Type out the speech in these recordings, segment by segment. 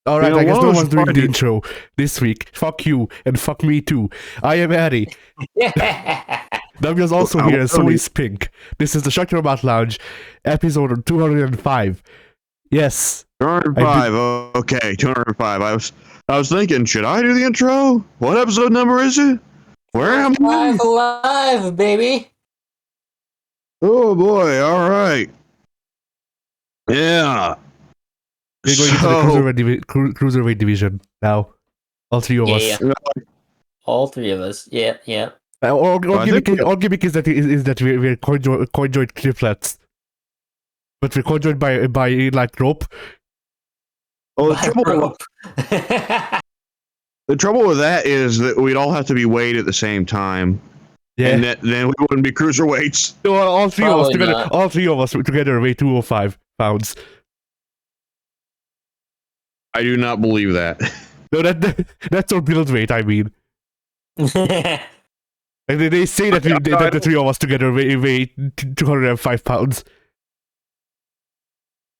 Alright, I guess no what one's was doing the funny? intro this week. Fuck you, and fuck me too. I am Addy. Yeah. Damian's also I here, will and tell so you. is Pink. This is the Shut Your Mouth Lounge, episode 205. Yes. 205. Okay, 205. I was thinking, should I do the intro? What episode number is it? Where am I? Live alive, baby. Oh boy! All right. Yeah. We're going into the cruiserweight division now. All three of us. Yeah. All three of us. Yeah, yeah. All I think gimmick is that we're conjoined triplets, but we're conjoined by like rope. Oh, Rope. the trouble with that is that we'd all have to be weighed at the same time, Yeah. and then we wouldn't be cruiserweights. So all three of us Probably together. not. All three of us together weigh 205 pounds. I do not believe that. No, that's our build weight. I mean, and they say that that the three of us together weigh 205 pounds.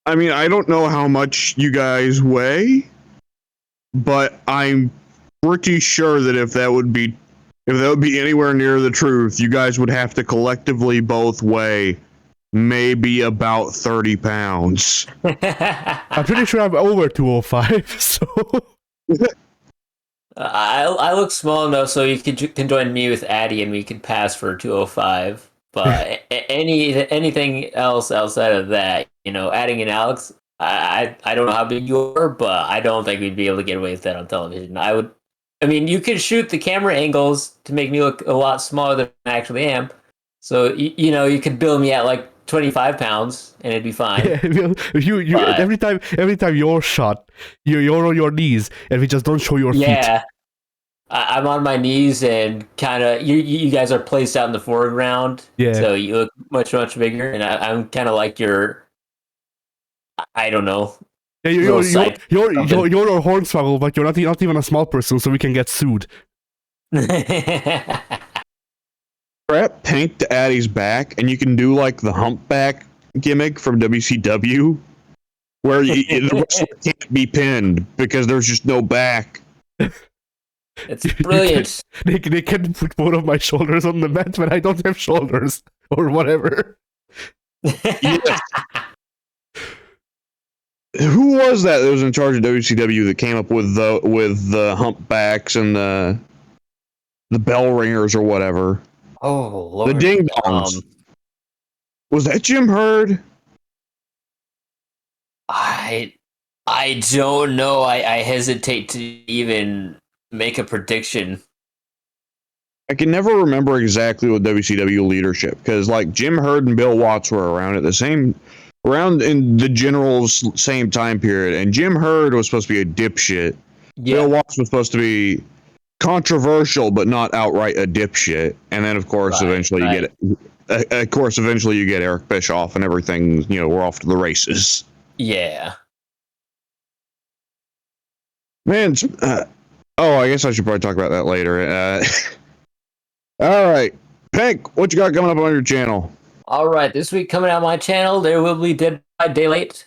I mean, I don't know how much you guys weigh, but I'm pretty sure that if that would be anywhere near the truth, you guys would have to collectively both weigh maybe about 30 pounds. I'm pretty sure I'm over 205. So I look small enough so you can join me with Addy and we can pass for 205. But anything else outside of that, adding in Alex, I don't know how big you are, but I don't think we'd be able to get away with that on television. I mean, you could shoot the camera angles to make me look a lot smaller than I actually am. So you could bill me at like 25 pounds and it'd be fine. yeah, you But- every time you're shot, you're on your knees, and we just don't show your feet. Yeah. I'm on my knees and kind of you guys are placed out in the foreground, Yeah. so you look much bigger, and I'm kind of like your, I don't know. Yeah, Little side you're a hornswoggle, but you're not even a small person, so we can get sued. Strap Pink to Addy's back, and you can do like the humpback gimmick from WCW, where the wrestler can't be pinned because there's just no back. It's brilliant. They can put both of my shoulders on the mat, but I don't have shoulders or whatever. Yes. Who was that was in charge of WCW that came up with the humpbacks and the bell ringers or whatever? Oh Lord. The ding dongs. Was that Jim Herd? I don't know. I hesitate to even make a prediction. I can never remember exactly what WCW leadership, because like Jim Herd and Bill Watts were around in the general same time period, and Jim Herd was supposed to be a dipshit. Yeah. Bill Watts was supposed to be controversial but not outright a dipshit, and then of course eventually you get Eric Bischoff and everything. We're off to the races. Yeah. Man, I guess I should probably talk about that later. All right, Pink, what you got coming up on your channel? All right, this week coming out on my channel, there will be Dead by Daylight.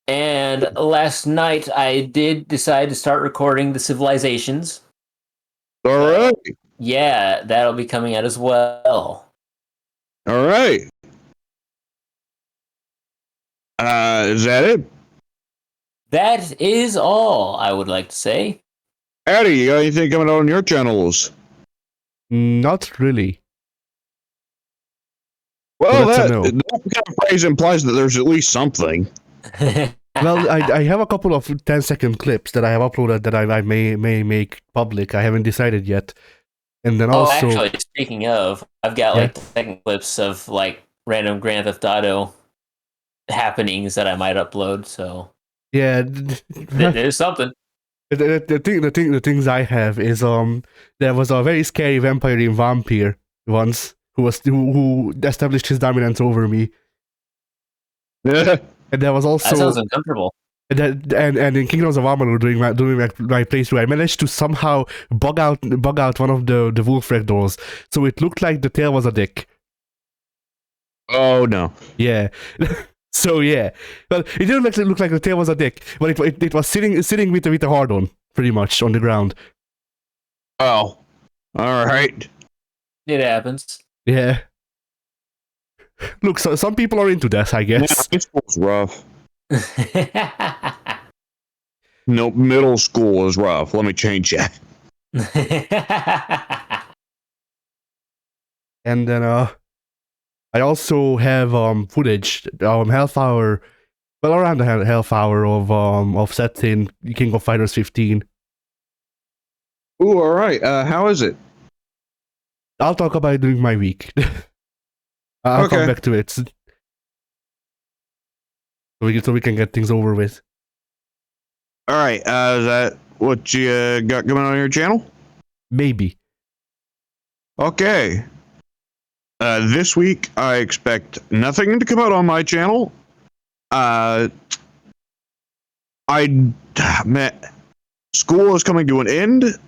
And last night, I did decide to start recording the Civilizations. All right, Yeah, that'll be coming out as well. all right. Is that it? That is all I would like to say. Addy, you got anything coming out on your channels? Not really. Well, That's a that no. kind of phrase implies that there's at least something. Well, I have a couple of 10-second clips that I have uploaded that I may make public. I haven't decided yet. And then also, actually, speaking of, I've got like the second clips of like random Grand Theft Auto happenings that I might upload. So yeah, there's something. the things I have is there was a very scary vampire vampire once who established his dominance over me, and there was also That sounds uncomfortable. and in Kingdoms of Amalur doing my playthrough, I managed to somehow bug out one of the wolf red doors, so it looked like the tail was a dick. Oh no. Yeah. So yeah, well, it didn't actually look like the tail was a dick, but it was sitting with a hard on, pretty much on the ground. Oh, all right. It happens. Yeah. Look, so some people are into that, I Yeah, guess. high school's rough. No, middle school is rough. Let me change that. And then I also have footage half hour, well around the half hour of sets in King of Fighters 15. Ooh, all right. How is it? I'll talk about it during my week. I'll come Okay. back to it so we can get things over with. All right. Is that what you got going on your channel? Maybe. Okay. This week, I expect nothing to come out on my channel. School is coming to an end,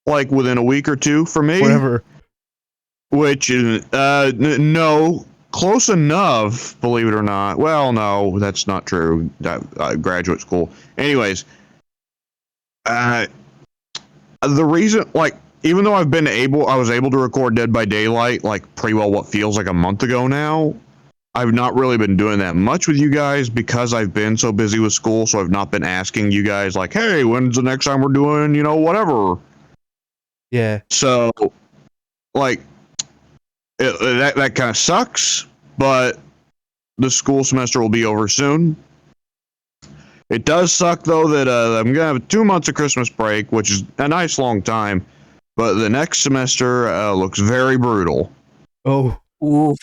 like within a week or two for me. Whatever. Which is, no, close enough, believe it or not. Well, no, that's not true. Graduate school. Anyways, the reason, like, even though I was able to record Dead by Daylight, like, pretty well what feels like a month ago now, I've not really been doing that much with you guys because I've been so busy with school, so I've not been asking you guys, like, hey, when's the next time we're doing, whatever. Yeah. So, like, that kind of sucks, but the school semester will be over soon. It does suck, though, that I'm going to have 2 months of Christmas break, which is a nice long time, but the next semester looks very brutal. Oh. Oof.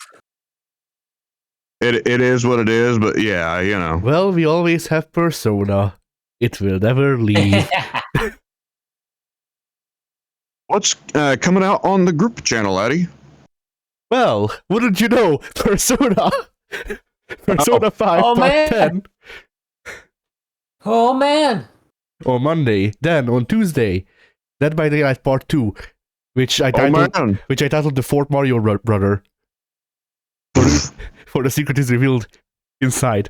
It is what it is, but yeah, Well, we always have Persona. It will never leave. What's coming out on the group channel, Eddie? Well, wouldn't you know? Persona 5 Oh, Part man. 10 Oh man. on Monday. Then on Tuesday, Dead by Daylight Part 2, which I titled the fourth Mario brother. For the secret is revealed inside.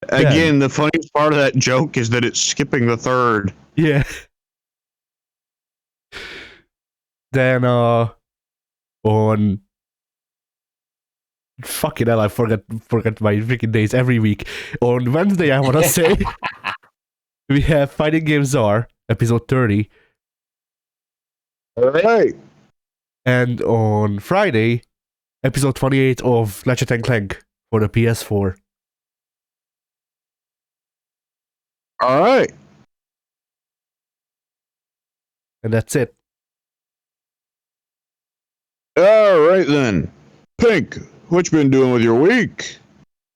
Again, the funniest part of that joke is that it's skipping the third. Yeah. Then on fucking hell, I forget my freaking days every week. On Wednesday, I wanna say we have Fighting Game Czar, episode 30. Alright. And on Friday, episode 28 of Ratchet & Clank for the PS4. Alright. And that's it. Alright then. Pink, what you been doing with your week?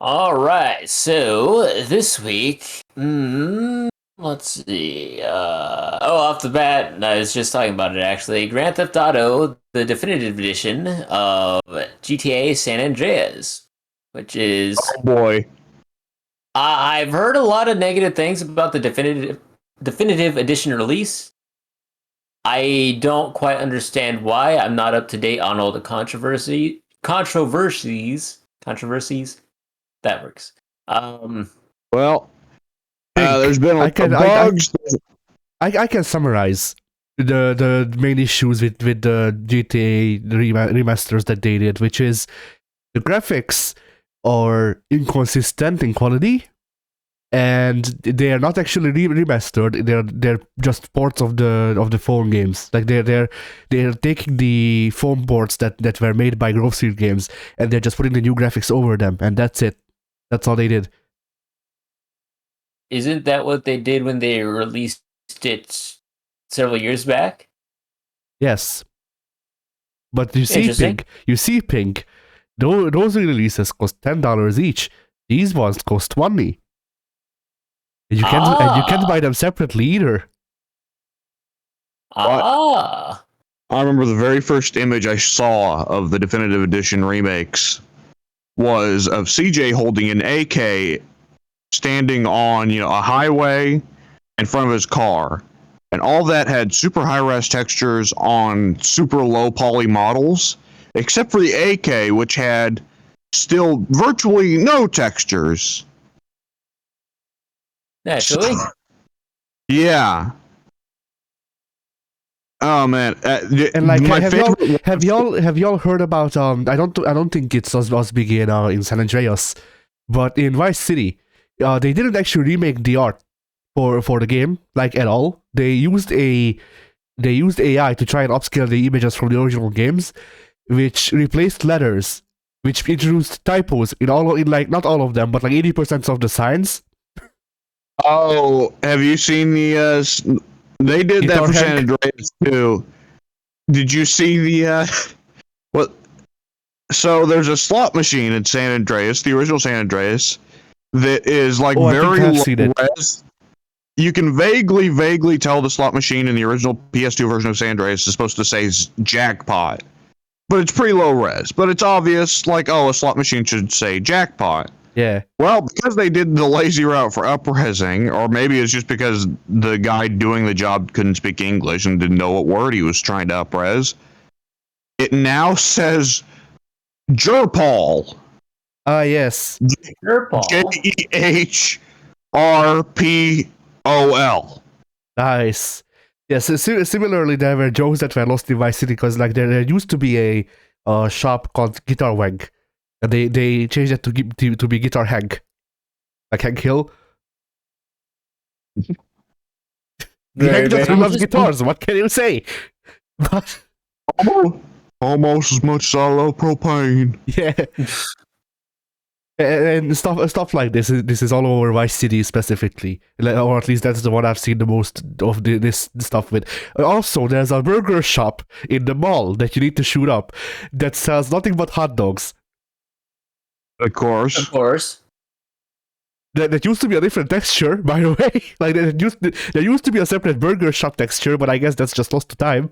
All right. So this week, let's see. Off the bat, I was just talking about it actually. Grand Theft Auto, the definitive edition of GTA San Andreas, which is. Oh boy. I've heard a lot of negative things about the definitive edition release. I don't quite understand why. I'm not up to date on all the controversies. That works. Well, Pink, there's been a lot of bugs. I can summarize the main issues with the GTA remasters that they did, which is the graphics are inconsistent in quality, and they are not actually remastered. They're just ports of the phone games. Like they're taking the phone ports that were made by Grove Street Games, and they're just putting the new graphics over them, and that's it. That's all they did. Isn't that what they did when they released it several years back? Yes. But you see, Pink, those releases cost $10 each. These ones cost $20. And you can't buy them separately either. I remember the very first image I saw of the definitive edition remakes was of CJ holding an AK standing on a highway in front of his car, and all that had super high res textures on super low poly models, except for the AK, which had still virtually no textures. Naturally. Yeah. Oh man, And like, my have favorite. y'all heard about I don't think it's as big in San Andreas, but in Vice City, they didn't actually remake the art for the game like at all. They used AI to try and upscale the images from the original games, which replaced letters, which introduced typos in like not all of them, but like 80% of the signs. Oh, have you seen the? They did that Guitar for San Hank? Andreas too. Did you see the? What? So there's a slot machine in San Andreas, the original San Andreas, that is like Oh, I think very I've low seen it. res. You can vaguely tell the slot machine in the original PS2 version of San Andreas is supposed to say jackpot, but it's pretty low res. But it's obvious, like, oh, a slot machine should say jackpot. Yeah. Well, because they did the lazy route for upresing, or maybe it's just because the guy doing the job couldn't speak English and didn't know what word he was trying to upres, it now says Jerpal. Yes. Jehrpol. Nice. Yes. Similarly, there were jokes that were lost in Vice City because like there used to be a shop called Guitar Wank, and they changed it to be Guitar Hank, like Hank Hill. The Hank just loves guitars. What can you say? But Almost as much as I love propane. yeah. And stuff like this is all over Vice City specifically, or at least that's the one I've seen the most of this stuff with. Also, there's a burger shop in the mall that you need to shoot up that sells nothing but hot dogs. Of course. Of course. That used to be a different texture, by the way. Like there used to be a separate burger shop texture, but I guess that's just lost to time.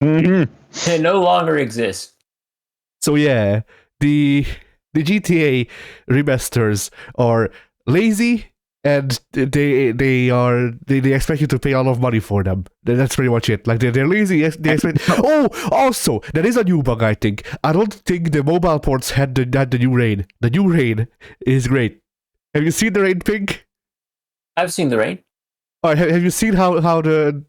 Mm-hmm. It no longer exists. So yeah, the GTA remasters are lazy, and they expect you to pay a lot of money for them. That's pretty much it. Like they're lazy. They expect. Oh, also there is a new bug. I think I don't think the mobile ports had the new rain. The new rain is great. Have you seen the rain, Pink? I've seen the rain. All right, have you seen how the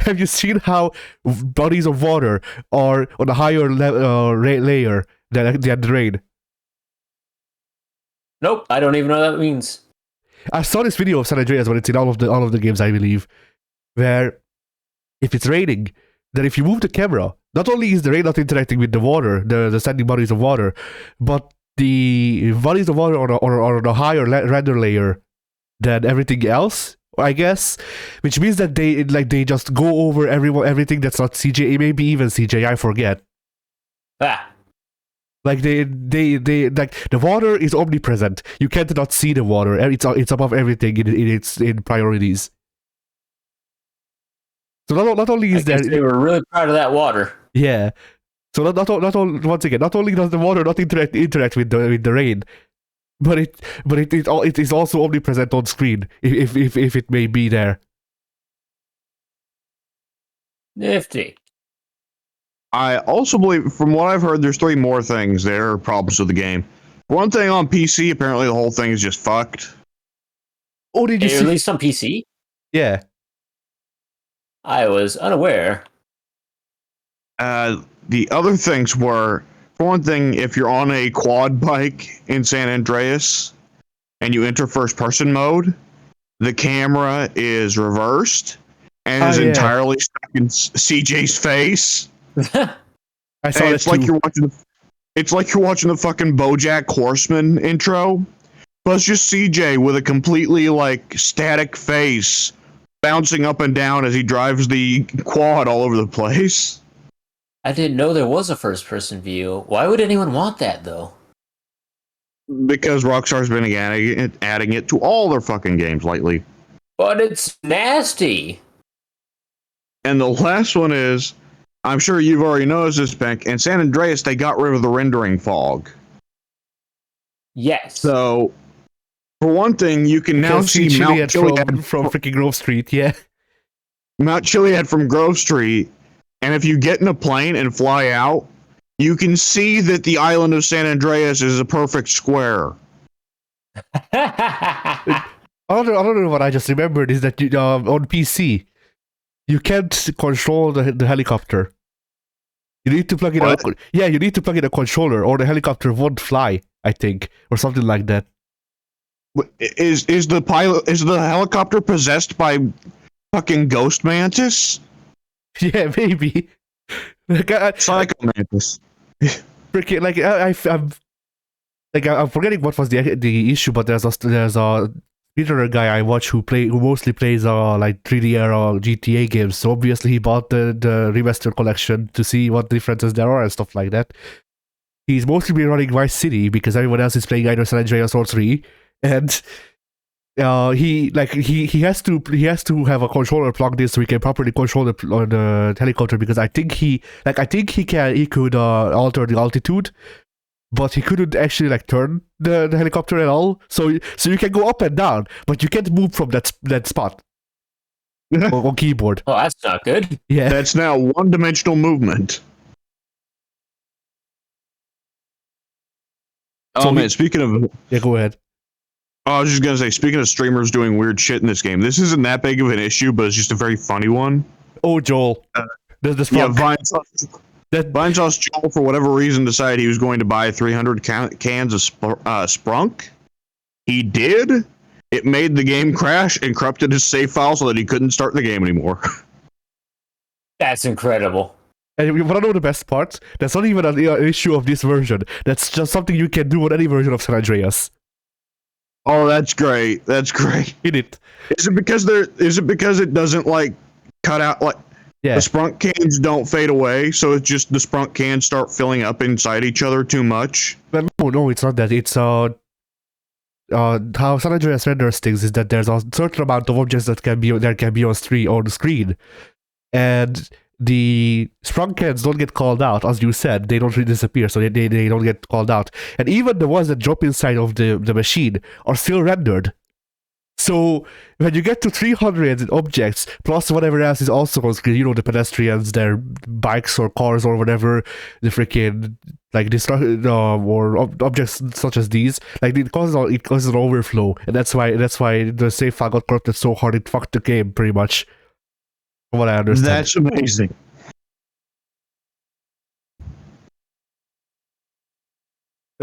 have you seen how bodies of water are on a higher layer than the rain? Nope, I don't even know what that means. I saw this video of San Andreas, but it's in all of the games, I believe, where if it's raining, then if you move the camera, not only is the rain not interacting with the water, the standing bodies of water, but the bodies of water on a higher render layer than everything else, I guess, which means that they just go over everything that's not CJ, maybe even CJ, I forget. Like they like the water is omnipresent. You can't not see the water. It's above everything in priorities. So not only is there, they were really proud of that water. Yeah. So not once again, not only does the water not interact with the rain, but it is also omnipresent on screen if it may be there. Nifty. I also believe, from what I've heard, there's 3 more things that are problems with the game. One thing on PC, apparently the whole thing is just fucked. Oh, did you They see? released on PC? Yeah. I was unaware. The other things were, for one thing, if you're on a quad bike in San Andreas and you enter first-person mode, the camera is reversed and is entirely stuck in CJ's face. I saw it's like it's like you're watching the fucking BoJack Horseman intro, but it's just CJ with a completely like static face bouncing up and down as he drives the quad all over the place. I didn't know there was a first-person view. Why would anyone want that, though? Because Rockstar's been adding it to all their fucking games lately. But it's nasty. And the last one is, I'm sure you've already noticed this, Beck. In San Andreas, they got rid of the rendering fog. Yes. So, for one thing, you can now see Mount Chiliad from freaking Grove Street. Yeah. Mount Chiliad from Grove Street. And if you get in a plane and fly out, you can see that the island of San Andreas is a perfect square. Another one I just remembered is that on PC, you can't control the helicopter. You need to plug in you need to plug in a controller, or the helicopter won't fly, I think, or something like that. Is the helicopter possessed by fucking Ghost Mantis? Yeah, maybe. Psycho Mantis. Freaking I'm forgetting what was the issue, but there's a speedrunner guy I watch who mostly plays like 3D era GTA games. So obviously he bought the remastered collection to see what differences there are and stuff like that. He's mostly been running Vice City because everyone else is playing either San Andreas or 3, and he has to have a controller plugged in so he can properly control the helicopter, because I think he could alter the altitude, but he couldn't actually like turn the helicopter at all. So you can go up and down, but you can't move from that spot on keyboard. Oh, that's not good. Yeah, That's now one-dimensional movement. Man, speaking of... Yeah, go ahead. I was just going to say, speaking of streamers doing weird shit in this game, this isn't that big of an issue, but it's just a very funny one. Oh, Joel. Vinesauce Joel, for whatever reason, decided he was going to buy 300 cans of Sprunk. He did. It made the game crash and corrupted his save file so that he couldn't start the game anymore. That's incredible. And you want to know the best part? That's not even an issue of this version. That's just something you can do on any version of San Andreas. Oh, that's great. That's great. In it. Is it because it doesn't like cut out like the Sprunk cans don't fade away, so it's just the Sprunk cans start filling up inside each other too much? No, it's not that. It's how San Andreas renders things is that there's a certain amount of objects that can be on the screen, and the Sprunk cans don't get called out, as you said. They don't really disappear, so they don't get called out. And even the ones that drop inside of the machine are still rendered. So when you get to 300 objects, plus whatever else is also on screen, the pedestrians, their bikes or cars or whatever, the freaking like or objects such as these, like it causes an overflow, and that's why the save file got corrupted so hard it fucked the game pretty much. From what I understand. That's amazing.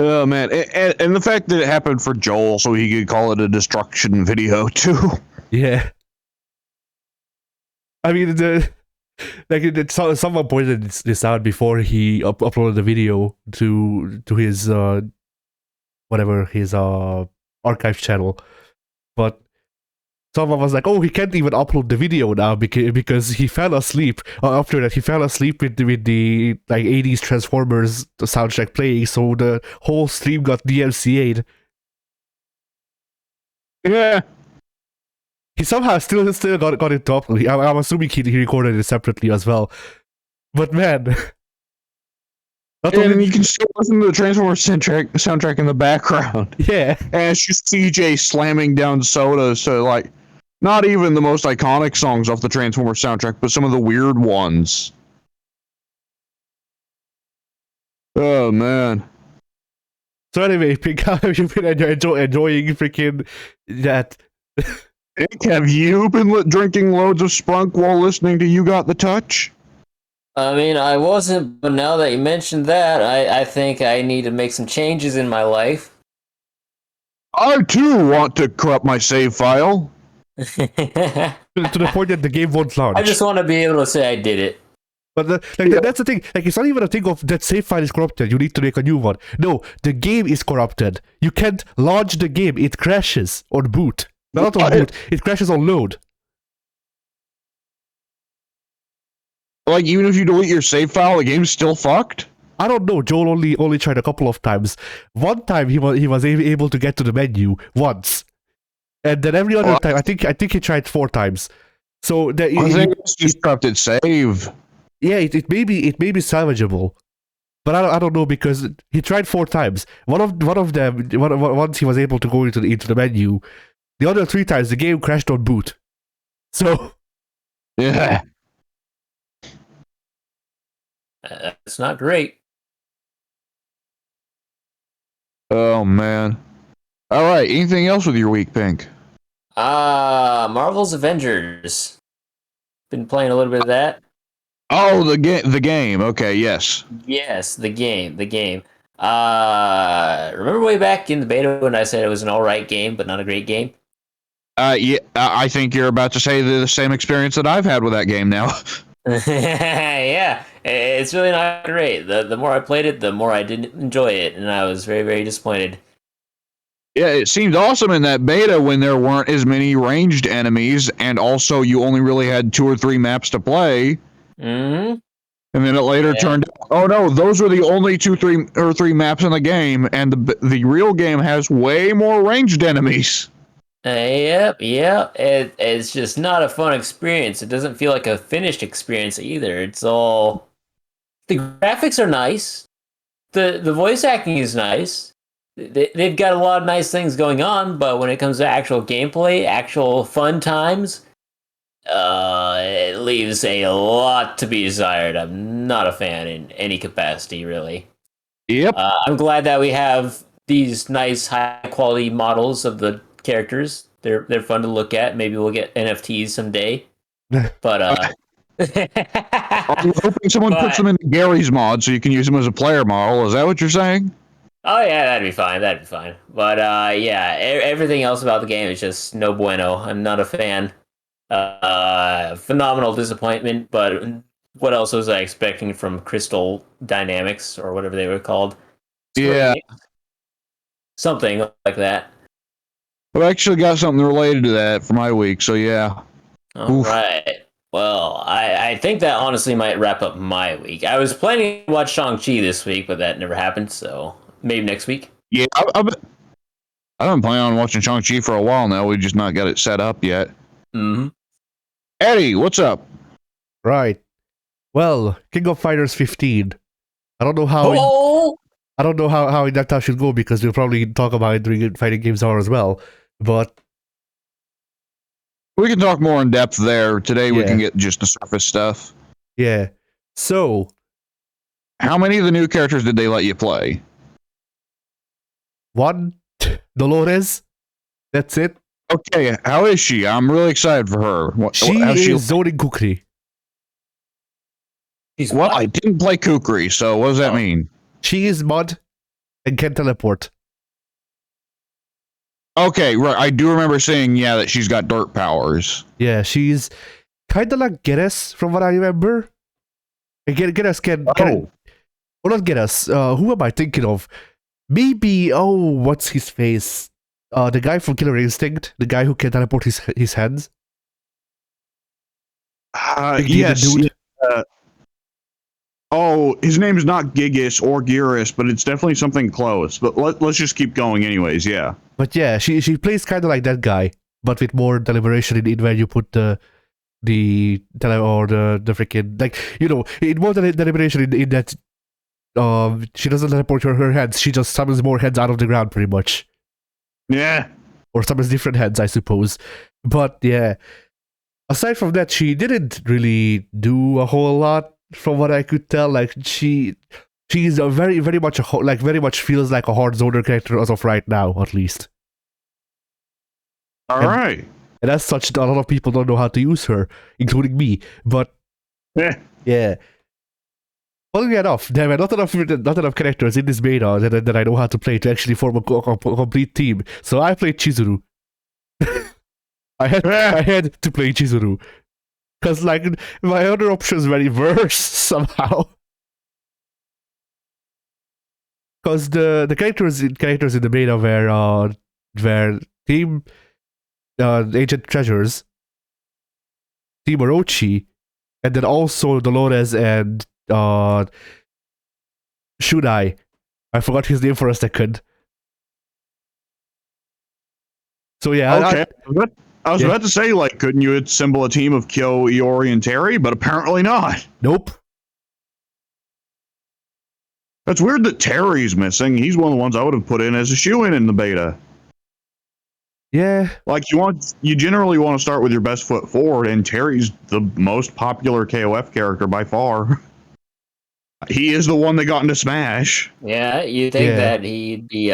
Oh man, and the fact that it happened for Joel, so he could call it a destruction video too. Yeah. I mean, someone pointed this out before he uploaded the video to his his archive channel, but someone was like, "Oh, he can't even upload the video now because he fell asleep." After that, he fell asleep with the like 80s Transformers soundtrack playing, so the whole stream got DMCA'd. Yeah. He somehow still got it top. I'm assuming he recorded it separately as well. But man, and you can still listen to the Transformers soundtrack in the background. Yeah, and it's just CJ slamming down soda. So like, not even the most iconic songs off the Transformers soundtrack, but some of the weird ones. Oh man. So anyway, Pink, how have you been enjoying freaking that? Have you been drinking loads of Sprunk while listening to You Got the Touch? I mean, I wasn't, but now that you mentioned that, I think I need to make some changes in my life. I too want to corrupt my save file. To the point that the game won't launch. I just want to be able to say I did it. But that's the thing. Like, it's not even a thing of that save file is corrupted. You need to make a new one. No, the game is corrupted. You can't launch the game. It crashes on boot. Not on boot. It crashes on load. Like, even if you delete your save file, the game's still fucked? I don't know. Joel only tried a couple of times. One time he was able to get to the menu once, and then every other time I think he tried 4 times. So that I think it's just corrupted save. Yeah, it may be salvageable, but I don't know, because he tried 4 times. One of them once he was able to go into the menu. The other 3 times the game crashed on boot. So yeah. It's not great. Oh man. All right. Anything else with your week, Pink? Marvel's Avengers. Been playing a little bit of that. Oh, the game. Okay, yes. Yes, the game. Remember way back in the beta when I said it was an alright game, but not a great game? Yeah, I think you're about to say the same experience that I've had with that game now. Yeah, it's really not great. The more I played it, the more I didn't enjoy it, and I was very, very disappointed. Yeah, it seemed awesome in that beta when there weren't as many ranged enemies, and also you only really had 2 or 3 maps to play. Hmm. And then it later turned out, oh no, those were the only 3 maps in the game, and the real game has way more ranged enemies. Yep. It's just not a fun experience. It doesn't feel like a finished experience either. It's all the graphics are nice. The voice acting is nice. They've got a lot of nice things going on, but when it comes to actual gameplay, actual fun times, it leaves a lot to be desired. I'm not a fan in any capacity, really. Yep. I'm glad that we have these nice, high quality models of the characters. They're fun to look at. Maybe we'll get NFTs someday. But I'm hoping someone puts them into Gary's mod so you can use them as a player model. Is that what you're saying? oh yeah, that'd be fine. That'd be fine. But yeah, everything else about the game is just no bueno. I'm not a fan. Phenomenal disappointment. But what else was I expecting from Crystal Dynamics or whatever they were called? Yeah. Something like that. I've actually got something related to that for my week, so yeah. All Oof. right. Well, I think that honestly might wrap up my week. I was planning to watch Shang-Chi this week, but that never happened, so maybe next week. Yeah, I've been planning on watching Shang-Chi for a while now. We've just not got it set up yet. Mm-hmm. Eddie, what's up? Right. Well, King of Fighters 15. I don't know how. Oh! I don't know how that should go because we'll probably talk about it during fighting games hour as well. But We can talk more in depth there. Today we Yeah. can get just the surface stuff. yeah. So How many of the new characters did they let you play? one, Dolores. That's it. Okay, how is she? I'm really excited for her. She how's is zoning Kukri. He's Well, I didn't play Kukri, so what does that Oh. mean? She is mud and can teleport. Okay, right. I do remember saying, yeah, that she's got dirt powers. Yeah, she's kind of like Geras from what I remember. And Geras can. Oh, Well, not Geras. Who am I thinking of? Maybe. Oh, what's his face? The guy from Killer Instinct, the guy who can teleport his hands. Big yes. dude. Oh, his name is not Gigas or Geras, but it's definitely something close. But let's just keep going, anyways. Yeah. But yeah, she plays kind of like that guy, but with more deliberation in where you put the freaking, like, in more deliberation in that she doesn't teleport her heads, she just summons more heads out of the ground pretty much, Yeah. or summons different heads, I suppose. But yeah, aside from that, she didn't really do a whole lot from what I could tell. Like she's a very very much very much feels like a hard zoner character as of right now, at least. All right. And as such, a lot of people don't know how to use her, including me. But Yeah. yeah. Funnily enough, there were not enough characters in this beta that I know how to play to actually form a complete team. So I played Chizuru. I had to play Chizuru. Because, like, my other options were reversed somehow. Because the characters in the beta were Team Agent Treasures, Team Orochi, and then also Dolores and Shunai. I forgot his name for a second. So yeah, Okay. I was about to say, like, couldn't you assemble a team of Kyo, Iori, and Terry? But apparently not. nope. That's weird that Terry's missing. He's one of the ones I would have put in as a shoe-in in the beta. Yeah, Like, you generally want to start with your best foot forward, and Terry's the most popular KOF character by far. He is the one that got into Smash. Yeah, you think Yeah. that he'd be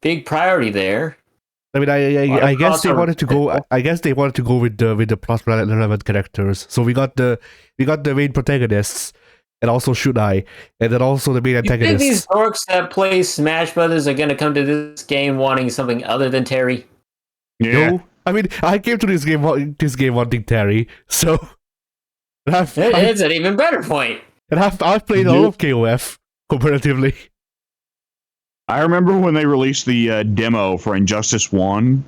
big priority there. I mean, I guess they wanted to go. I guess they wanted to go with the plus relevant characters. So we got the main protagonists, and also Shunai, and then also the main You think antagonists. these dorks that play Smash Brothers are gonna come to this game wanting something other than Terry? Yeah. No, I mean, I came to this game wanting Terry, so It's an even better point. I've played all of KOF comparatively. I remember when they released the demo for Injustice 1,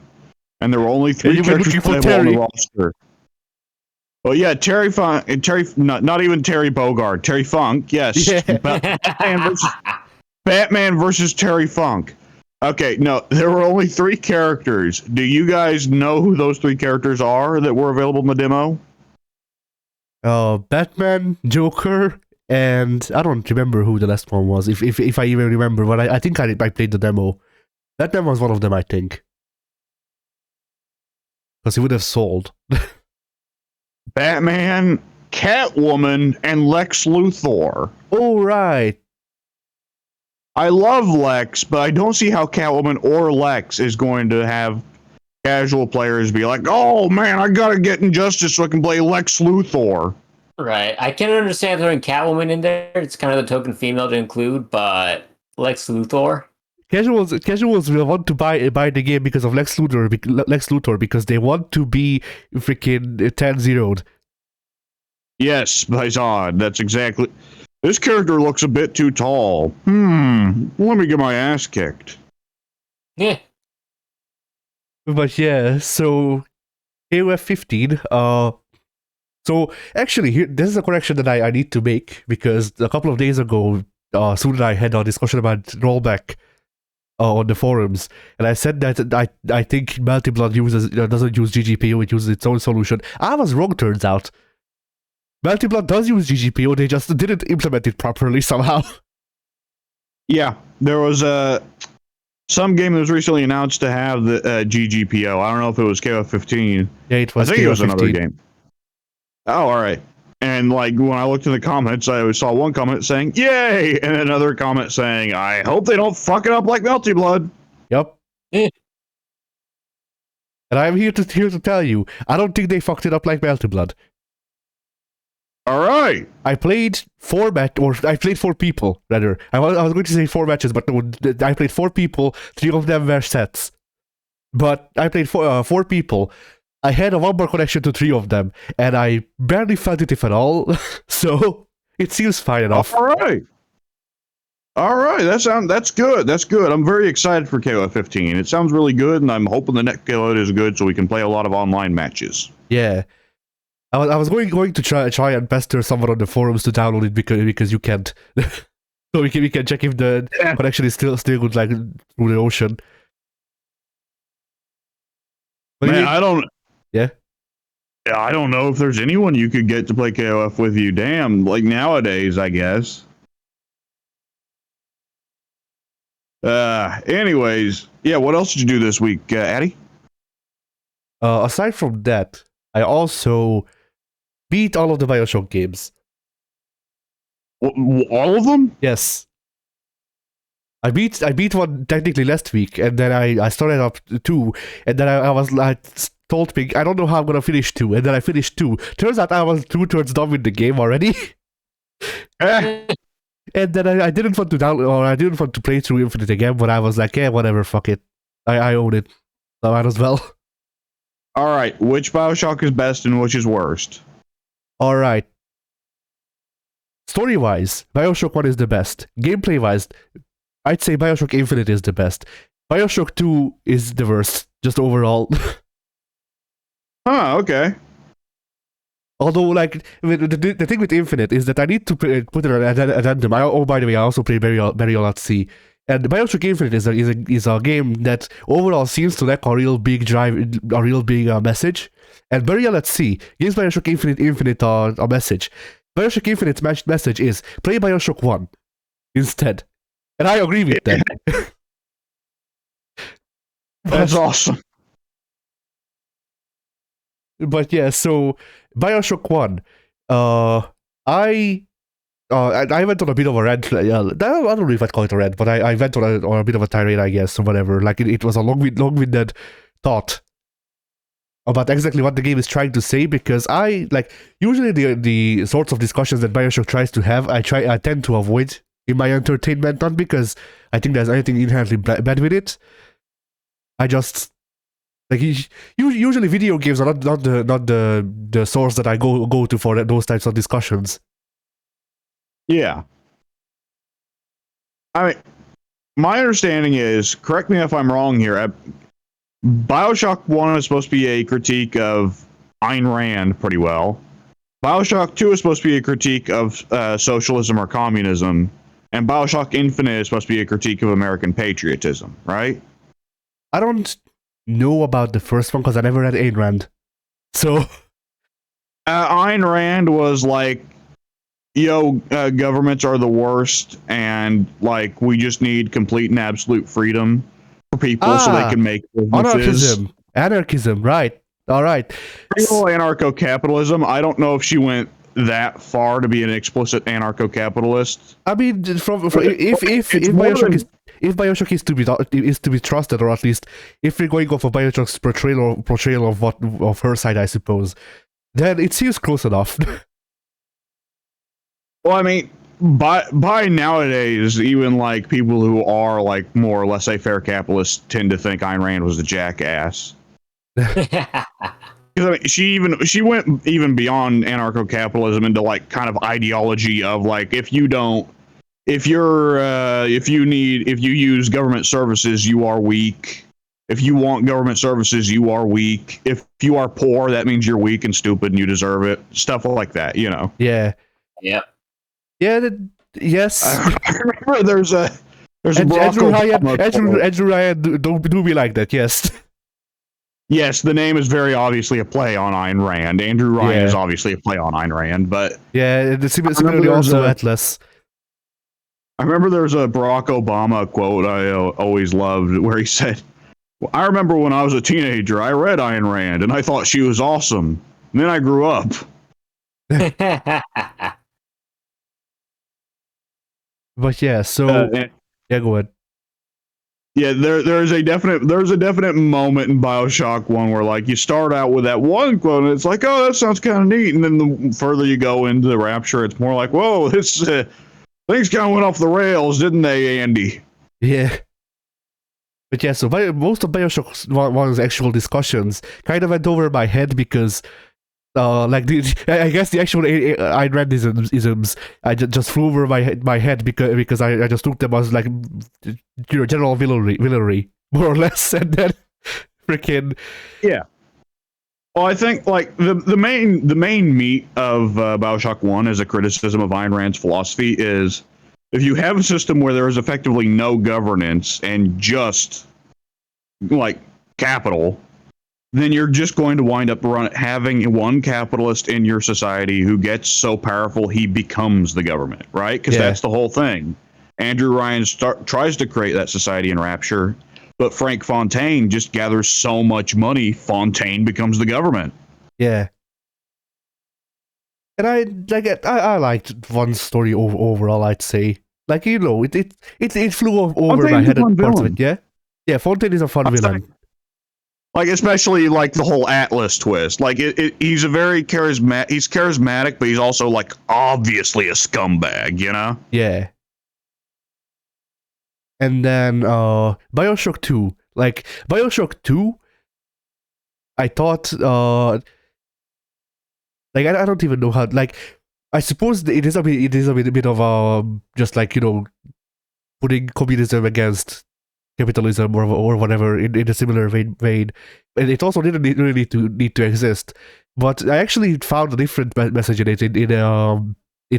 and there were only 3 you were characters looking for playable on the Terry. roster. Well, yeah, Terry Funk, not even Terry Bogard, Terry Funk, yes. Yeah. Batman versus Terry Funk. Okay, no, there were only 3 characters. Do you guys know who those 3 characters are that were available in the demo? Batman, Joker, and I don't remember who the last one was. If I even remember, but I think I played the demo. Batman was one of them, I think, because he would have sold. Batman, Catwoman, and Lex Luthor. Oh right. I love Lex, but I don't see how Catwoman or Lex is going to have casual players be like, oh man, I gotta get Injustice so I can play Lex Luthor. Right. I can understand throwing Catwoman in there. It's kind of the token female to include, but Lex Luthor. Casuals will want to buy the game because of Lex Luthor because they want to be freaking 10-0'd. Yes, Bison, that's exactly. This character looks a bit too tall. Let me get my ass kicked. Yeah. But yeah, so KOF 15. So actually, this is a correction that I need to make because a couple of days ago, Soon and I had a discussion about rollback on the forums, and I said that I think Multiblood doesn't use GGPO, it uses its own solution. I was wrong, turns out. Multiblood does use GGPO, they just didn't implement it properly somehow. Yeah, there was some game that was recently announced to have the GGPO. I don't know if it was KOF 15. Yeah, it was. I think KOF it was another 15. game. Oh, all right. And like when I looked in the comments, I saw one comment saying "Yay!" and another comment saying, "I hope they don't fuck it up like Melty Blood." Yep. Eh. And I'm here to tell you, I don't think they fucked it up like Melty Blood. All right. I played 4 people, rather. I was going to say 4 matches, but no, I played 4 people, 3 of them were sets. But I played 4 people. I had a 1-bar connection to 3 of them, and I barely felt it if at all, so it seems fine enough. All right. All right. That's good. That's good. I'm very excited for KOF 15. It sounds really good, and I'm hoping the next KOF is good so we can play a lot of online matches. Yeah. I was going to try and pester someone on the forums to download it because you can't. So we can check if the connection is still good, like through the ocean. But Man, I don't. Yeah. Yeah, I don't know if there's anyone you could get to play KOF with you. Damn, like nowadays, I guess. Anyways, yeah. What else did you do this week, Addy? Aside from that, I also beat all of the BioShock games. All of them? Yes. I beat one technically last week, and then I started up 2, and then I told me I don't know how I'm gonna finish 2, and then I finished 2. Turns out I was 2/3 done with the game already. And then I didn't want to download, or I didn't want to play through Infinite again, but I was like, yeah, whatever, fuck it. I own it. So I might as well. All right. Which BioShock is best and which is worst? Alright. Story-wise, BioShock 1 is the best. Gameplay-wise, I'd say BioShock Infinite is the best. BioShock 2 is the worst, just overall. Huh, okay. Although, like, the thing with Infinite is that I need to put it on an addendum. By the way, I also play Burial at Sea. And BioShock Infinite is a game that overall seems to lack a real big message. And Burial at Sea gives BioShock Infinite a message. BioShock Infinite's message is, play BioShock 1 instead. And I agree with that. That's awesome. But yeah, so BioShock 1, I I went on a bit of a rant. Yeah, I don't know if I'd call it a rant, but I went on a bit of a tirade, I guess, or whatever. Like it was a long-winded thought about exactly what the game is trying to say, because I like usually the sorts of discussions that BioShock tries to have, I tend to avoid in my entertainment, not because I think there's anything inherently bad with it. I just like usually video games are not the source that I go to for those types of discussions. Yeah. I mean, my understanding is, correct me if I'm wrong here, BioShock 1 is supposed to be a critique of Ayn Rand pretty well. BioShock 2 is supposed to be a critique of socialism or communism. And BioShock Infinite is supposed to be a critique of American patriotism, right? I don't know about the first one because I never read Ayn Rand. So Ayn Rand was like, governments are the worst, and like we just need complete and absolute freedom for people so they can make businesses. Anarchism, right? All right. Real anarcho-capitalism. I don't know if she went that far to be an explicit anarcho-capitalist. I mean, if BioShock is to be trusted, or at least if we're going off of BioShock's portrayal of her side, I suppose, then it seems close enough. Well, I mean, by nowadays, even like people who are like more or less a fair capitalists tend to think Ayn Rand was a jackass. I mean, she went even beyond anarcho-capitalism into like kind of ideology of like if you use government services, you are weak. If you want government services, you are weak. If you are poor, that means you're weak and stupid and you deserve it. Stuff like that, you know. Yeah. Yep. Yeah. Yes. I remember there's a Andrew Ryan do be like that. Yes. Yes, the name is very obviously a play on Ayn Rand. Andrew Ryan is obviously a play on Ayn Rand, but yeah, similarly also Atlas. I remember there's a Barack Obama quote I always loved where he said, well, I remember when I was a teenager, I read Ayn Rand and I thought she was awesome. And then I grew up. But yeah, so yeah, go ahead. Yeah, there's a definite moment in BioShock 1 where like you start out with that one quote and it's like, oh, that sounds kind of neat, and then the further you go into the Rapture, it's more like, whoa, this things kind of went off the rails, didn't they, Andy? Yeah. But yeah, so most of BioShock 1's actual discussions kind of went over my head because I guess the actual Ayn Rand isms I just flew over my head because I just took them as like, you know, general villainy more or less, and then freaking yeah. Well, I think like the main meat of BioShock 1 as a criticism of Ayn Rand's philosophy is if you have a system where there is effectively no governance and just like capital, then you're just going to wind up having one capitalist in your society who gets so powerful he becomes the government, right? Because that's the whole thing. Andrew Ryan tries to create that society in Rapture, but Frank Fontaine just gathers so much money, Fontaine becomes the government. Yeah. And I liked one story overall, I'd say. Like, you know, it flew over my head at parts of it, yeah? Yeah, Fontaine is a fun villain. Like, especially like the whole Atlas twist. Like he's a very charismatic, but he's also like obviously a scumbag, you know? Yeah. And then BioShock 2. Like BioShock 2, I thought like I don't even know how, like, I suppose it is a bit of just like, you know, putting communism against capitalism or whatever in a similar vein, and it also didn't really need to exist. But I actually found a different message in it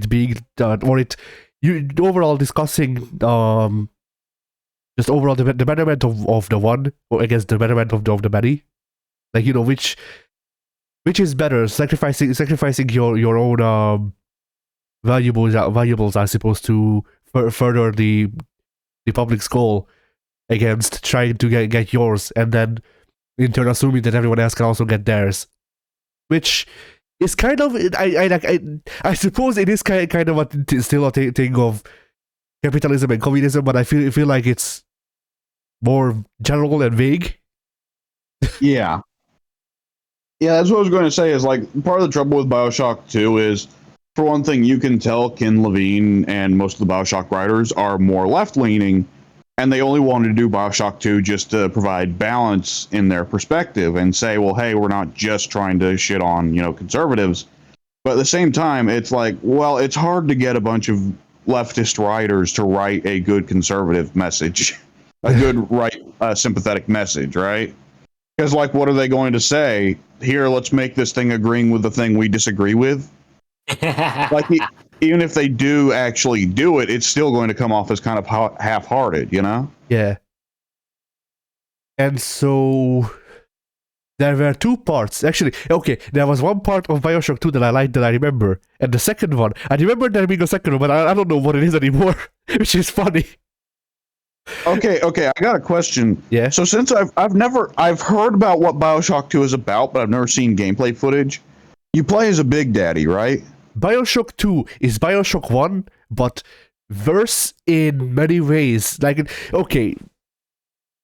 being done, or overall discussing just overall the betterment of the one against the betterment of the many, like, you know, which is better, sacrificing your own valuables, I suppose, to further the public's goal against trying to get yours, and then in turn assuming that everyone else can also get theirs. Which it's kind of I suppose it is kind of still a thing of capitalism and communism, but I feel like it's more general and vague. Yeah. Yeah, that's what I was going to say. Is like part of the trouble with BioShock 2 is, for one thing, you can tell Ken Levine and most of the BioShock writers are more left leaning, and they only wanted to do BioShock 2 just to provide balance in their perspective and say, well, hey, we're not just trying to shit on, conservatives. But at the same time, it's like, well, it's hard to get a bunch of leftist writers to write a good conservative message, a good sympathetic message, right? Because, like, what are they going to say? Here, let's make this thing agreeing with the thing we disagree with. Like, even if they do actually do it, it's still going to come off as kind of half-hearted, you know? Yeah. And so there were two parts. Actually, okay, there was one part of BioShock 2 that I liked that I remember. And the second one, I remember there being a second one, but I don't know what it is anymore, which is funny. Okay, I got a question. Yeah. So since I've heard about what BioShock 2 is about, but I've never seen gameplay footage. You play as a Big Daddy, right? BioShock 2 is BioShock 1, but worse in many ways. Like, okay,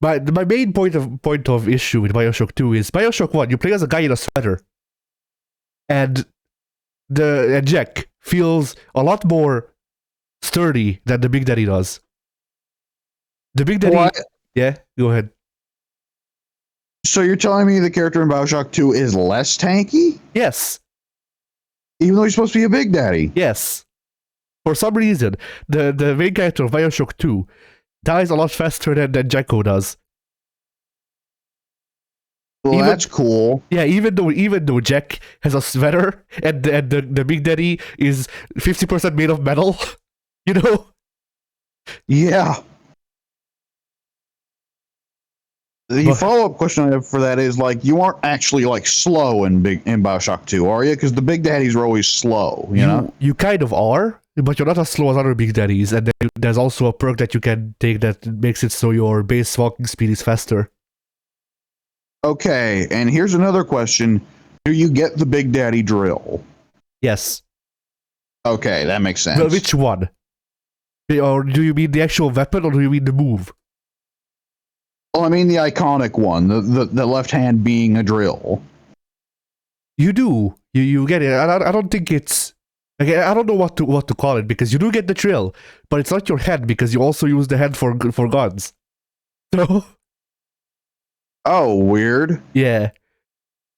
my main point of issue with BioShock 2 is BioShock 1, you play as a guy in a sweater. And Jack feels a lot more sturdy than the Big Daddy does. The Big Daddy... What? Yeah, go ahead. So you're telling me the character in BioShock 2 is less tanky? Yes. Even though he's supposed to be a Big Daddy? Yes. For some reason, the main character of BioShock 2 dies a lot faster than Jacko does. Well, that's cool. Yeah, even though Jack has a sweater and the Big Daddy is 50% made of metal, you know? Yeah. The follow-up question I have for that is, like, you aren't actually, like, slow in BioShock 2, are you? Because the Big Daddies are always slow, you know? You kind of are, but you're not as slow as other Big Daddies, and then there's also a perk that you can take that makes it so your base walking speed is faster. Okay, and here's another question. Do you get the Big Daddy drill? Yes. Okay, that makes sense. Well, which one? Or do you mean the actual weapon, or do you mean the move? Well, I mean the iconic one, the left hand being a drill. You do. You get it. I don't think it's... Like, I don't know what to call it, because you do get the drill, but it's not your head, because you also use the head for guns. So... Oh, weird. Yeah.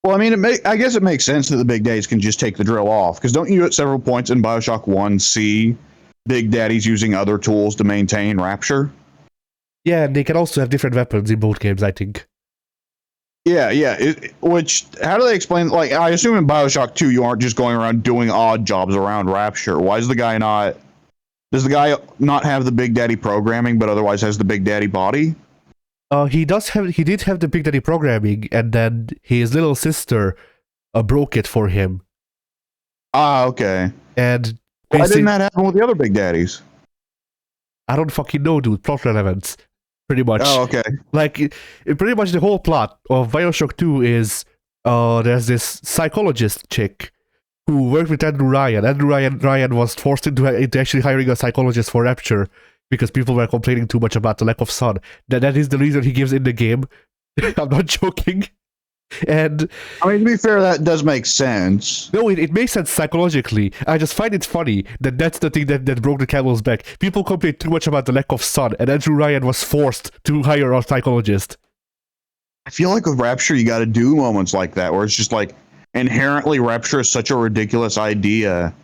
Well, I mean, I guess it makes sense that the Big Daddies can just take the drill off, because don't you at several points in BioShock 1 see Big Daddies using other tools to maintain Rapture? Yeah, and they can also have different weapons in both games, I think. Yeah. How do they explain? Like, I assume in BioShock 2, you aren't just going around doing odd jobs around Rapture. Why is the guy not? Does the guy not have the Big Daddy programming, but otherwise has the Big Daddy body? He did have the Big Daddy programming, and then his little sister broke it for him. Ah, okay. And why didn't that happen with the other Big Daddies? I don't fucking know, dude. Plot relevance. Pretty much. Oh, okay. Like, pretty much the whole plot of BioShock 2 is there's this psychologist chick who worked with Andrew Ryan. Andrew Ryan was forced into actually hiring a psychologist for Rapture because people were complaining too much about the lack of sun. That is the reason he gives in the game. I'm not joking. And I mean, to be fair, that does make sense. No, it makes sense psychologically. I just find it funny that that's the thing that broke the camel's back. People complain too much about the lack of sun, and Andrew Ryan was forced to hire a psychologist. I feel like with Rapture, you got to do moments like that, where it's just like, inherently, Rapture is such a ridiculous idea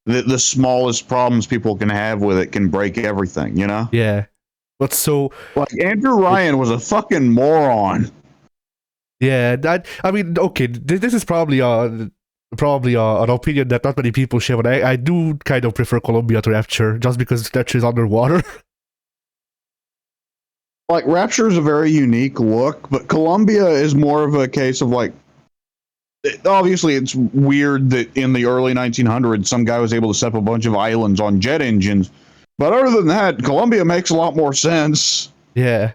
that the smallest problems people can have with it can break everything, you know? Yeah. But so... Like, Andrew Ryan was a fucking moron. Yeah, I mean, okay, this is probably an opinion that not many people share, but I do kind of prefer Columbia to Rapture, just because Rapture is underwater. Like, Rapture is a very unique look, but Columbia is more of a case of, like, obviously it's weird that in the early 1900s, some guy was able to set up a bunch of islands on jet engines, but other than that, Columbia makes a lot more sense. Yeah.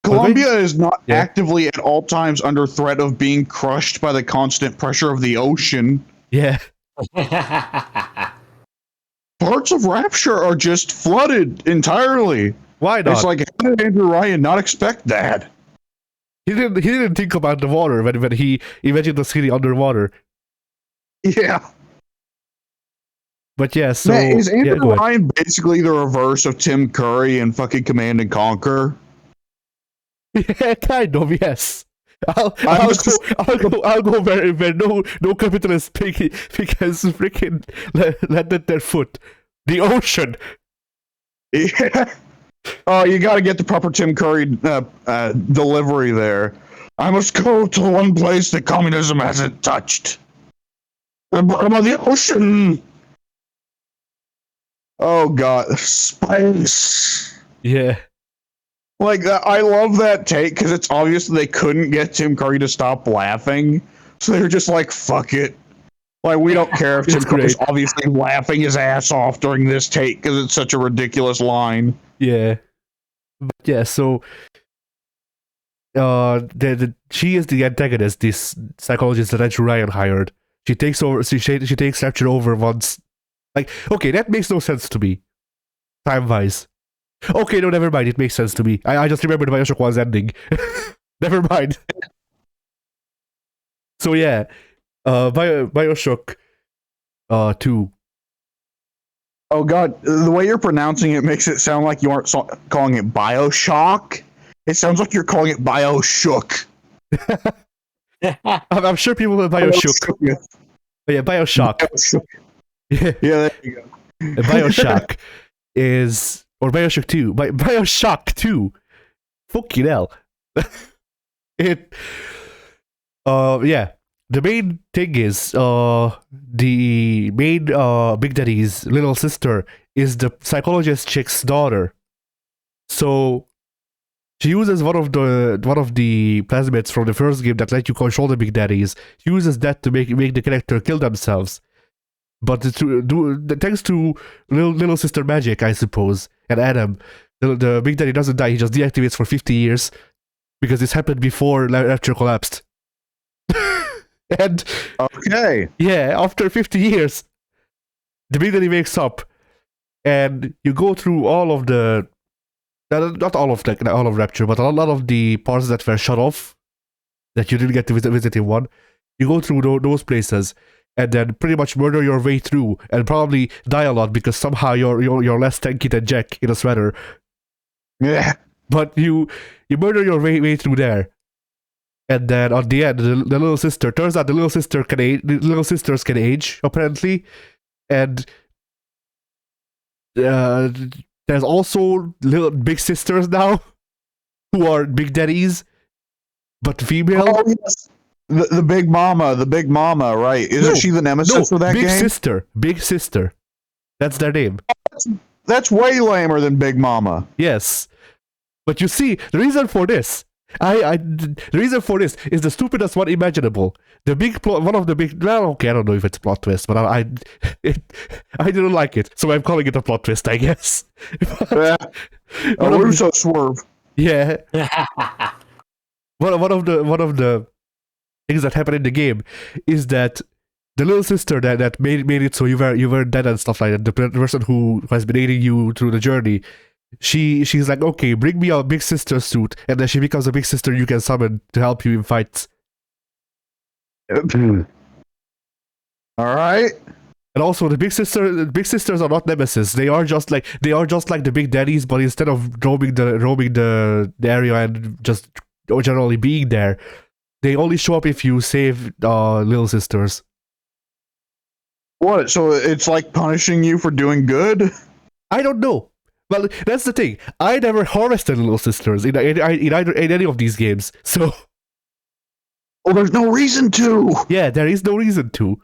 Columbia is not Yeah. actively at all times under threat of being crushed by the constant pressure of the ocean. Yeah. Parts of Rapture are just flooded entirely. Why It's not? like, how did Andrew Ryan not expect that? He didn't think about the water when he imagined the city underwater. Yeah. But yeah, so Man, is yeah, Andrew go ahead. Ryan basically the reverse of Tim Curry in fucking Command and Conquer? Yeah, kind of, yes. I'll just- go where no capitalists because freaking landed their foot. The ocean. Yeah. Oh, you got to get the proper Tim Curry delivery there. I must go to the one place that communism hasn't touched. The bottom of the ocean. Oh god, space. Yeah. Like I love that take because it's obvious they couldn't get Tim Curry to stop laughing, so they're just like, "Fuck it." Like we don't care if Tim It's Curry's great. obviously laughing his ass off during this take because it's such a ridiculous line. Yeah. But yeah, so she is the antagonist, this psychologist that Andrew Ryan hired. She takes over she takes Rapture over once. Like, okay, that makes no sense to me. Time wise. Okay, no, never mind, it makes sense to me. I just remembered BioShock 1's ending. Never mind. So yeah. BioShock 2. Oh god, the way you're pronouncing it makes it sound like you aren't calling it BioShock. It sounds like you're calling it BioShook. I'm sure people will BioShook. Yeah. But yeah, BioShock. BioShook. Yeah. Yeah, there you go. BioShock is, or BioShock 2. BioShock 2. Fucking hell. Yeah. The main thing is, the main Big Daddy's little sister is the psychologist chick's daughter. So she uses one of the plasmids from the first game that let you control the Big Daddies. She uses that to make the character kill themselves. But thanks to little sister magic, I suppose, and Adam, the Big Daddy doesn't die. He just deactivates for 50 years because this happened before Rapture collapsed. And Okay. yeah, after 50 years, the Big Daddy wakes up, and you go through all of the, not all of Rapture, but a lot of the parts that were shut off, that you didn't get to visit in one. You go through those places, and then pretty much murder your way through, and probably die a lot because somehow you're less tanky than Jack in a sweater. Yeah. But you murder your way through there. And then at the end, the little sister, turns out the little sisters can age, apparently. And there's also little big sisters now who are Big Daddies, but female. Oh, yes. The big mama, right? Isn't she the nemesis for that Big game? Big Sister. That's their name. That's way lamer than Big Mama. Yes. But you see, the reason for this, the reason for this is the stupidest one imaginable. The big plot, one of the big, well, okay, I don't know if it's a plot twist, but I didn't like it, so I'm calling it a plot twist, I guess. Yeah. A Russo swerve. Yeah. One of the things that happened in the game is that the little sister that made it so you were dead and stuff like that, the person who has been aiding you through the journey, she's like, okay, bring me a big sister suit, and then she becomes a big sister you can summon to help you in fights. All right. And also, the big sisters are not nemesis. They are just like the Big Daddies, but instead of roaming the area and just generally being there, they only show up if you save little sisters. What? So it's like punishing you for doing good? I don't know. Well, that's the thing. I never harvested little sisters in any of these games. So Well, there's no reason to. yeah, there is no reason to.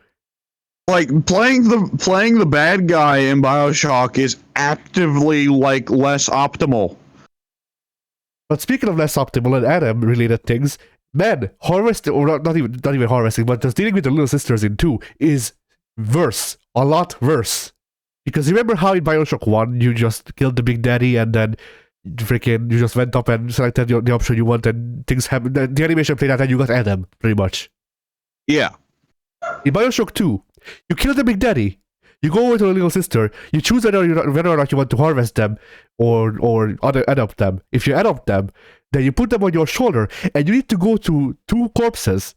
Like playing the bad guy in BioShock is actively like less optimal. But speaking of less optimal and Adam related things, man, harvesting, or not even harvesting, but just dealing with the little sisters in 2 is worse, a lot worse. Because remember how in BioShock 1 you just killed the Big Daddy and then freaking you just went up and selected the option you want, and things happened. The animation played out, and you got Adam pretty much. Yeah. In BioShock 2, you kill the Big Daddy. You go over to the little sister. You choose whether or not you want to harvest them or adopt them. If you adopt them, then you put them on your shoulder, and you need to go to 2 corpses.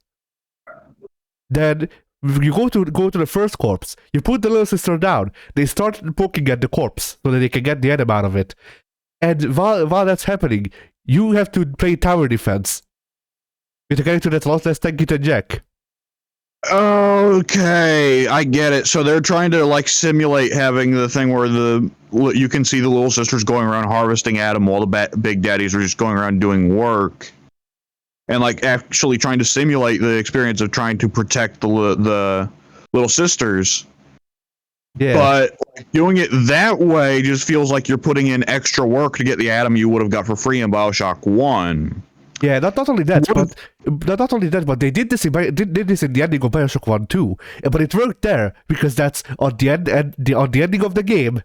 Then you go to the first corpse. You put the little sister down. They start poking at the corpse so that they can get the Adam out of it. And while that's happening, you have to play tower defense with a character that's a lot less tanky than Jack. Okay, I get it. So they're trying to like simulate having the thing where you can see the little sisters going around harvesting Adam while the big daddies are just going around doing work, and like actually trying to simulate the experience of trying to protect the little sisters. Yeah. But like, doing it that way just feels like you're putting in extra work to get the Adam you would have got for free in BioShock 1. Yeah, not only that, but they did this in the ending of BioShock 1 too. But it worked there because that's on the ending of the game,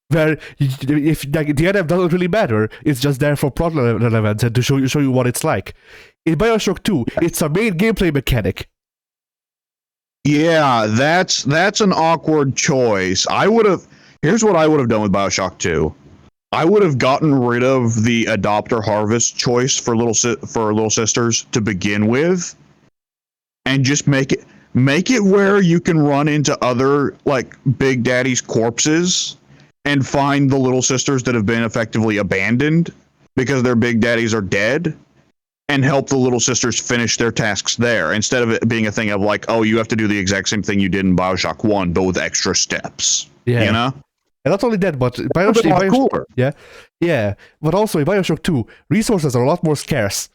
where if like, the Adam doesn't really matter, it's just there for plot relevance and to show you what it's like. In BioShock 2, it's a main gameplay mechanic. Yeah, that's an awkward choice. Here's what I would have done with BioShock 2. I would have gotten rid of the adopt or harvest choice for little sisters to begin with, and just make it where you can run into other like Big Daddy's corpses and find the little sisters that have been effectively abandoned because their Big Daddies are dead, and help the little sisters finish their tasks there, instead of it being a thing of like, oh, you have to do the exact same thing you did in BioShock 1, but with extra steps. Yeah. You know? And not only that, but cooler. Yeah, but also in BioShock 2, resources are a lot more scarce.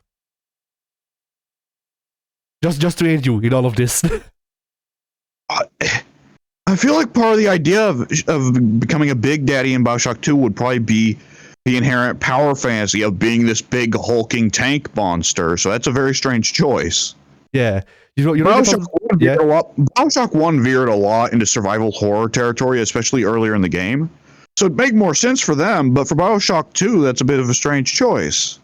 Just to aid you in all of this. I feel like part of the idea of becoming a Big Daddy in BioShock 2 would probably be the inherent power fantasy of being this big hulking tank monster. So that's a very strange choice. Yeah. BioShock 1 veered a lot into survival horror territory, especially earlier in the game. So it'd make more sense for them, but for BioShock 2, that's a bit of a strange choice.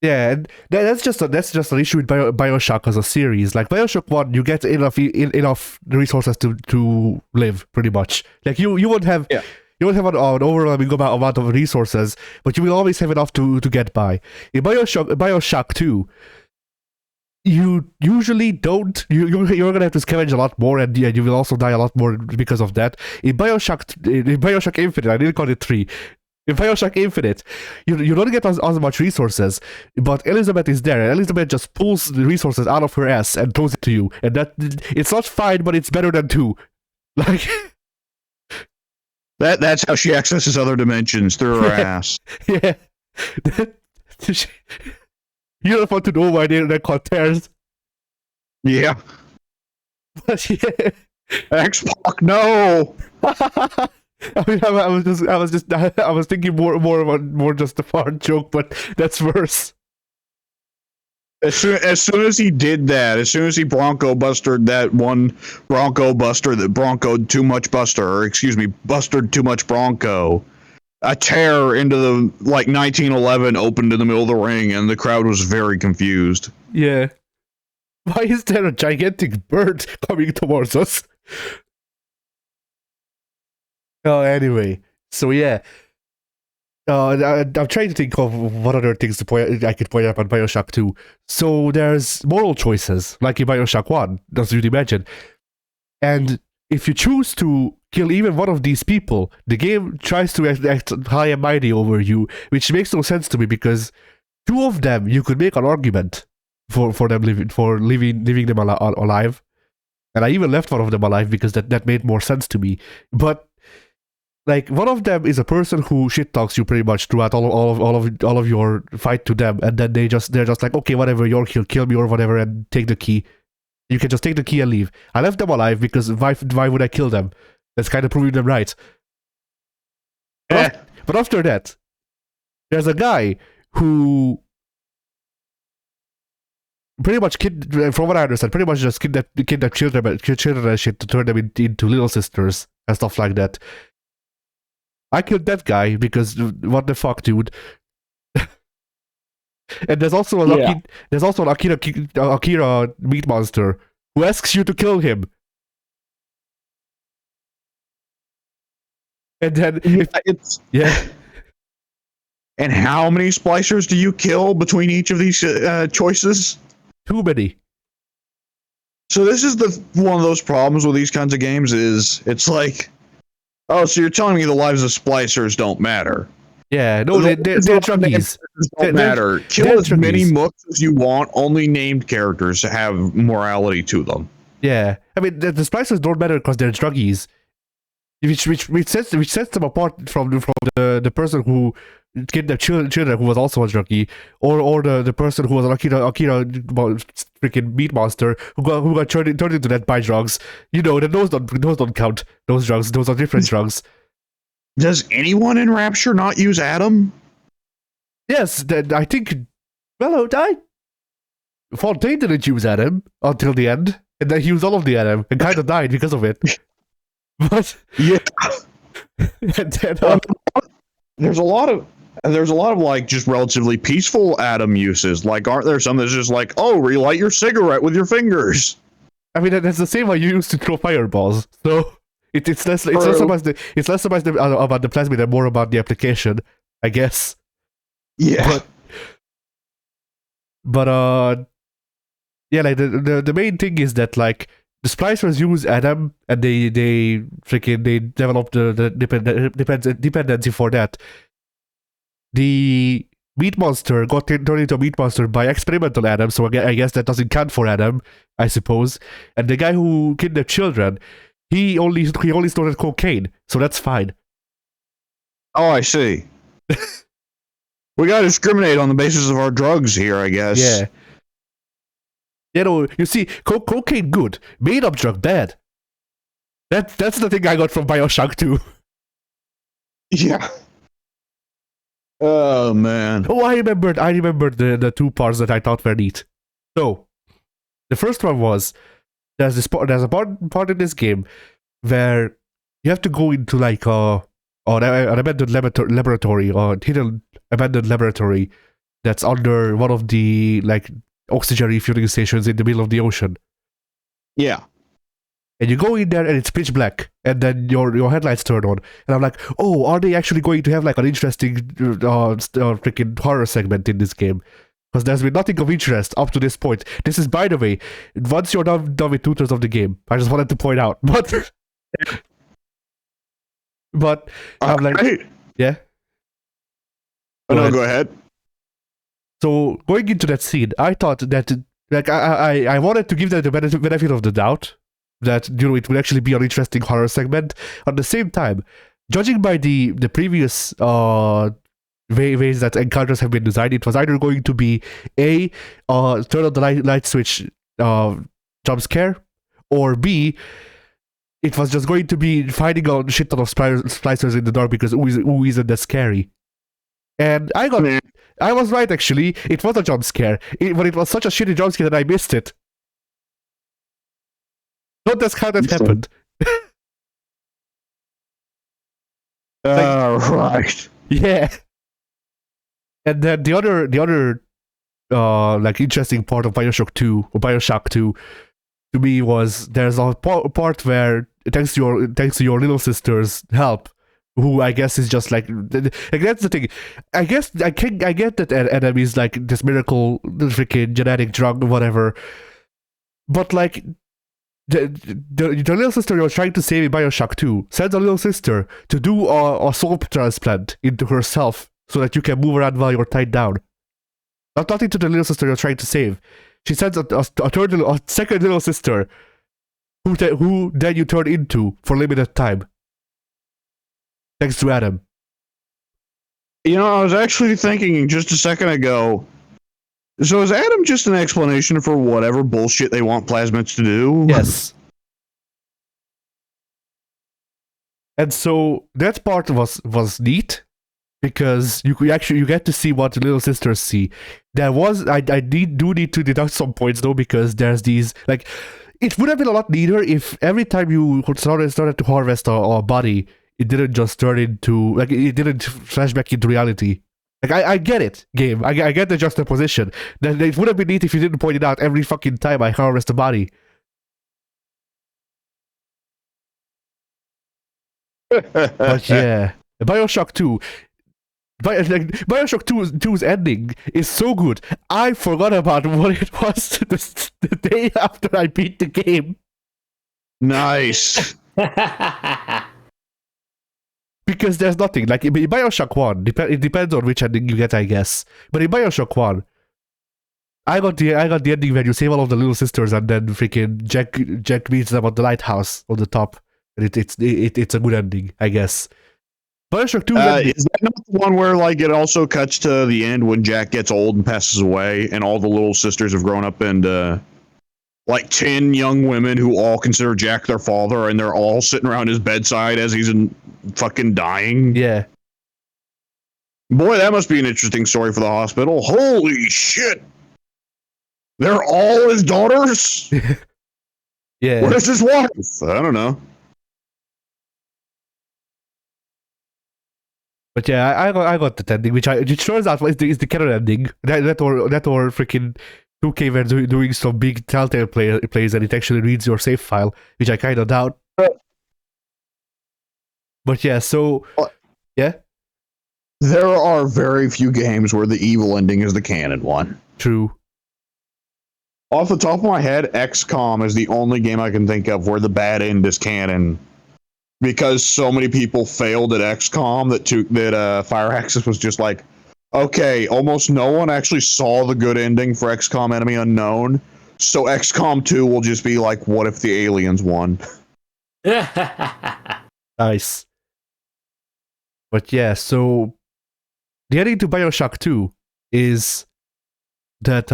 Yeah, and that's just an issue with BioShock as a series. Like BioShock 1, you get enough resources to live, pretty much. Like you won't have you won't have an overwhelming amount of resources, but you will always have enough to get by. In BioShock 2, you usually don't. You're gonna have to scavenge a lot more, and you will also die a lot more because of that. In BioShock Infinite, I didn't call it 3. In BioShock Infinite, you don't get as much resources, but Elizabeth is there, and Elizabeth just pulls the resources out of her ass and throws it to you, and that it's not fine, but it's better than 2. Like that's how she accesses other dimensions, through her ass. Yeah. You don't want to know why they're called tears. Yeah. But yeah. X-Pac, no. I mean, I was thinking more just a fart joke, but that's worse. As soon as he did that, as soon as he Bronco busted that one Bronco buster that Broncoed too much buster, or excuse me, busted too much Bronco, a tear into the 1911 opened in the middle of the ring, and the crowd was very confused. Yeah. Why is there a gigantic bird coming towards us? Oh, anyway. So yeah. I'm trying to think of what other things I could point out on BioShock 2. So there's moral choices, like in BioShock 1, as you'd imagine. And if you choose to kill even one of these people, the game tries to act high and mighty over you, which makes no sense to me, because 2 of them, you could make an argument for them leaving them alive. And I even left one of them alive because that made more sense to me. But like, one of them is a person who shit talks you pretty much throughout all of your fight to them, and then they're just like, okay, whatever, you're kill me or whatever, and take the key. You can just take the key and leave. I left them alive because why would I kill them? That's kind of proving them right. But after that, there's a guy who pretty much from what I understand, pretty much just kidnap children and shit to turn them into little sisters and stuff like that. I killed that guy because what the fuck, dude? And there's also an Akira meat monster who asks you to kill him. And then yeah. And how many splicers do you kill between each of these choices? Too many. So this is one of those problems with these kinds of games is it's like, oh, so you're telling me the lives of splicers don't matter? Yeah, no, they're druggies. Don't matter. Kill as many mooks as you want. Only named characters have morality to them. Yeah, I mean the splicers don't matter because they're druggies, which sets them apart from the person who kidnapped children who was also a druggie, or the person who was an Akira freaking meat monster who got turned into that by drugs. You know that those don't count. Those drugs, those are different drugs. Does anyone in Rapture not use Adam? Yes, I think. Well, Fontaine didn't use Adam until the end, and then he used all of the Adam and kind of died because of it. But yeah, and then, there's a lot of like just relatively peaceful Adam uses. Like, aren't there some that's just like, oh, relight your cigarette with your fingers? I mean, that's the same way you used to throw fireballs. So it's less about the plasmid and more about the application, I guess. Yeah. But yeah, like the main thing is that like the splicers use Adam and they develop the dependency for that. The meat monster got turned into a meat monster by experimental Adam, so I guess that doesn't count for Adam, I suppose. And the guy who kidnapped children, he only snorted cocaine, so that's fine. Oh, I see. We gotta discriminate on the basis of our drugs here, I guess. Yeah. You know, you see, cocaine good, made up drug bad. That's the thing I got from BioShock 2. Yeah. Oh man. Oh, I remembered the two parts that I thought were neat. So, the first one was there's a part in this game where you have to go into like an abandoned laboratory or hidden abandoned laboratory that's under one of the like oxygen refueling stations in the middle of the ocean. Yeah. And you go in there and it's pitch black, and then your headlights turn on, and I'm like, oh, are they actually going to have like an interesting freaking horror segment in this game? Because there's been nothing of interest up to this point. This is, by the way, once you're done with 2/3 of the game. I just wanted to point out, but I'm like, yeah. Oh, no, go ahead. So going into that scene, I thought that like I wanted to give that the benefit of the doubt. That, you know, it would actually be an interesting horror segment. At the same time, judging by the previous ways that encounters have been designed, it was either going to be a turn on the light switch jump scare, or B, it was just going to be finding a shit ton of splicers in the dark because ooh isn't that scary. And I was right, actually. It was a jump scare, but it was such a shitty jump scare that I missed it. Not that's how that happened. Right. Yeah. And then the other like interesting part of BioShock 2 to me was there's a part where thanks to your little sister's help, who I guess is just like that's the thing. I guess I get that Adam is like this miracle freaking genetic drug whatever, but like the little sister you're trying to save in BioShock 2 sends a little sister to do a soul transplant into herself so that you can move around while you're tied down. Nothing to the little sister you're trying to save. She sends a second little sister who then you turn into for limited time. Thanks to Adam. You know, I was actually thinking just a second ago, so is Adam just an explanation for whatever bullshit they want plasmids to do? Yes. And so that part was neat because you get to see what the little sisters see. There was I do need to deduct some points though, because there's these like it would have been a lot neater if every time you started to harvest a body, it didn't just turn into like it didn't flash back into reality. Like, I get it, game. I get the juxtaposition. That it would have been neat if you didn't point it out every fucking time I harvest a body. But yeah, BioShock 2. BioShock 2's ending is so good. I forgot about what it was the day after I beat the game. Nice. Because there's nothing. Like, in BioShock 1, it depends on which ending you get, I guess. But in BioShock 1, I got the ending where you save all of the little sisters and then freaking Jack meets them at the lighthouse on the top. And it's a good ending, I guess. BioShock 2 ending. Is that not the one where like it also cuts to the end when Jack gets old and passes away, and all the little sisters have grown up and like 10 young women who all consider Jack their father, and they're all sitting around his bedside as he's fucking dying? Yeah. Boy, that must be an interesting story for the hospital. Holy shit! They're all his daughters? Yeah. Where's his wife? I don't know. But yeah, I got that ending, which turns out is the canon ending. That or freaking 2K were doing some big Telltale plays, and it actually reads your save file, which I kind of doubt. But yeah, so yeah, there are very few games where the evil ending is the canon one. True. Off the top of my head, XCOM is the only game I can think of where the bad end is canon. Because so many people failed at XCOM that Firaxis was just like, okay, almost no one actually saw the good ending for XCOM Enemy Unknown, so XCOM 2 will just be like, what if the aliens won? Nice. But yeah, so the ending to BioShock 2 is that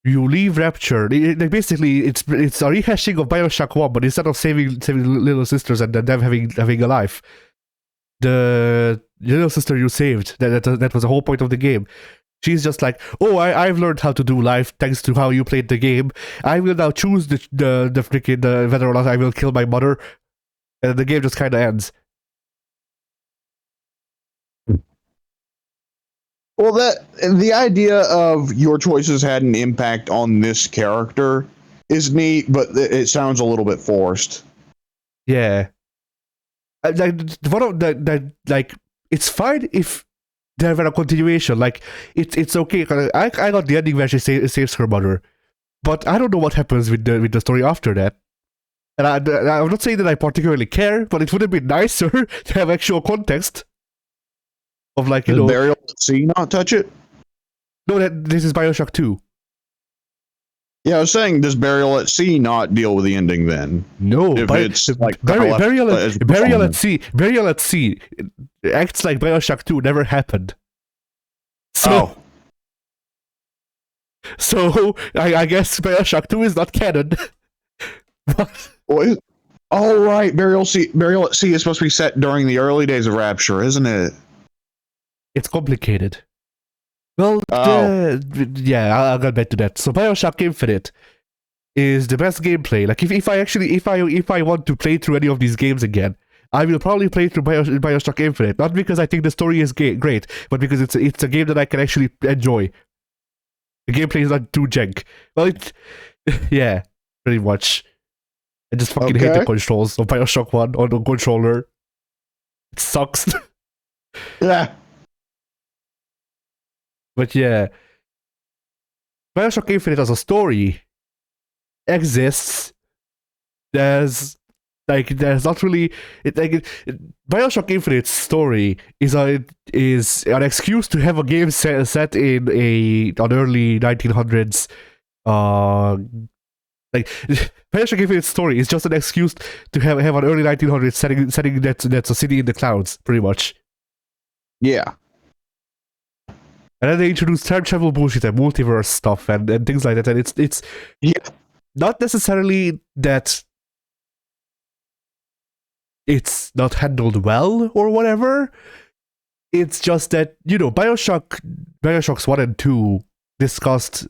you leave Rapture. Basically, it's a rehashing of BioShock 1, but instead of saving little sisters and them having a life, the little sister you saved, that was the whole point of the game. She's just like, oh, I've learned how to do life thanks to how you played the game. I will now choose the freaking whether or not I will kill my mother, and the game just kind of ends. Well, the idea of your choices had an impact on this character is neat, but it sounds a little bit forced. Yeah. Like, it's fine if there were a continuation. Like, it's okay. I got the ending where she saves her mother, but I don't know what happens with the story after that. And I'm not saying that I particularly care, but it would have been nicer to have actual context of, like, you know, Burial at Sea not touch it? No, this is BioShock 2. Yeah, I was saying, does Burial at Sea not deal with the ending then? No, if it's like Burial at Sea acts like BioShock 2 never happened. So, so I guess BioShock 2 is not canon. But oh right, Burial at Sea is supposed to be set during the early days of Rapture, isn't it? It's complicated. Well, yeah, I'll get back to that. So BioShock Infinite is the best gameplay. Like, if I want to play through any of these games again, I will probably play through BioShock Infinite. Not because I think the story is great, but because it's a game that I can actually enjoy. The gameplay is not too jank. Well, yeah, pretty much. I just fucking hate the controls of BioShock 1 on the controller. It sucks. Yeah. But yeah, BioShock Infinite as a story exists. There's not really BioShock Infinite's story is an excuse to have a game set in an early 1900s. Like, BioShock Infinite's story is just an excuse to have an early 1900s setting that's a city in the clouds, pretty much. Yeah. And then they introduce time travel bullshit and multiverse stuff and things like that. And it's not necessarily that it's not handled well or whatever. It's just that, you know, BioShocks 1 and 2 discussed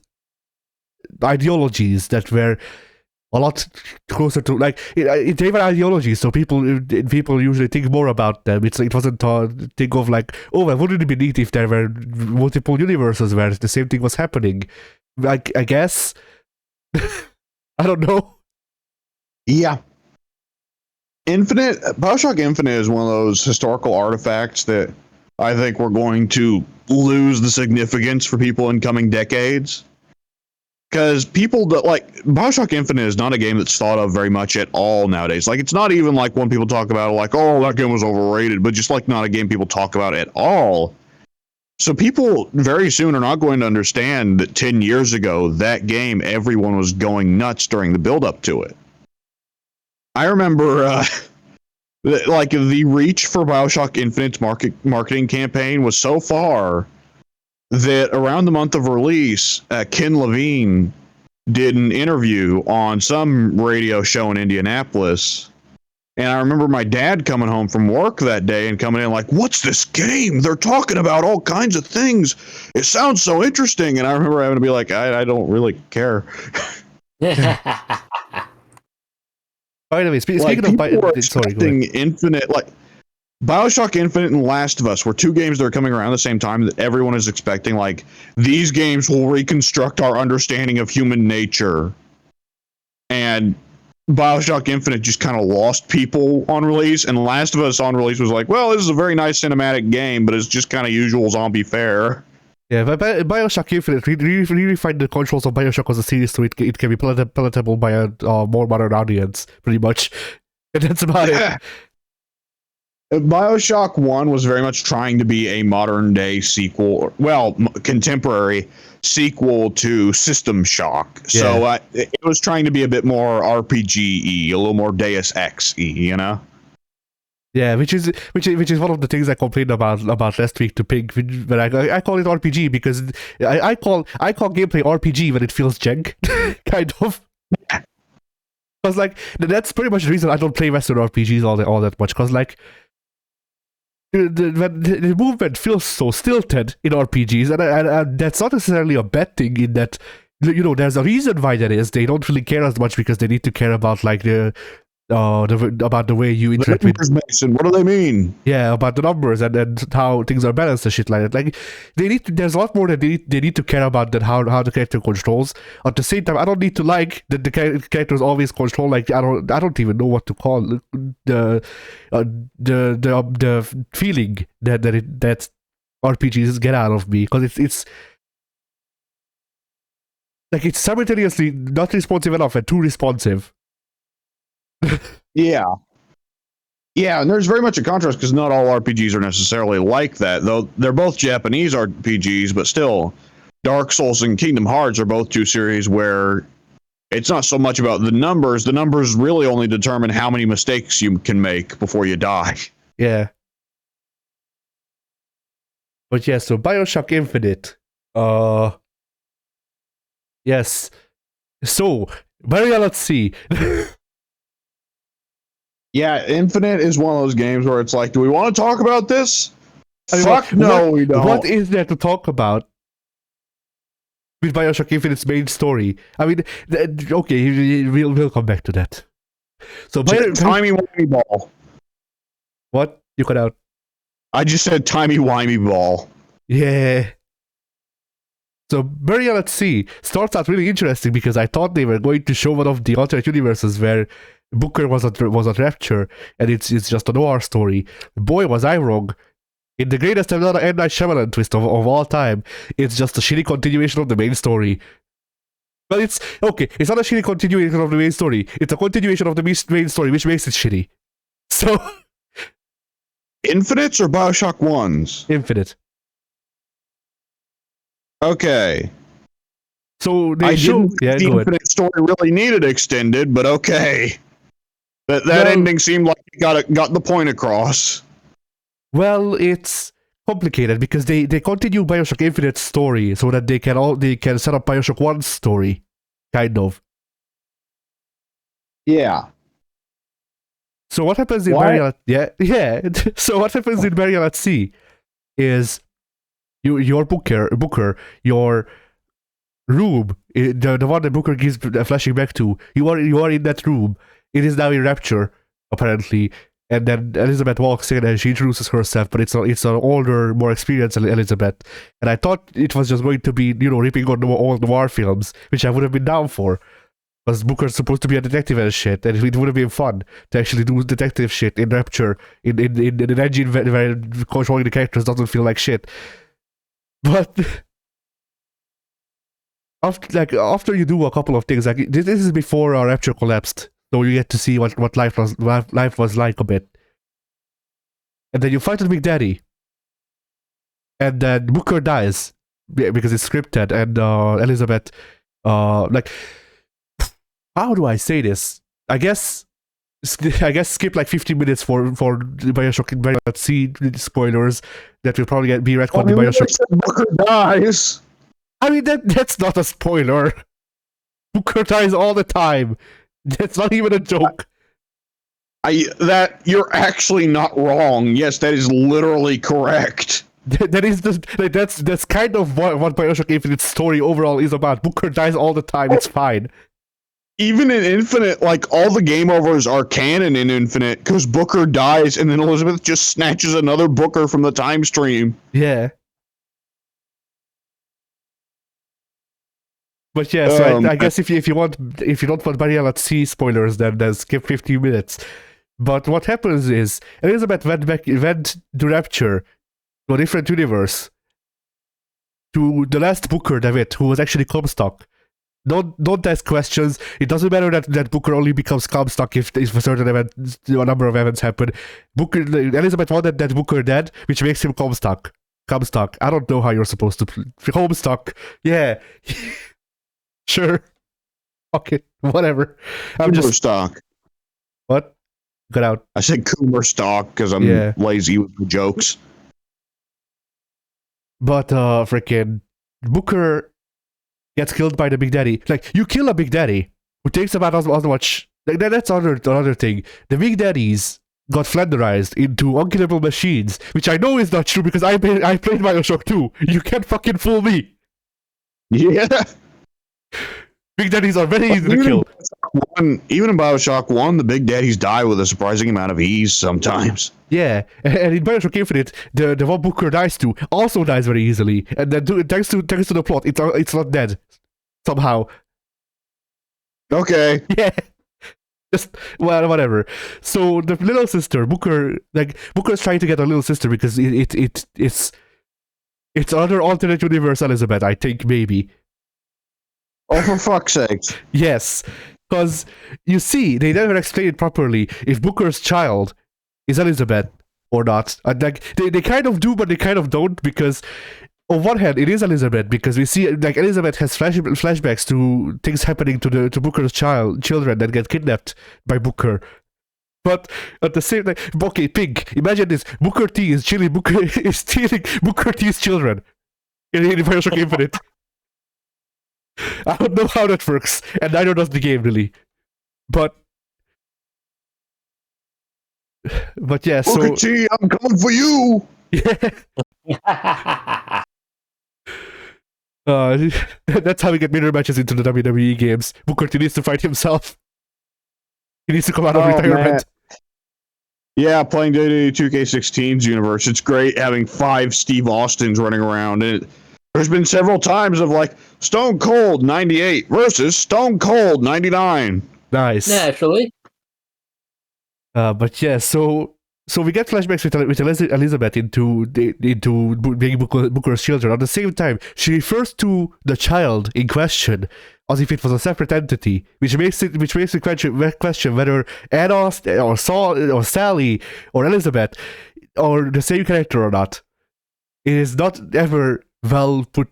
ideologies that were a lot closer to like it's even ideology. So people usually think more about them. It wasn't think of like, oh, well, wouldn't it be neat if there were multiple universes where the same thing was happening? Like I guess I don't know. Yeah. BioShock Infinite is one of those historical artifacts that I think we're going to lose the significance for people in coming decades. Because people that like BioShock Infinite is not a game that's thought of very much at all nowadays. Like, it's not even like when people talk about it, like, oh, that game was overrated, but just like not a game people talk about at all. So people very soon are not going to understand that 10 years ago, that game, everyone was going nuts during the build up to it. I remember, like, the reach for BioShock Infinite's marketing campaign was so far that around the month of release, Ken Levine did an interview on some radio show in Indianapolis. And I remember my dad coming home from work that day and coming in like, what's this game? They're talking about all kinds of things. It sounds so interesting. And I remember having to be like, I don't really care. By the way, speaking Like, of people were sorry, expecting Infinite, like BioShock Infinite and Last of Us were two games that are coming around the same time that everyone is expecting. Like, these games will reconstruct our understanding of human nature. And BioShock Infinite just kind of lost people on release, and Last of Us on release was like, well, this is a very nice cinematic game, but it's just kind of usual zombie fare. Yeah, but BioShock Infinite really refined the controls of BioShock as a series, so it can be palatable by a more modern audience, pretty much. And that's about it. BioShock 1 was very much trying to be a modern day sequel, well, contemporary sequel to System Shock. Yeah. So it was trying to be a bit more RPG-y, a little more Deus Ex-y, you know? Yeah, which is one of the things I complained about last week to Pink, but I call it RPG because I call gameplay RPG when it feels jank, kind of. Because like that's pretty much the reason I don't play Western RPGs all that much. Because like the movement feels so stilted in RPGs, and that's not necessarily a bad thing. In that, you know, there's a reason why that is. They don't really care as much because they need to care about like about the way you interact with Mason. What do they mean? Yeah, about the numbers and how things are balanced and shit like that. Like they need to, there's a lot more that they need to care about than how the character controls. At the same time, I don't need to like that the characters always control. Like I don't even know what to call the feeling that RPGs get out of me, because it's like it's simultaneously not responsive enough and too responsive. Yeah, and there's very much a contrast because not all RPGs are necessarily like that, though they're both Japanese RPGs, but still, Dark Souls and Kingdom Hearts are both two series where it's not so much about the numbers. The numbers really only determine how many mistakes you can make before you die. Yeah. But yeah, so BioShock Infinite. Yes. So, Maria, let's see. Yeah, Infinite is one of those games where it's like, do we want to talk about this? I mean, Fuck no, we don't. What is there to talk about with BioShock Infinite's main story? I mean, okay, we'll come back to that. So, timey-wimey ball. What? You cut out. I just said timey-wimey ball. Yeah. So, Burial at Sea starts out really interesting because I thought they were going to show one of the alternate universes where Booker was at Rapture, and it's just a noir story. Boy, was I wrong. In the greatest M. Night Shyamalan twist of all time, it's just a shitty continuation of the main story. But it's not a shitty continuation of the main story. It's a continuation of the main story, which makes it shitty. So, Infinites or BioShock 1s? Infinite. Okay. So they show the Infinite story really needed extended, but okay. That ending seemed like it got the point across. Well, it's complicated because they continue BioShock Infinite's story so that they can set up BioShock 1's story, kind of. Yeah. So what happens in Burial So what happens in Burial at Sea is your Booker, your room, the one that Booker gives flashing back to, you are in that room. It is now in Rapture, apparently. And then Elizabeth walks in and she introduces herself, but it's an older, more experienced Elizabeth. And I thought it was just going to be, ripping on all noir films, which I would have been down for. Because Booker's supposed to be a detective and shit, and it would have been fun to actually do detective shit in Rapture, in an engine where controlling the characters doesn't feel like shit. But after you do a couple of things, like this is before our Rapture collapsed, so you get to see what life was like a bit. And then you fight the Big Daddy, and then Booker dies because it's scripted, and Elizabeth, like, how do I say this? I guess skip like 15 minutes for BioShock see spoilers that will probably be retconned in BioShock. Booker dies. I mean that's not a spoiler. Booker dies all the time. That's not even a joke. You're actually not wrong. Yes, that is literally correct. That is just that's kind of what BioShock Infinite's story overall is about. Booker dies all the time. It's fine. Even in Infinite, like, all the game overs are canon in Infinite, because Booker dies, and then Elizabeth just snatches another Booker from the time stream. Yeah. But yeah, so I guess if you don't want Mariella to see spoilers, then skip 15 minutes. But what happens is Elizabeth went to Rapture, to a different universe, to the last Booker, David, who was actually Comstock. Don't ask questions. It doesn't matter that Booker only becomes Comstock if a certain event, a number of events happen. Elizabeth wanted that Booker dead, which makes him Comstock. Comstock. I don't know how you're supposed to Comstock. Yeah. Sure. Okay. Whatever. I'm just stock. What? Got out. I said Coomer stock because I'm lazy with the jokes. But freaking Booker gets killed by the Big Daddy. Like, you kill a Big Daddy who takes about as much. Like, that's another thing. The Big Daddies got flenderized into unkillable machines, which I know is not true because I played BioShock 2. You can't fucking fool me. Yeah. Big Daddies are very easy to kill. Even in BioShock 1, the Big Daddies die with a surprising amount of ease sometimes. Yeah, and in BioShock Infinite, the one Booker dies to also dies very easily. And then thanks to the plot, it's not dead. Somehow. Okay. Yeah. Just, well, whatever. So the little sister, Booker's trying to get a little sister because it's another alternate universe Elizabeth, I think, maybe. Oh, for fuck's sake. Yes. Because, you see, they never explain it properly if Booker's child is Elizabeth or not. Like, they kind of do, but they kind of don't, because on one hand, it is Elizabeth, because we see, like, Elizabeth has flashbacks to things happening to Booker's children that get kidnapped by Booker. But at the same time, okay, Pink, imagine this: Booker T is stealing Booker T's children in BioShock Infinite. I don't know how that works, and neither does the game really. But yeah, so Booker T, I'm coming for you. Yeah. That's how we get mirror matches into the WWE games. Booker T needs to fight himself. He needs to come out of retirement. Man. Yeah, playing WWE 2K16's universe, it's great having 5 Steve Austins running around. And there's been several times of like Stone Cold 98 versus Stone Cold 99. Nice. Naturally. But yeah, so we get flashbacks with Elizabeth into being Booker's children. At the same time, she refers to the child in question as if it was a separate entity, which makes me question whether Anna or Saul or Sally or Elizabeth are the same character or not. It is not ever well put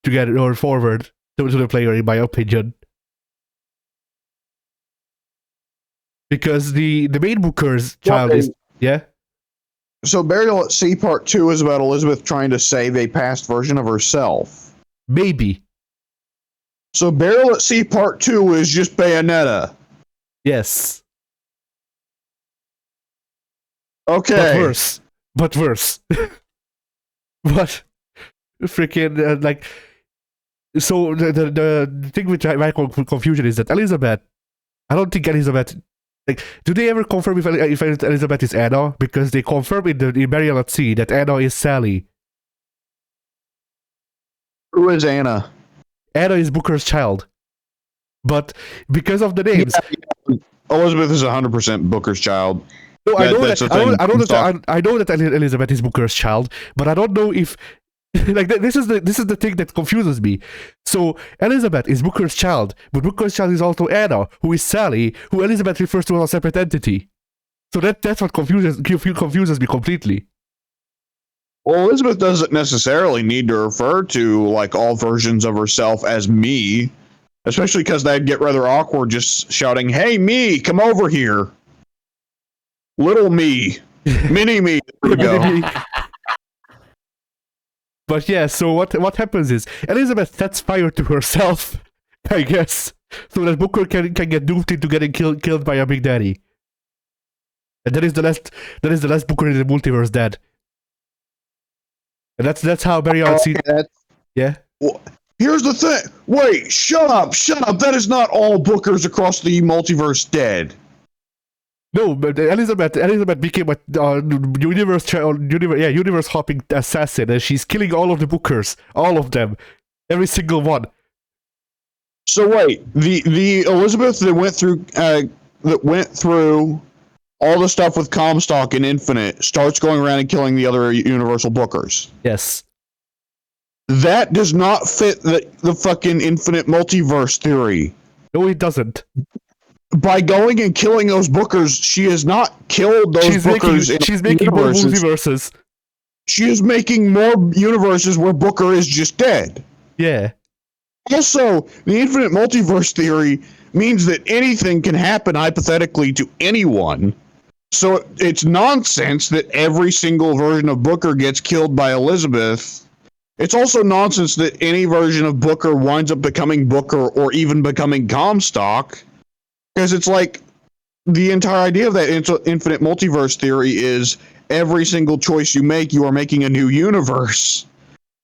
together or forward to the player, in my opinion. Because the main Booker's child is... Yeah? So Burial at Sea Part 2 is about Elizabeth trying to save a past version of herself. Maybe. So Burial at Sea Part 2 is just Bayonetta. Yes. Okay. But worse. But freaking, like... So the thing with my confusion is that Elizabeth, I don't think Elizabeth. Like, do they ever confirm if Elizabeth is Anna? Because they confirm in Burial at Sea that Anna is Sally. Who is Anna? Anna is Booker's child. But because of the names, Elizabeth is 100% Booker's child. no, I know that. I know that Elizabeth is Booker's child, but I don't know if like this is the thing that confuses me. So Elizabeth is Booker's child, but Booker's child is also Anna, who is Sally, who Elizabeth refers to as a separate entity. So that's what confuses me completely. Well, Elizabeth doesn't necessarily need to refer to like all versions of herself as me, especially because that'd get rather awkward just shouting, "Hey, me, come over here. Little me, mini me." There we go. But yeah, so what happens is Elizabeth sets fire to herself, I guess, so that Booker can get duped into getting killed by a Big Daddy. And that is the last Booker in the multiverse dead. And that's how Barry Allen yeah. Well, here's the thing. Wait, shut up. That is not all Bookers across the multiverse dead. No, but Elizabeth became a universe hopping assassin, and she's killing all of the Bookers, all of them, every single one. So wait, the Elizabeth that went through all the stuff with Comstock and Infinite starts going around and killing the other Universal Bookers. Yes. That does not fit the fucking Infinite Multiverse theory. No, it doesn't. By going and killing those Bookers, she has not killed those Bookers. She's making more multiverses. She is making more universes where Booker is just dead. Yeah. Also, the Infinite Multiverse theory means that anything can happen hypothetically to anyone. So it's nonsense that every single version of Booker gets killed by Elizabeth. It's also nonsense that any version of Booker winds up becoming Booker or even becoming Comstock. Because it's like the entire idea of that infinite multiverse theory is every single choice you make, you are making a new universe.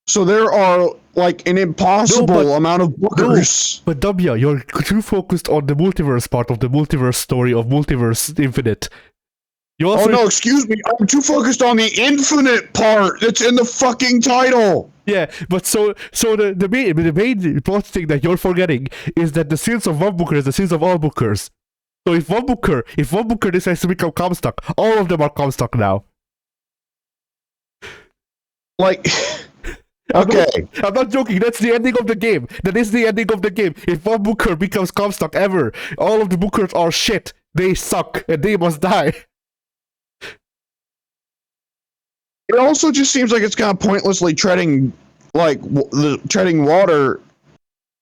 So there are like an impossible amount of Bookers. No, but W, you're too focused on the multiverse part of the multiverse story of Multiverse Infinite. You also, oh no, excuse me. I'm too focused on the infinite part that's in the fucking title. Yeah, but so the main plot thing that you're forgetting is that the sins of one Booker is the sins of all Bookers. So if one Booker decides to become Comstock, all of them are Comstock now. Like, okay. I'm not joking. That's the ending of the game. That is the ending of the game. If one Booker becomes Comstock ever, all of the Bookers are shit. They suck and they must die. It also just seems like it's kind of pointlessly treading water,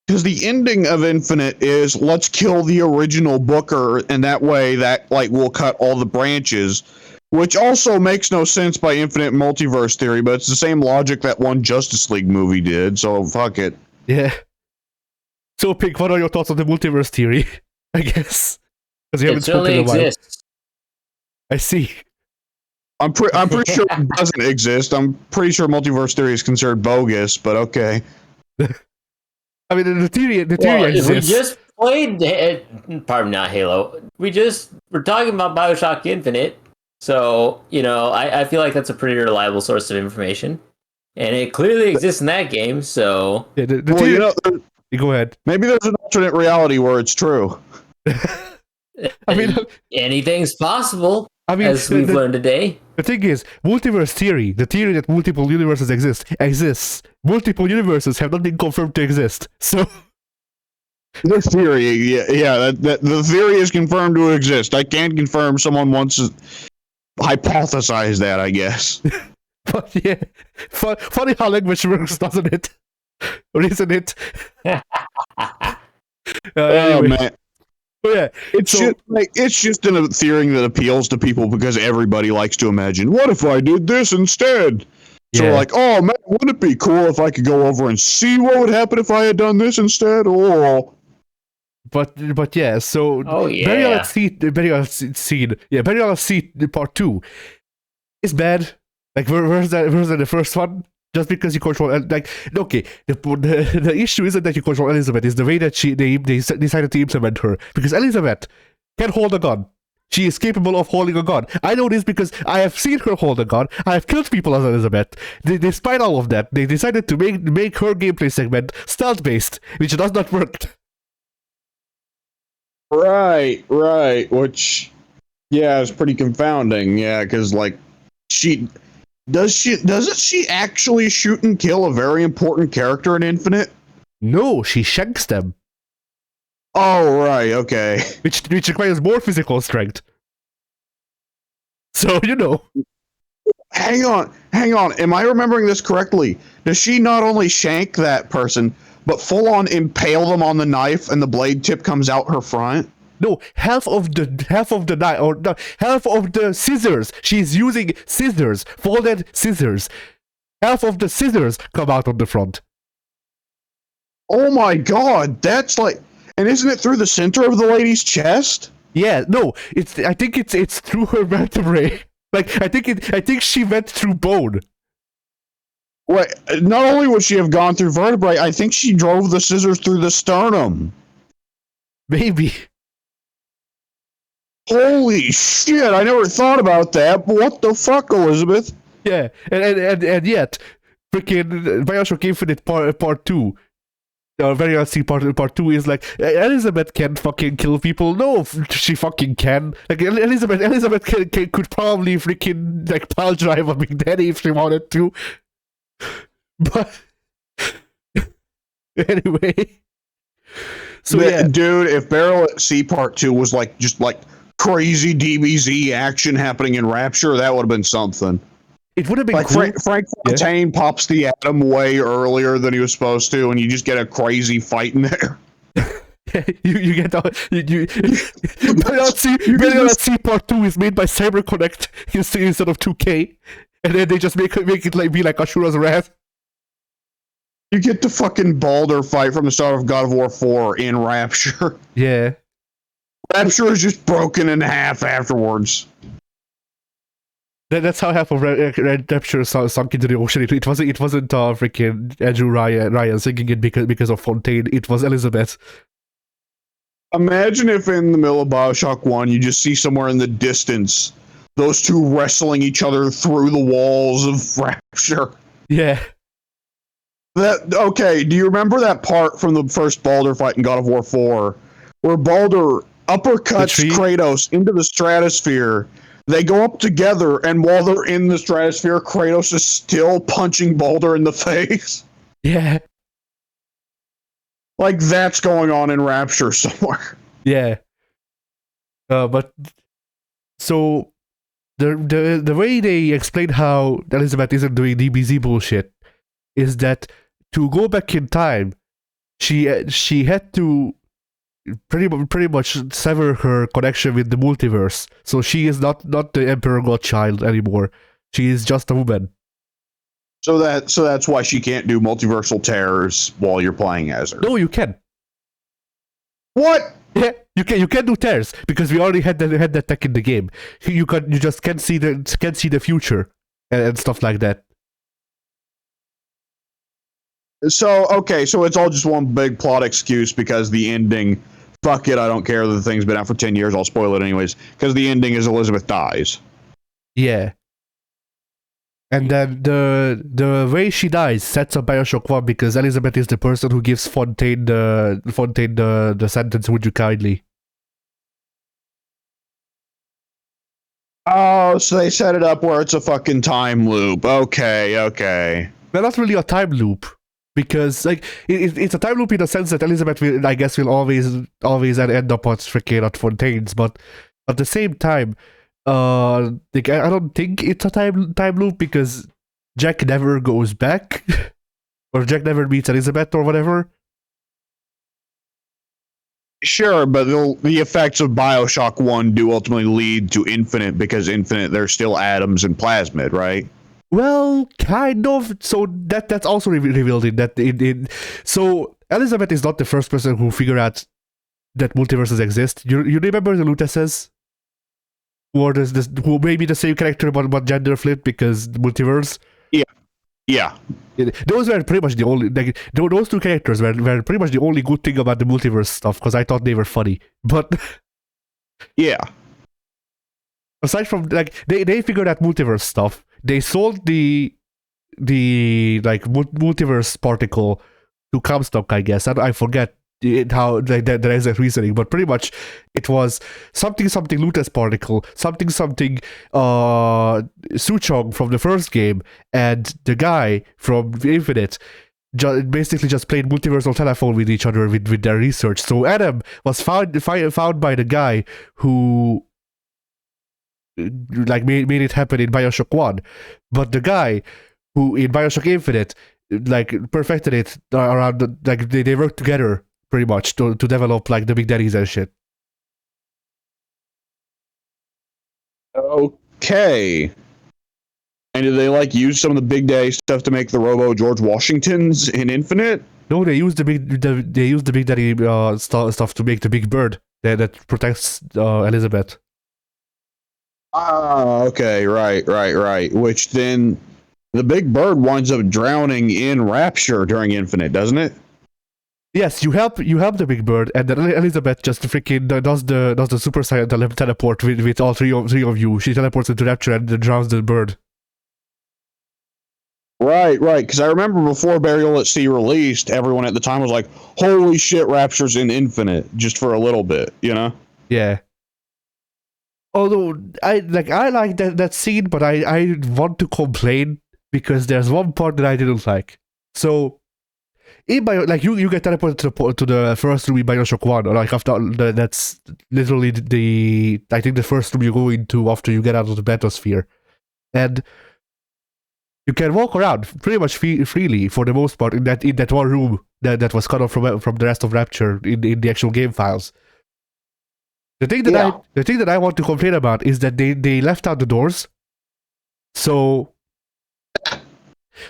because the ending of Infinite is let's kill the original Booker, and that way that like will cut all the branches, which also makes no sense by infinite multiverse theory, but it's the same logic that one Justice League movie did, so fuck it. Yeah. So, Pink, what are your thoughts on the multiverse theory? I guess because you haven't spoken in a while. Exists. I see. I'm pretty sure it doesn't exist. I'm pretty sure multiverse theory is considered bogus, but okay. I mean, the theory exists. We just played, pardon, not Halo. We're talking about BioShock Infinite, so I feel like that's a pretty reliable source of information, and it clearly exists in that game. So yeah, the theory, go ahead. Maybe there's an alternate reality where it's true. I mean, anything's possible. I mean, as we've learned today. The thing is, multiverse theory, the theory that multiple universes exists. Multiple universes have not been confirmed to exist. So, the theory, yeah, the theory is confirmed to exist. I can't confirm someone once hypothesized that, I guess. But yeah, funny how language works, doesn't it? Or isn't it? Oh man. Yeah, it's just a theory that appeals to people because everybody likes to imagine, what if I did this instead? So we're like, oh man, wouldn't it be cool if I could go over and see what would happen if I had done this instead? Oh. But yeah, so Burial at Sea Part 2 is bad. Like where's that the first one? Just because you control, like, okay, the issue isn't that you control Elizabeth, it's the way that they decided to implement her. Because Elizabeth can hold a gun. She is capable of holding a gun. I know this because I have seen her hold a gun. I have killed people as Elizabeth. Despite all of that, they decided to make her gameplay segment stealth-based, which does not work. Right. Which, yeah, is pretty confounding. Yeah, because like, doesn't she actually shoot and kill a very important character in Infinite? No, she shanks them. Oh, right. Okay. Which requires more physical strength. So, you know. Hang on. Am I remembering this correctly? Does she not only shank that person, but full on impale them on the knife, and the blade tip comes out her front? No, half of the knife, or no, half of the scissors. She's using scissors, folded scissors. Half of the scissors come out on the front. Oh my god, that's like, and isn't it through the center of the lady's chest? Yeah, no, I think it's through her vertebrae. Like, I think she went through bone. Wait, not only would she have gone through vertebrae, I think she drove the scissors through the sternum. Maybe. Holy shit, I never thought about that. What the fuck, Elizabeth? Yeah, and yet, freaking BioShock Infinite part 2. Very honestly, part 2 is like, Elizabeth can fucking kill people. No, she fucking can. Like, Elizabeth could probably freaking, like, pile drive a Big Daddy if she wanted to. But, anyway. So, yeah. Dude, if Barrel at Sea Part 2 was like, just like, crazy DBZ action happening in Rapture, that would have been something. It would have been like cool. Frank Fontaine pops the atom way earlier than he was supposed to, and you just get a crazy fight in there. you get you see part 2 is made by CyberConnect instead of 2K, and then they just make it like be like Ashura's Wrath. You get the fucking Baldur fight from the start of God of War 4 in Rapture. Yeah. Rapture is just broken in half afterwards. That's how half of Rapture sunk into the ocean. It wasn't freaking Andrew Ryan singing it because of Fontaine. It was Elizabeth. Imagine if in the middle of BioShock 1 you just see somewhere in the distance those two wrestling each other through the walls of Rapture. Yeah. Okay, do you remember that part from the first Baldur fight in God of War 4 where Baldur uppercuts Kratos into the stratosphere? They go up together, and while they're in the stratosphere, Kratos is still punching Baldur in the face. Yeah. Like, that's going on in Rapture somewhere. Yeah. But so the way they explain how Elizabeth isn't doing DBZ bullshit is that to go back in time, she had to pretty much sever her connection with the multiverse. So she is not the Emperor Godchild anymore. She is just a woman. So that's why she can't do multiversal tears while you're playing as her. No, you can. What? Yeah, you can do tears because we already had that tech in the game. You just can't see the future and stuff like that. So okay, so it's all just one big plot excuse because the ending. Fuck it, I don't care that the thing's been out for 10 years, I'll spoil it anyways. Because the ending is Elizabeth dies. Yeah. And then the way she dies sets up BioShock 1 because Elizabeth is the person who gives Fontaine the sentence, would you kindly? Oh, so they set it up where it's a fucking time loop. Okay. Well, not really a time loop. Because like it's a time loop in the sense that Elizabeth will always end up at Fontaine's, but at the same time, like I don't think it's a time loop because Jack never goes back, or Jack never meets Elizabeth or whatever. Sure, but the effects of BioShock 1 do ultimately lead to Infinite because Infinite there's still atoms and plasmid, right? Well, kind of. So that's also revealed in that. So Elizabeth is not the first person who figured out that multiverses exist. You remember the Luteces? Or who may be the same character but gender flipped because multiverse? Yeah. Yeah. Those were pretty much the only, like, those two characters were pretty much the only good thing about the multiverse stuff, because I thought they were funny. But Yeah. aside from, like, they figured out multiverse stuff. They sold the like multiverse particle to Comstock, I guess. I forget how, like, the exact reasoning, but pretty much it was something Lutus particle, something Suchong from the first game, and the guy from Infinite basically just played multiversal telephone with each other with their research. So Adam was found by the guy who, like, made it happen in BioShock 1, but the guy who in BioShock Infinite, like, perfected it around like they worked together pretty much to develop, like, the Big Daddies and shit. Okay. And did they like use some of the Big Daddy stuff to make the Robo George Washingtons in Infinite? No, they used the Big Daddy stuff to make the Big Bird that protects Elizabeth. Ah, okay, right. Which then the Big Bird winds up drowning in Rapture during Infinite, doesn't it? Yes, you help the Big Bird, and then Elizabeth just freaking does the Super Saiyan teleport with all three of you. She teleports into Rapture and drowns the bird. Right. Because I remember before Burial at Sea released, everyone at the time was like, "Holy shit, Rapture's in Infinite," just for a little bit, you know? Yeah. Although I like that scene, but I want to complain because there's one part that I didn't like. So, you get teleported to the first room in BioShock 1, or like after that's literally I think the first room you go into after you get out of the bathysphere, and you can walk around pretty much freely for the most part in that one room that was cut off from the rest of Rapture in the actual game files. The thing that I want to complain about is that they left out the doors. So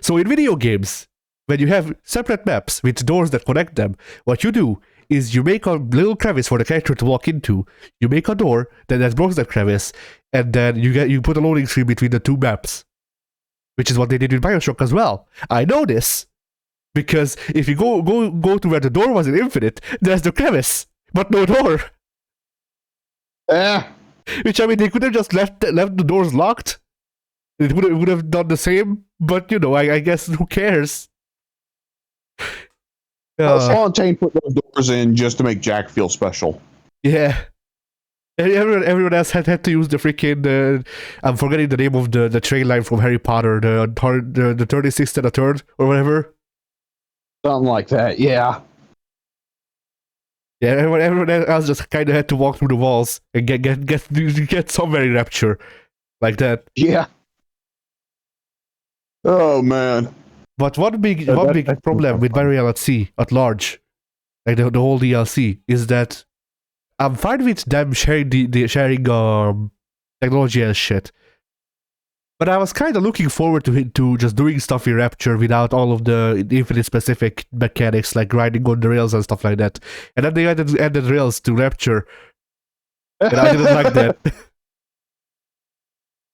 in video games, when you have separate maps with doors that connect them, what you do is you make a little crevice for the character to walk into. You make a door that blocks that crevice, and then you put a loading screen between the two maps, which is what they did with BioShock as well. I know this because if you go to where the door was in Infinite, there's the crevice, but no door. Yeah. Which, I mean, they could have just left the doors locked. It would have done the same, but I guess who cares? Fontaine put those doors in just to make Jack feel special. Yeah. Everyone else had to use the freaking I'm forgetting the name of the train line from Harry Potter, the 36th and a third or whatever. Something like that, yeah. Yeah, everyone else just kind of had to walk through the walls and get somewhere in Rapture like that. Yeah. Oh man. But one big problem with Burial at Sea at large, like the whole DLC, is that I'm fine with them sharing sharing technology and shit, but I was kind of looking forward to just doing stuff in Rapture without all of the Infinite specific mechanics like grinding on the rails and stuff like that. And then they added rails to Rapture, and I didn't like that.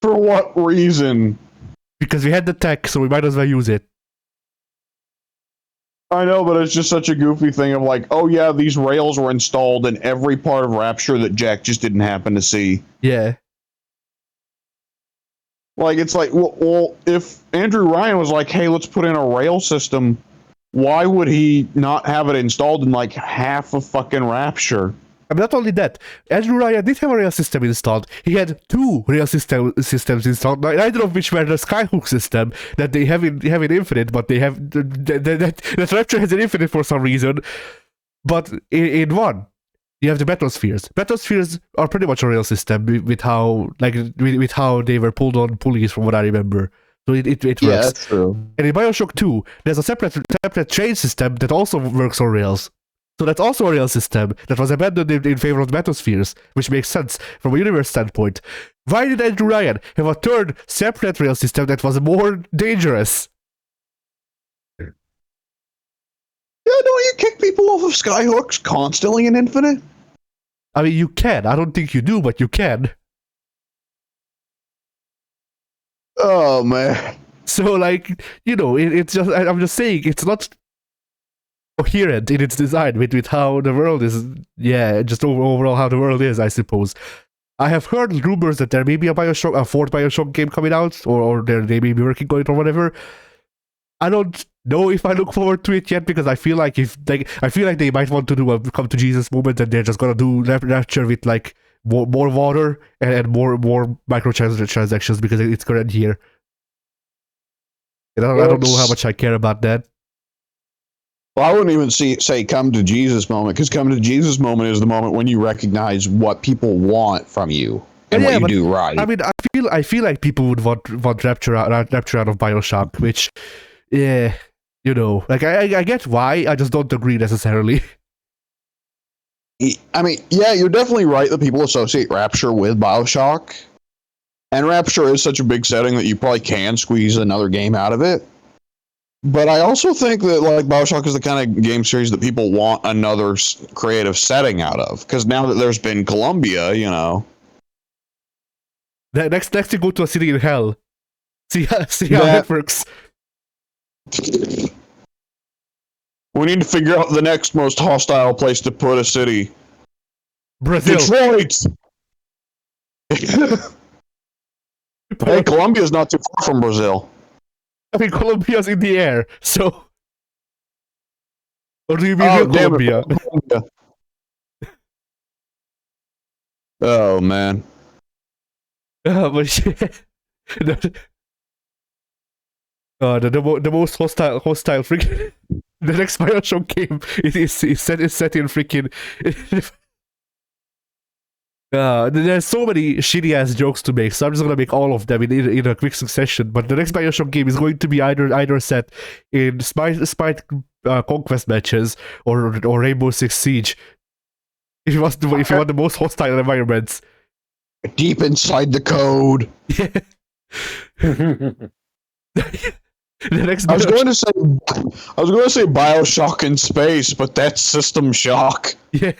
For what reason? Because we had the tech, so we might as well use it. I know, but it's just such a goofy thing of like, oh yeah, these rails were installed in every part of Rapture that Jack just didn't happen to see. Yeah. Like, it's like, well, if Andrew Ryan was like, hey, let's put in a rail system, why would he not have it installed in like half of fucking Rapture? I mean, not only that, Andrew Ryan did have a rail system installed. He had two rail systems installed, neither of which were the Skyhook system that they have in Infinite, but they have that Rapture has in Infinite for some reason. But in one, you have the Bathyspheres. Bathyspheres are pretty much a rail system with how they were pulled on pulleys, from what I remember. So it works. Yeah, that's true. And in BioShock 2, there's a separate train system that also works on rails. So that's also a rail system that was abandoned in favor of the Bathyspheres, which makes sense from a universe standpoint. Why did Andrew Ryan have a third separate rail system that was more dangerous? Yeah, don't you kick people off of skyhooks constantly in Infinite? I mean, you can. I don't think you do, but you can. Oh man. So, like, it's just, I'm just saying, it's not coherent in its design with how the world is. Yeah, just overall how the world is, I suppose. I have heard rumors that there may be a fourth BioShock game coming out, or they may be working on it or whatever. I don't know if I look forward to it yet, because I feel like they might want to do a come to Jesus moment, and they're just gonna do Rapture with like more water and more microtransactions because it's current here. And I don't know how much I care about that. Well, I wouldn't even say come to Jesus moment, because come to Jesus moment is the moment when you recognize what people want from you and what you do right. I mean, I feel like people would want Rapture out of BioShock, which, yeah, like I get why. I just don't agree necessarily. I mean, yeah, you're definitely right that people associate Rapture with BioShock, and Rapture is such a big setting that you probably can squeeze another game out of it. But I also think that like BioShock is the kind of game series that people want another creative setting out of, because now that there's been Columbia, Next you go to a city in hell. See how that works. We need to figure out the next most hostile place to put a city. Brazil. Detroit! Hey, Colombia's not too far from Brazil. I mean, Colombia's in the air, so... Or do you mean real Colombia? Oh, man. But yeah. The most hostile freaking... The next BioShock game is set in freaking... there's so many shitty ass jokes to make, so I'm just gonna make all of them in a quick succession. But the next BioShock game is going to be either set in Spite Conquest matches or Rainbow Six Siege. If you want the most hostile environments, deep inside the code. Yeah. The next I was going to say BioShock in space, but that's System Shock. Yeah.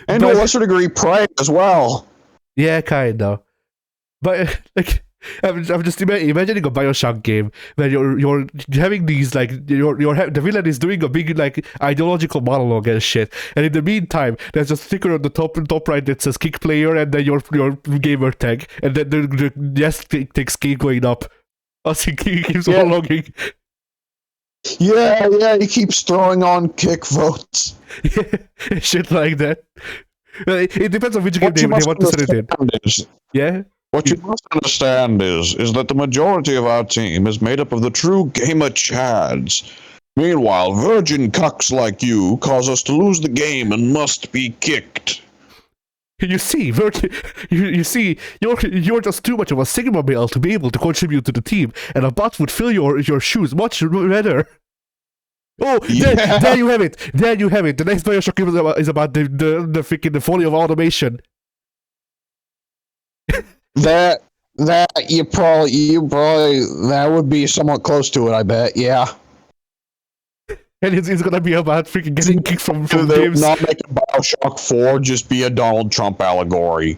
And to a lesser degree, Prey as well. Yeah, kind of. But like, I'm just imagining a BioShock game where you're having these like the villain is doing a big like ideological monologue and shit, and in the meantime, there's a sticker on the top right that says "Kick Player" and then your gamer tag, and then the yes things keep going up. As he keeps monologuing. Yeah, he keeps throwing on kick votes. Yeah, shit like that. It depends on which game they want to set it in. Yeah? What you must understand is that the majority of our team is made up of the true gamer chads. Meanwhile, virgin cucks like you cause us to lose the game and must be kicked. You see, you're just too much of a Sigma male to be able to contribute to the team, and a bot would fill your shoes much better. Oh, yeah. There you have it. The next BioShock is about the freaking the folly of automation. That you probably that would be somewhat close to it, I bet. Yeah. And it's gonna be about freaking getting kicked from games. Not make a BioShock 4 just be a Donald Trump allegory.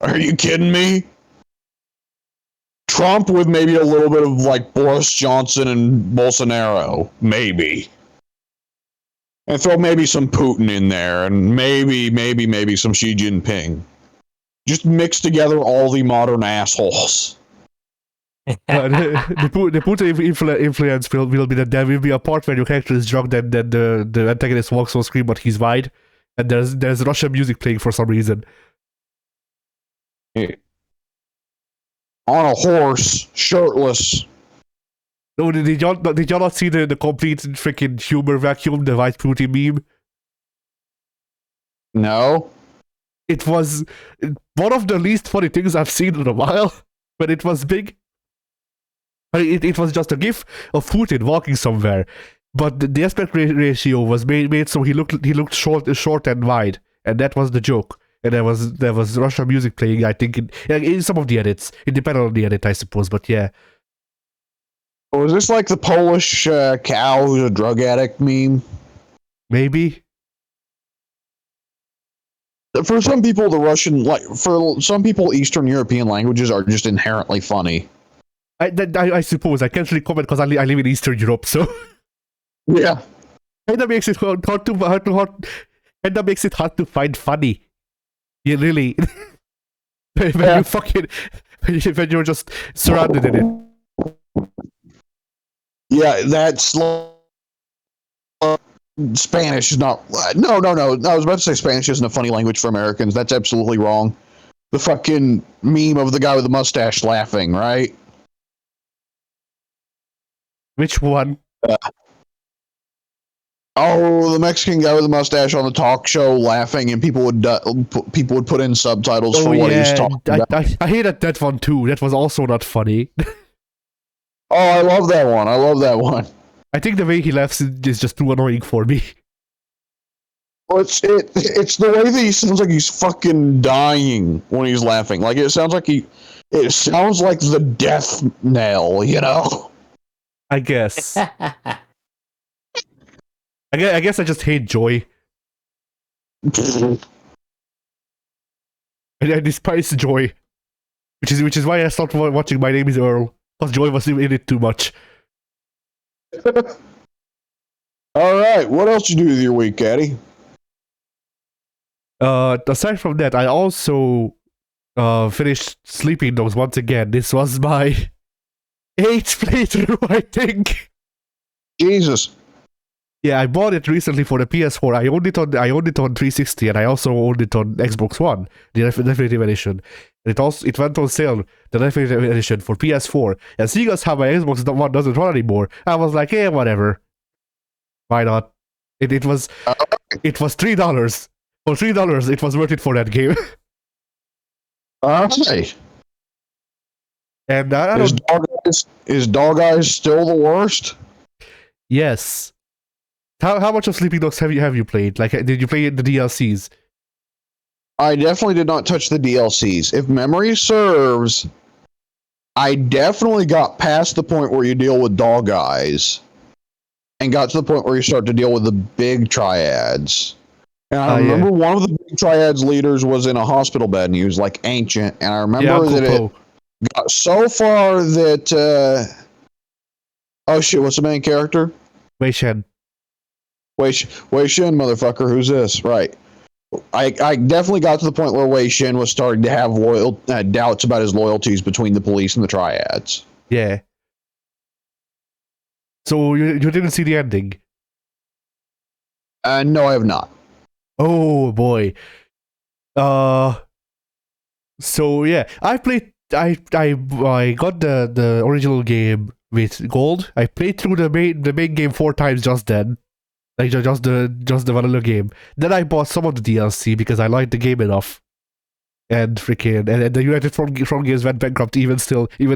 Are you kidding me? Trump with maybe a little bit of like Boris Johnson and Bolsonaro, maybe. And throw maybe some Putin in there, and maybe some Xi Jinping. Just mix together all the modern assholes. The Putin influence will be that there will be a part where your character is drunk, then the antagonist walks on screen, but he's wide, and there's Russian music playing for some reason. On a horse, shirtless. No, did y'all not see the complete freaking humor vacuum, the white Putin meme? No. It was one of the least funny things I've seen in a while, but it was big. It was just a gif of Putin walking somewhere, but the aspect ratio was made so he looked short and wide, and that was the joke. And there was Russian music playing, I think, in some of the edits. It depended on the edit, I suppose, but yeah. Was this like the Polish cow who's a drug addict meme? Maybe. For some people, for some people, Eastern European languages are just inherently funny. I suppose I can't really comment because I live in Eastern Europe, so Yeah. kind of makes it hard kind of makes it hard to find funny. Yeah, really. when Yeah. you fucking when you're just surrounded in it. Yeah, that's Spanish is not. No. I was about to say Spanish isn't a funny language for Americans. That's absolutely wrong. The fucking meme of the guy with the mustache laughing, right? Which one? Oh, the Mexican guy with the mustache on the talk show laughing, and people would put in subtitles for what he's talking about. I hated that one too. That was also not funny. Oh, I love that one. I love that one. I think the way he laughs is just too annoying for me. Well, it's the way that he sounds like he's fucking dying when he's laughing. Like it sounds like it sounds like the death knell, you know? I guess. I guess I just hate joy. I despise joy, which is why I stopped watching My Name Is Earl, because joy was in it too much. All right, what else you do with your week, Caddy? Aside from that, I also finished Sleeping Dogs once again. This was my 8th playthrough, I think. Jesus. Yeah, I bought it recently for the PS4. I owned it on 360, and I also owned it on Xbox One, the Definitive Edition. And it went on sale, the Definitive Edition for PS4. And seeing as how my Xbox One doesn't run anymore, I was like, yeah, whatever. Why not? It was $3. For $3, it was worth it for that game. Hey. And I don't. Is Dog Eyes still the worst? Yes. How much of Sleeping Dogs have you played? Like, did you play the DLCs? I definitely did not touch the DLCs. If memory serves, I definitely got past the point where you deal with Dog Eyes and got to the point where you start to deal with the big triads. And I remember one of the big triads leaders was in a hospital bed and he was like ancient. And I remember that it got so far that oh shit, what's the main character? Wei Shen. Wei Shen, motherfucker, who's this? Right. I definitely got to the point where Wei Shen was starting to have doubts about his loyalties between the police and the triads. Yeah. So you didn't see the ending? No, I have not. Oh boy. So yeah, I played. I got the original game with gold. I played through the main game 4 times just then. Like just the vanilla game. Then I bought some of the DLC because I liked the game enough. And freaking and the United Front Games went bankrupt even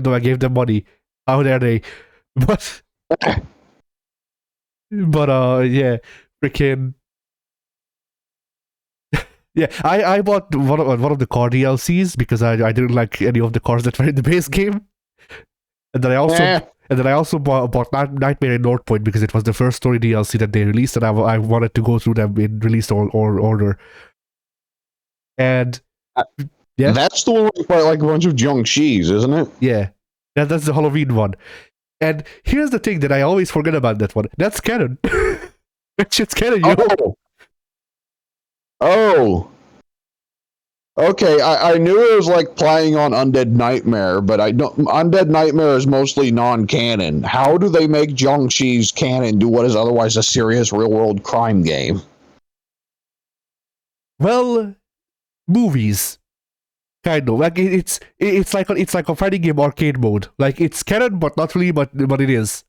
though I gave them money. How dare they? But yeah, freaking yeah. I bought one of the car DLCs because I didn't like any of the cars that were in the base game. And then I also bought Nightmare in North Point because it was the first story DLC that they released, and I wanted to go through them in release order. And yeah, that's the one where you fight like a bunch of Jiangxis, isn't it? Yeah, that's the Halloween one. And here's the thing that I always forget about that one. That's canon. That shit's canon, yo. Oh. Okay, I knew it was like playing on Undead Nightmare, but I don't. Undead Nightmare is mostly non-canon. How do they make Jiangxi's canon to what is otherwise a serious real-world crime game? Well, movies, kind of like it's like a fighting game arcade mode. Like it's canon, but not really, but it is.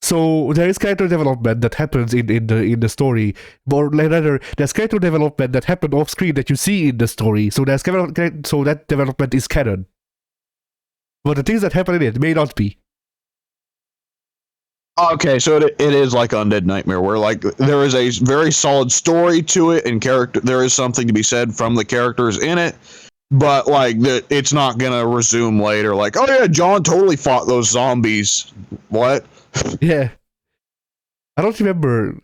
So there is character development that happens in the story, or rather, there's character development that happened off screen that you see in the story. So so that development is canon. But the things that happen in it may not be. Okay, so it is like Undead Nightmare, where like there is a very solid story to it, and there is something to be said from the characters in it, but like it's not gonna resume later. Like, oh yeah, John totally fought those zombies. What? Yeah. I don't remember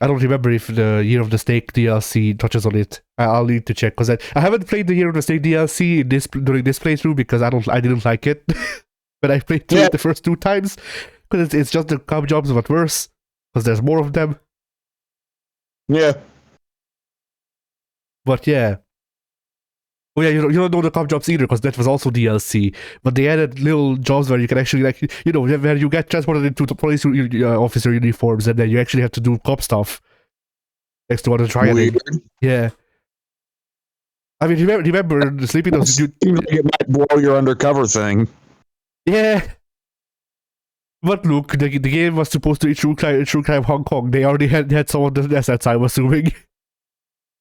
if the Year of the Snake DLC touches on it. I'll need to check because I haven't played the Year of the Snake DLC during this playthrough because I didn't like it. when I played through Yeah. it the first 2 times, because it's just the cop jobs but worse, because there's more of them. Yeah. But yeah. Oh yeah, you don't know the cop jobs either, because that was also DLC. But they added little jobs where you can actually, like, you know, where you get transported into the police officer uniforms, and then you actually have to do cop stuff next to other trialing. Weird. Yeah. I mean, remember the Sleeping Dogs? Seems like it might blow your undercover thing. Yeah. But look, the game was supposed to be True Crime Hong Kong. They already had some of the assets, I'm assuming.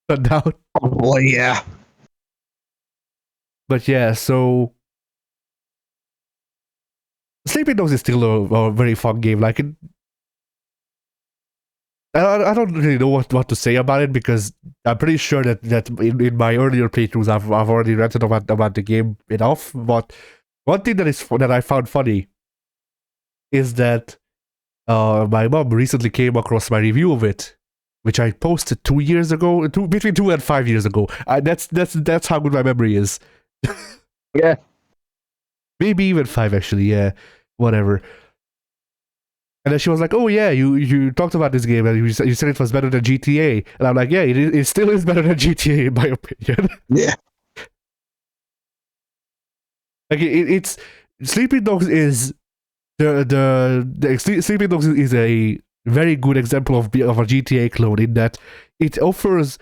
Shut down. Probably, yeah. But yeah, so Sleeping Dogs is still a very fun game. Like, I don't really know what to say about it, because I'm pretty sure that in my earlier playthroughs I've already ranted about the game enough. But one thing that I found funny is that my mom recently came across my review of it, which I posted 2 years ago, between 2 and 5 years ago. That's how good my memory is. Yeah. Maybe even 5, actually. Yeah, whatever. And then she was like, "Oh yeah, you talked about this game and you said it was better than GTA." And I'm like, "Yeah, it still is better than GTA in my opinion." Yeah. Like it's Sleeping Dogs is Sleeping Dogs is a very good example of a GTA clone, in that it offers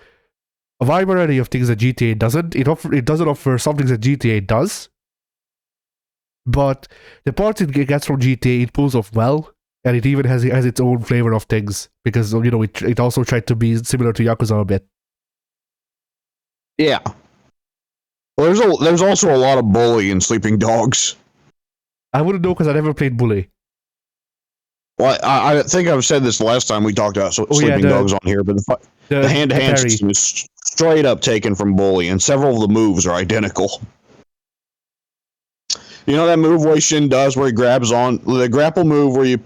a wide variety of things that GTA doesn't. It doesn't offer some things that GTA does, but the parts it gets from GTA it pulls off well, and it even has its own flavor of things, because, you know, it also tried to be similar to Yakuza a bit. Yeah. Well, there's also a lot of bully in Sleeping Dogs. I wouldn't know because I never played Bully. Well, I think I've said this last time we talked about Sleeping the- Dogs on here, but the hand-to-hand parry. system is straight up taken from Bully, and several of the moves are identical. You know that move Wei Shin does where he grabs on the grapple move where you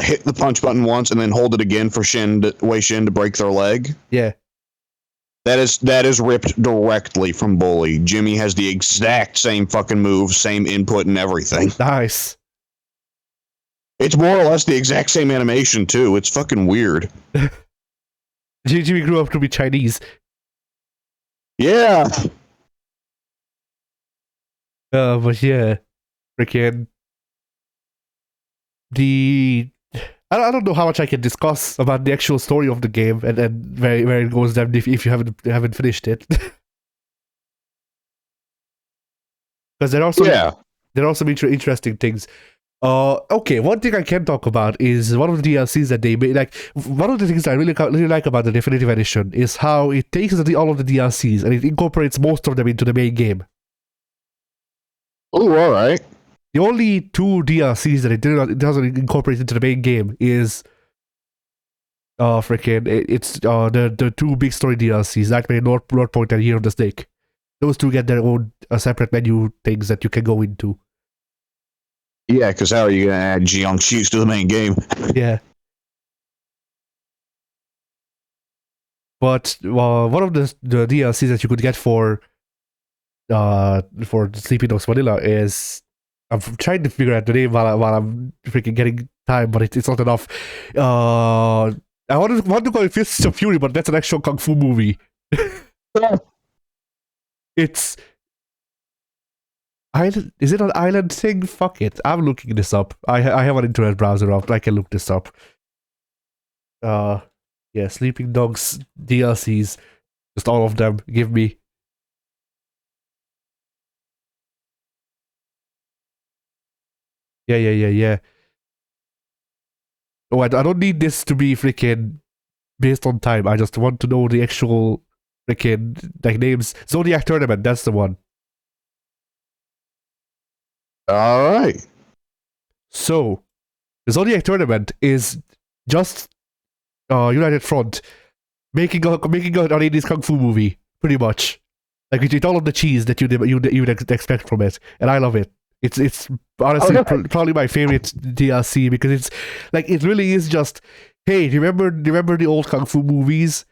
hit the punch button once and then hold it again for Wei Shin to break their leg? Yeah. That is ripped directly from Bully. Jimmy has the exact same fucking move, same input and everything. Nice. It's more or less the exact same animation too. It's fucking weird. Jimmy grew up to be Chinese. Yeah. But yeah, freaking I don't know how much I can discuss about the actual story of the game and where it goes then if you haven't finished it. Because there are some interesting things. Okay, one thing I can talk about is one of the DLCs that they made. Like, one of the things I really like about the Definitive Edition is how it takes all of the DLCs and it incorporates most of them into the main game. Oh, all right. The only 2 DLCs that it doesn't incorporate into the main game is the 2 big story DLCs, Nightmare North Point and Year of the Snake. Those 2 get their own separate menu things that you can go into. Yeah, because how are you gonna add Jiangxi's to the main game? Yeah. But one of the DLCs that you could get for Sleeping Dogs Vanilla is, I'm trying to figure out the name while I'm freaking getting time, but it's not enough. I want to call it Fists of Fury, but that's an actual kung fu movie. It's Island. Is it an island thing? Fuck it. I'm looking this up. I have an internet browser up. I can look this up. Yeah, Sleeping Dogs DLCs, just all of them. Give me. Yeah. Oh, I don't need this to be freaking based on time. I just want to know the actual freaking, like, names. Zodiac Tournament, that's the one. All right. So, the Zodiac Tournament is just United Front making a 80s kung fu movie, pretty much. Like, with all of the cheese that you'd expect from it, and I love it. It's honestly probably my favorite DLC, because it's like, it really is just, hey, remember the old kung fu movies?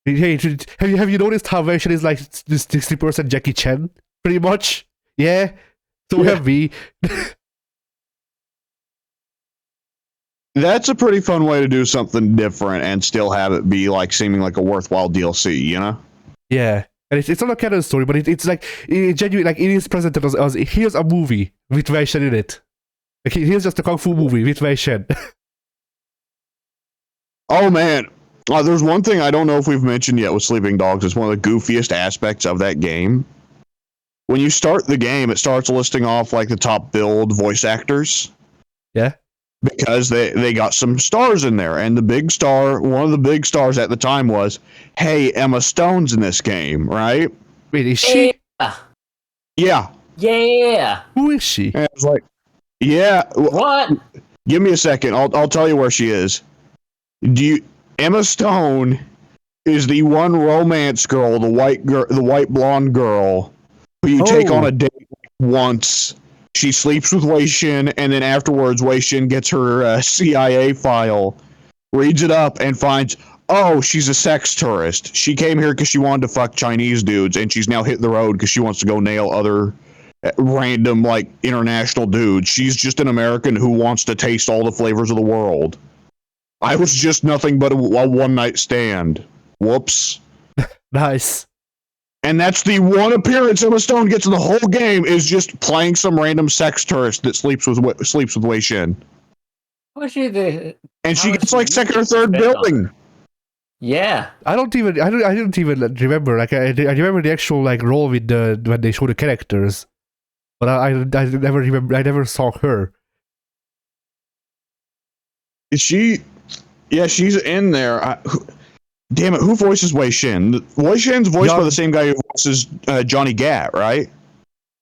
Hey, have you noticed how version is like this 60% Jackie Chan, pretty much? Yeah, so have we. That's a pretty fun way to do something different and still have it be like seeming like a worthwhile DLC, you know? Yeah. And it's not a canon story, but it's like genuine, like it is presented as here's a movie with Wei Shen in it. Like here's just a kung fu movie with Wei Shen. Oh man, there's one thing I don't know if we've mentioned yet with Sleeping Dogs. It's one of the goofiest aspects of that game. When you start the game, it starts listing off like the top billed voice actors. Yeah. Because they got some stars in there, and the big star, one of the big stars at the time was, hey, Emma Stone's in this game, right? Wait, is she? Yeah. Yeah. Who is she? And I was like, yeah. What? Give me a second. I'll tell you where she is. Emma Stone is the one romance girl, the white blonde girl who you take on a date once. She sleeps with Wei Shin, and then afterwards, Wei Shin gets her CIA file, reads it up, and finds, oh, she's a sex tourist. She came here because she wanted to fuck Chinese dudes, and she's now hit the road because she wants to go nail other random, like, international dudes. She's just an American who wants to taste all the flavors of the world. I was just nothing but a one-night stand. Whoops. Nice. And that's the one appearance Emma Stone gets in the whole game, is just playing some random sex tourist that sleeps with Wei Shin. How she the? And she gets like second or third billing. Yeah. I didn't even remember. Like I remember the actual like role with when they show the characters, but I never remember. I never saw her. Is she? Yeah, she's in there. Damn it, who voices Wei Shin? Wei Shin's voiced by the same guy who voices Johnny Gat, right?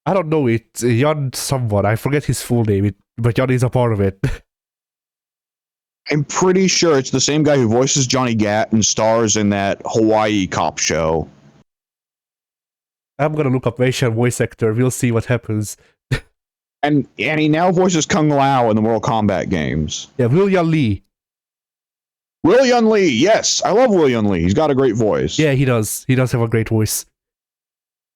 I don't know. It's Jan someone. I forget his full name, but Jan is a part of it. I'm pretty sure it's the same guy who voices Johnny Gat and stars in that Hawaii cop show. I'm gonna look up Wei Shen voice actor. We'll see what happens. And he now voices Kung Lao in the Mortal Kombat games. Yeah, William Lee. William Lee, yes, I love William Lee. He's got a great voice. Yeah, he does. He does have a great voice.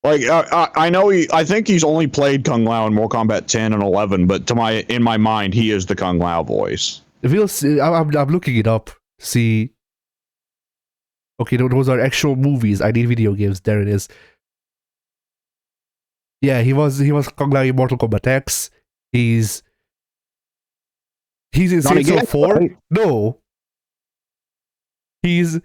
Like I know I think he's only played Kung Lao in Mortal Kombat 10 and 11, but in my mind, he is the Kung Lao voice. We'll see. I'm looking it up. See. Okay, those are actual movies. I need video games. There it is. Yeah, he was Kung Lao in Mortal Kombat X. He's in Saints Row 4. Right? No. He's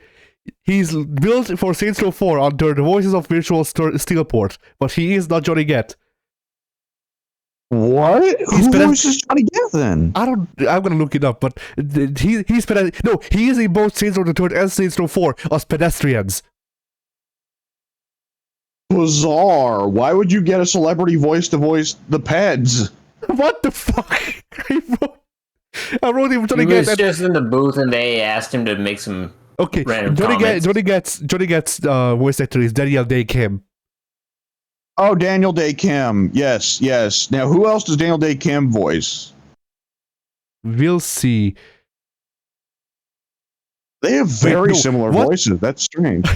built for Saints Row 4 under the Voices of Virtual Steelport, but he is not Johnny Gat. What? Who voices Johnny Gat then? I'm gonna look it up, but he is in both Saints Row the Third and Saints Row 4 as pedestrians. Bizarre. Why would you get a celebrity voice to voice the Peds? What the fuck? I wrote him Johnny Gat. He was just in the booth, and they asked him to make some. Okay, Johnny Gat's voice actor is Daniel Day Kim. Oh, Daniel Day Kim. Yes. Now, who else does Daniel Day Kim voice? We'll see. They have very similar voices. That's strange.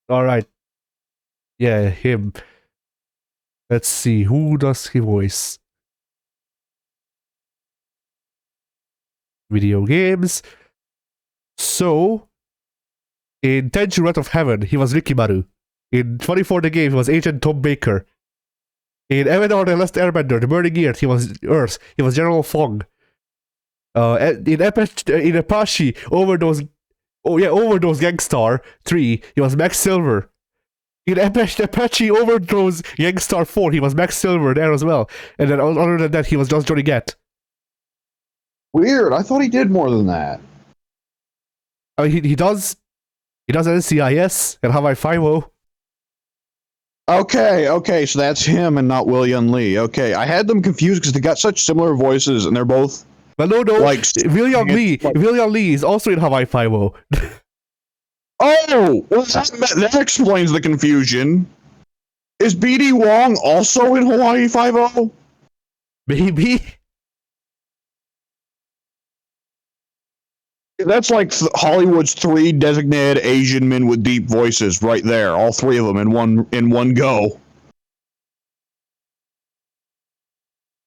All right. Yeah, him. Let's see. Who does he voice? Video games. So, in Tenchu Wrath of Heaven, he was Rikimaru. In 24 the Game, he was Agent Tom Baker. In Avatar The Last Airbender, The Burning Earth, he was Earth. He was General Fong. In Apache, Overdose Gangstar 3, he was Max Silver. In Apache Overdose Gangstar 4, he was Max Silver there as well. And then other than that, he was just Johnny Gat. Weird. I thought he did more than that. He does NCIS and Hawaii Five-0. Okay, so that's him and not William Lee. Okay, I had them confused because they got such similar voices and they're both. But no, like William Lee is also in Hawaii Five-0. Oh, well, that explains the confusion. Is BD Wong also in Hawaii Five-0? Maybe. That's like Hollywood's 3 designated Asian men with deep voices right there. All 3 of them in one go.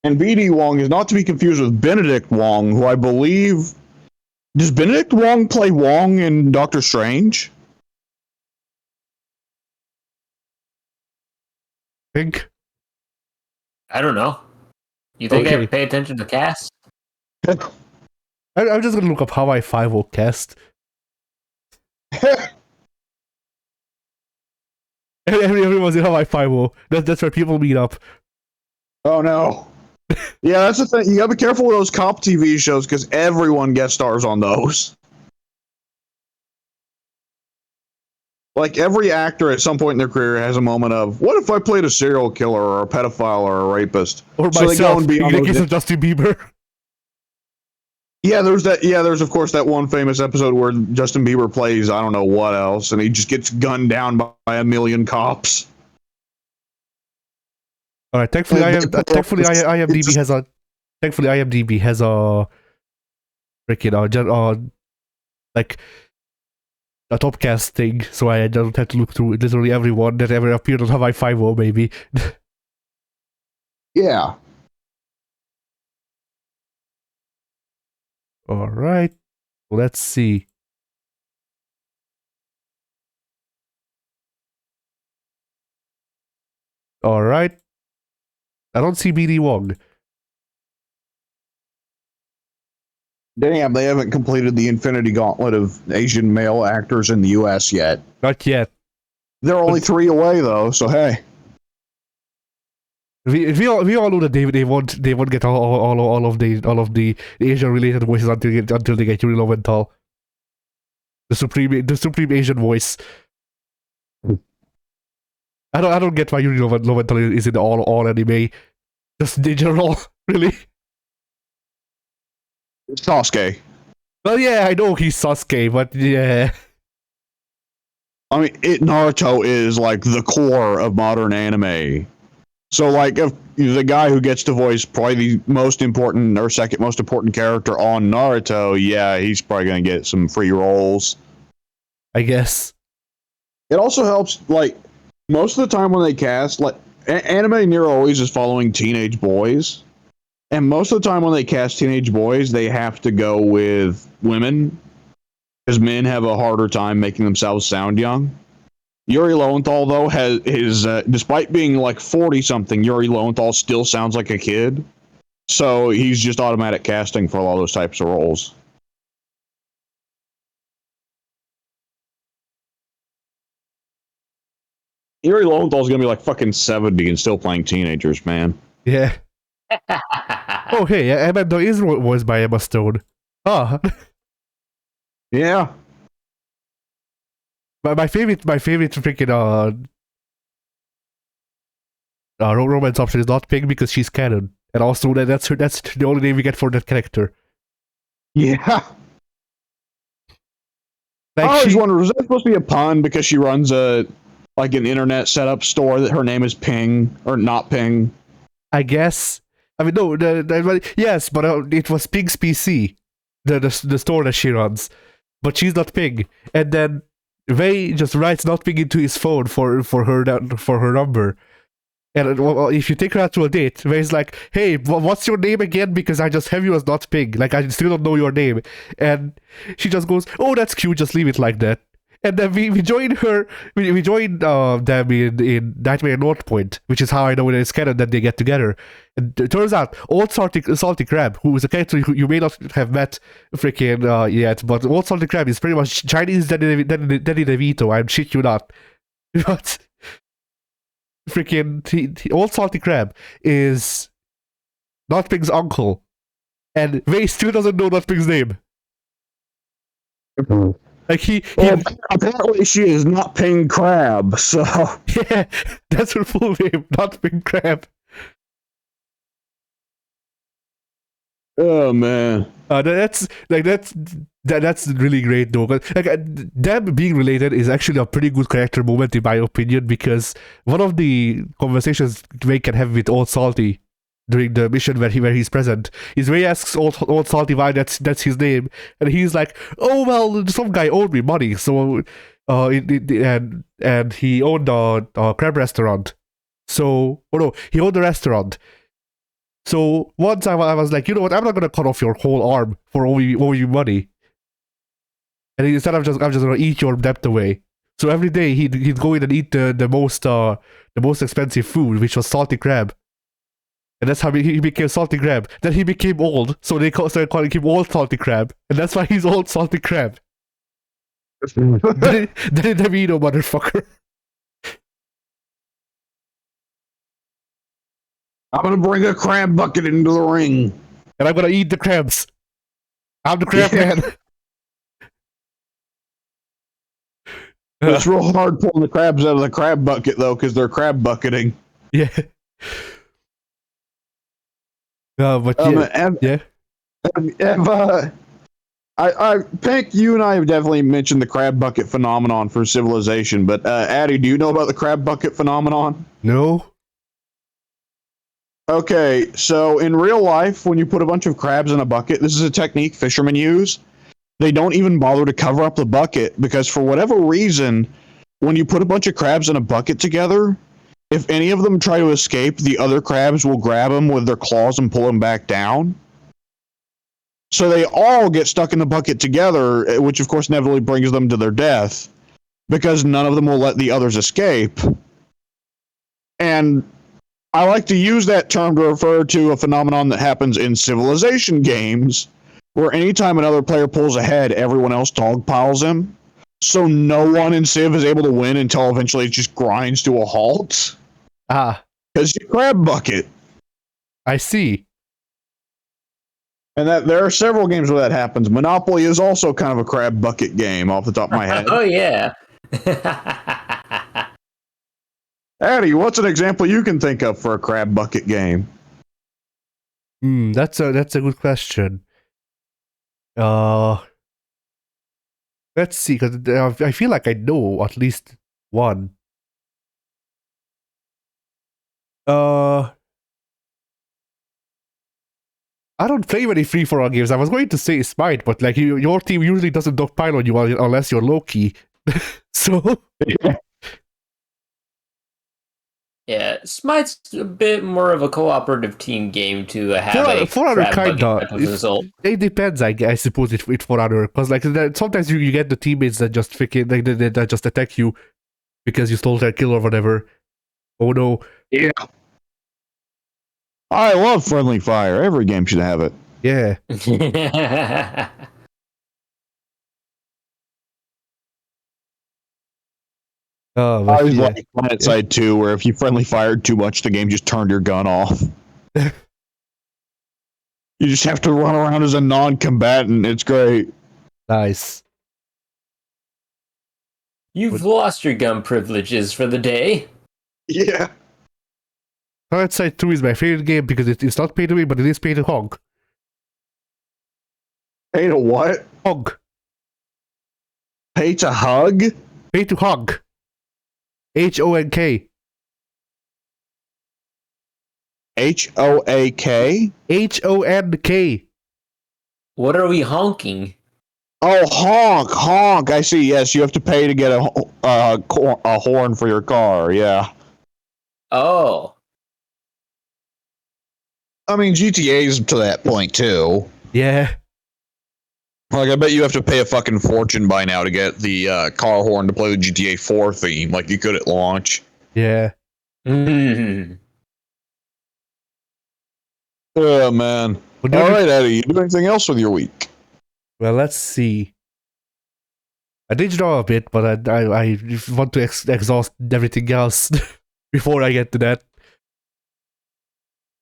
And BD Wong is not to be confused with Benedict Wong, who I believe. Does Benedict Wong play Wong in Doctor Strange? Think. I don't know. You think Okay. I pay attention to cast? I'm just gonna look up Hawaii 5 cast. Everyone's in Hawaii 5. That's where people meet up. Oh no. Yeah, that's the thing. You gotta be careful with those cop TV shows because everyone guest stars on those. Like every actor at some point in their career has a moment of, what if I played a serial killer or a pedophile or a rapist? Or So they go myself, and be on in the those- case of Justin Bieber. Yeah, there's that. Yeah, there's of course that one famous episode where Justin Bieber plays I don't know what else, and he just gets gunned down by a million cops. All right, thankfully, IMDb has a. Thankfully, IMDb has a. Freaking like a top cast thing, so I don't have to look through literally everyone that ever appeared on Hawaii 5 maybe. Yeah. All right, let's see. All right, I don't see BD Wong. Damn, they haven't completed the Infinity Gauntlet of Asian male actors in the U.S. yet. Not yet. They're only 3 away though, so hey. We all know that they won't get all of the Asian related voices until they get Yuri Lowenthal, the supreme Asian voice. I don't get why Yuri Lowenthal is in all anime, just in general, really. Sasuke. Well, yeah, I know he's Sasuke, but yeah, I mean, Naruto is like the core of modern anime. So, like, if the guy who gets to voice probably the most important or second most important character on Naruto, yeah, he's probably going to get some free roles. I guess. It also helps, like, most of the time when they cast, like, anime near always is following teenage boys. And most of the time when they cast teenage boys, they have to go with women. Because men have a harder time making themselves sound young. Yuri Lowenthal, though, has despite being like 40 something, Yuri Lowenthal still sounds like a kid. So he's just automatic casting for all those types of roles. Yuri Lowenthal's gonna be like fucking 70 and still playing teenagers, man. Yeah. Oh, hey, Emma is voiced by Emma Stone. Ah. Yeah. My favorite freaking romance option is not Pink because she's canon, and also that's the only name we get for that character. Yeah. Like I always wondered, was that supposed to be a pun because she runs an internet setup store that her name is Ping or not Ping? I guess. I mean, no, yes, but it was Ping's PC, the store that she runs, but she's not Ping, and then Ray just writes not Ping into his phone for her number. And if you take her out to a date, Ray's like, hey, what's your name again? Because I just have you as not Ping. Like, I still don't know your name. And she just goes, oh, that's cute. Just leave it like that. And then we join her, we join them in Nightmare at North Point, which is how I know that it's canon that they get together. And it turns out, Old Salty Crab, who is a character who you may not have met freaking yet, but Old Salty Crab is pretty much Chinese Danny DeVito. I'm shit you not. But freaking Old Salty Crab is Not Pig's uncle, and Ray still doesn't know Not Pig's name. Like well, apparently she is not Ping Crab, so yeah, that's her full name, Not Pig Crab. Oh man, that's really great though. But like them being related is actually a pretty good character moment in my opinion, because one of the conversations Ray can have with Old Salty during the mission where he's present is Ray asks Old Salty why that's his name, and he's like, oh well, some guy owed me money, so and he owned a crab restaurant. So he owned a restaurant. So once I was like, you know what? I'm not gonna cut off your whole arm for all you money. And instead, I'm just gonna eat your debt away. So every day he'd go in and eat the most expensive food, which was salty crab. And that's how he became salty crab. Then he became old, so they started calling him old salty crab, and that's why he's old salty crab. Then it Devino, motherfucker. I'm gonna bring a crab bucket into the ring. And I'm gonna eat the crabs. I'm the crab man. It's real hard pulling the crabs out of the crab bucket though, because they're crab bucketing. Yeah. But yeah. I Pink, you and I have definitely mentioned the crab bucket phenomenon for Civilization, but Addy, do you know about the crab bucket phenomenon? No. Okay, so in real life, when you put a bunch of crabs in a bucket, this is a technique fishermen use. They don't even bother to cover up the bucket because for whatever reason, when you put a bunch of crabs in a bucket together, if any of them try to escape, the other crabs will grab them with their claws and pull them back down. So they all get stuck in the bucket together, which of course inevitably brings them to their death because none of them will let the others escape. And I like to use that term to refer to a phenomenon that happens in Civilization games, where anytime another player pulls ahead, everyone else dogpiles him. So no one in Civ is able to win until eventually it just grinds to a halt. Ah, Because you crab bucket. I see. And that there are several games where that happens. Monopoly is also kind of a crab bucket game off the top of my head. Oh yeah. Addy, what's an example you can think of for a crab bucket game? That's a good question. Let's see, because I feel like I know at least one. I don't play many free-for-all games. I was going to say Smite, but like your team usually doesn't dogpile on you unless you're low-key. So Yeah, Smite's a bit more of a cooperative team game to have For other crab bucket kinda. type of result. It depends, I suppose, if for other, because like sometimes you get the teammates that just freaking like that just attack you because you stole their kill or whatever. Oh no. Yeah. I love friendly fire. Every game should have it. Yeah. Oh, I was yeah. like Planet Side 2, where if you friendly fired too much, the game just turned your gun off. You just have to run around as a non-combatant. It's great. Nice. You've lost your gun privileges for the day. Yeah. Planet Side 2 is my favorite game because it's not pay to win, but it is pay to hog. Pay to what? Hog. Pay to hug? Pay to hog. HONK. HOAK? HONK. What are we honking? Oh, honk. I see. Yes, you have to pay to get a horn for your car. Yeah. Oh. I mean, GTA's to that point, too. Yeah. Like, I bet you have to pay a fucking fortune by now to get the car horn to play the GTA 4 theme, like you could at launch. Yeah. Mm. Oh, man. Well, All right, Eddie, you do anything else with your week? Well, let's see. I did draw a bit, but I want to exhaust everything else before I get to that.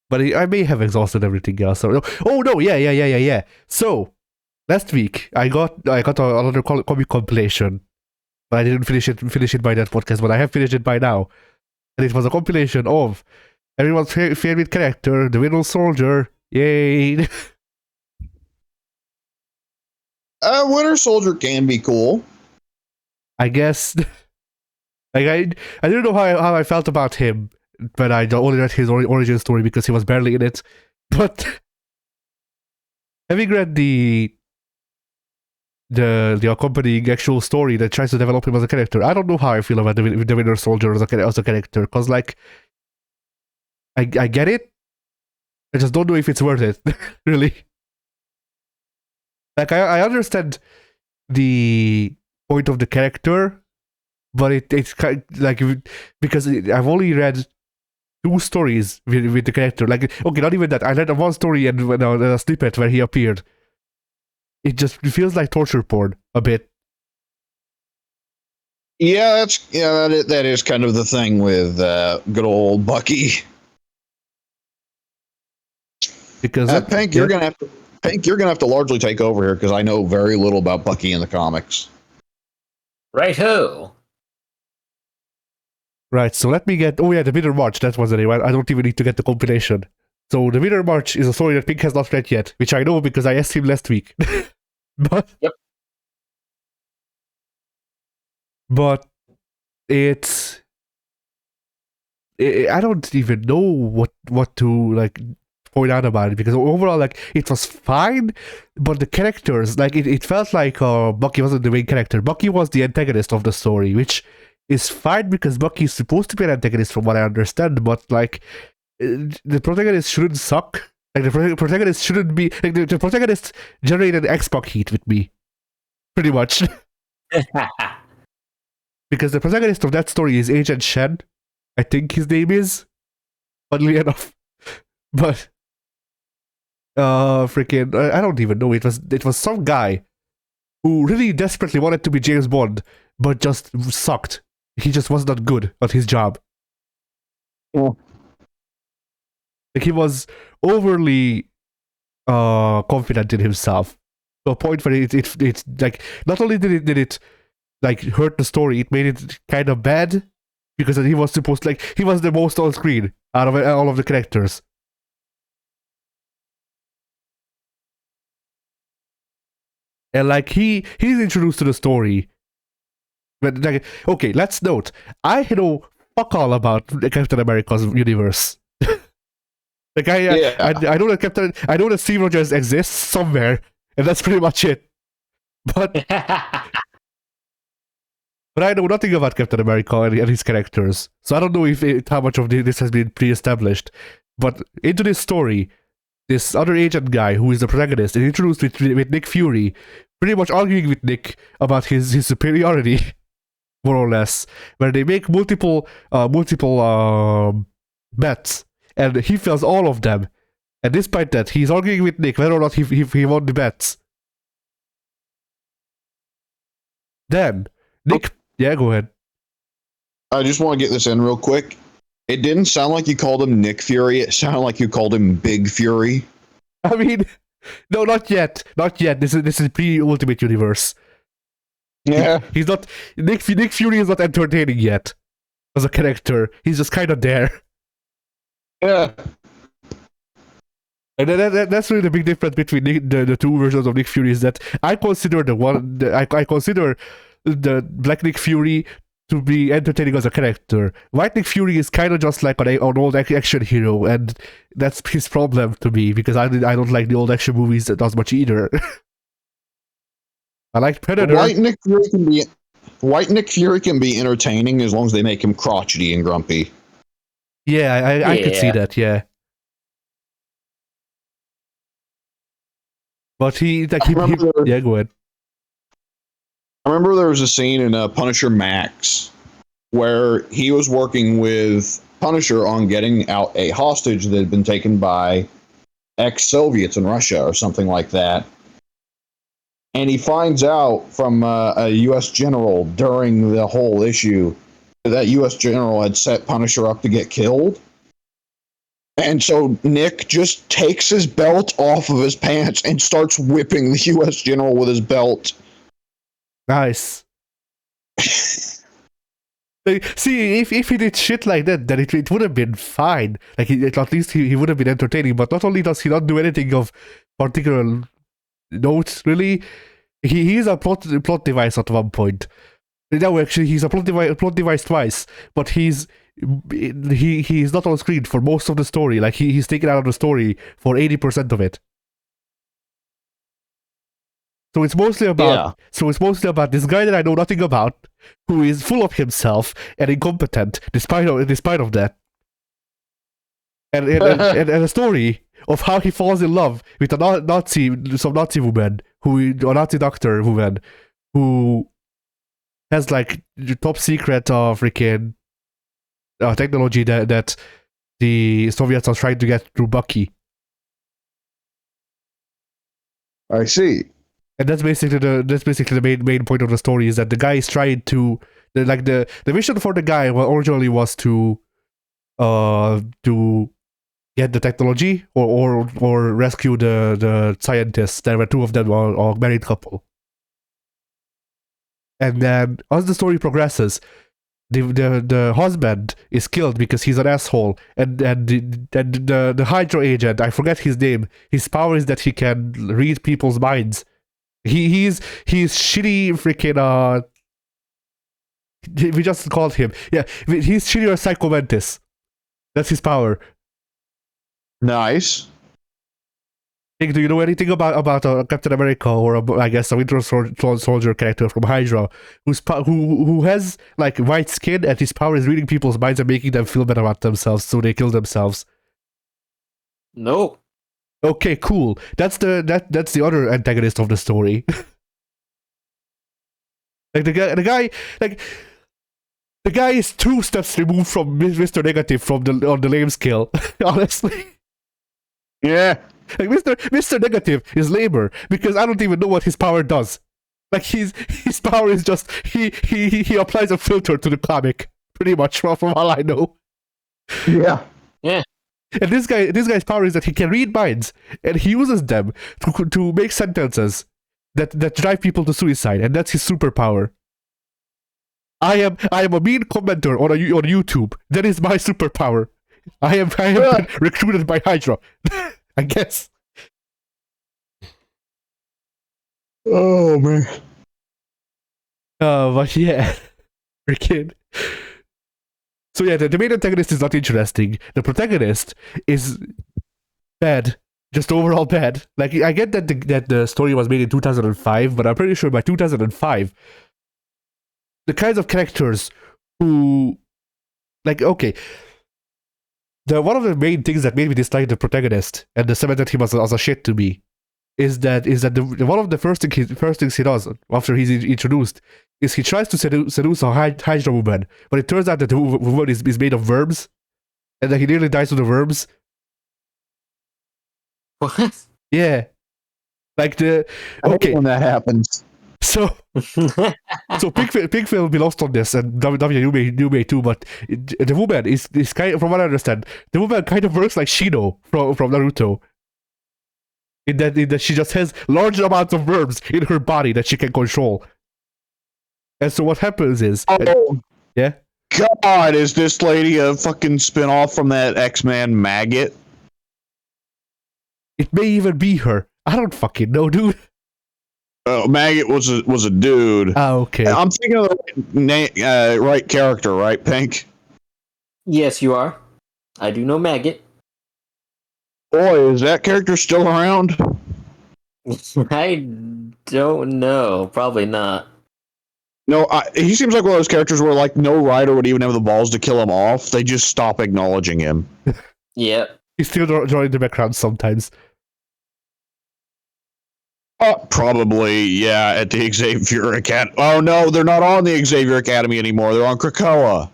But I may have exhausted everything else. Oh no, yeah. So last week I got another comic compilation, but I didn't finish it by that podcast. But I have finished it by now, and it was a compilation of everyone's favorite character, the Winter Soldier. Yay! Winter Soldier can be cool. I guess. Like I didn't know how I felt about him, but I only read his origin story because he was barely in it. But having read the accompanying actual story that tries to develop him as a character, I don't know how I feel about the Winter Soldier as a character. Because like, I get it. I just don't know if it's worth it. Really. Like I understand the point of the character, but it's kind like because I've only read 2 stories with the character. Like, okay, not even that. I read one story and a snippet where he appeared. It feels like torture porn a bit. Yeah, that is kind of the thing with good old Bucky. Because Pink, you're gonna have to largely take over here because I know very little about Bucky in the comics. Right-ho. Right, so let me get. Oh yeah, the Bitter March. That was the name. I don't even need to get the compilation. So the Bitter March is a story that Pink has not read yet, which I know because I asked him last week. But Yep. But it's. I don't even know what to like point out about it, because overall, like, it was fine, but the characters, like, it felt like Bucky wasn't the main character. Bucky was the antagonist of the story, which is fine because Bucky is supposed to be an antagonist from what I understand, but like, the protagonist shouldn't suck. Like, the protagonist shouldn't be like the protagonist generated X-Pac heat with me, pretty much. Because the protagonist of that story is Agent Shen, I think his name is, funnily enough. But freaking, I don't even know. It was some guy who really desperately wanted to be James Bond, but just sucked. He just was not good at his job. Yeah. Like, he was overly confident in himself, to a point where it's like, not only did it like hurt the story, it made it kind of bad, because he was supposed to, like, he was the most on screen out of all of the characters. And like, he's introduced to the story. But like, okay, let's note, I know fuck all about Captain America's universe. Like, I know that I know that Steve Rogers exists somewhere, and that's pretty much it. But I know nothing about Captain America and his characters, so I don't know if how much of this has been pre-established. But into this story, this other agent guy who is the protagonist is introduced with Nick Fury, pretty much arguing with Nick about his superiority, more or less, where they make multiple bets, and he fails all of them. And despite that, he's arguing with Nick whether or not he won the bets. Then Nick, yeah, go ahead. I just want to get this in real quick. It didn't sound like you called him Nick Fury. It sounded like you called him Big Fury. I mean, no, not yet. Not yet. This is pre-Ultimate Universe. Yeah. He's not. Nick Fury is not entertaining yet as a character. He's just kind of there. Yeah. And that's really the big difference between the 2 versions of Nick Fury, is that I consider I consider the Black Nick Fury to be entertaining as a character. White Nick Fury is kind of just like an old action hero, and that's his problem to me, because I don't like the old action movies that as much either. I like Predator. White Nick Fury can be entertaining as long as they make him crotchety and grumpy. Yeah, I could see that. Yeah, but yeah, go ahead. I remember there was a scene in Punisher Max where he was working with Punisher on getting out a hostage that had been taken by ex-Soviets in Russia or something like that. And he finds out from a U.S. general during the whole issue that U.S. general had set Punisher up to get killed. And so Nick just takes his belt off of his pants and starts whipping the U.S. general with his belt. Nice. Like, see, if he did shit like that, then it would have been fine. Like, at least he would have been entertaining. But not only does he not do anything of particular note, really, he is a plot device at one point. No, actually, he's a plot device twice. But he's not on screen for most of the story. Like, he's taken out of the story for 80% of it. So it's mostly about this guy that I know nothing about, who is full of himself and incompetent, despite of that. And a story of how he falls in love with a Nazi woman a Nazi doctor woman who has like the top secret freaking technology that the Soviets are trying to get through Bucky. I see. And that's basically the main point of the story, is that the guy is trying to the mission for the guy originally was to get the technology or rescue the scientists. There were two of them, or married couple. And then as the story progresses, the husband is killed because he's an asshole, and the Hydra agent, I forget his name. His power is that he can read people's minds. He's shitty freaking we just called him. Yeah, he's shitty or Psycho Mantis. That's his power. Nice. Do you know anything about Captain America, or I guess a Winter Soldier character from Hydra, who has like white skin, and his power is reading people's minds and making them feel better about themselves, so they kill themselves? Nope. Okay, cool. That's the other antagonist of the story. Like the guy is 2 steps removed from Mr. Negative on the lame scale. Honestly. Yeah. Like Mr. Negative is lamer because I don't even know what his power does. Like his power is just he applies a filter to the comic, pretty much from all I know. Yeah. Yeah. And this guy's power is that he can read minds, and he uses them to make sentences that drive people to suicide, and that's his superpower. I am a mean commenter on YouTube. That is my superpower. I have been recruited by Hydra. I guess. Oh man. But yeah, freaking. So yeah, the main antagonist is not interesting. The protagonist is bad, just overall bad. Like I get that the story was made in 2005, but I'm pretty sure by 2005, the kinds of characters who, like, okay, one of the main things that made me dislike the protagonist and cemented him as a shit to me is that one of the first things he does after he's introduced is he tries to seduce a Hydra woman, but it turns out that the woman is made of worms, and that he nearly dies to the worms. What? Yeah, like I hate when that happens. so Pigfield will be lost on this, and you may too, but the woman is kind of, from what I understand, the woman kind of works like Shino from Naruto. In that she just has large amounts of worms in her body that she can control. And so what happens is... yeah? God, is this lady a fucking spin-off from that X-Man maggot? It may even be her. I don't fucking know, dude. Maggot was a dude. Oh, okay. I'm thinking of the right character, right, Pink? Yes, you are. I do know Maggot. Boy, is that character still around? I don't know. Probably not. No, he seems like one of those characters where like no writer would even have the balls to kill him off. They just stop acknowledging him. Yep. He's still drawing the background sometimes. Probably, yeah, at the Xavier Academy. Oh no, they're not on the Xavier Academy anymore. They're on Krakoa.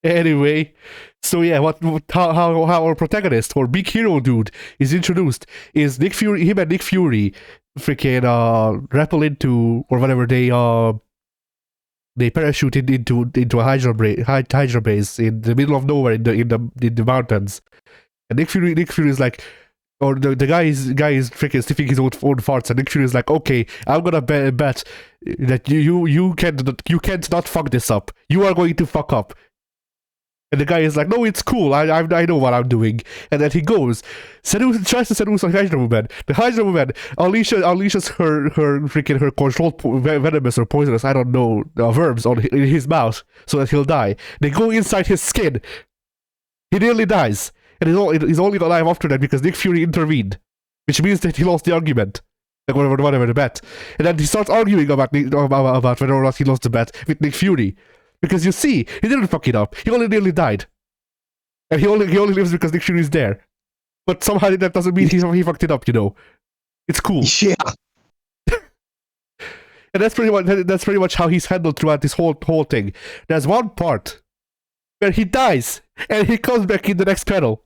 Anyway, so yeah, how our protagonist, or big hero dude, is introduced is Nick Fury. Him and Nick Fury freaking rappel into, or whatever, they parachute into a Hydra base in the middle of nowhere in the mountains. And Nick Fury is like, or the guy is freaking sniffing his own farts, and Nick Fury is like, okay, I'm gonna bet that you can't not fuck this up. You are going to fuck up. And the guy is like, no, it's cool. I know what I'm doing. And then he goes, tries to seduce a Hydra woman. The Hydra woman unleashes her controlled venomous or poisonous, I don't know, worms in his mouth so that he'll die. They go inside his skin. He nearly dies. And he's only alive after that because Nick Fury intervened, which means that he lost the argument. Like whatever the bet. And then he starts arguing about whether or not he lost the bet with Nick Fury. Because you see, he didn't fuck it up. He only nearly died. And he only lives because Nick Fury is there. But somehow that doesn't mean he fucked it up, you know. It's cool. Yeah. And that's pretty much how he's handled throughout this whole thing. There's one part where he dies and he comes back in the next panel.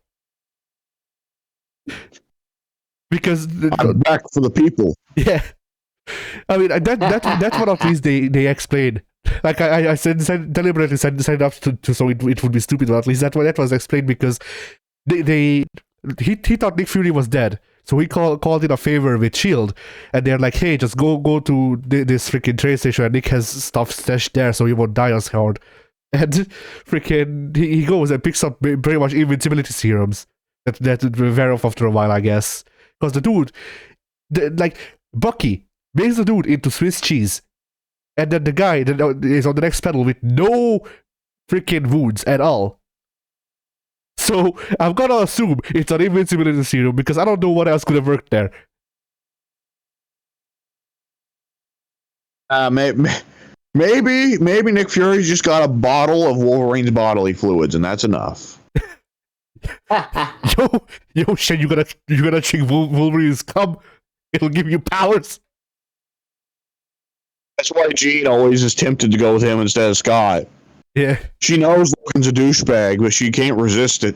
Because I'm back for the people. yeah. I mean that's one of these they explained. Like I deliberately said up to so it would be stupid, but at least that was explained because he thought Nick Fury was dead, so he called in a favor with Shield, and they're like, hey, just go to this freaking train station, and Nick has stuff stashed there, so he won't die as hard. And freaking he goes and picks up pretty much invincibility serums that wear off after a while, I guess, because the dude, like Bucky makes the dude into Swiss cheese. And then the guy that is on the next panel with no freaking wounds at all. So I'm gonna assume it's an invincibility serum because I don't know what else could have worked there. Maybe Nick Fury's just got a bottle of Wolverine's bodily fluids, and that's enough. Yo, shit! You gotta drink Wolverine's cum. It'll give you powers. That's why Jean always is tempted to go with him instead of Scott. Yeah. She knows Logan's a douchebag, but she can't resist it.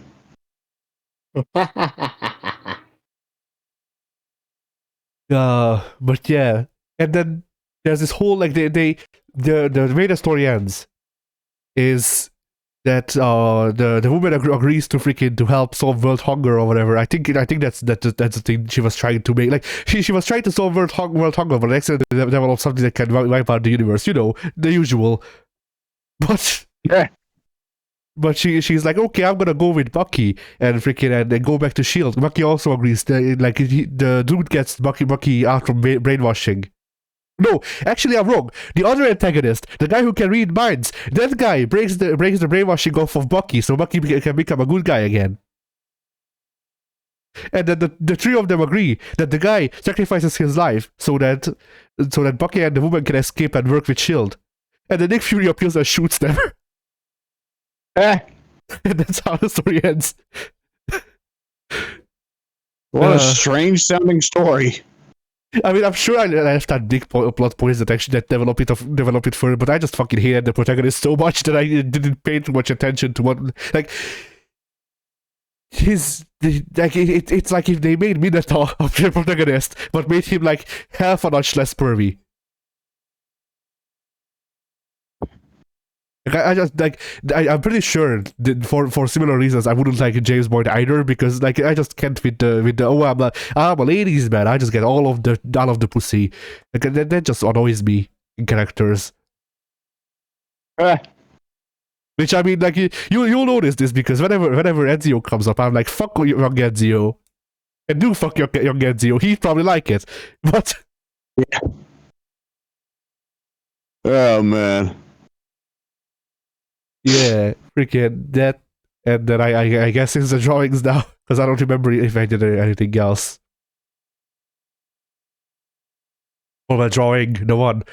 But yeah, and then there's this whole like the way the story ends is that the woman agrees to freaking to help solve world hunger or whatever. I think that's the thing she was trying to make. Like she was trying to solve world hunger, but next they develop something that can wipe out the universe. You know, the usual. But yeah. But she's like, okay, I'm gonna go with Bucky and freaking and go back to Shield. Bucky also agrees. Like the dude gets Bucky out from brainwashing. No, actually, I'm wrong. The other antagonist, the guy who can read minds, that guy breaks the brainwashing off of Bucky, so Bucky can become a good guy again. And then the three of them agree that the guy sacrifices his life so that Bucky and the woman can escape and work with Shield. And then Nick Fury appears and shoots them. And that's how the story ends. What a strange sounding story. I mean, I'm sure I left that big plot points that develop it further, but I just fucking hated the protagonist so much that I didn't pay too much attention to what, like, it's like if they made Minotaur of the protagonist, but made him like half a notch less pervy. Like, I'm pretty sure that for similar reasons I wouldn't like James Bond either, because like I just can't with the oh I'm a ladies man, I just get all of the pussy. Like that just annoys me in characters. Which I mean, like you'll notice this because whenever Ezio comes up, I'm like, fuck young Ezio, and do fuck young Ezio. He'd probably like it, but yeah. Oh man. Yeah, freaking that, and then I guess it's the drawings now because I don't remember if I did anything else. For my drawing, the one.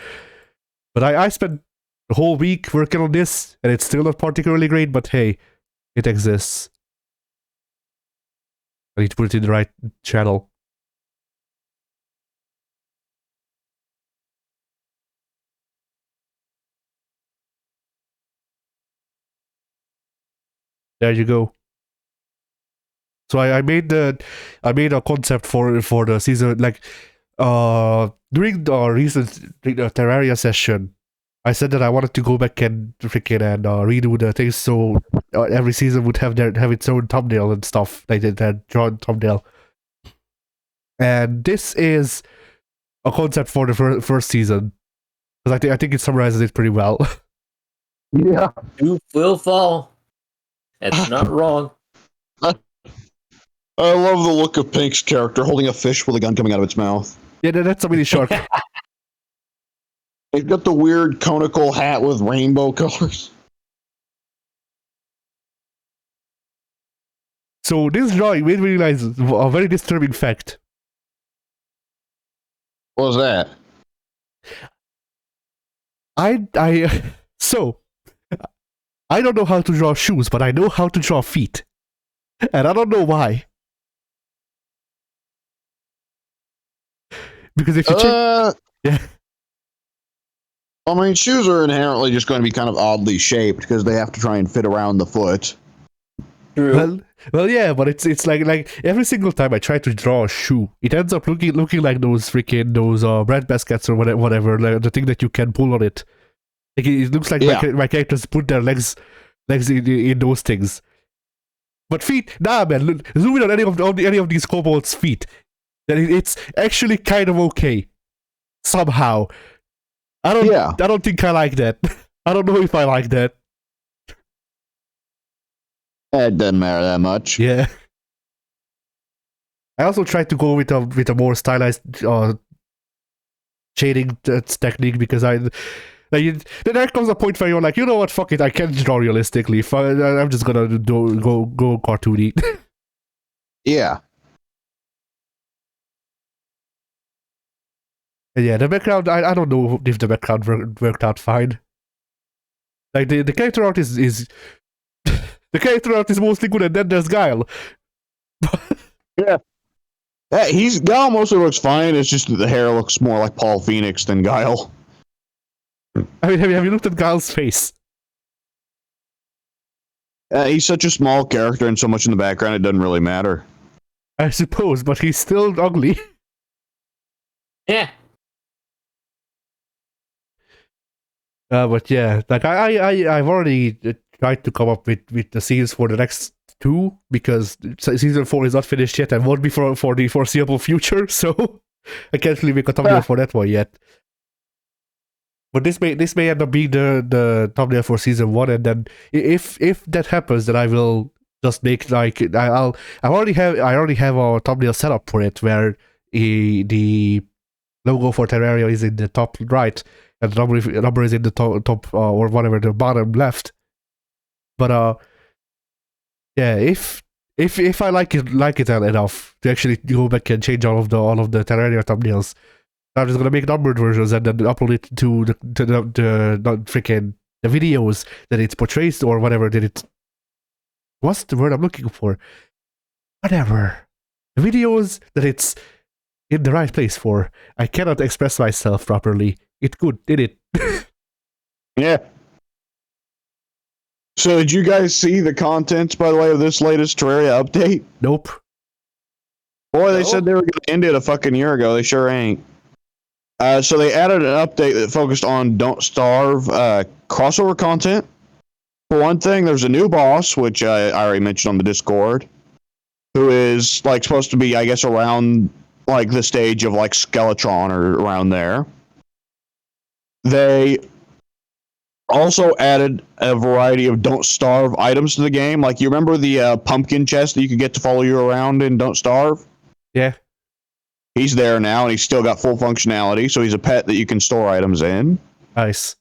But I spent the whole week working on this, and it's still not particularly great. But hey, it exists. I need to put it in the right channel. There you go. So I made a concept for the season, like during the recent Terraria session. I said that I wanted to go back and freaking and redo the things so every season would have its own thumbnail and stuff, like that drawn thumbnail. And this is a concept for the first season, because I think it summarizes it pretty well. Yeah, You will fall. That's not wrong. I love the look of Pink's character holding a fish with a gun coming out of its mouth. Yeah, that's a mini shark. They've got the weird conical hat with rainbow colors. So this drawing made me realize a very disturbing fact. What was that? So I don't know how to draw shoes, but I know how to draw feet. And I don't know why. Because if you check... Yeah. I mean, shoes are inherently just going to be kind of oddly shaped because they have to try and fit around the foot. True. Well, yeah, but it's like every single time I try to draw a shoe, it ends up looking like those bread baskets or whatever, like the thing that you can pull on it. Like it looks like my characters put their legs in those things. But feet, nah, man. Zoom in on any of these kobolds' feet. It's actually kind of okay. Somehow, I don't think I like that. I don't know if I like that. It doesn't matter that much. Yeah. I also tried to go with a more stylized shading technique because then there comes a point where you're like, you know what, fuck it, I can't draw realistically. I'm just gonna go cartoony. Yeah. Yeah, the background, I don't know if the background worked out fine. Like the character art is the character art is mostly good, and then there's Guile. Yeah, Guile mostly looks fine. It's just that the hair looks more like Paul Phoenix than Guile. I mean, have you looked at Guile's face? He's such a small character and so much in the background, it doesn't really matter. I suppose, but he's still ugly. Yeah. But yeah, like I've already tried to come up with the scenes for the next two because season 4 is not finished yet and won't be for the foreseeable future. So I can't really make a thumbnail for that one yet. But this may end up being the thumbnail for season 1, and then if that happens, then I will just make like I already have a thumbnail set up for it where the logo for Terraria is in the top right. And the number is in the top or whatever, the bottom left. But yeah, if I like it enough to actually go back and change all of the Terraria thumbnails, I'm just gonna make numbered versions and then upload it to the videos that it portrays or whatever that it. What's the word I'm looking for? Whatever. The videos that it's in the right place for. I cannot express myself properly. It good, did it? Yeah. So did you guys see the contents, by the way, of this latest Terraria update? Nope. Boy, they said they were going to end it a fucking year ago. They sure ain't. So they added an update that focused on Don't Starve crossover content. For one thing, there's a new boss, which I already mentioned on the Discord, who is like supposed to be, I guess, around like the stage of like Skeletron or around there. They also added a variety of Don't Starve items to the game. Like, you remember the pumpkin chest that you could get to follow you around in Don't Starve? Yeah. He's there now, and he's still got full functionality, so he's a pet that you can store items in. Nice.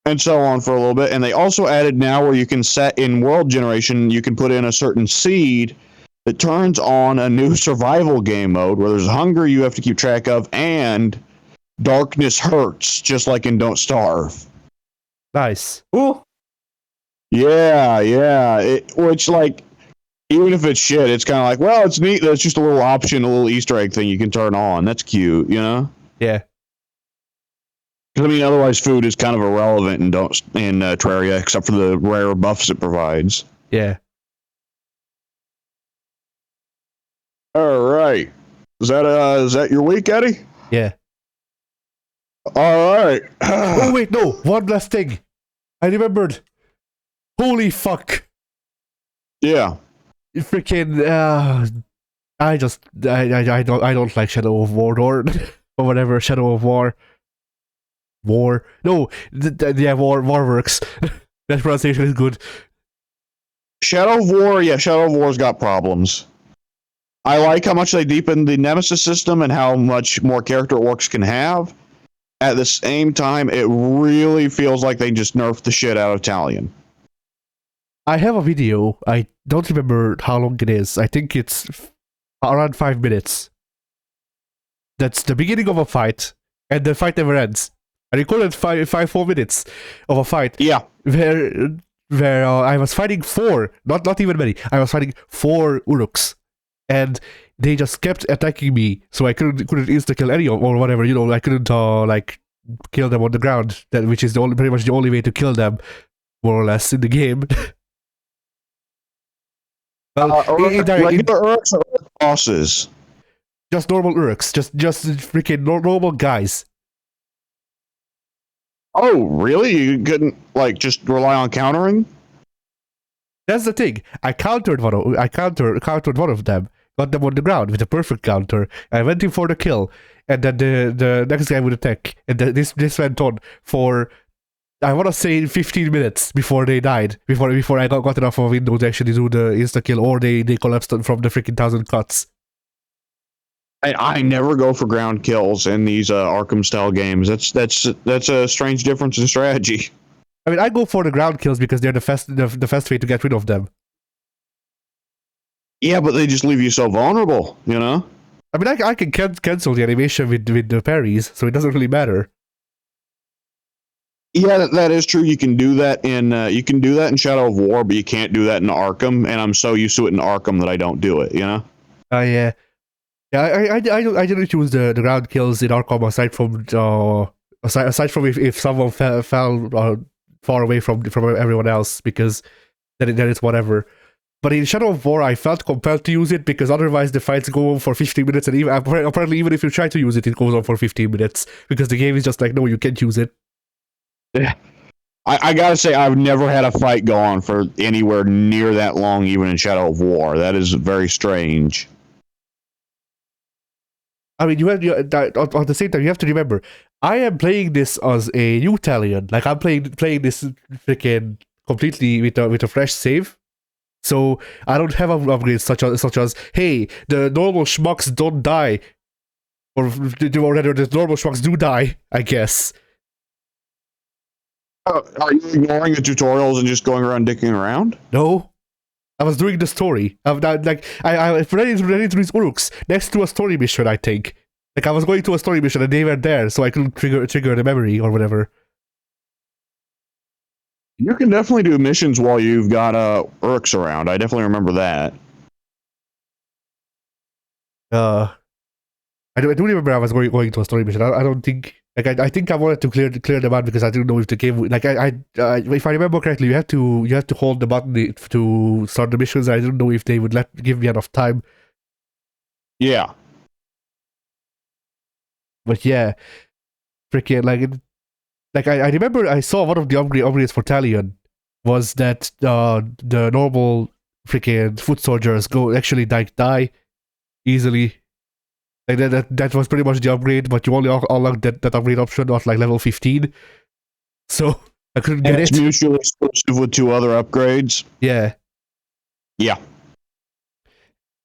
And so on for a little bit. And they also added now where you can set in world generation, you can put in a certain seed that turns on a new survival game mode where there's hunger you have to keep track of, and darkness hurts, just like in Don't Starve. Nice. Ooh. Yeah. Which, like, even if it's shit, it's kind of like, well, it's neat. That's just a little option, a little Easter egg thing you can turn on. That's cute, you know? Yeah. Because, I mean, otherwise food is kind of irrelevant in Terraria, except for the rare buffs it provides. Yeah. All right. Is that your week, Eddie? Yeah. All right. Oh wait, no. One last thing. I remembered. Holy fuck. Yeah. Freaking I don't like Shadow of War or whatever. Shadow of War. No, yeah, War works. That pronunciation is good. Shadow of War's got problems. I like how much they deepen the Nemesis system and how much more character orcs can have. At the same time, it really feels like they just nerfed the shit out of Talion. I have a video. I don't remember how long it is. I think it's around 5 minutes. That's the beginning of a fight, and the fight never ends. I recorded five full minutes of a fight Yeah. where I was fighting four, not even many. I was fighting four Uruks, and they just kept attacking me, so I couldn't insta kill any or whatever. I couldn't like kill them on the ground. Which is pretty much the only way to kill them, more or less, in the game. Regular Urks or bosses? Just normal Uruks, just freaking normal guys. Oh, really? You couldn't just rely on countering? That's the thing. I countered one of them, got them on the ground with a perfect counter. I went in for the kill, and then the next guy would attack, and this went on for, I want to say, 15 minutes before they died. Before I got enough of a window to actually do the insta kill, or they collapsed from the freaking 1,000 cuts. I never go for ground kills in these Arkham style games. That's a strange difference in strategy. I mean, I go for the ground kills because they're the fast way to get rid of them. Yeah, but they just leave you so vulnerable, I mean, I can cancel the animation with the parries, so it doesn't really matter. Yeah, that is true. You can do that in Shadow of War, but you can't do that in Arkham. And I'm so used to it in Arkham that I don't do it. Yeah. Yeah, I didn't use the ground kills in Arkham aside from if someone fell far away from everyone else, because then it's whatever. But in Shadow of War, I felt compelled to use it because otherwise the fights go on for 15 minutes, and apparently even if you try to use it, it goes on for 15 minutes because the game is just like, no, you can't use it. Yeah. I gotta say, I've never had a fight go on for anywhere near that long, even in Shadow of War. That is very strange. I mean, at the same time, you have to remember, I am playing this as a new Talion. Like, I'm playing this freaking completely with a fresh save. So I don't have upgrades such as hey, the normal schmucks don't die, or rather, the normal schmucks do die, I guess. Are you ignoring the tutorials and just going around dicking around? No. I was doing the story. I ready to these Uruks next to a story mission, I think. Like, I was going to a story mission and they were there, so I couldn't trigger the memory or whatever. You can definitely do missions while you've got Uruks around. I definitely remember that. I do remember I was going to a story mission. I don't think, like, I think I wanted to clear them out because I didn't know if the game, like, if I remember correctly, you have to hold the button to start the missions. I didn't know if they would give me enough time. Yeah. But yeah, freaking I remember I saw one of the upgrades for Talion was that the normal freaking foot soldiers actually die easily. Like that was pretty much the upgrade, but you only unlocked that upgrade option at like level 15. So I couldn't get it. It's mutually exclusive with 2 other upgrades. Yeah. Yeah.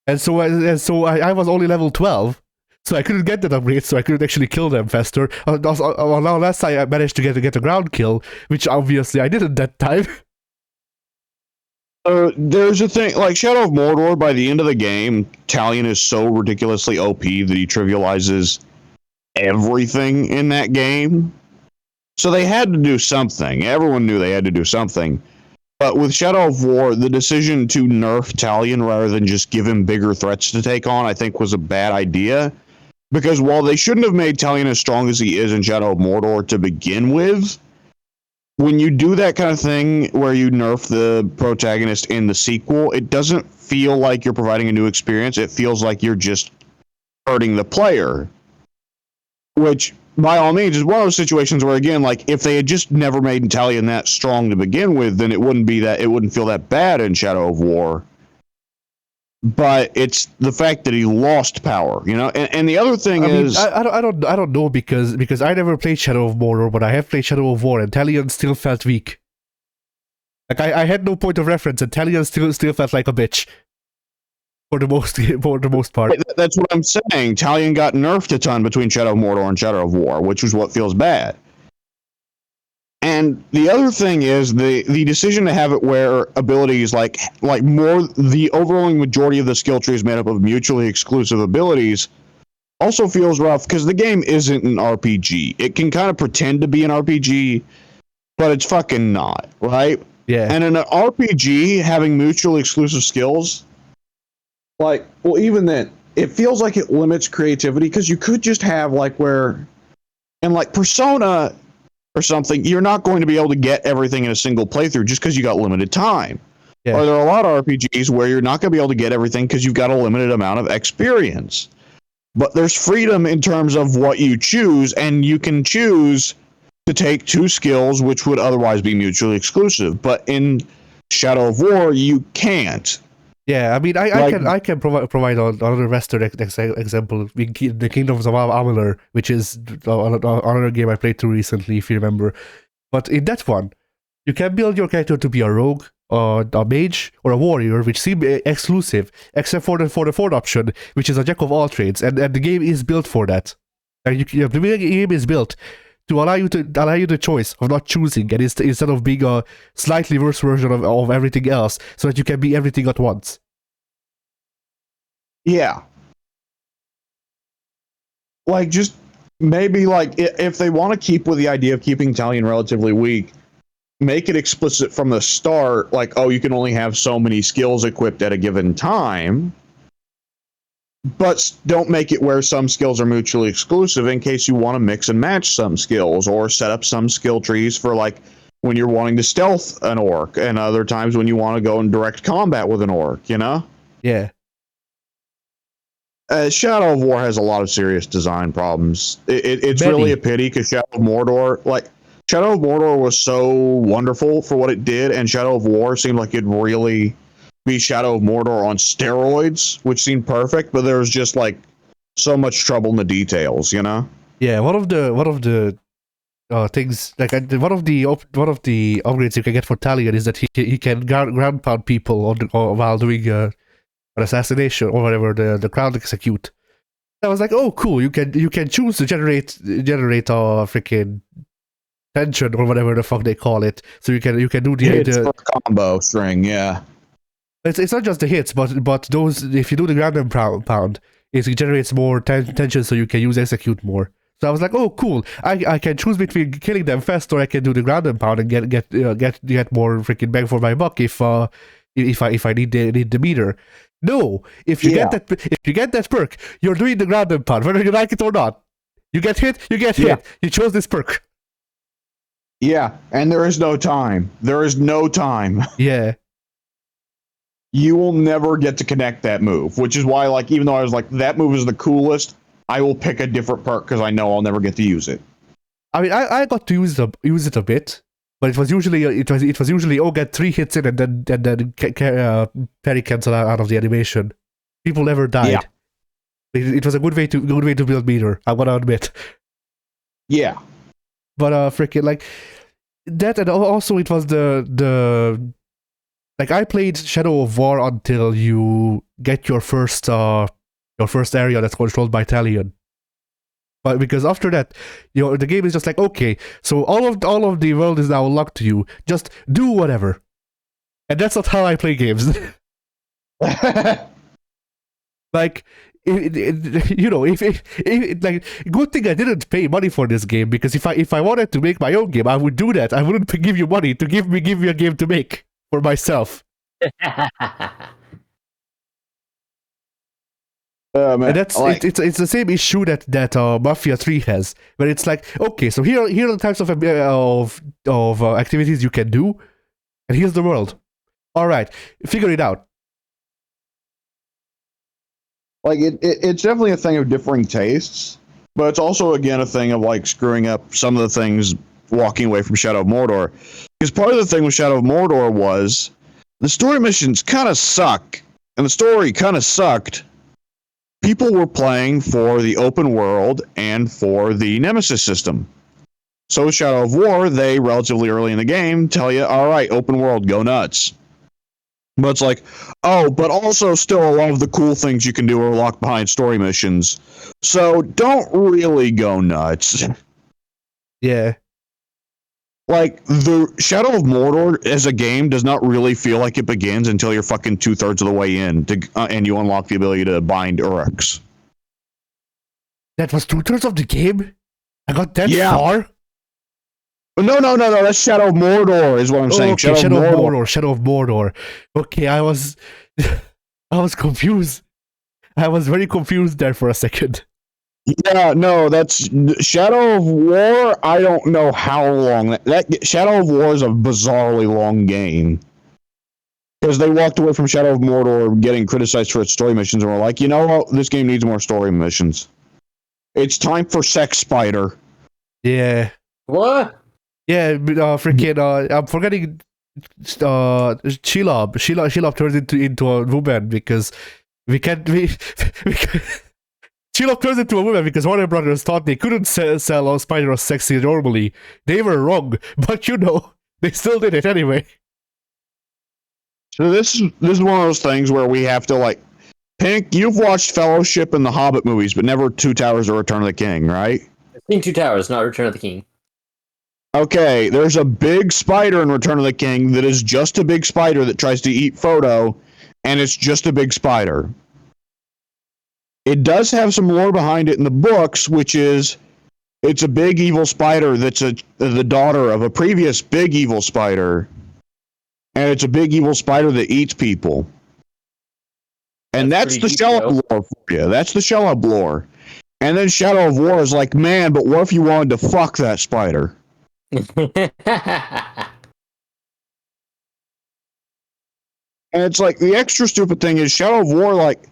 And so I was only level 12, so I couldn't get that upgrade, so I couldn't actually kill them faster. Unless I managed to get a ground kill, which obviously I didn't that time. There's a thing, like Shadow of Mordor, by the end of the game, Talion is so ridiculously OP that he trivializes everything in that game. So they had to do something. Everyone knew they had to do something. But with Shadow of War, the decision to nerf Talion rather than just give him bigger threats to take on, I think was a bad idea. Because while they shouldn't have made Talion as strong as he is in Shadow of Mordor to begin with, when you do that kind of thing where you nerf the protagonist in the sequel, it doesn't feel like you're providing a new experience. It feels like you're just hurting the player. Which, by all means, is one of those situations where, again, like, if they had just never made Talion that strong to begin with, then it wouldn't feel that bad in Shadow of War. But it's the fact that he lost power, And the other thing is, I don't know because I never played Shadow of Mordor, but I have played Shadow of War, and Talion still felt weak. Like, I had no point of reference, and Talion still felt like a bitch for the most part. That's what I'm saying. Talion got nerfed a ton between Shadow of Mordor and Shadow of War, which is what feels bad. And the other thing is the decision to have it where abilities like the overwhelming majority of the skill tree is made up of mutually exclusive abilities also feels rough because the game isn't an RPG. It can kind of pretend to be an RPG, but it's fucking not, right? Yeah. And in an RPG, having mutually exclusive skills, like, well, even then, it feels like it limits creativity because you could just have like where, in like Persona or something, you're not going to be able to get everything in a single playthrough just because you got limited time. Yeah. Or there are a lot of RPGs where you're not going to be able to get everything because you've got a limited amount of experience. But there's freedom in terms of what you choose, and you can choose to take two skills which would otherwise be mutually exclusive. But in Shadow of War, you can't. Yeah, I mean, I can provide another Western example. The Kingdoms of Amalur, which is another game I played through recently, if you remember. But in that one, you can build your character to be a rogue, or a mage, or a warrior, which seem exclusive, except for the fourth option, which is a jack of all trades, and the game is built for that. The game is built to allow you the choice of not choosing, and instead of being a slightly worse version of everything else, so that you can be everything at once. Yeah. Like, just maybe, like, if they want to keep with the idea of keeping Italian relatively weak, make it explicit from the start, like, oh, you can only have so many skills equipped at a given time, but don't make it where some skills are mutually exclusive in case you want to mix and match some skills, or set up some skill trees for, like, when you're wanting to stealth an orc, and other times when you want to go in direct combat with an orc, you know? Yeah. Shadow of War has a lot of serious design problems. It's Many. really a pity because Shadow of Mordor, like, Shadow of Mordor was so wonderful for what it did, and Shadow of War seemed like it'd really be Shadow of Mordor on steroids, which seemed perfect, but there was just, like, so much trouble in the details, you know? Yeah, one of the things, like one of the upgrades you can get for Talion is that he can ground pound people while doing an assassination or whatever, the crown execute. I was like, oh, cool! You can choose to generate a freaking tension or whatever the fuck they call it. So you can do the combo string, yeah. It's not just the hits, but those, if you do the ground and pound, it generates more tension, so you can use execute more. So I was like, oh, cool! I can choose between killing them fast, or I can do the ground and pound and get more freaking bang for my buck if I need the meter. No, if you get that perk, you're doing the ground and pound, whether you like it or not. You get hit, you get hit. You chose this perk. Yeah, and there is no time. There is no time. Yeah. You will never get to connect that move, which is why, like, even though I was like, that move is the coolest, I will pick a different perk because I know I'll never get to use it. I mean, I got to use it a bit, but it was usually get 3 hits in and then parry cancel out of the animation. People never died. Yeah. It was a good way to build meter, I wanna admit. Yeah. But freaking, like that, and also it was the like, I played Shadow of War until you get your first area that's controlled by Talion. But because after that, the game is just like, okay, so all of the world is now unlocked to you. Just do whatever. And that's not how I play games. Like, if like, good thing I didn't pay money for this game, because if I wanted to make my own game, I would do that. I wouldn't give you money to give me a game to make for myself. Man, And that's it's the same issue that Mafia 3 has, where it's like, okay, so here are the types of activities you can do, and here's the world. All right, figure it out. Like, it's definitely a thing of differing tastes, but it's also, again, a thing of, like, screwing up some of the things walking away from Shadow of Mordor. Because part of the thing with Shadow of Mordor was the story missions kind of suck, and the story kind of sucked. People were playing for the open world and for the Nemesis system. So Shadow of War, they relatively early in the game tell you, all right, open world, go nuts. But it's like, oh, but also still a lot of the cool things you can do are locked behind story missions. So don't really go nuts. Yeah. Like, the Shadow of Mordor as a game does not really feel like it begins until you're fucking 2/3 of the way in, and you unlock the ability to bind Uruks. That was 2/3 of the game? I got that Yeah. far? No. That's Shadow of Mordor, is what I'm saying. Okay, Shadow of Mordor. Shadow of Mordor. Okay, I was confused. I was very confused there for a second. Yeah, no, that's Shadow of War. I don't know how long that Shadow of War is a bizarrely long game. Because they walked away from Shadow of Mordor getting criticized for its story missions and were like, you know what, this game needs more story missions. It's time for Sex Spider. Yeah. What? Yeah, freaking, I'm forgetting, Shelob turns into a woman because we Shelob turns into a woman because Warner Brothers thought they couldn't sell a spider as sexy normally. They were wrong, but they still did it anyway. So this is one of those things where we have to like, Pink, you've watched Fellowship and the Hobbit movies, but never Two Towers or Return of the King, right? I've seen Two Towers, not Return of the King. Okay, there's a big spider in Return of the King that is just a big spider that tries to eat Frodo, and it's just a big spider. It does have some lore behind it in the books, which is it's a big evil spider that's the daughter of a previous big evil spider, and it's a big evil spider that eats people. And that's the Shelob lore for you. That's the Shelob lore. And then Shadow of War is like, man, but what if you wanted to fuck that spider? And it's like, the extra stupid thing is Shadow of War, like,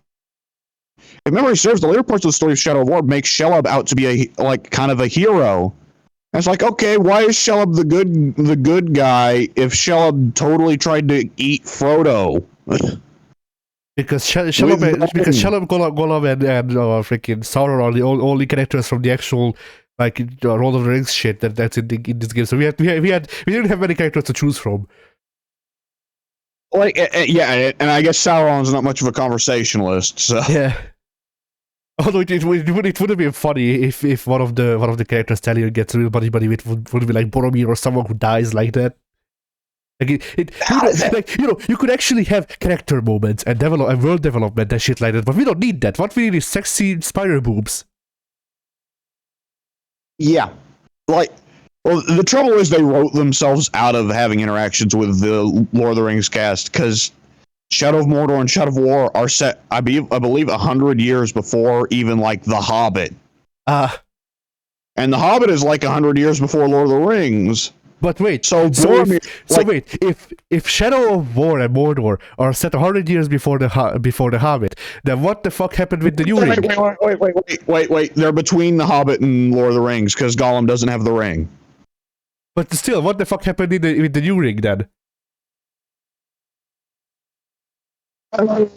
if memory serves, the later parts of the story of Shadow of War make Shelob out to be kind of a hero. And it's like, okay, why is Shelob the good guy if Shelob totally tried to eat Frodo? Because Shelob, Gollum, and freaking Sauron are the only characters from the actual Lord of the Rings shit that's in this game. So we didn't have many characters to choose from. Yeah, and I guess Sauron's not much of a conversationalist. So yeah. Although it would have been funny if one of the characters Talia gets real buddy with would be like Boromir or someone who dies like that. You could actually have character moments and world development and shit like that, but we don't need that. What we need is sexy spider boobs. Yeah, the trouble is they wrote themselves out of having interactions with the Lord of the Rings cast because Shadow of Mordor and Shadow of War are set, I believe, 100 years before even The Hobbit. And The Hobbit is 100 years before Lord of the Rings. But wait, wait, if Shadow of War and Mordor are set 100 years before the Hobbit, then what the fuck happened with the New Ring? Wait, they're between the Hobbit and Lord of the Rings because Gollum doesn't have the ring. But still, what the fuck happened with the New Ring then? They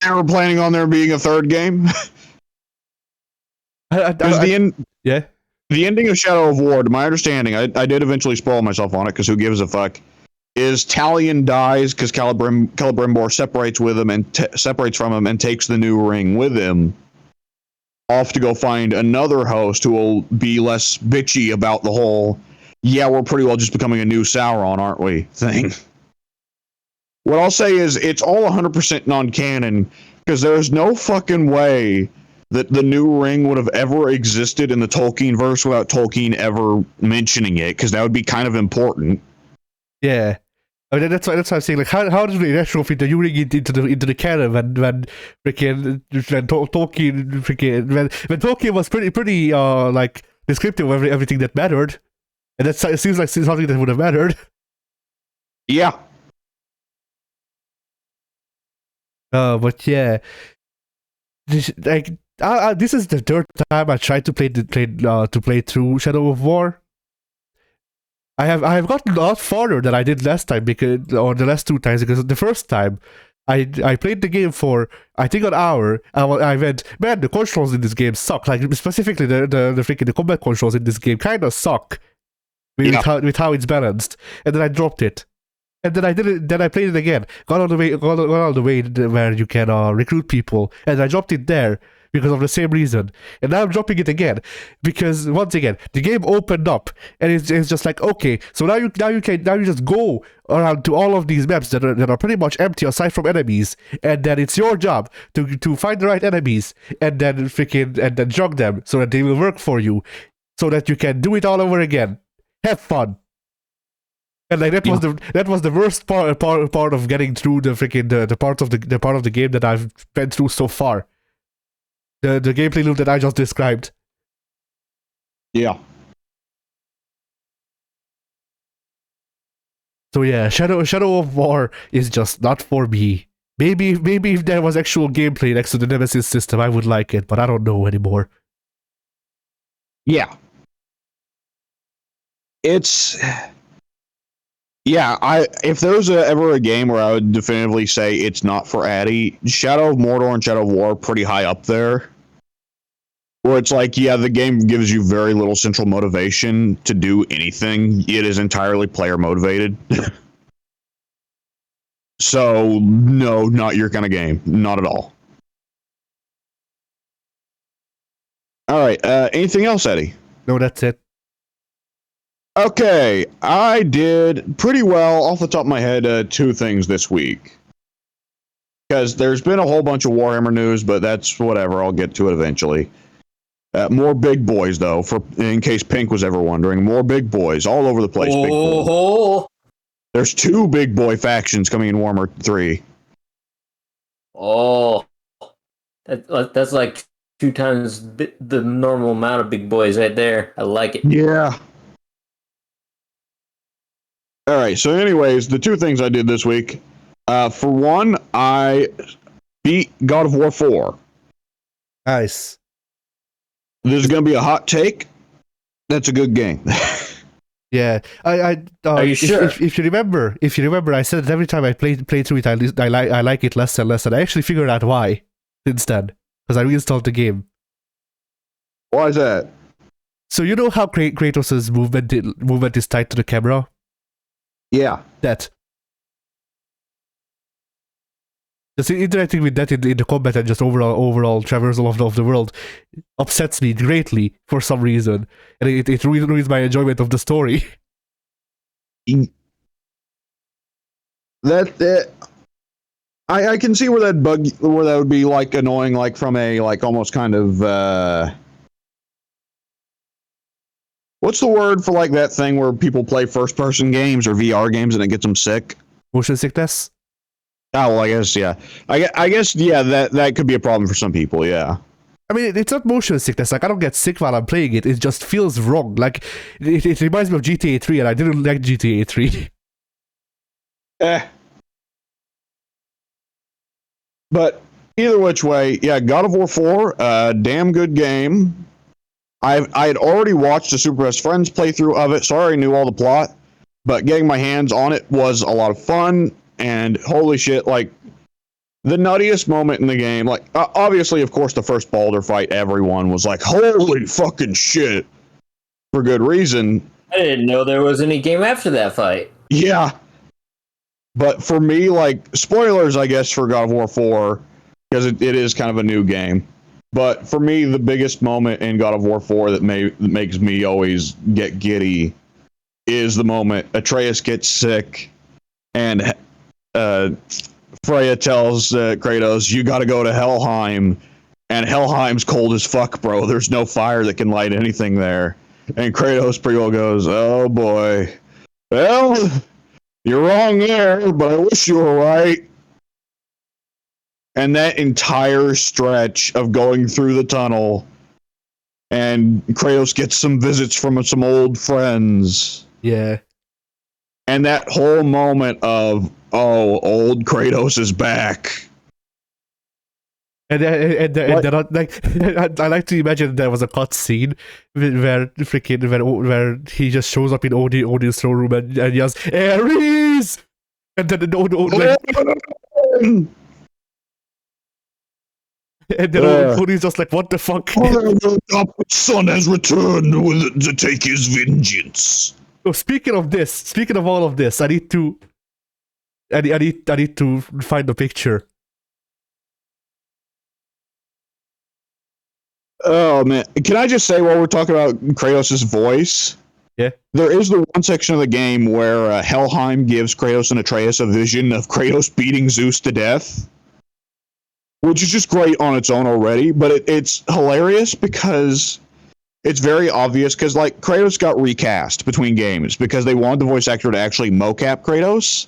were planning on there being a third game. The ending of Shadow of War, to my understanding, I did eventually spoil myself on it because who gives a fuck, is Talion dies because Celebrimbor separates with him and separates from him and takes the new ring with him off to go find another host who will be less bitchy about the whole, yeah, we're pretty well just becoming a new Sauron, aren't we, thing. What I'll say is it's all 100% non-canon because there's no fucking way that the new ring would have ever existed in the Tolkien verse without Tolkien ever mentioning it, because that would be kind of important. Yeah, I mean, that's what I'm saying. How does the retrofit the new ring into the canon when Tolkien was pretty descriptive of everything that mattered, and it seems like something that would have mattered. Yeah. But yeah, this is the third time I tried to play through Shadow of War. I have gotten a lot farther than I did last time the last two times, because the first time I played the game for I think an hour. I went, man, the controls in this game suck. Specifically the combat controls in this game kind of suck with how it's balanced. And then I dropped it. And then I did it. Then I played it again. Got all the way where you can recruit people, and I dropped it there because of the same reason. And now I'm dropping it again because once again the game opened up and it's just like, okay, so now you just go around to all of these maps that are pretty much empty aside from enemies, and then it's your job to find the right enemies and then jug them so that they will work for you, so that you can do it all over again. Have fun. And like that was the worst part of getting through the part of the game that I've been through so far. The gameplay loop that I just described. Yeah. So yeah, Shadow of War is just not for me. Maybe if there was actual gameplay next to the Nemesis system, I would like it, but I don't know anymore. Yeah. It's if there was ever a game where I would definitively say it's not for Addy, Shadow of Mordor and Shadow of War are pretty high up there. Where it's like, yeah, the game gives you very little central motivation to do anything. It is entirely player motivated. So, no, not your kind of game. Not at all. All right. Anything else, Eddie? No, that's it. Okay, I did pretty well off the top of my head. Two things this week, because there's been a whole bunch of Warhammer news, but that's whatever. I'll get to it eventually. More big boys, though, in case Pink was ever wondering. More big boys all over the place. Big boys. There's 2 big boy factions coming in Warhammer 3. Oh, that's like 2 times the normal amount of big boys right there. I like it. Yeah. All right. So, anyways, the 2 things I did this week. For one, I beat God of War 4. Nice. This is going to be a hot take. That's a good game. Yeah, Are you sure? If you remember, I said that every time I play through it, I like it less and less, and I actually figured out why since then, because I reinstalled the game. Why is that? So you know how Kratos' movement is tied to the camera? Yeah. That. Just interacting with that in the combat and just overall traversal of the world upsets me greatly for some reason, and it ruins my enjoyment of the story. I can see where that would be like annoying, like from a like almost kind of what's the word for like that thing where people play first person games or VR games and it gets them sick? Motion sickness. Oh, well, I guess, yeah. I guess, yeah, that could be a problem for some people, yeah. I mean, it's not motion sickness. Like, I don't get sick while I'm playing it. It just feels wrong. Like, it reminds me of GTA 3, and I didn't like GTA 3. But either which way, yeah, God of War 4, damn good game. I had already watched a Super Best Friends playthrough of it, so I already knew all the plot. But getting my hands on it was a lot of fun. And holy shit, like, the nuttiest moment in the game, like, obviously, of course, the first Baldur fight, everyone was like, holy fucking shit, for good reason. I didn't know there was any game after that fight. Yeah. But for me, like, spoilers, I guess, for God of War 4, because it is kind of a new game. But for me, the biggest moment in God of War 4 that makes me always get giddy is the moment Atreus gets sick and Freya tells Kratos, you gotta go to Helheim, and Helheim's cold as fuck, bro. There's no fire that can light anything there. And Kratos pretty well goes, oh boy. Well, you're wrong there, but I wish you were right. And that entire stretch of going through the tunnel, and Kratos gets some visits from some old friends. Yeah. And that whole moment of, oh, old Kratos is back. And like, I like to imagine there was a cut scene where he just shows up in Odin's throne room and yells, Ares! And then Odin's just like, what the fuck? The son has returned to take his vengeance. So speaking of all of this, I need to find the picture. Oh man, can I just say while we're talking about Kratos' voice? Yeah. There is the one section of the game where Helheim gives Kratos and Atreus a vision of Kratos beating Zeus to death, which is just great on its own already. But it's hilarious because it's very obvious because like Kratos got recast between games because they wanted the voice actor to actually mocap Kratos,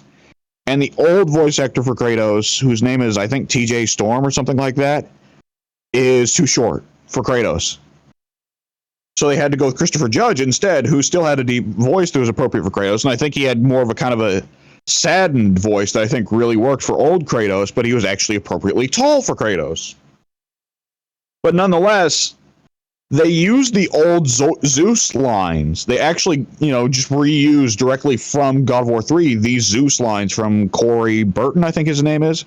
and the old voice actor for Kratos, whose name is I think T.J. Storm or something like that, is too short for Kratos. So they had to go with Christopher Judge instead, who still had a deep voice that was appropriate for Kratos. And I think he had more of a kind of a saddened voice that I think really worked for old Kratos, but he was actually appropriately tall for Kratos. But nonetheless, they used the old Zeus lines. They actually, just reused directly from God of War 3 these Zeus lines from Corey Burton, I think his name is.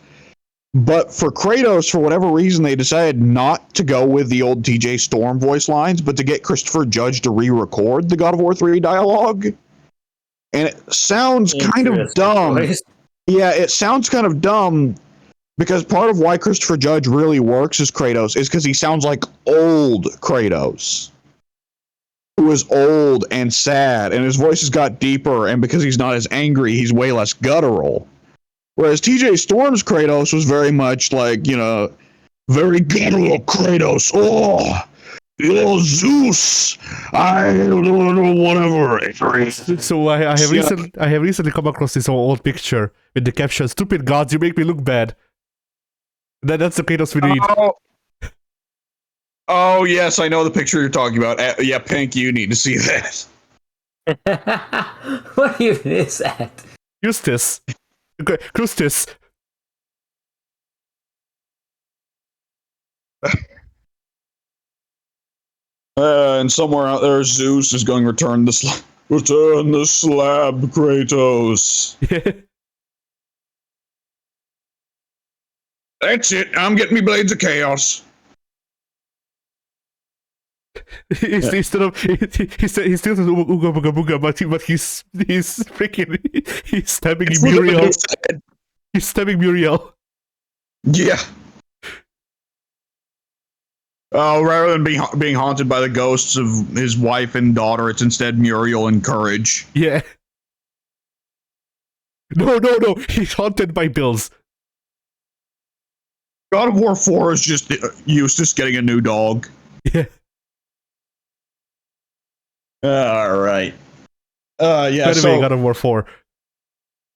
But for Kratos, for whatever reason, they decided not to go with the old TJ Storm voice lines, but to get Christopher Judge to re-record the God of War 3 dialogue. And it sounds kind of dumb. Voice. Yeah, it sounds kind of dumb because part of why Christopher Judge really works as Kratos is because he sounds like old Kratos, who is old and sad, and his voice has got deeper, and because he's not as angry, he's way less guttural. Whereas TJ Storm's Kratos was very much like, very guttural Kratos. Oh, Zeus! I don't know, whatever. So I have recently come across this old picture with the caption, "Stupid gods, you make me look bad." That's the Kratos we need. Oh, yes, I know the picture you're talking about. Yeah, Pink, you need to see that. What even is that? Eustace. Krustis. And somewhere out there, Zeus is going to return the slab, Kratos. Yeah. That's it. I'm getting me blades of chaos. He's still says ooga booga booga, but he's freaking he's stabbing Muriel. He's stabbing Muriel. Yeah. Oh, rather than being haunted by the ghosts of his wife and daughter, it's instead Muriel and Courage. Yeah. No. He's haunted by bills. God of War 4 is just Eustace getting a new dog. Yeah. All right. Yeah. By the way, So, God of War 4.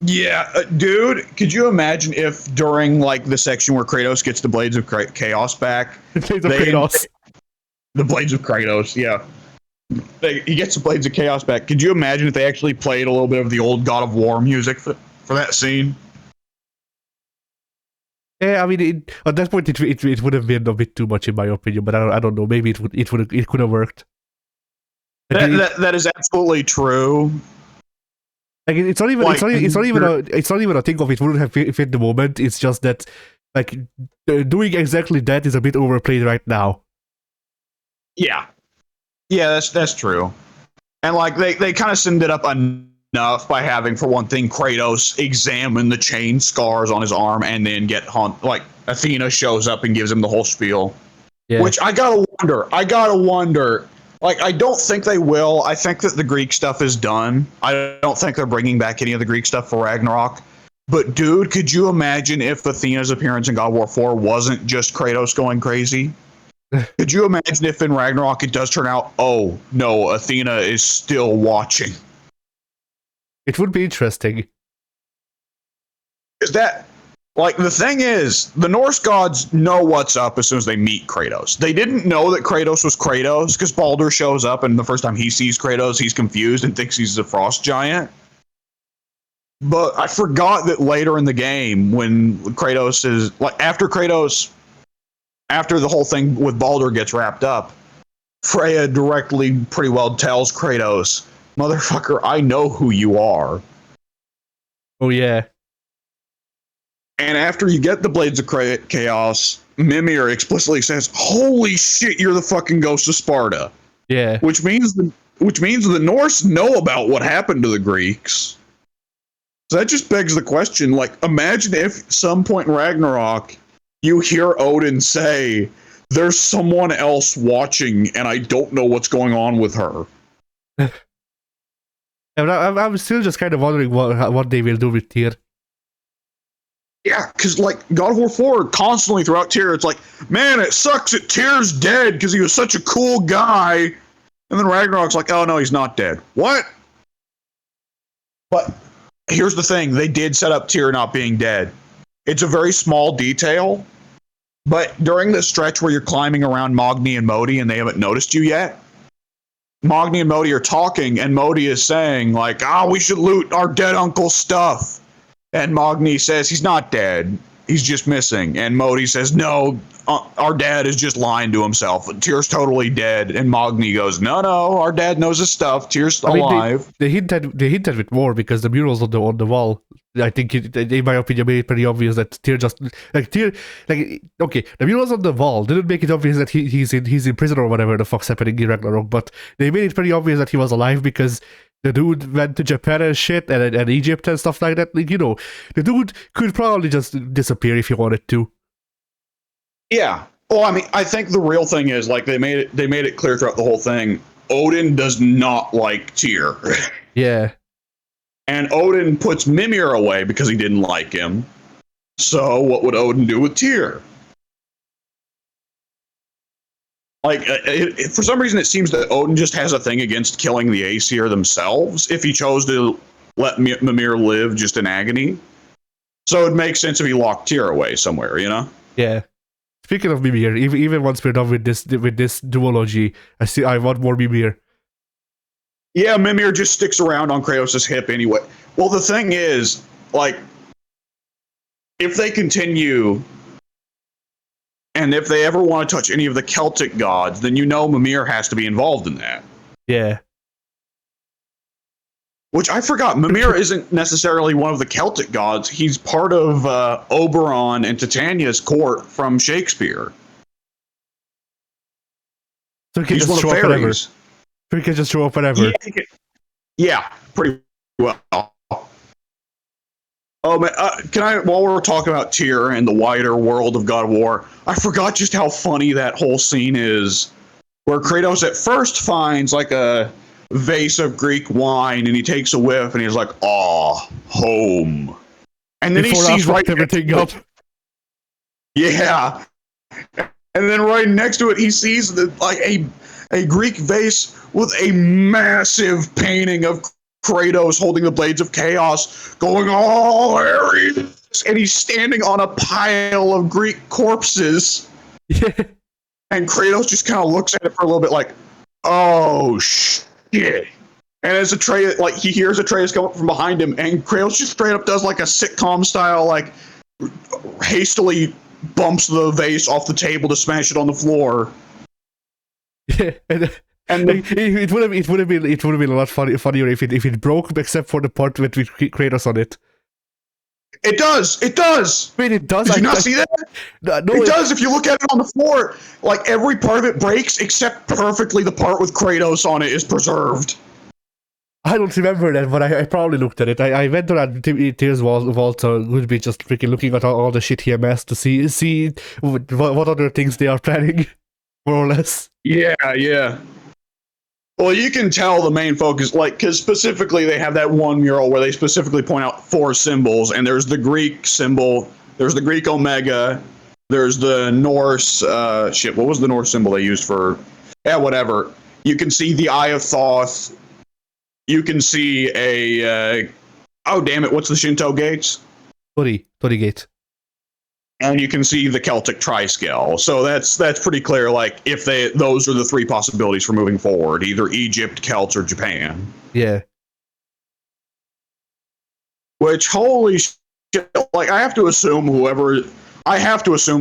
yeah, dude, could you imagine if during like the section where Kratos gets the Blades of Chaos back, Blades of Kratos. the Blades of Kratos, yeah, he gets the Blades of Chaos back. Could you imagine if they actually played a little bit of the old God of War music for that scene? Yeah, I mean, at that point, it would have been a bit too much in my opinion, but I don't know. Maybe it could have worked. That is absolutely true. Like it's not even a thing of it wouldn't have fit the moment. It's just that like doing exactly that is a bit overplayed right now. Yeah, that's true. And like they kind of summed it up enough by having, for one thing, Kratos examine the chain scars on his arm and then get like Athena shows up and gives him the whole spiel. Yeah. Which I gotta wonder. Like, I don't think they will. I think that the Greek stuff is done. I don't think they're bringing back any of the Greek stuff for Ragnarok. But, dude, could you imagine if Athena's appearance in God of War 4 wasn't just Kratos going crazy? Could you imagine if in Ragnarok it does turn out, oh, no, Athena is still watching? It would be interesting. Is that... Like, the thing is, the Norse gods know what's up as soon as they meet Kratos. They didn't know that Kratos was Kratos, because Baldur shows up, and the first time he sees Kratos, he's confused and thinks he's a frost giant. But I forgot that later in the game, when Kratos is... Like, after the whole thing with Baldur gets wrapped up, Freya directly pretty well tells Kratos, "Motherfucker, I know who you are." Oh, yeah. And after you get the Blades of Chaos, Mimir explicitly says, "Holy shit, you're the fucking ghost of Sparta." Yeah. Which means the Norse know about what happened to the Greeks. So that just begs the question, like, imagine if at some point in Ragnarok you hear Odin say, there's someone else watching, and I don't know what's going on with her. And I'm still just kind of wondering what they will do with Tyr. Yeah, because like God of War 4, constantly throughout Tyr, it's like, man, it sucks that Tyr's dead because he was such a cool guy. And then Ragnarok's like, oh no, he's not dead. What? But here's the thing, they did set up Tyr not being dead. It's a very small detail, but during the stretch where you're climbing around Magni and Modi and they haven't noticed you yet, Magni and Modi are talking, and Modi is saying, like, we should loot our dead uncle's stuff. And Magni says he's not dead. He's just missing. And Modi says, no, our dad is just lying to himself. Tyr's totally dead. And Magni goes, no, our dad knows his stuff. Tyr's alive. They hinted with more because the murals on the wall. I think, in my opinion, made it pretty obvious that Tyr okay, the murals on the wall didn't make it obvious that he's in prison or whatever the fuck's happening in Ragnarok, but they made it pretty obvious that he was alive because the dude went to Japan and shit, and Egypt and stuff like that. Like, you know, the dude could probably just disappear if he wanted to. Yeah. Well, I mean, I think the real thing is, like, they made it clear throughout the whole thing, Odin does not like Tyr. Yeah. And Odin puts Mimir away because he didn't like him. So what would Odin do with Tyr? Like, for some reason, it seems that Odin just has a thing against killing the Aesir themselves if he chose to let Mimir live just in agony. So it makes sense if he locked Tyr away somewhere, you know? Yeah. Speaking of Mimir, even once we're done with this duology, I want more Mimir. Yeah, Mimir just sticks around on Kratos' hip anyway. Well, the thing is, like, if they continue, and if they ever want to touch any of the Celtic gods, then you know Mimir has to be involved in that. Yeah. Which I forgot, Mimir isn't necessarily one of the Celtic gods. He's part of Oberon and Titania's court from Shakespeare. So he can He's just one of show up whenever. fairies. So he can just show up whenever. Yeah, pretty well. Oh man, while we're talking about Tyr and the wider world of God of War, I forgot just how funny that whole scene is, where Kratos at first finds like a vase of Greek wine and he takes a whiff and he's like, home. And then Before he sees right everything up. Yeah. And then right next to it, he sees a Greek vase with a massive painting of Kratos holding the Blades of Chaos, going, Ares! And he's standing on a pile of Greek corpses. Yeah. And Kratos just kind of looks at it for a little bit like, oh, shit. And as Atreus, like, he hears Atreus come up from behind him, and Kratos just straight up does like a sitcom style, like, hastily bumps the vase off the table to smash it on the floor. Yeah, and it would have been a lot funnier if it broke, except for the part with Kratos on it. It does. Wait, it does. Did you not see that? No, it does. If you look at it on the floor, like every part of it breaks except perfectly the part with Kratos on it is preserved. I don't remember that, but I probably looked at it. I went around Tyr's vault, so would be just freaking looking at all the shit he amassed to see what other things they are planning, more or less. Yeah. Well, you can tell the main focus, like, because specifically they have that one mural where they specifically point out 4 symbols, and there's the Greek symbol, there's the Greek Omega, there's the Norse, what was the Norse symbol they used for, whatever. You can see the Eye of Thoth, you can see what's the Shinto gates? Tori gate. And you can see the Celtic Triscale. So that's pretty clear, like, if those are the 3 possibilities for moving forward, either Egypt, Celts, or Japan. Yeah. Which, holy shit, like, I have to assume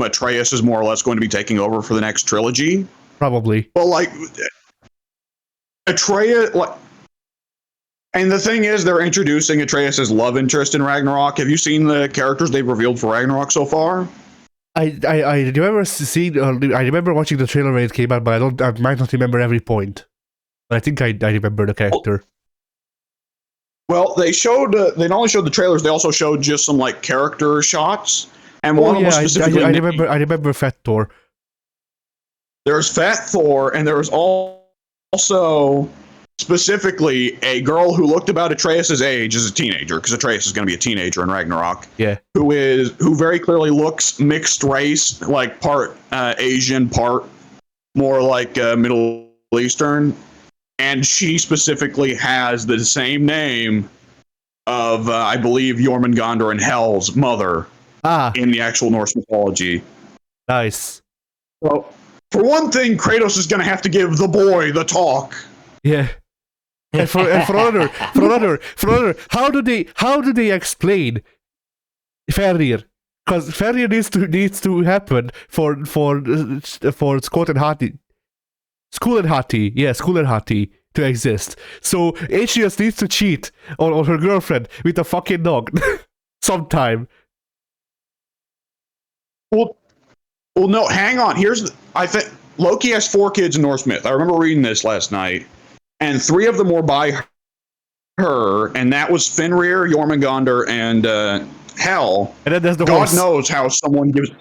Atreus is more or less going to be taking over for the next trilogy. Probably. But, like, Atreus, like, and the thing is, they're introducing Atreus' love interest in Ragnarok. Have you seen the characters they've revealed for Ragnarok so far? I remember seeing. I remember watching the trailer when it came out, but I might not remember every point. But I think I remember the character. Well, they showed. They not only showed the trailers, they also showed just some like character shots. And one was specifically. I remember Fat Thor. There's Fat Thor, and there's also specifically a girl who looked about Atreus' age as a teenager, because Atreus is going to be a teenager in Ragnarok. Yeah. Who very clearly looks mixed race, like part Asian, part more like Middle Eastern, and she specifically has the same name of I believe Jormungandr and Hel's mother in the actual Norse mythology. Nice. Well, for one thing, Kratos is going to have to give the boy the talk. Yeah. And for another, how do they explain Fenrir? Because Fenrir needs to happen for Scott and Hati, School and Hati to exist. So Atreus needs to cheat on her girlfriend with a fucking dog sometime. Well, no, hang on. I think Loki has 4 kids in Norse myth. I remember reading this last night, and 3 of them were by her, and that was Fenrir, Jormungandr, and Hel. And then there's the God horse. knows how someone gives.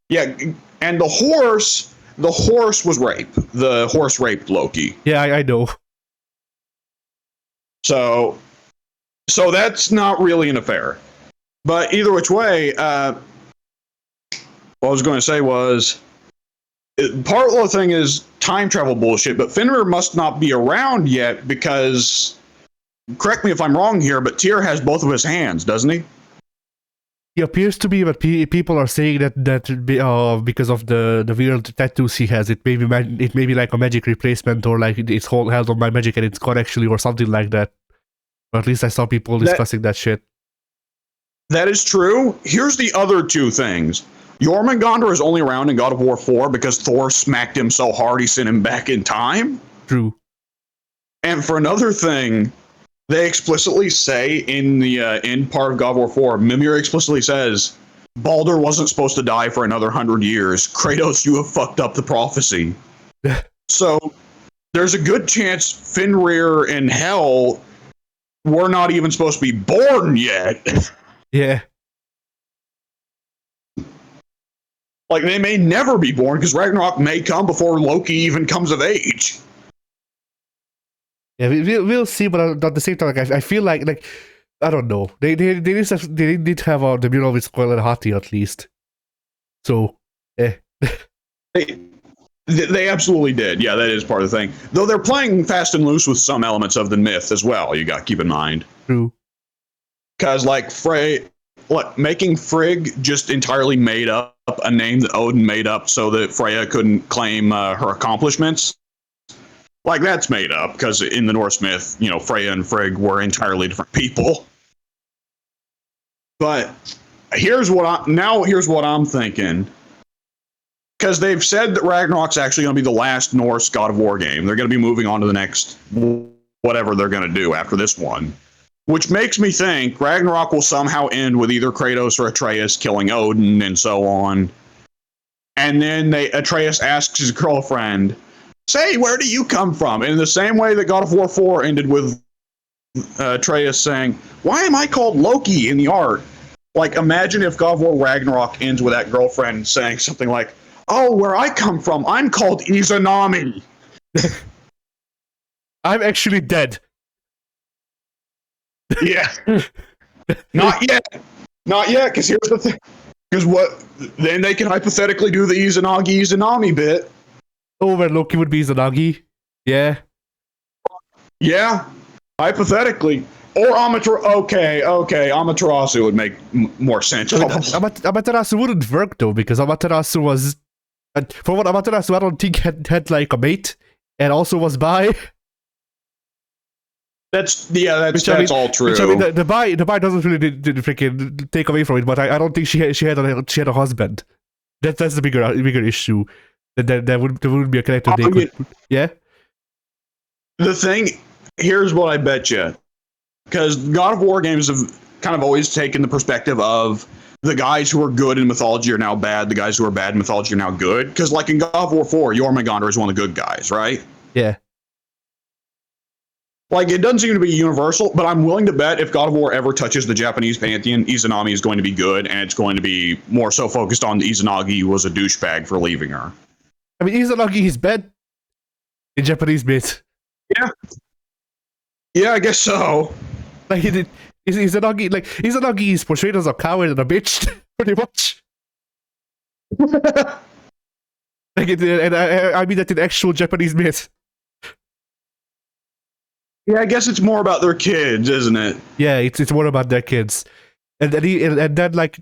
Yeah, and the horse was rape. The horse raped Loki. Yeah, I know. So that's not really an affair. But either which way, what I was going to say was, part of the thing is time travel bullshit, but Fenrir must not be around yet because, correct me if I'm wrong here, but Tyr has both of his hands, doesn't he? He appears to be, but people are saying that because of the weird tattoos he has, it may be like a magic replacement, or like it's held on by magic and it's gone actually, or something like that. Or at least I saw people discussing that shit. That is true. Here's the other 2 things. Jormungandr is only around in God of War 4 because Thor smacked him so hard he sent him back in time. True. And for another thing, they explicitly say in the end part of God of War 4, Mimir explicitly says, Baldur wasn't supposed to die for another 100 years. Kratos, you have fucked up the prophecy. So there's a good chance Fenrir and Hel were not even supposed to be born yet. Yeah. Like, they may never be born because Ragnarok may come before Loki even comes of age. Yeah, we'll see, but at the same time, like, I feel like I don't know. They did have the mural with Squall and Hati at least. So, They absolutely did. Yeah, that is part of the thing. Though they're playing fast and loose with some elements of the myth as well. You got to keep in mind. True. Because making Frigg just entirely made up a name that Odin made up so that Freya couldn't claim her accomplishments. Like, that's made up because in the Norse myth, Freya and Frigg were entirely different people. But here's what I'm thinking. Because they've said that Ragnarok's actually going to be the last Norse God of War game. They're going to be moving on to the next whatever they're going to do after this one. Which makes me think Ragnarok will somehow end with either Kratos or Atreus killing Odin and so on. And then Atreus asks his girlfriend, say, where do you come from? In the same way that God of War 4 ended with Atreus saying, why am I called Loki in the art? Like, imagine if God of War Ragnarok ends with that girlfriend saying something like, oh, where I come from, I'm called Izanami. I'm actually dead. Yeah. Not yet, because here's the thing. Because then they can hypothetically do the Izanami bit. Oh, where Loki would be Izanagi. Yeah. Yeah, hypothetically. Or Amaterasu would make more sense. Amaterasu wouldn't work though, because Amaterasu was, for what Amaterasu I don't think had like a mate, and also was bi. That's all true. Which, I mean, the bi doesn't really freaking take away from it, but I don't think she had a husband. That's the bigger issue. There would be a character they could. Yeah. The thing, here's what I bet you, because God of War games have kind of always taken the perspective of the guys who are good in mythology are now bad, the guys who are bad in mythology are now good. Because like in God of War 4, Jormungandr is one of the good guys, right? Yeah. Like, it doesn't seem to be universal, but I'm willing to bet if God of War ever touches the Japanese pantheon, Izanami is going to be good, and it's going to be more so focused on Izanagi was a douchebag for leaving her. I mean, Izanagi is bad in Japanese myth. Yeah, I guess so. Like Izanagi is portrayed as a coward and a bitch, pretty much. And I mean that in actual Japanese myth. Yeah, I guess it's more about their kids, isn't it? Yeah, it's more about their kids, and then like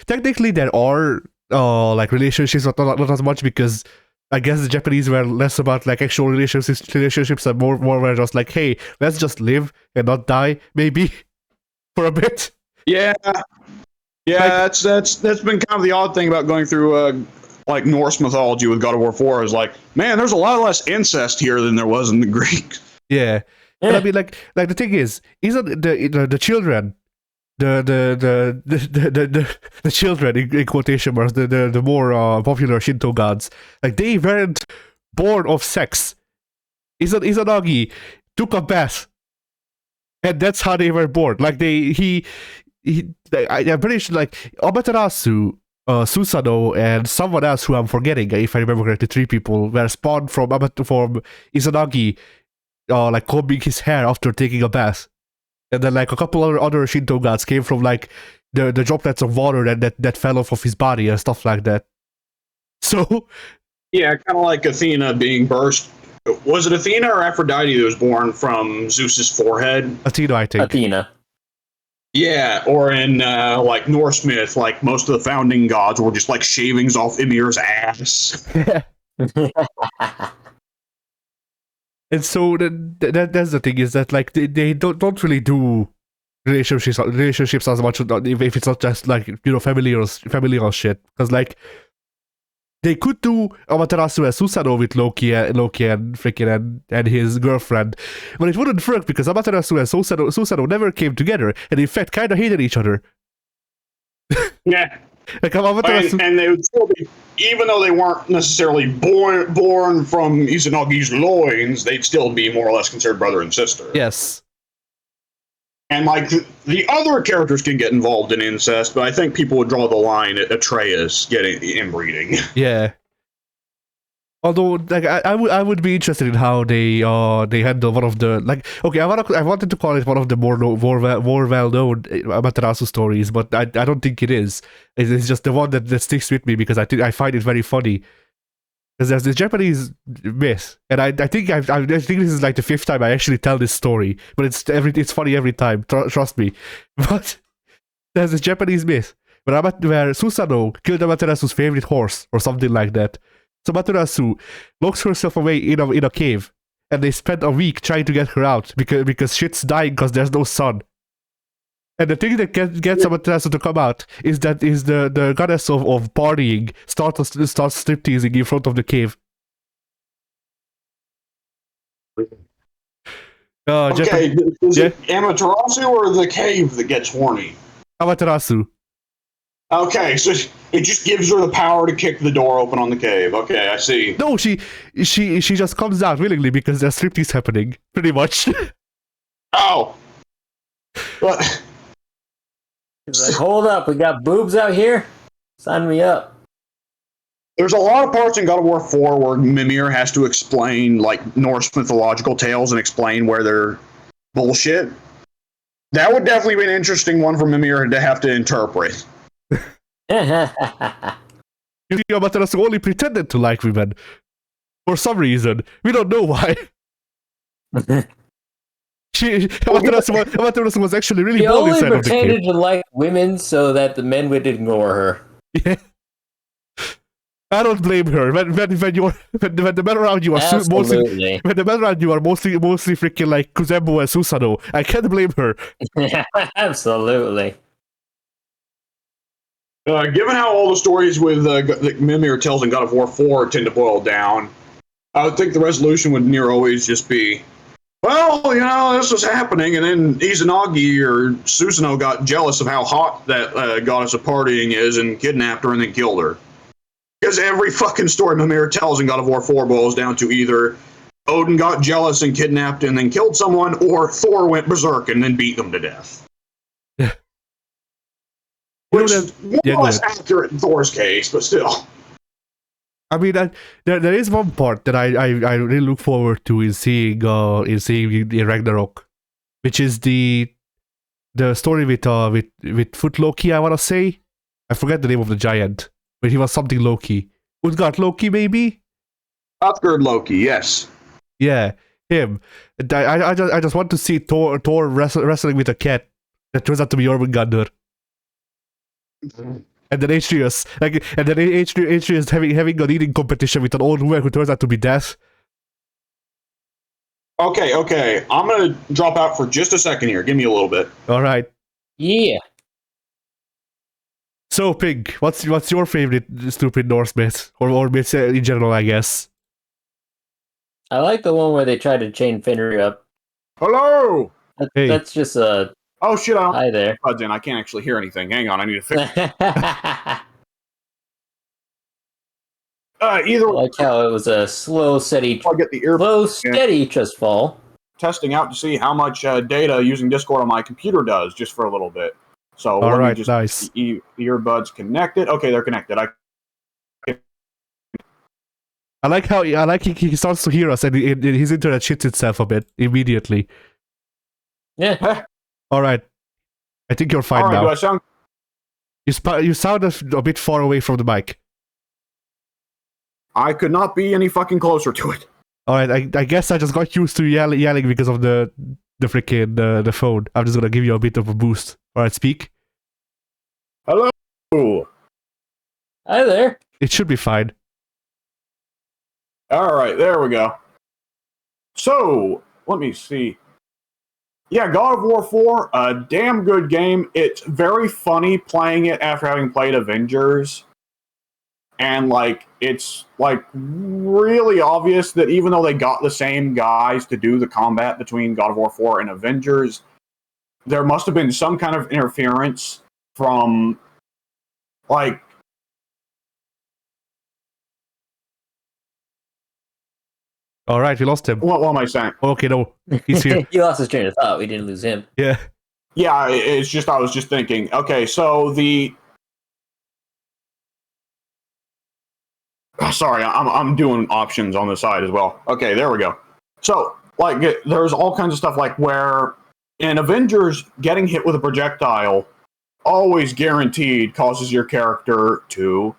technically there are like relationships, but not as much because I guess the Japanese were less about like actual relationships and more were just like, hey, let's just live and not die, maybe for a bit. Yeah, yeah. Like- That's been kind of the odd thing about going through like Norse mythology with God of War 4 is like, man, there's a lot less incest here than there was in the Greek. Yeah, and I mean like the thing is, isn't the children. The children in quotation marks, the more popular Shinto gods, like they weren't born of sex. Izanagi took a bath, and that's how they were born. Like I'm pretty sure like Amaterasu, Susanoo, and someone else who I'm forgetting, if I remember correctly, 3 people were spawned from Izanagi, like combing his hair after taking a bath. And then like a couple other Shinto gods came from like the droplets of water that fell off of his body and stuff like that. So Yeah, kind of like Athena being burst. Was it Athena or Aphrodite that was born from Zeus's forehead? Athena, I think. Athena. Yeah, or in like Norse myth, like most of the founding gods were just like shavings off Ymir's ass. And so that's the thing, is that like they don't really do relationships as much if it's not just like, you know, familial shit, because like they could do Amaterasu as Susanoo with Loki and freaking and his girlfriend, but it wouldn't work because Amaterasu and Susanoo never came together, and in fact kind of hated each other. Yeah, Like Amaterasu, and they would still be, even though they weren't necessarily born from Izanagi's loins, they'd still be more or less considered brother and sister. yes. And like the other characters can get involved in incest, but I think people would draw the line at Atreus getting inbreeding. Yeah. Although, like, I would be interested in how they handle one of the, like, okay, I wanted to call it one of the more well known Amaterasu stories, but I don't think it is. It's just the one that sticks with me because I find it very funny. Because there's this Japanese myth, and I think I think this is like the 5th time I actually tell this story, but it's funny every time. Trust me. But there's this Japanese myth where Susanoo killed Amaterasu's favorite horse or something like that. So Amaterasu locks herself away in a cave, and they spend a week trying to get her out because shit's dying because there's no sun. And the thing that gets Amaterasu to come out is the goddess of partying starts stripteasing in front of the cave. Okay, is it Amaterasu or the cave that gets horny? Amaterasu. Okay, so it just gives her the power to kick the door open on the cave. Okay, I see. No, she just comes out willingly because there's striptease happening, pretty much. Oh. But He's like, hold up, we got boobs out here? Sign me up. there's a lot of parts in God of War 4 where Mimir has to explain like Norse mythological tales and explain where they're bullshit. That would definitely be an interesting one for Mimir to have to interpret. You see, Amaterasu only pretended to like women for some reason. We don't know why. Amaterasu was actually really She bold only inside of the pretended cave. to like women so that the men would ignore her. Yeah. I don't blame her. When the men around you are Absolutely. when the men around you are mostly freaking like Kuzenbo and Susanoo, I can't blame her. Absolutely. Given how all the stories with that Mimir tells in God of War 4 tend to boil down, I would think the resolution would near always just be, well, you know, this was happening, and then Izanagi or Susanoo got jealous of how hot that goddess of partying is and kidnapped her and then killed her. Because every fucking story Mimir tells in God of War 4 boils down to either Odin got jealous and kidnapped and then killed someone, or Thor went berserk and then beat them to death. Yeah. Which is more or less accurate in Thor's case, but still. I mean, there is one part that I really look forward to in seeing the Ragnarok, which is the story with Foot Loki. I want to say, I forget the name of the giant, but he was something Loki. Utgard Loki, maybe. Upgard Loki, yes. Yeah, him. And I just want to see Thor wrestling with a cat that turns out to be Jormungandr. And then Atreus, Atreus having an eating competition with an old woman who turns out to be Death. Okay. I'm gonna drop out for just a second here. Give me a little bit. All right. Yeah. So, Pink, what's your favorite stupid Norse myth or myth in general? I guess. I like the one where they try to chain Fenrir up. Hello. Hey. That's just a Oh shit! I don't hi there. buds in. I can't actually hear anything. Hang on, I need to fix. I Either way, like how it was a slow, steady, I'll get the ear steady just fall. testing out to see how much data using Discord on my computer does, just for a little bit. So All let right, me just nice. the earbuds connected. Okay, they're connected. I like how he starts to hear us and his internet shits itself a bit immediately. Yeah. All right, I think you're fine All right, now. do I sound? You sound a bit far away from the mic. I could not be any fucking closer to it. All right, I guess I just got used to yelling because of the freaking the phone. I'm just gonna give you a bit of a boost. All right, speak. Hello. Hi there. It should be fine. All right, there we go. So let me see. Yeah, God of War 4, a damn good game. It's very funny playing it after having played Avengers. And, like, it's, like, really obvious that even though they got the same guys to do the combat between God of War 4 and Avengers, there must have been some kind of interference from, like... All right, we lost him. What am I saying? Okay, no, he's here. You lost his train of thought. We didn't lose him. Yeah. Yeah, it's just, I was just thinking, okay, so the... Sorry, I'm doing options on the side as well. Okay, there we go. So, like, there's all kinds of stuff like where in Avengers, getting hit with a projectile always guaranteed causes your character to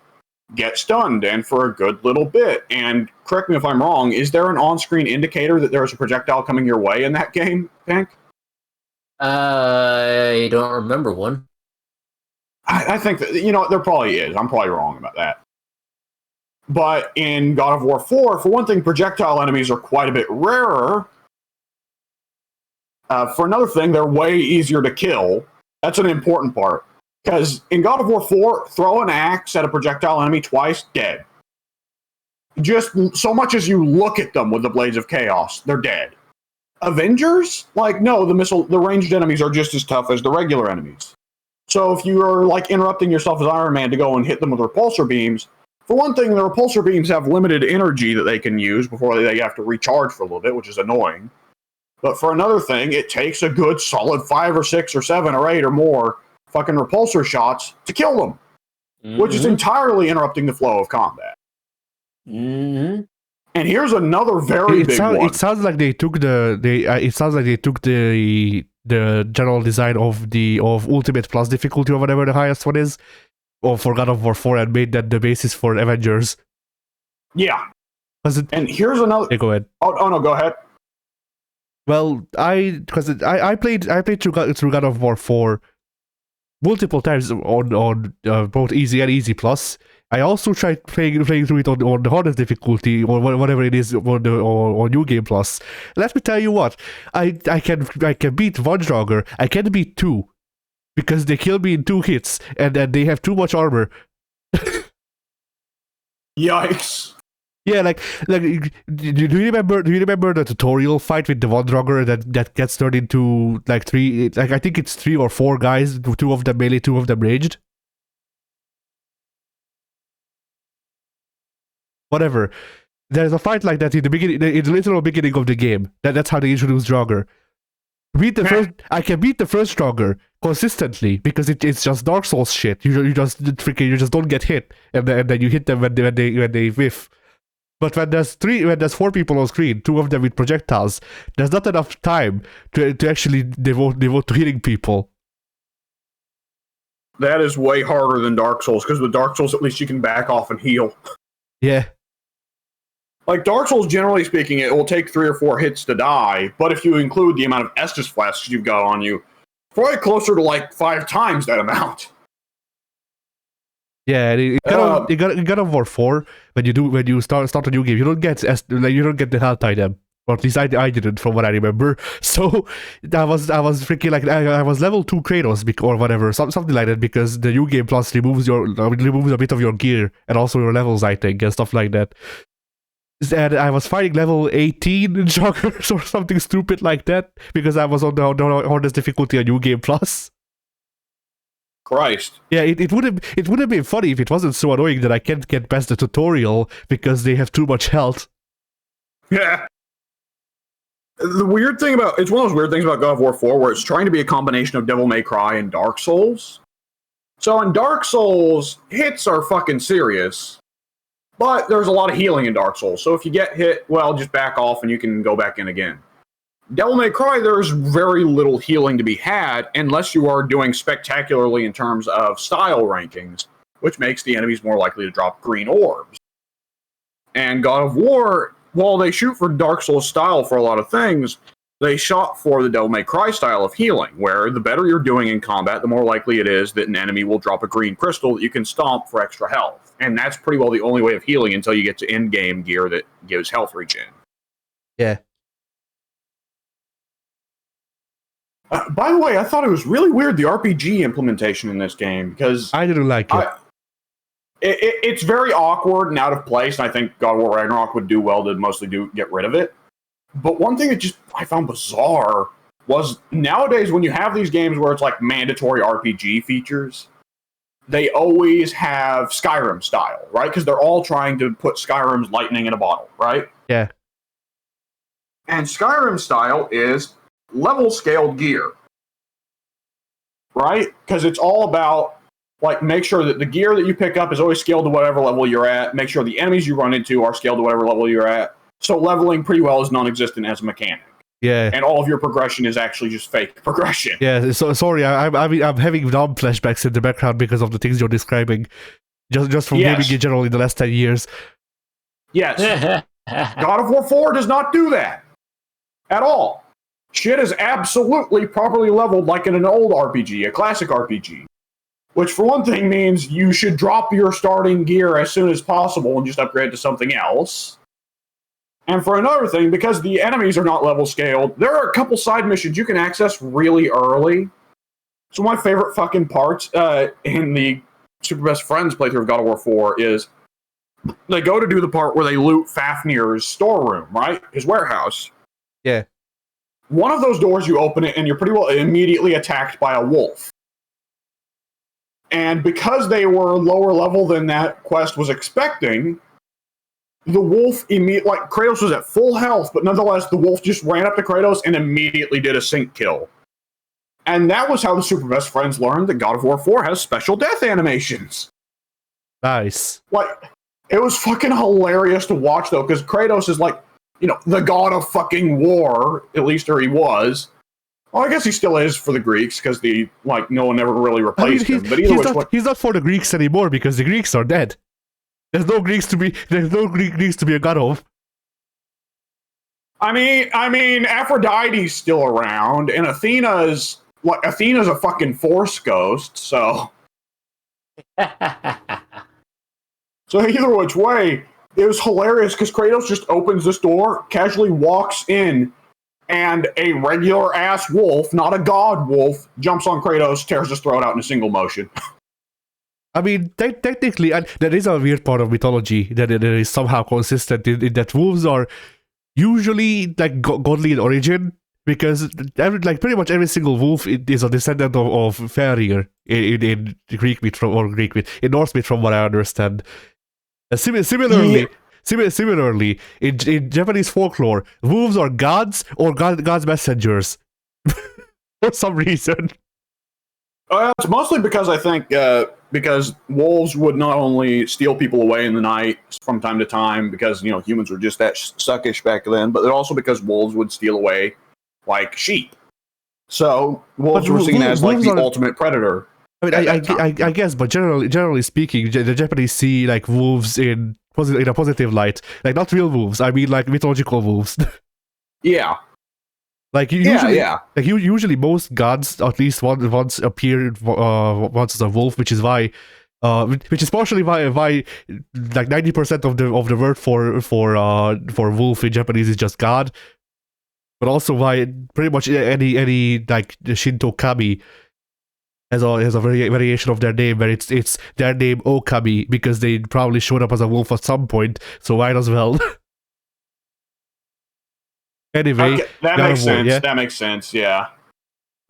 get stunned, and for a good little bit. And correct me if I'm wrong, is there an on-screen indicator that there's a projectile coming your way in that game, Pink? I don't remember one. I think that, there probably is. I'm probably wrong about that. But in God of War 4, for one thing, projectile enemies are quite a bit rarer. For another thing, they're way easier to kill. That's an important part. Because in God of War 4, throw an axe at a projectile enemy twice, dead. Just so much as you look at them with the Blades of Chaos, they're dead. Avengers? Like, no, the ranged enemies are just as tough as the regular enemies. So if you are, like, interrupting yourself as Iron Man to go and hit them with repulsor beams, for one thing, the repulsor beams have limited energy that they can use before they have to recharge for a little bit, which is annoying. But for another thing, it takes a good solid 5 or 6 or 7 or 8 or more fucking repulsor shots to kill them, which is entirely interrupting the flow of combat. Mm-hmm. And here's another very big one. It sounds like they took the general design of Ultimate Plus difficulty or whatever the highest one is, or for God of War 4 and made that the basis for Avengers. Yeah. And here's another. Yeah, go ahead. Oh no, go ahead. Well, I played through God of War 4 multiple times on both easy and easy plus. I also tried playing through it on the hardest difficulty or whatever it is on New Game Plus. Let me tell you what, I can beat one Draugr. I can beat 2 because they kill me in 2 hits and they have too much armor. Yikes. Yeah, like do you remember the tutorial fight with the one Draugr that gets turned into like 3, like I think it's 3 or 4 guys, 2 of them melee, 2 of them ranged? Whatever. There's a fight like that in the literal beginning of the game. That's how they introduce Draugr. I can beat the first stronger consistently because it's just Dark Souls shit. You just don't get hit, and then you hit them when they whiff. But when there's 4 people on screen, 2 of them with projectiles, there's not enough time to actually devote to hitting people. That is way harder than Dark Souls, because with Dark Souls, at least you can back off and heal. Yeah. Like, Dark Souls, generally speaking, it will take 3 or 4 hits to die, but if you include the amount of Estus flasks you've got on you, probably closer to, like, 5 times that amount. Yeah, you got War 4 when you start a new game, you don't get the health item. Or at least I didn't, from what I remember. So I was freaking like I was level 2 Kratos or whatever, something like that, because the new game plus removes a bit of your gear and also your levels, I think, and stuff like that. And I was fighting level 18 joggers or something stupid like that because I was on the hardest difficulty on New Game Plus. Christ. Yeah, it would have been funny if it wasn't so annoying that I can't get past the tutorial because they have too much health. Yeah. The weird thing it's one of those weird things about God of War 4 where it's trying to be a combination of Devil May Cry and Dark Souls. So in Dark Souls, hits are fucking serious, but there's a lot of healing in Dark Souls. So if you get hit, well, just back off and you can go back in again. Devil May Cry, there's very little healing to be had unless you are doing spectacularly in terms of style rankings, which makes the enemies more likely to drop green orbs. And God of War, while they shoot for Dark Souls style for a lot of things, they shot for the Devil May Cry style of healing, where the better you're doing in combat, the more likely it is that an enemy will drop a green crystal that you can stomp for extra health. And that's pretty well the only way of healing until you get to in-game gear that gives health regen. Yeah. By the way, I thought it was really weird, the RPG implementation in this game, because I didn't like it. It's very awkward and out of place, and I think God of War Ragnarok would do well to mostly get rid of it. But one thing that I found bizarre was nowadays when you have these games where it's like mandatory RPG features, they always have Skyrim style, right? Because they're all trying to put Skyrim's lightning in a bottle, right? Yeah. And Skyrim style is level scaled gear, right? Because it's all about, like, make sure that the gear that you pick up is always scaled to whatever level you're at. Make sure the enemies you run into are scaled to whatever level you're at. So leveling pretty well is non-existent as a mechanic. Yeah. And all of your progression is actually just fake progression. Yeah, so sorry, I'm having numb flashbacks in the background because of the things you're describing. Just from gaming in general in the last 10 years. Yes. God of War 4 does not do that. At all. Shit is absolutely properly leveled like in an old RPG, a classic RPG. Which, for one thing, means you should drop your starting gear as soon as possible and just upgrade to something else. And for another thing, because the enemies are not level scaled, there are a couple side missions you can access really early. So my favorite fucking parts in the Super Best Friends playthrough of God of War 4 is they go to do the part where they loot Fafnir's storeroom, right? His warehouse. Yeah. One of those doors, you open it, and you're pretty well immediately attacked by a wolf. And because they were lower level than that quest was expecting, the wolf like Kratos was at full health, but nonetheless, the wolf just ran up to Kratos and immediately did a sync kill. And that was how the Super Best Friends learned that God of War 4 has special death animations. Nice. Like, it was fucking hilarious to watch, though, because Kratos is like, you know, the god of fucking war, at least, or he was. Well, I guess he still is for the Greeks, because no one ever really replaced him. But he's not for the Greeks anymore, because the Greeks are dead. There's no Greeks to be a god of. I mean, Aphrodite's still around, and Athena's a fucking Force ghost, so. So either which way, it was hilarious because Kratos just opens this door, casually walks in, and a regular ass wolf, not a god wolf, jumps on Kratos, tears his throat out in a single motion. I mean, technically, there is a weird part of mythology that is somehow consistent in that wolves are usually like godly in origin, because pretty much every single wolf is a descendant of Farir in Greek myth in Norse myth, from what I understand. Similarly, in Japanese folklore, wolves are gods or gods' messengers, for some reason. It's mostly because I think because wolves would not only steal people away in the night from time to time because humans were just that suckish back then, but also because wolves would steal away like sheep. So wolves were seen as like the ultimate predator. I mean, I guess, but generally speaking, the Japanese see like wolves in a positive light, like not real wolves. I mean, like mythological wolves. Yeah. Like usually most gods at least once appeared once as a wolf, which is partially why like 90% of the word for wolf in Japanese is just god, but also why pretty much any like the Shinto kami has a variation of their name where it's their name Okami because they probably showed up as a wolf at some point, so might as well. Anyway, okay, that makes sense. Yeah? That makes sense. Yeah.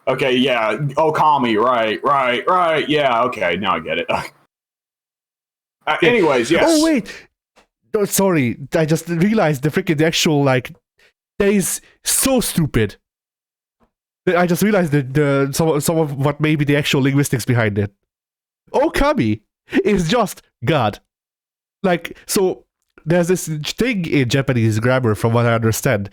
Okay. Yeah. Okami. Right. Yeah. Okay. Now I get it. Anyways, yes. Oh wait. No, sorry. I just realized the actual like that is so stupid. I just realized that some of what may be the actual linguistics behind it. Okami is just God. Like, so there's this thing in Japanese grammar, from what I understand,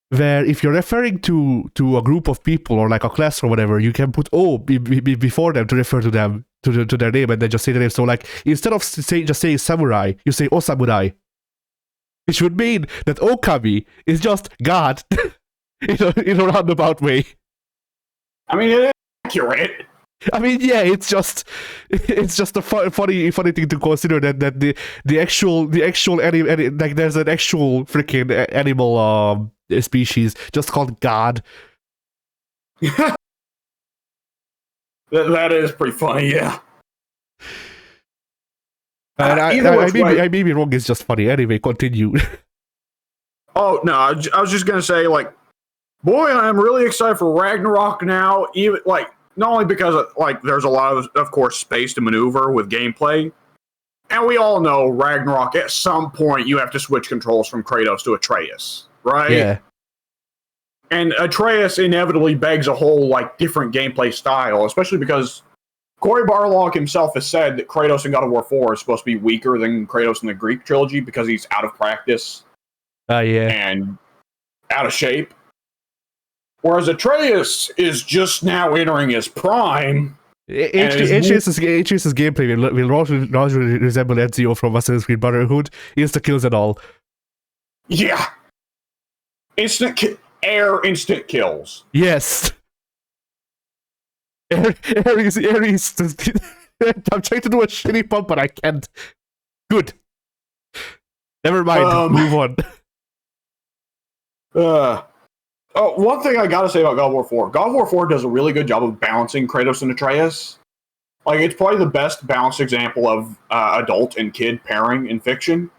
where if you're referring to a group of people or like a class or whatever, you can put O before them to refer to them to their name, and then just say the name. So like instead of just saying samurai, you say O samurai, which would mean that Okami is just God in a roundabout way. I mean, it is accurate. I mean, yeah, it's just a funny thing to consider that the actual like there's an actual freaking animal species just called God. That is pretty funny, yeah. And I may be wrong. It's just funny. Anyway, continue. Oh no, I was just gonna say, like, boy, I'm really excited for Ragnarok now. Even like not only because like there's a lot of course space to maneuver with gameplay, and we all know Ragnarok at some point you have to switch controls from Kratos to Atreus, right? Yeah. And Atreus inevitably begs a whole like different gameplay style, especially because Cory Barlog himself has said that Kratos in God of War 4 is supposed to be weaker than Kratos in the Greek trilogy because he's out of practice. Yeah. And out of shape. Whereas Atreus is just now entering his prime. Atreus's gameplay will largely resemble Ezio from Assassin's Creed Brotherhood. Insta kills and all. Yeah. Instant kills. Yes. Ares. I'm trying to do a shitty pump, but I can't. Good. Never mind. Move on. One thing I gotta say about God of War 4. God of War 4 does a really good job of balancing Kratos and Atreus. Like, it's probably the best balanced example of adult and kid pairing in fiction,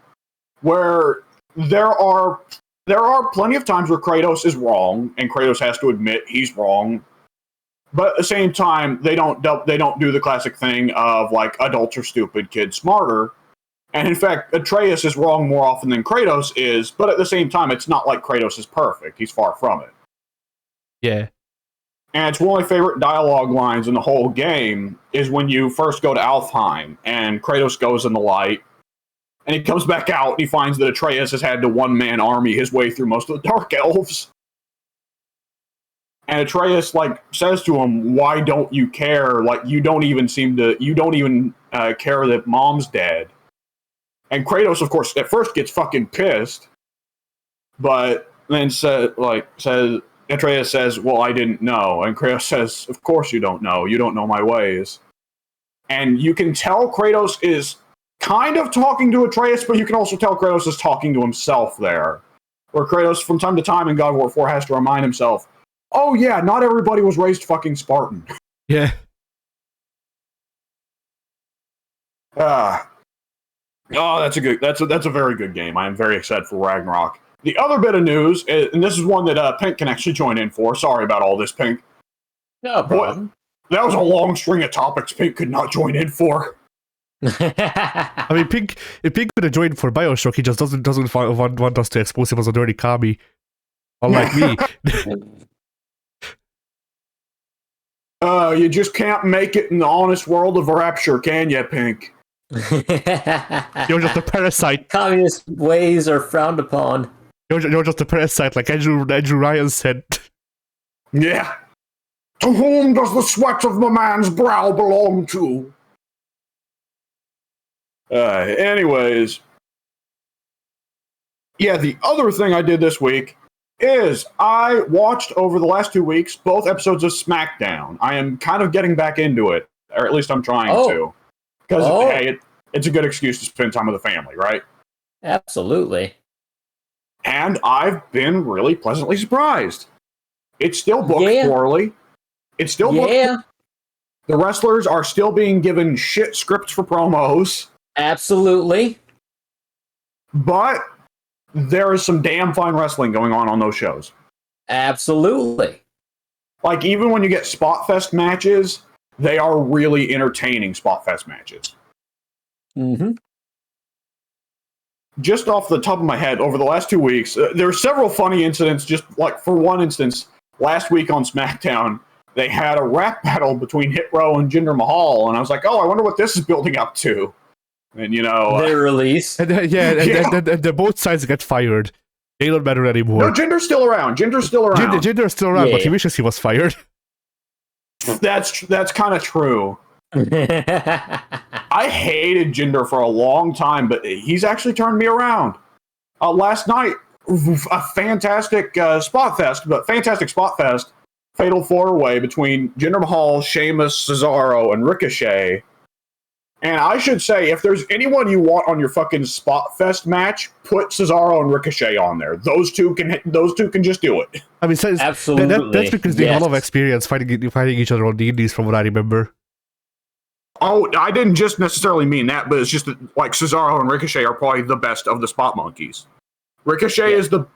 where there are plenty of times where Kratos is wrong, and Kratos has to admit he's wrong. But at the same time, they don't do the classic thing of like adults are stupid, kids smarter. And in fact, Atreus is wrong more often than Kratos is. But at the same time, it's not like Kratos is perfect. He's far from it. Yeah. And it's one of my favorite dialogue lines in the whole game is when you first go to Alfheim and Kratos goes in the light. And he comes back out and he finds that Atreus has had to one-man army his way through most of the Dark Elves. And Atreus like says to him, "Why don't you care? Like you don't even care that Mom's dead." And Kratos, of course, at first gets fucking pissed, but then Atreus says, "Well, I didn't know." And Kratos says, "Of course you don't know. You don't know my ways." And you can tell Kratos is kind of talking to Atreus, but you can also tell Kratos is talking to himself there. Where Kratos, from time to time in God of War 4, has to remind himself, oh yeah, not everybody was raised fucking Spartan. Yeah. That's a very good game. I am very excited for Ragnarok. The other bit of news, and this is one that Pink can actually join in for. Sorry about all this, Pink. No problem. Boy, that was a long string of topics Pink could not join in for. I mean, if Pink could have joined for BioShock, he just doesn't want us to expose him as a dirty commie. Unlike me. You just can't make it in the honest world of Rapture, can you, Pink? You're just a parasite. Communist ways are frowned upon. You're just a parasite, like Andrew Ryan said. Yeah. To whom does the sweat of the man's brow belong to? Anyways. Yeah, the other thing I did this week is I watched over the last 2 weeks both episodes of SmackDown. I am kind of getting back into it, or at least I'm trying to. Because, hey, it's a good excuse to spend time with the family, right? Absolutely. And I've been really pleasantly surprised. It's still booked poorly. It's still booked poorly. The wrestlers are still being given shit scripts for promos. Absolutely. But there is some damn fine wrestling going on those shows. Absolutely. Like, even when you get Spot Fest matches, they are really entertaining Spot Fest matches. Mm-hmm. Just off the top of my head, over the last 2 weeks, there are several funny incidents. Just like, for one instance, last week on SmackDown, they had a rap battle between Hit Row and Jinder Mahal, and I was like, oh, I wonder what this is building up to. And, you know... Their release. And both sides get fired. They don't matter anymore. No, Jinder's still around. Jinder's still around. Jinder's still around, but he wishes he was fired. That's kind of true. I hated Jinder for a long time, but he's actually turned me around. Last night, a fantastic spot fest, fatal four-way between Jinder Mahal, Sheamus, Cesaro, and Ricochet. And I should say, if there's anyone you want on your fucking spot fest match, put Cesaro and Ricochet on there. Those two can just do it. I mean, absolutely. That's because they have a lot of experience fighting each other on the indies, from what I remember. Oh, I didn't just necessarily mean that, but it's just that, like, Cesaro and Ricochet are probably the best of the spot monkeys. Ricochet is the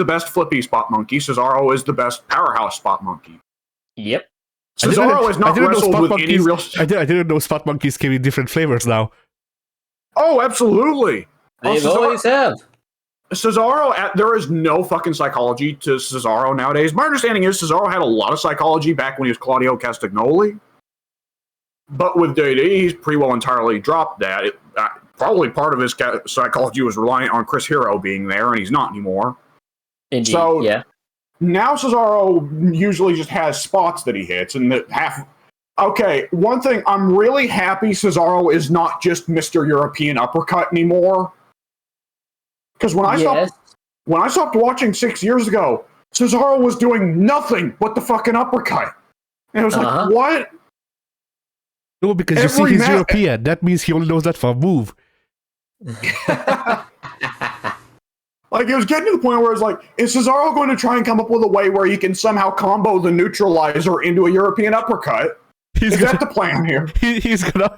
best flippy spot monkey. Cesaro is the best powerhouse spot monkey. Yep. Cesaro has not wrestled with any real... I didn't know spot monkeys came in different flavors now. Oh, absolutely. They always have. Cesaro, there is no fucking psychology to Cesaro nowadays. My understanding is Cesaro had a lot of psychology back when he was Claudio Castagnoli. But with DD, he's pretty well entirely dropped that. Probably part of his psychology was reliant on Chris Hero being there, and he's not anymore. Indeed, so, yeah. Now Cesaro usually just has spots that he hits, and that Okay, one thing, I'm really happy Cesaro is not just Mr. European Uppercut anymore. Because when I stopped watching 6 years ago, Cesaro was doing nothing but the fucking uppercut. And it was like, what? No, because you see he's European. That means he only knows that for a move. Like, it was getting to the point where it's like, is Cesaro going to try and come up with a way where he can somehow combo the neutralizer into a European uppercut? Is that the plan here? He's gonna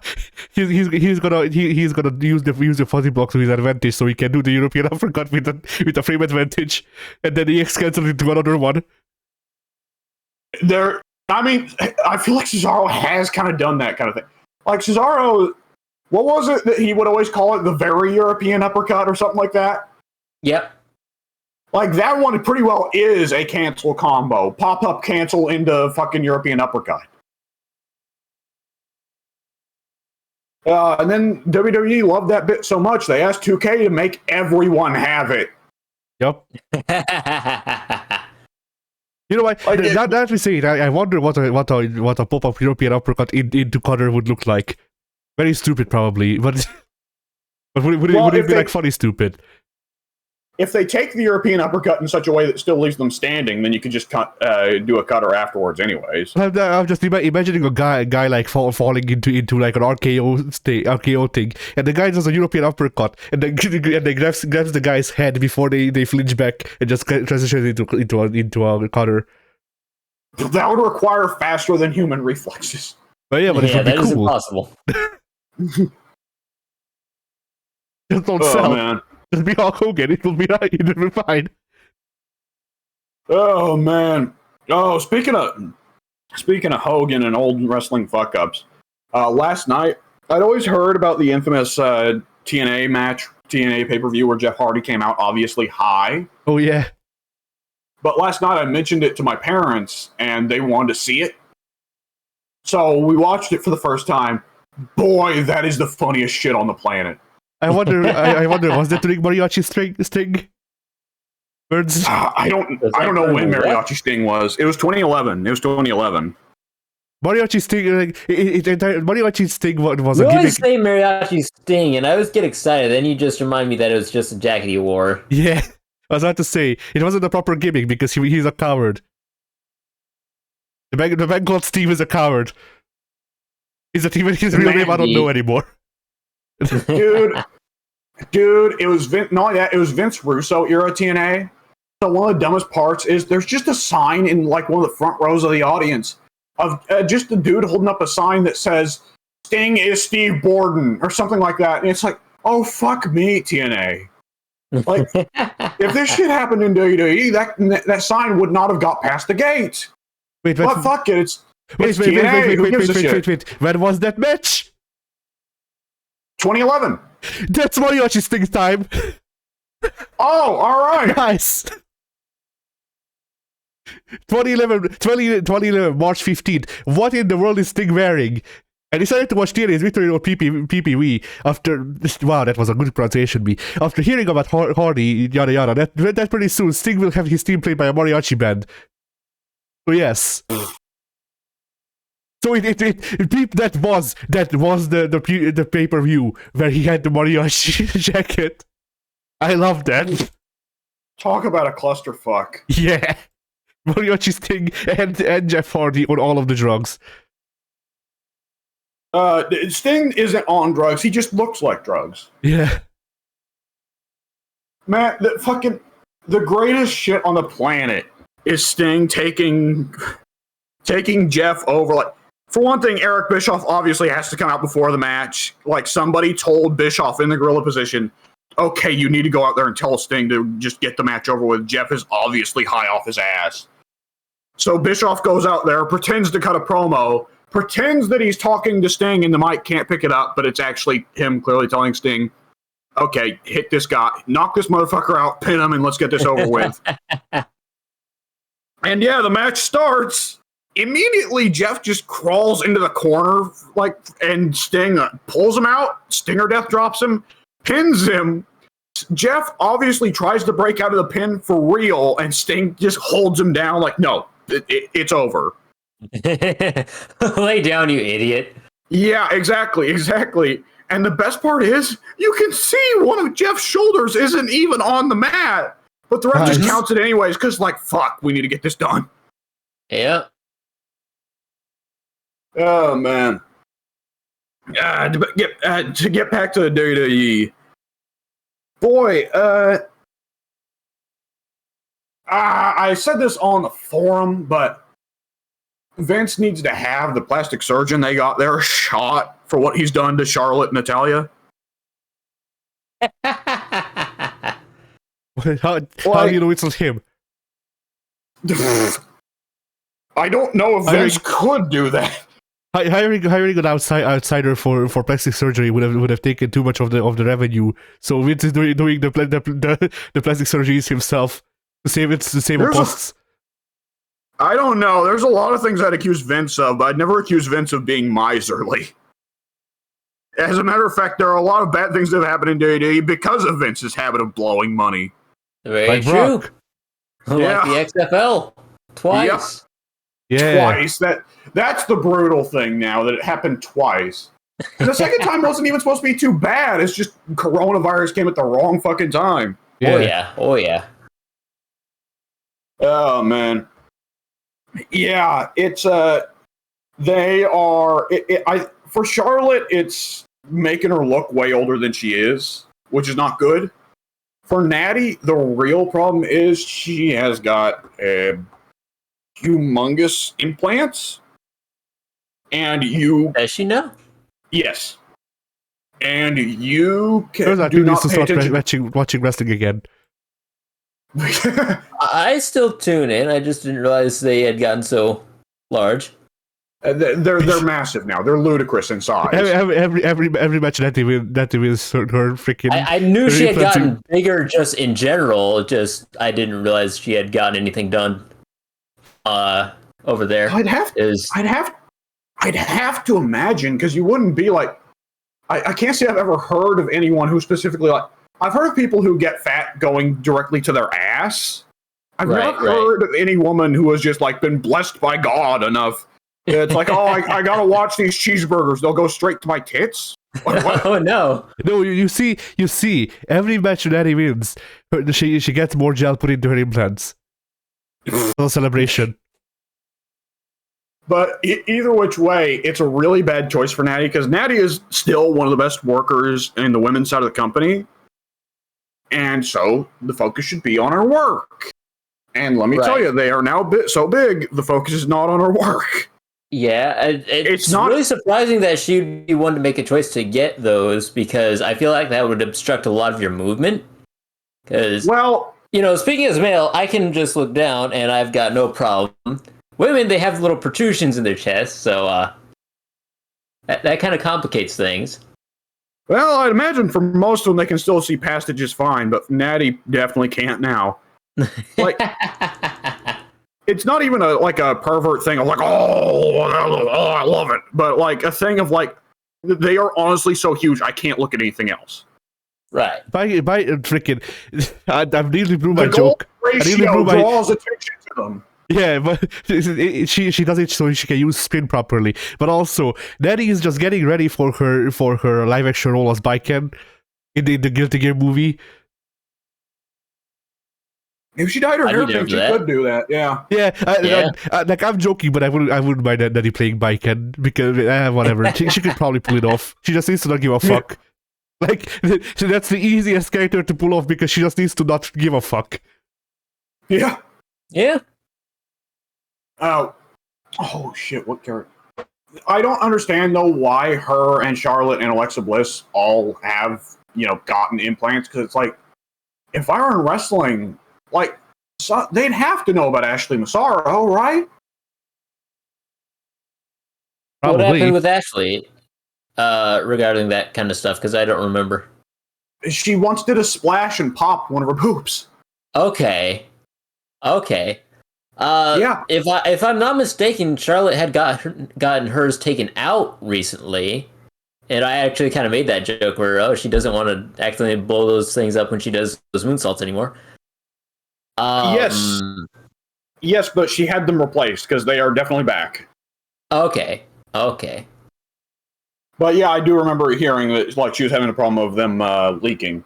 use the fuzzy block to his advantage, so he can do the European uppercut with the frame advantage, and then he cancels into another one. I feel like Cesaro has kind of done that kind of thing. Like, Cesaro, what was it that he would always call it? The very European uppercut or something like that? Yep. Like, that one pretty well is a cancel combo. Pop-up cancel into fucking European uppercut. And then WWE loved that bit so much, they asked 2K to make everyone have it. Yep. You know what? Like, that we say it, I wonder what a pop-up European uppercut into Cutter would look like. Very stupid, probably, but would it be like funny stupid? If they take the European uppercut in such a way that still leaves them standing, then you could just do a cutter afterwards, anyways. I'm just imagining a guy like falling into like an RKO thing, and the guy does a European uppercut, and then grabs the guy's head before they flinch back and just transitions into a cutter. That would require faster than human reflexes. But it would be that cool. is impossible. Just don't sell. Man. Just be Hulk Hogan. It'll be right. It'll be fine. Oh man. Oh, speaking of Hogan and old wrestling fuck ups. Last night, I'd always heard about the infamous TNA match, TNA pay-per-view where Jeff Hardy came out obviously high. Oh yeah. But last night I mentioned it to my parents, and they wanted to see it. So we watched it for the first time. Boy, that is the funniest shit on the planet. I wonder, was that during Mariachi Sting? Birds? I don't know when Mariachi Sting was. It was 2011. Mariachi Sting, like, Mariachi Sting was You a always gimmick. say Mariachi Sting, and I always get excited. Then you just remind me that it was just a jacket he wore. Yeah, I was about to say, it wasn't a proper gimmick because he's a coward. The man called Steve is a coward. Is that even his real name? I don't know anymore. Dude, it was not only that, it was Vince Russo era TNA. So one of the dumbest parts is there's just a sign in like one of the front rows of the audience of just a dude holding up a sign that says Sting is Steve Borden or something like that, and it's like, oh fuck me, TNA. Like, if this shit happened in WWE, that sign would not have got past the gate. Wait, but fuck it, it's wait. When was that match? 2011. That's Mariachi Sting's time. Oh, all right. Nice. 2011, March 15th. What in the world is Sting wearing? I decided to watch TNA's Victory Road PPV after... Wow, that was a good pronunciation, me. After hearing about Hardy, yada yada, that pretty soon Sting will have his team played by a mariachi band. So yes. So that was the pay-per-view where he had the mariachi jacket. I love that. Talk about a clusterfuck. Yeah. Mariachi Sting and Jeff Hardy on all of the drugs. Sting isn't on drugs. He just looks like drugs. Yeah. Man, the greatest shit on the planet is Sting taking Jeff over. Like, for one thing, Eric Bischoff obviously has to come out before the match. Like, somebody told Bischoff in the gorilla position, okay, you need to go out there and tell Sting to just get the match over with. Jeff is obviously high off his ass. So Bischoff goes out there, pretends to cut a promo, pretends that he's talking to Sting and the mic can't pick it up, but it's actually him clearly telling Sting, okay, hit this guy, knock this motherfucker out, pin him, and let's get this over with. And yeah, the match starts. Immediately, Jeff just crawls into the corner, and Sting pulls him out. Stinger Death drops him, pins him. Jeff obviously tries to break out of the pin for real, and Sting just holds him down like, no, it's over. Lay down, you idiot. Yeah, exactly. And the best part is, you can see one of Jeff's shoulders isn't even on the mat, but the ref just counts it anyways, because, fuck, we need to get this done. Yeah. Oh, man. To get back to the WWE. Boy, I said this on the forum, but Vince needs to have the plastic surgeon they got there shot for what he's done to Charlotte and Natalia. How do you know it's not him? I don't know if Vince could do that. Hiring an outsider for plastic surgery would have taken too much of the revenue. So Vince is doing the plastic surgeries himself to save costs. I don't know. There's a lot of things I'd accuse Vince of, but I'd never accuse Vince of being miserly. As a matter of fact, there are a lot of bad things that have happened in WWE because of Vince's habit of blowing money. Very true. Yeah. Like the XFL. Twice. Yeah. Twice. That's the brutal thing now, that it happened twice. And the second time wasn't even supposed to be too bad. It's just coronavirus came at the wrong fucking time. Yeah. Oh, yeah. Oh, man. Yeah, it's, they are, for Charlotte, it's making her look way older than she is, which is not good. For Natty, the real problem is she has got humongous implants. And Does she know? Yes. And you do not pay attention. Watching wrestling again. I still tune in. I just didn't realize they had gotten so large. They're massive now. They're ludicrous in size. Every match that they wins her freaking. I knew she had gotten bigger just in general. Just I didn't realize she had gotten anything done. Over there. I'd have to imagine, because you wouldn't be like, I can't say I've ever heard of anyone who specifically like. I've heard of people who get fat going directly to their ass. I've never heard of any woman who has just like been blessed by God enough. It's like, oh, I gotta watch these cheeseburgers. They'll go straight to my tits. Like, what? Oh no! No, you see, every match Natty wins, she gets more gel put into her implants. No celebration. But either which way, it's a really bad choice for Natty, because Natty is still one of the best workers in the women's side of the company. And so the focus should be on her work. And let me tell you, they are now so big, the focus is not on her work. Yeah, it's not really surprising that she'd be one to make a choice to get those, because I feel like that would obstruct a lot of your movement. Because, well, you know, speaking as a male, I can just look down and I've got no problem. Women, they have little protrusions in their chest, so that kind of complicates things. Well, I'd imagine for most of them, they can still see past it just fine, but Natty definitely can't now. Like, it's not even a pervert thing of like, oh, I love it, but like a thing of like, they are honestly so huge, I can't look at anything else. Right. By freaking, I've nearly blew my the joke. Ratio draws attention to them. Yeah, but she does it so she can use spin properly. But also, Natty is just getting ready for her live action role as Baiken in the Guilty Gear movie. If she dyed her hair pink, she could do that. Yeah. Yeah. Like I'm joking, but I wouldn't mind Natty playing Baiken because whatever. she could probably pull it off. She just needs to not give a fuck. Like that's the easiest character to pull off because she just needs to not give a fuck. Yeah. Yeah. Oh shit! What character? I don't understand though why her and Charlotte and Alexa Bliss all have gotten implants, because it's like, if I were in wrestling, like, so they'd have to know about Ashley Massaro, right? Probably. What happened with Ashley regarding that kind of stuff? Because I don't remember. She once did a splash and popped one of her boobs. Okay. Yeah. If I'm not mistaken, Charlotte had gotten hers taken out recently, and I actually kind of made that joke where she doesn't want to accidentally blow those things up when she does those moonsaults anymore. Yes, but she had them replaced because they are definitely back. Okay. But yeah, I do remember hearing that like she was having a problem of them leaking.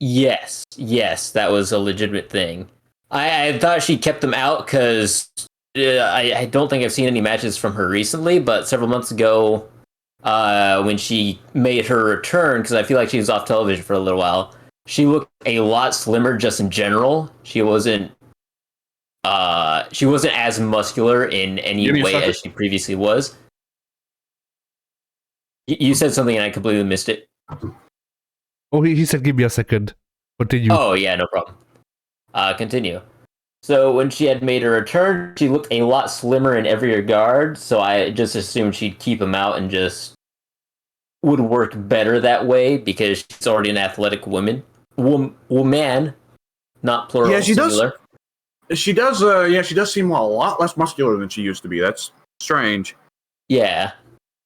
Yes, that was a legitimate thing. I thought she kept them out because I don't think I've seen any matches from her recently, but several months ago, when she made her return, because I feel like she was off television for a little while, she looked a lot slimmer just in general. She wasn't as muscular in any way as she previously was. You said something and I completely missed it. Oh, he said, give me a second. Continue. Oh, yeah, no problem. Continue. So when she had made her return, she looked a lot slimmer in every regard, so I just assumed she'd keep them out and just would work better that way because she's already an athletic woman, not plural. Yeah, she singular. does. She does. She does seem a lot less muscular than she used to be. That's strange. Yeah.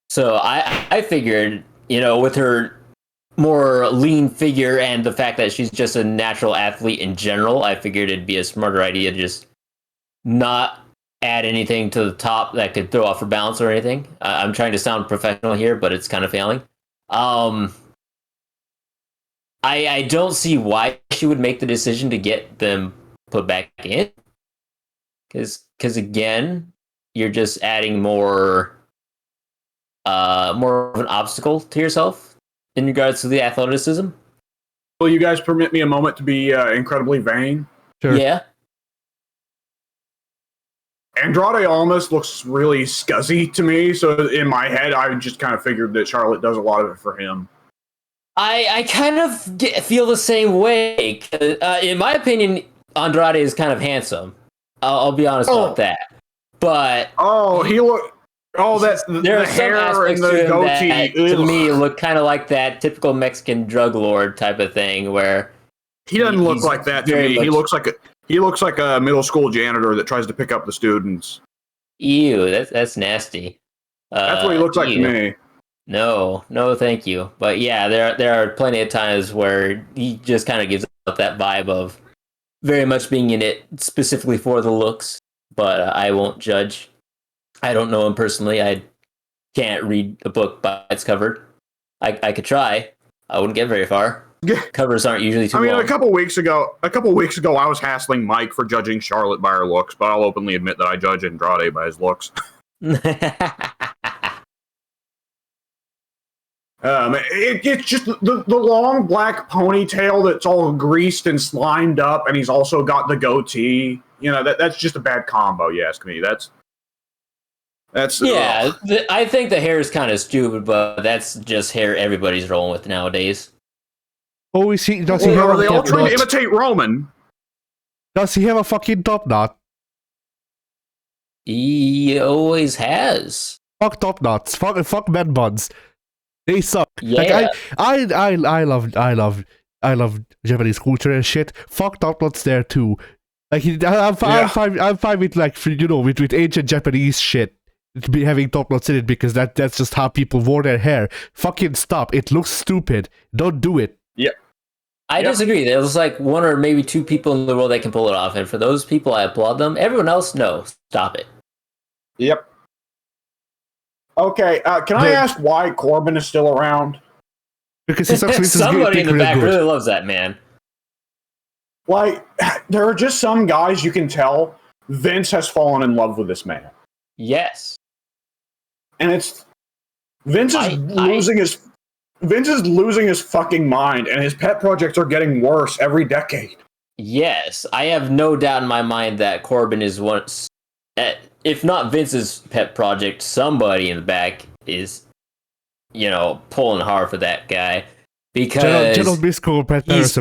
So I figured, with her more lean figure and the fact that she's just a natural athlete in general, I figured it'd be a smarter idea to just not add anything to the top that could throw off her balance or anything. I'm trying to sound professional here, but it's kind of failing. I don't see why she would make the decision to get them put back in. Because again, you're just adding more of an obstacle to yourself in regards to the athleticism. Will you guys permit me a moment to be incredibly vain? Sure. Yeah. Andrade almost looks really scuzzy to me, so in my head, I just kind of figured that Charlotte does a lot of it for him. I kind of feel the same way. In my opinion, Andrade is kind of handsome. I'll be honest about that. But he look. Oh, that's there are the hair and the goatee. That, to me, look kind of like that typical Mexican drug lord type of thing, where he doesn't look like that to me. He looks like a middle school janitor that tries to pick up the students. Ew, that's nasty. That's what he looks like to me. No, thank you. But yeah, there are plenty of times where he just kind of gives out that vibe of very much being in it specifically for the looks. But I won't judge. I don't know him personally. I can't read a book by its cover. I could try. I wouldn't get very far. Covers aren't usually too long. A couple weeks ago, I was hassling Mike for judging Charlotte by her looks, but I'll openly admit that I judge Andrade by his looks. It's just the long black ponytail that's all greased and slimed up, and he's also got the goatee. You know, that's just a bad combo, you ask me. That's yeah. I think the hair is kind of stupid, but that's just hair everybody's rolling with nowadays. Oh, does he have a they all top trying to knot? imitate Roman. Does he have a fucking top knot? He always has. Fuck top knots. Fuck man buns. They suck. Yeah. Like I love Japanese culture and shit. Fuck top knots there too. Like I'm fine with like with ancient Japanese shit be having top knots in it because that's just how people wore their hair. Fucking stop. It looks stupid. Don't do it. Yeah. I disagree. There's like one or maybe two people in the world that can pull it off, and for those people, I applaud them. Everyone else, no, stop it. Yep. Okay, can I ask why Corbin is still around? Because he sucks. Somebody in the back really loves that man. Like, there are just some guys you can tell Vince has fallen in love with this man. Yes. And it's Vince is losing his fucking mind, and his pet projects are getting worse every decade. Yes, I have no doubt in my mind that Corbin is once, if not Vince's pet project, somebody in the back is, pulling hard for that guy because General Bisco, Pat he's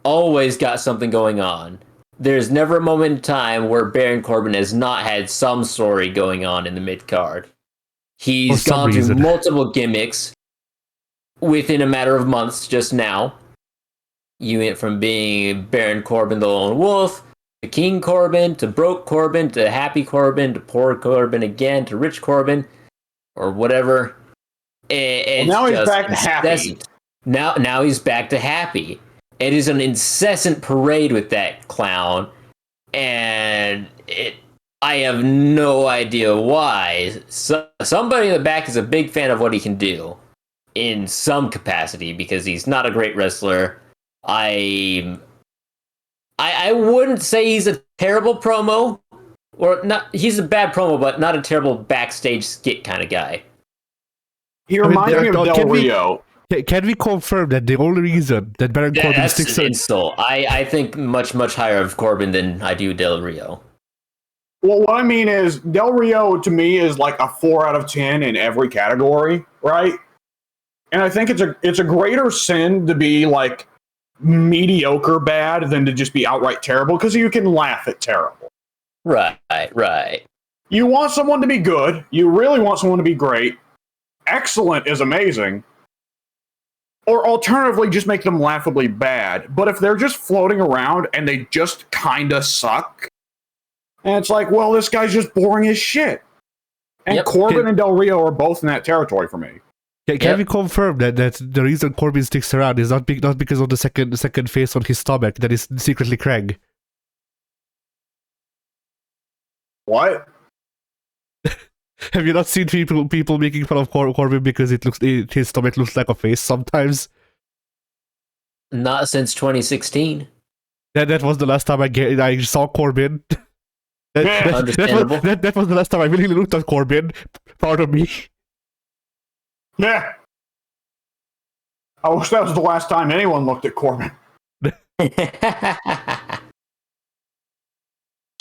always got something going on. There's never a moment in time where Baron Corbin has not had some story going on in the mid card. He's gone through multiple gimmicks within a matter of months just now. You went from being Baron Corbin the Lone Wolf, to King Corbin, to Broke Corbin, to Happy Corbin, to Poor Corbin again, to Rich Corbin, or whatever. Now he's back to Happy. Now he's back to Happy. It is an incessant parade with that clown, and I have no idea why. Somebody in the back is a big fan of what he can do in some capacity because he's not a great wrestler. I wouldn't say he's a terrible promo, or not. He's a bad promo, but not a terrible backstage skit kind of guy. He reminds me of Del Rio. Can we confirm that the only reason that Baron Corbin sticks an insult? I think much higher of Corbin than I do Del Rio. Well, what I mean is, Del Rio to me is like a 4 out of 10 in every category, right? And I think it's a greater sin to be like mediocre bad than to just be outright terrible, because you can laugh at terrible. Right. You want someone to be good. You really want someone to be great. Excellent is amazing. Or alternatively, just make them laughably bad. But if they're just floating around and they just kind of suck, and it's like, well, this guy's just boring as shit. And Corbin and Del Rio are both in that territory for me. Can we confirm that the reason Corbin sticks around is not because of the second face on his stomach that is secretly Craig? What? Have you not seen people making fun of Corbin because his stomach looks like a face sometimes? Not since 2016. That was the last time I saw Corbin. Understandable. That was the last time I really looked at Corbin. Pardon me. Yeah. I wish that was the last time anyone looked at Corbin.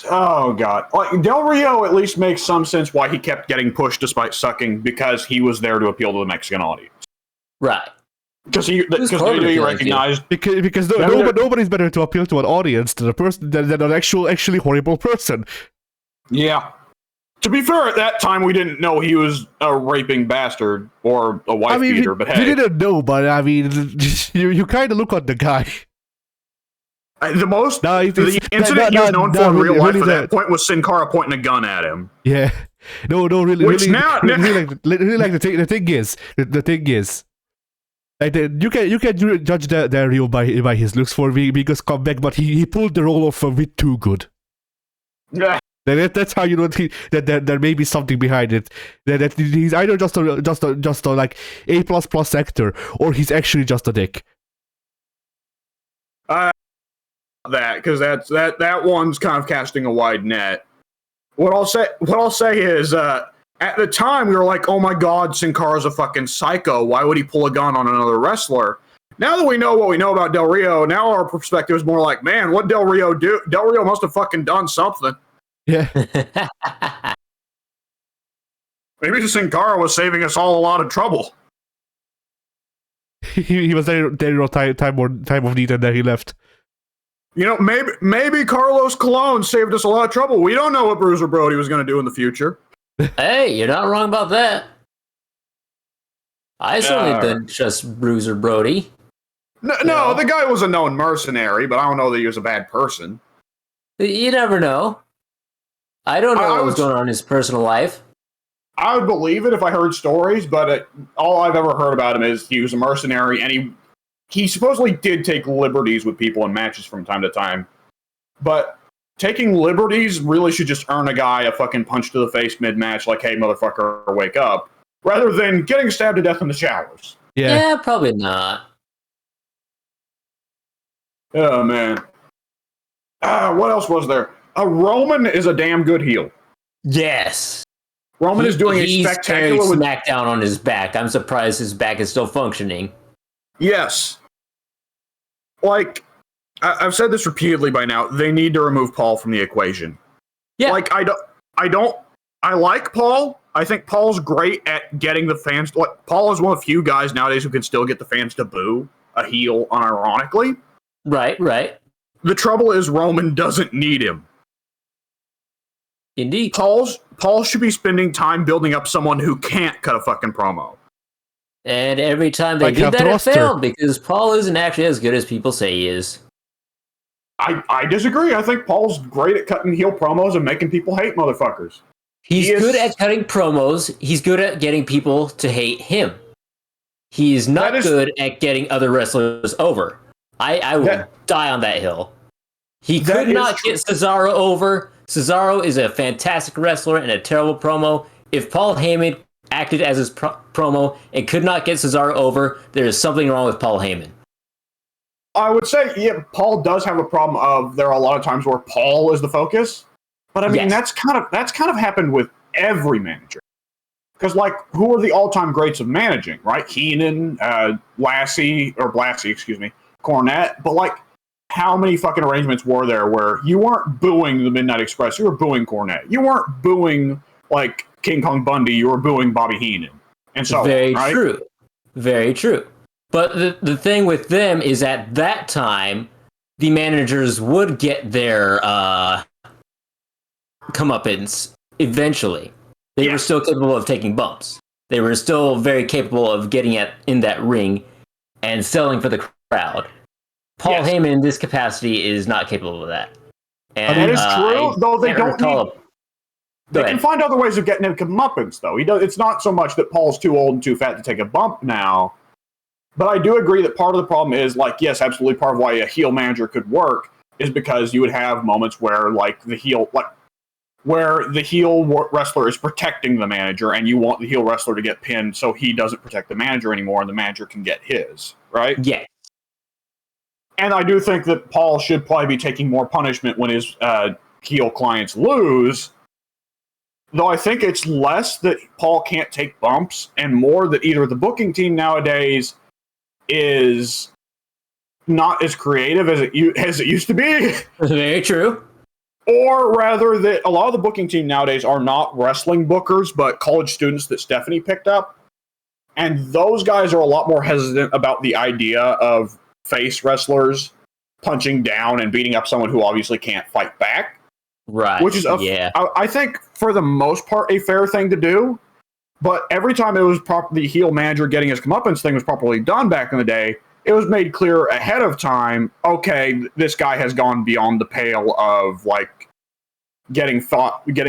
Oh, God. Like, Del Rio at least makes some sense why he kept getting pushed despite sucking, because he was there to appeal to the Mexican audience. Right. Because he recognized... Because nobody's better to appeal to an audience than an actually horrible person. Yeah. To be fair, at that time, we didn't know he was a raping bastard or a wife beater, but hey. You didn't know, but I mean, you kind of look at the guy. The incident he was known for in real life at that point was Sin Cara pointing a gun at him. Yeah. No, really, Which really, now- really, like the thing is, like you can judge the Rio by his looks for me because comeback, but he pulled the role off a bit too good. Yeah. That's how you know that there may be something behind it. That he's either just a like A++ actor, or he's actually just a dick. That because that one's kind of casting a wide net. What I'll say is, at the time we were like, oh my god, Sin Cara's a fucking psycho. Why would he pull a gun on another wrestler? Now that we know what we know about Del Rio, now our perspective is more like, man, what Del Rio do? Del Rio must have fucking done something. Yeah. Maybe Sin Cara was saving us all a lot of trouble. he was there time of need, and then he left. You know, maybe Carlos Colon saved us a lot of trouble. We don't know what Bruiser Brody was going to do in the future. Hey, you're not wrong about that. I certainly didn't trust Bruiser Brody. No, the guy was a known mercenary, but I don't know that he was a bad person. You never know. I don't know what was going on in his personal life. I would believe it if I heard stories, but all I've ever heard about him is he was a mercenary, and he supposedly did take liberties with people in matches from time to time. But taking liberties really should just earn a guy a fucking punch to the face mid-match, like, hey, motherfucker, wake up, rather than getting stabbed to death in the showers. Yeah, probably not. Oh, man. What else was there? Roman is a damn good heel. Yes. Roman is doing a spectacular... He's carried SmackDown on his back. I'm surprised his back is still functioning. Yes. Like, I've said this repeatedly by now. They need to remove Paul from the equation. Yeah. Like, I like Paul. I think Paul's great at getting the fans... Like, Paul is one of the few guys nowadays who can still get the fans to boo a heel unironically. Right. The trouble is Roman doesn't need him. Indeed. Paul should be spending time building up someone who can't cut a fucking promo. And every time they did that, it failed because Paul isn't actually as good as people say he is. I disagree. I think Paul's great at cutting heel promos and making people hate motherfuckers. He's good at cutting promos. He's good at getting people to hate him. He's not good at getting other wrestlers over. I will die on that hill. He could not get Cesaro over. Cesaro is a fantastic wrestler and a terrible promo. If Paul Heyman acted as his promo and could not get Cesaro over, there is something wrong with Paul Heyman. I would say, yeah, Paul does have a problem of there are a lot of times where Paul is the focus. But I mean, that's kind of happened with every manager. Because, like, who are the all-time greats of managing, right? Heenan, Blassie, Cornette. But, like, how many fucking arrangements were there where you weren't booing the Midnight Express, you were booing Cornette. You weren't booing, like, King Kong Bundy, you were booing Bobby Heenan. And so Very true. Very true. But the thing with them is at that time, the managers would get their comeuppance eventually. They were still capable of taking bumps. They were still very capable of getting in that ring and selling for the crowd. Paul Heyman in this capacity is not capable of that. And that is true, though they don't need... They can find other ways of getting him comeuppance, though. It's not so much that Paul's too old and too fat to take a bump now. But I do agree that part of the problem is, like, yes, absolutely part of why a heel manager could work is because you would have moments where, like, the heel wrestler is protecting the manager and you want the heel wrestler to get pinned so he doesn't protect the manager anymore and the manager can get his, right? Yeah. And I do think that Paul should probably be taking more punishment when his heel clients lose, though I think it's less that Paul can't take bumps and more that either the booking team nowadays is not as creative as it used to be. Very true. Or rather that a lot of the booking team nowadays are not wrestling bookers, but college students that Stephanie picked up. And those guys are a lot more hesitant about the idea of face wrestlers punching down and beating up someone who obviously can't fight back. Right. Which is, I think, for the most part, a fair thing to do. But every time it was the heel manager getting his comeuppance thing was properly done back in the day, it was made clear ahead of time, okay, this guy has gone beyond the pale of like getting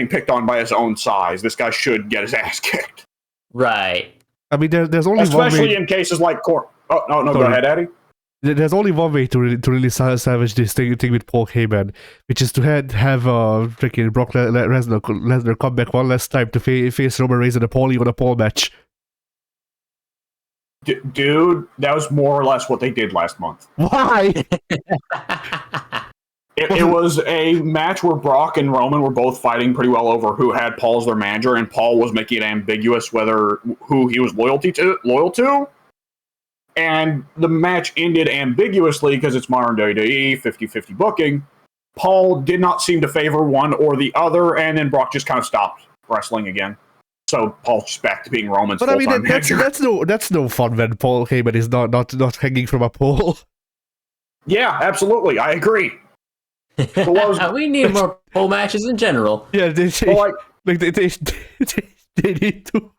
picked on by his own size. This guy should get his ass kicked. Right. I mean, there's only Especially one way. in cases like Oh, no, go Sorry. ahead, Eddie. There's only one way to really savage this thing with Paul Heyman, which is to have freaking Brock Lesnar come back one last time to face Roman Reigns in a pole match. Dude, that was more or less what they did last month. Why? It was a match where Brock and Roman were both fighting pretty well over who had Paul as their manager, and Paul was making it ambiguous who he was loyal to. And the match ended ambiguously because it's modern WWE, 50-50 booking. Paul did not seem to favor one or the other, and then Brock just kind of stopped wrestling again. So Paul's just back to being Roman's full-time manager. That's no fun when Paul Heyman is not hanging from a pole. Yeah, absolutely. I agree. We need more pole matches in general. Yeah, they need to.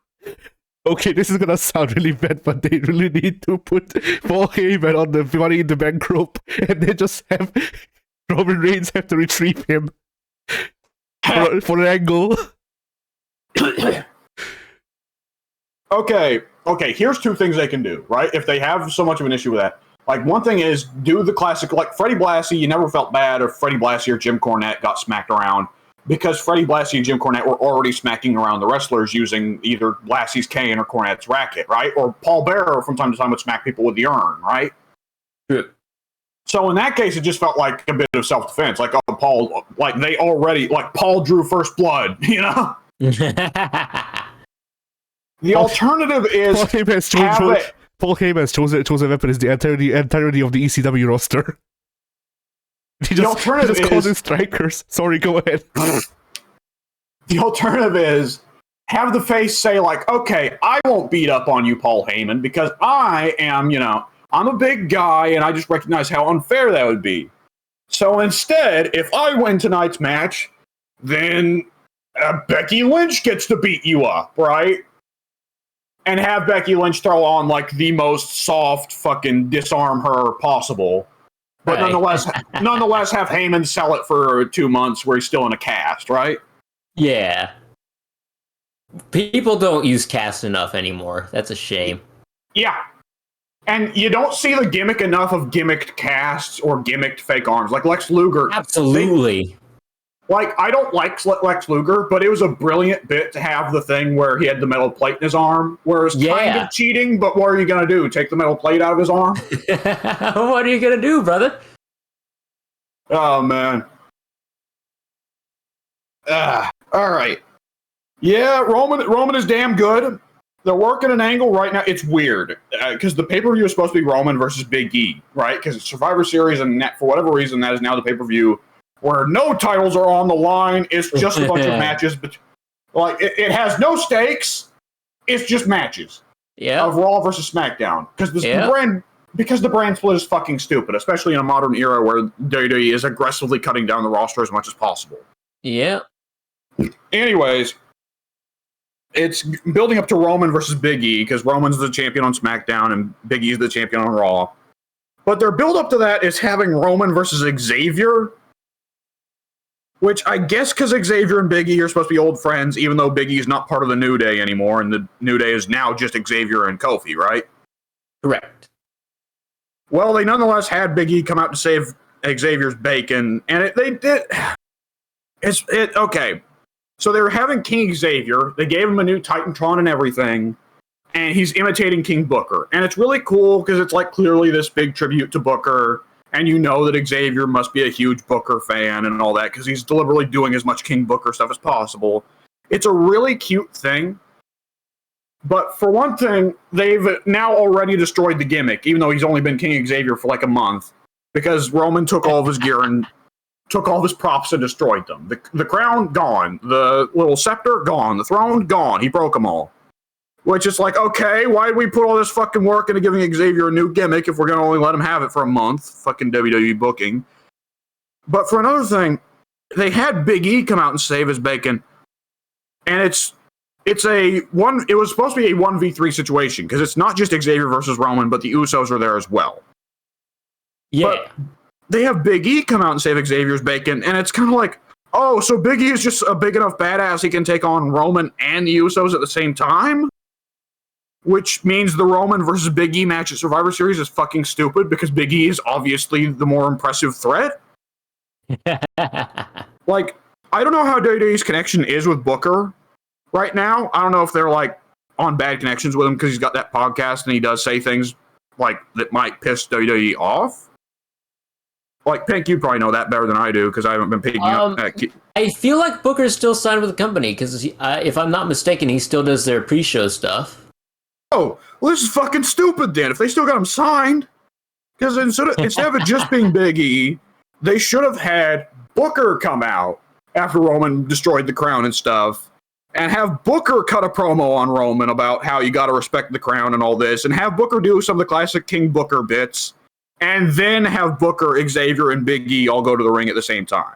Okay, this is gonna sound really bad, but they really need to put Paul Heyman on the Money in the Bank rope, and they just have Roman Reigns have to retrieve him for an angle. Okay, here's two things they can do, right? If they have so much of an issue with that. Like, one thing is, do the classic, like Freddie Blassie, you never felt bad if Freddie Blassie or Jim Cornette got smacked around, because Freddie Blassie and Jim Cornette were already smacking around the wrestlers using either Blassie's cane or Cornette's racket, right? Or Paul Bearer from time to time would smack people with the urn, right? Yeah. So in that case, it just felt like a bit of self-defense. Like, oh, Paul, like they already, like Paul drew first blood, you know? The alternative is Paul Heyman's chosen weapon is the entirety of the ECW roster. He just calls it strikers. Sorry, go ahead. The alternative is have the face say, like, okay, I won't beat up on you, Paul Heyman, because I am, I'm a big guy and I just recognize how unfair that would be. So instead, if I win tonight's match, then Becky Lynch gets to beat you up, right? And have Becky Lynch throw on, like, the most soft fucking disarm her possible. But right. nonetheless, have Heyman sell it for 2 months where he's still in a cast, right? Yeah. People don't use cast enough anymore. That's a shame. Yeah. And you don't see the gimmick enough of gimmicked casts or gimmicked fake arms. Like Lex Luger. Absolutely. I don't like Lex Luger, but it was a brilliant bit to have the thing where he had the metal plate in his arm, where it's kind of cheating, but what are you going to do? Take the metal plate out of his arm? What are you going to do, brother? Oh, man. All right. Yeah, Roman is damn good. They're working an angle right now. It's weird, because the pay-per-view is supposed to be Roman versus Big E, right? Because it's Survivor Series, and for whatever reason, that is now the pay-per-view where no titles are on the line. It's just a bunch of matches. But like, it has no stakes. It's just matches of Raw versus SmackDown. Because the brand split is fucking stupid, especially in a modern era where WWE is aggressively cutting down the roster as much as possible. Yeah. Anyways, it's building up to Roman versus Big E, because Roman's the champion on SmackDown and Big E's the champion on Raw. But their build up to that is having Roman versus Xavier, which I guess because Xavier and Big E are supposed to be old friends, even though Big E is not part of the New Day anymore, and the New Day is now just Xavier and Kofi, right? Correct. Well, they nonetheless had Big E come out to save Xavier's bacon, and they did. Okay. So they were having King Xavier. They gave him a new Titantron and everything, and he's imitating King Booker. And it's really cool because it's like clearly this big tribute to Booker. And you know that Xavier must be a huge Booker fan and all that because he's deliberately doing as much King Booker stuff as possible. It's a really cute thing. But for one thing, they've now already destroyed the gimmick, even though he's only been King Xavier for like a month, because Roman took all of his gear and took all of his props and destroyed them. The crown, gone. The little scepter, gone. The throne, gone. He broke them all. Which is like, okay, why did we put all this fucking work into giving Xavier a new gimmick if we're going to only let him have it for a month? Fucking WWE booking. But for another thing, they had Big E come out and save his bacon. And it's it's it was supposed to be a 1v3 situation because it's not just Xavier versus Roman, but the Usos are there as well. Yeah. But they have Big E come out and save Xavier's bacon, and it's kind of like, oh, so Big E is just a big enough badass he can take on Roman and the Usos at the same time? Which means the Roman versus Big E match at Survivor Series is fucking stupid because Big E is obviously the more impressive threat. Like, I don't know how WWE's connection is with Booker right now. I don't know if they're like on bad connections with him because he's got that podcast and he does say things like that might piss WWE off. Like, Pink, you probably know that better than I do because I haven't been picking up. I feel like Booker's still signed with the company because if I'm not mistaken, he still does their pre-show stuff. Oh, well, this is fucking stupid then. If they still got him signed, because instead of it just being Big E, they should have had Booker come out after Roman destroyed the crown and stuff, and have Booker cut a promo on Roman about how you got to respect the crown and all this, and have Booker do some of the classic King Booker bits, and then have Booker, Xavier, and Big E all go to the ring at the same time.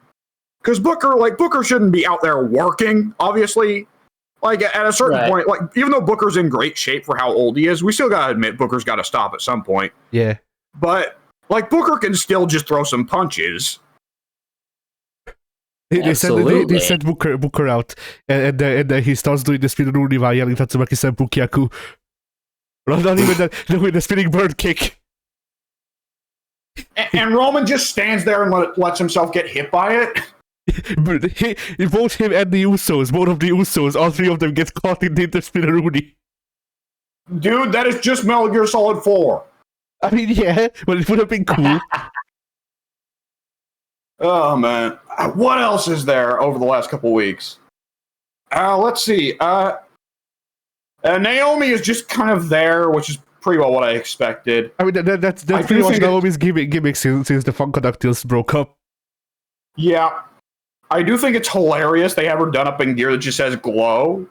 Because Booker shouldn't be out there working, obviously. Like, at a certain point, like, even though Booker's in great shape for how old he is, we still gotta admit Booker's gotta stop at some point. Yeah. But, like, Booker can still just throw some punches. They sent Booker out, and he starts doing the spin Rooney while yelling Tatsumaki Senpukiaku. Not even the spinning bird kick. And Roman just stands there and lets himself get hit by it. But both him and the Usos, both of the Usos, all three of them get caught in the spinner Rooney. Dude, that is just Metal Gear Solid 4. I mean, yeah, but it would have been cool. Oh, man. What else is there over the last couple weeks? Let's see. Naomi is just kind of there, which is pretty well what I expected. I mean, that's pretty much Naomi's gimmick since the Funkadactyls broke up. Yeah. I do think it's hilarious they have her done up in gear that just says glow,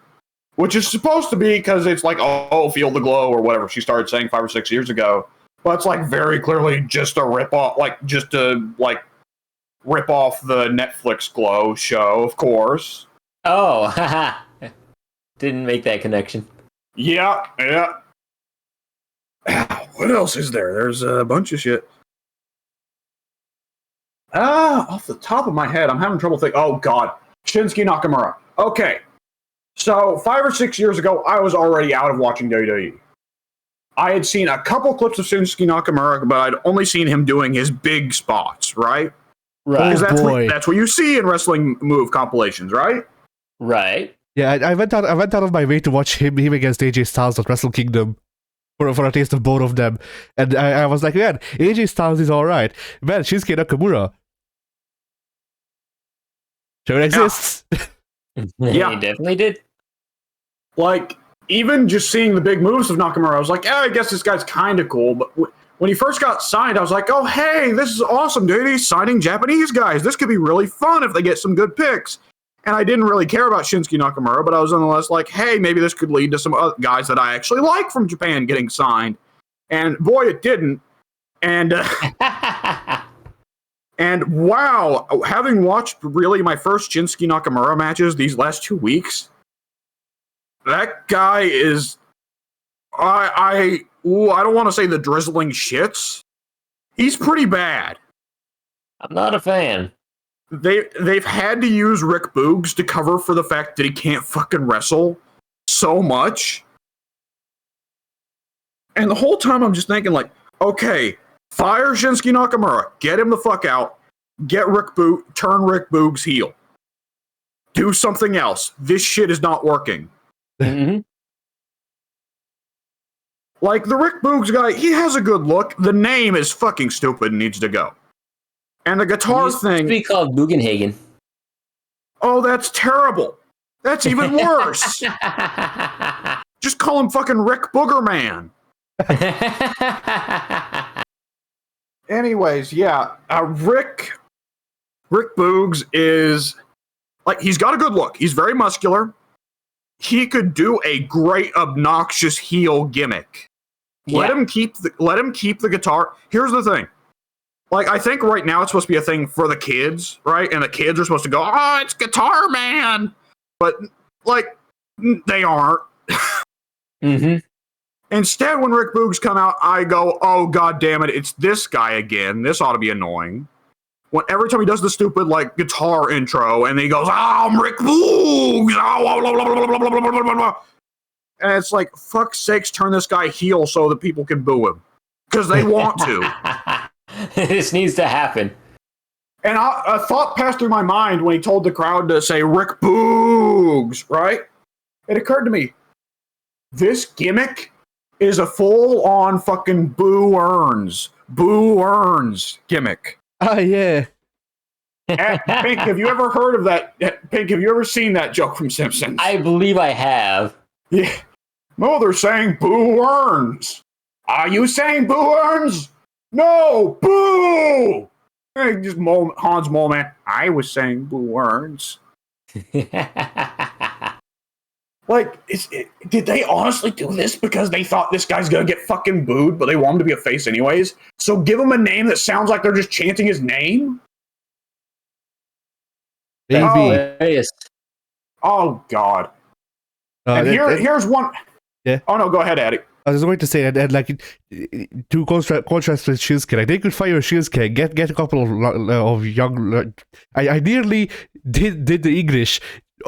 which is supposed to be because it's like, oh, feel the glow or whatever she started saying 5 or 6 years ago. But it's like very clearly just a rip-off, like just to like rip off the Netflix Glow show, of course. Oh, haha. Didn't make that connection. Yeah. What else is there? There's a bunch of shit. Off the top of my head, I'm having trouble thinking. Oh, God. Shinsuke Nakamura. Okay. So, 5 or 6 years ago, I was already out of watching WWE. I had seen a couple clips of Shinsuke Nakamura, but I'd only seen him doing his big spots, right? Right. Because that's what you see in wrestling move compilations, right? Right. Yeah, I went out of my way to watch him against AJ Styles at Wrestle Kingdom for a taste of both of them. And I was like, man, AJ Styles is alright. Man, Shinsuke Nakamura sure exists. Yeah. He definitely did. Like, even just seeing the big moves of Nakamura, I was like, yeah, I guess this guy's kind of cool. But when he first got signed, I was like, oh, hey, this is awesome, dude. He's signing Japanese guys. This could be really fun if they get some good picks. And I didn't really care about Shinsuke Nakamura, but I was nonetheless like, hey, maybe this could lead to some other guys that I actually like from Japan getting signed. And boy, it didn't. And and wow, having watched really my first Shinsuke Nakamura matches these last 2 weeks, that guy is, I don't want to say the drizzling shits. He's pretty bad. I'm not a fan. They've had to use Rick Boogs to cover for the fact that he can't fucking wrestle so much. And the whole time I'm just thinking like, okay, fire Shinsuke Nakamura, get him the fuck out, turn Rick Boogs heel. Do something else. This shit is not working. Mm-hmm. Like, the Rick Boogs guy, he has a good look. The name is fucking stupid and needs to go. And the guitar thing... It be called Bugenhagen. Oh, that's terrible. That's even worse. Just call him fucking Rick Boogerman. Anyways, yeah. Rick Boogs is... Like, he's got a good look. He's very muscular. He could do a great obnoxious heel gimmick. Yeah. Let him keep the guitar. Here's the thing. Like, I think right now it's supposed to be a thing for the kids, right? And the kids are supposed to go, oh, it's Guitar Man. But, like, They aren't. Mm-hmm. Instead, when Rick Boogs come out, I go, oh, god damn it, it's this guy again. This ought to be annoying. When every time he does the stupid, like, guitar intro, and he goes, I'm Rick Boogs! Oh, blah, blah, blah, blah, blah, blah, blah, blah, blah. And it's like, fuck's sakes, turn this guy heel so that people can boo him. Because they want to. This needs to happen. And a thought passed through my mind when he told the crowd to say, Rick Boogs, right? It occurred to me, this gimmick is a full-on fucking Boo Earns gimmick. Ah, yeah. Pink, have you ever heard of that? Pink, have you ever seen that joke from Simpsons? I believe I have. Yeah. No, they're saying Boo Earns. Are you saying Boo Earns? No, Boo! Hey, just Hans Moleman. I was saying Boo Earns. Like, did they honestly do this because they thought this guy's gonna get fucking booed, but they want him to be a face anyways? So give him a name that sounds like they're just chanting his name? Maybe. Oh, God. And here's one. Yeah. Oh, no, go ahead, Addy. I was going to say that, like, to contrast with Shinsuke, like, they could fire Shinsuke, get a couple of young. I nearly did the English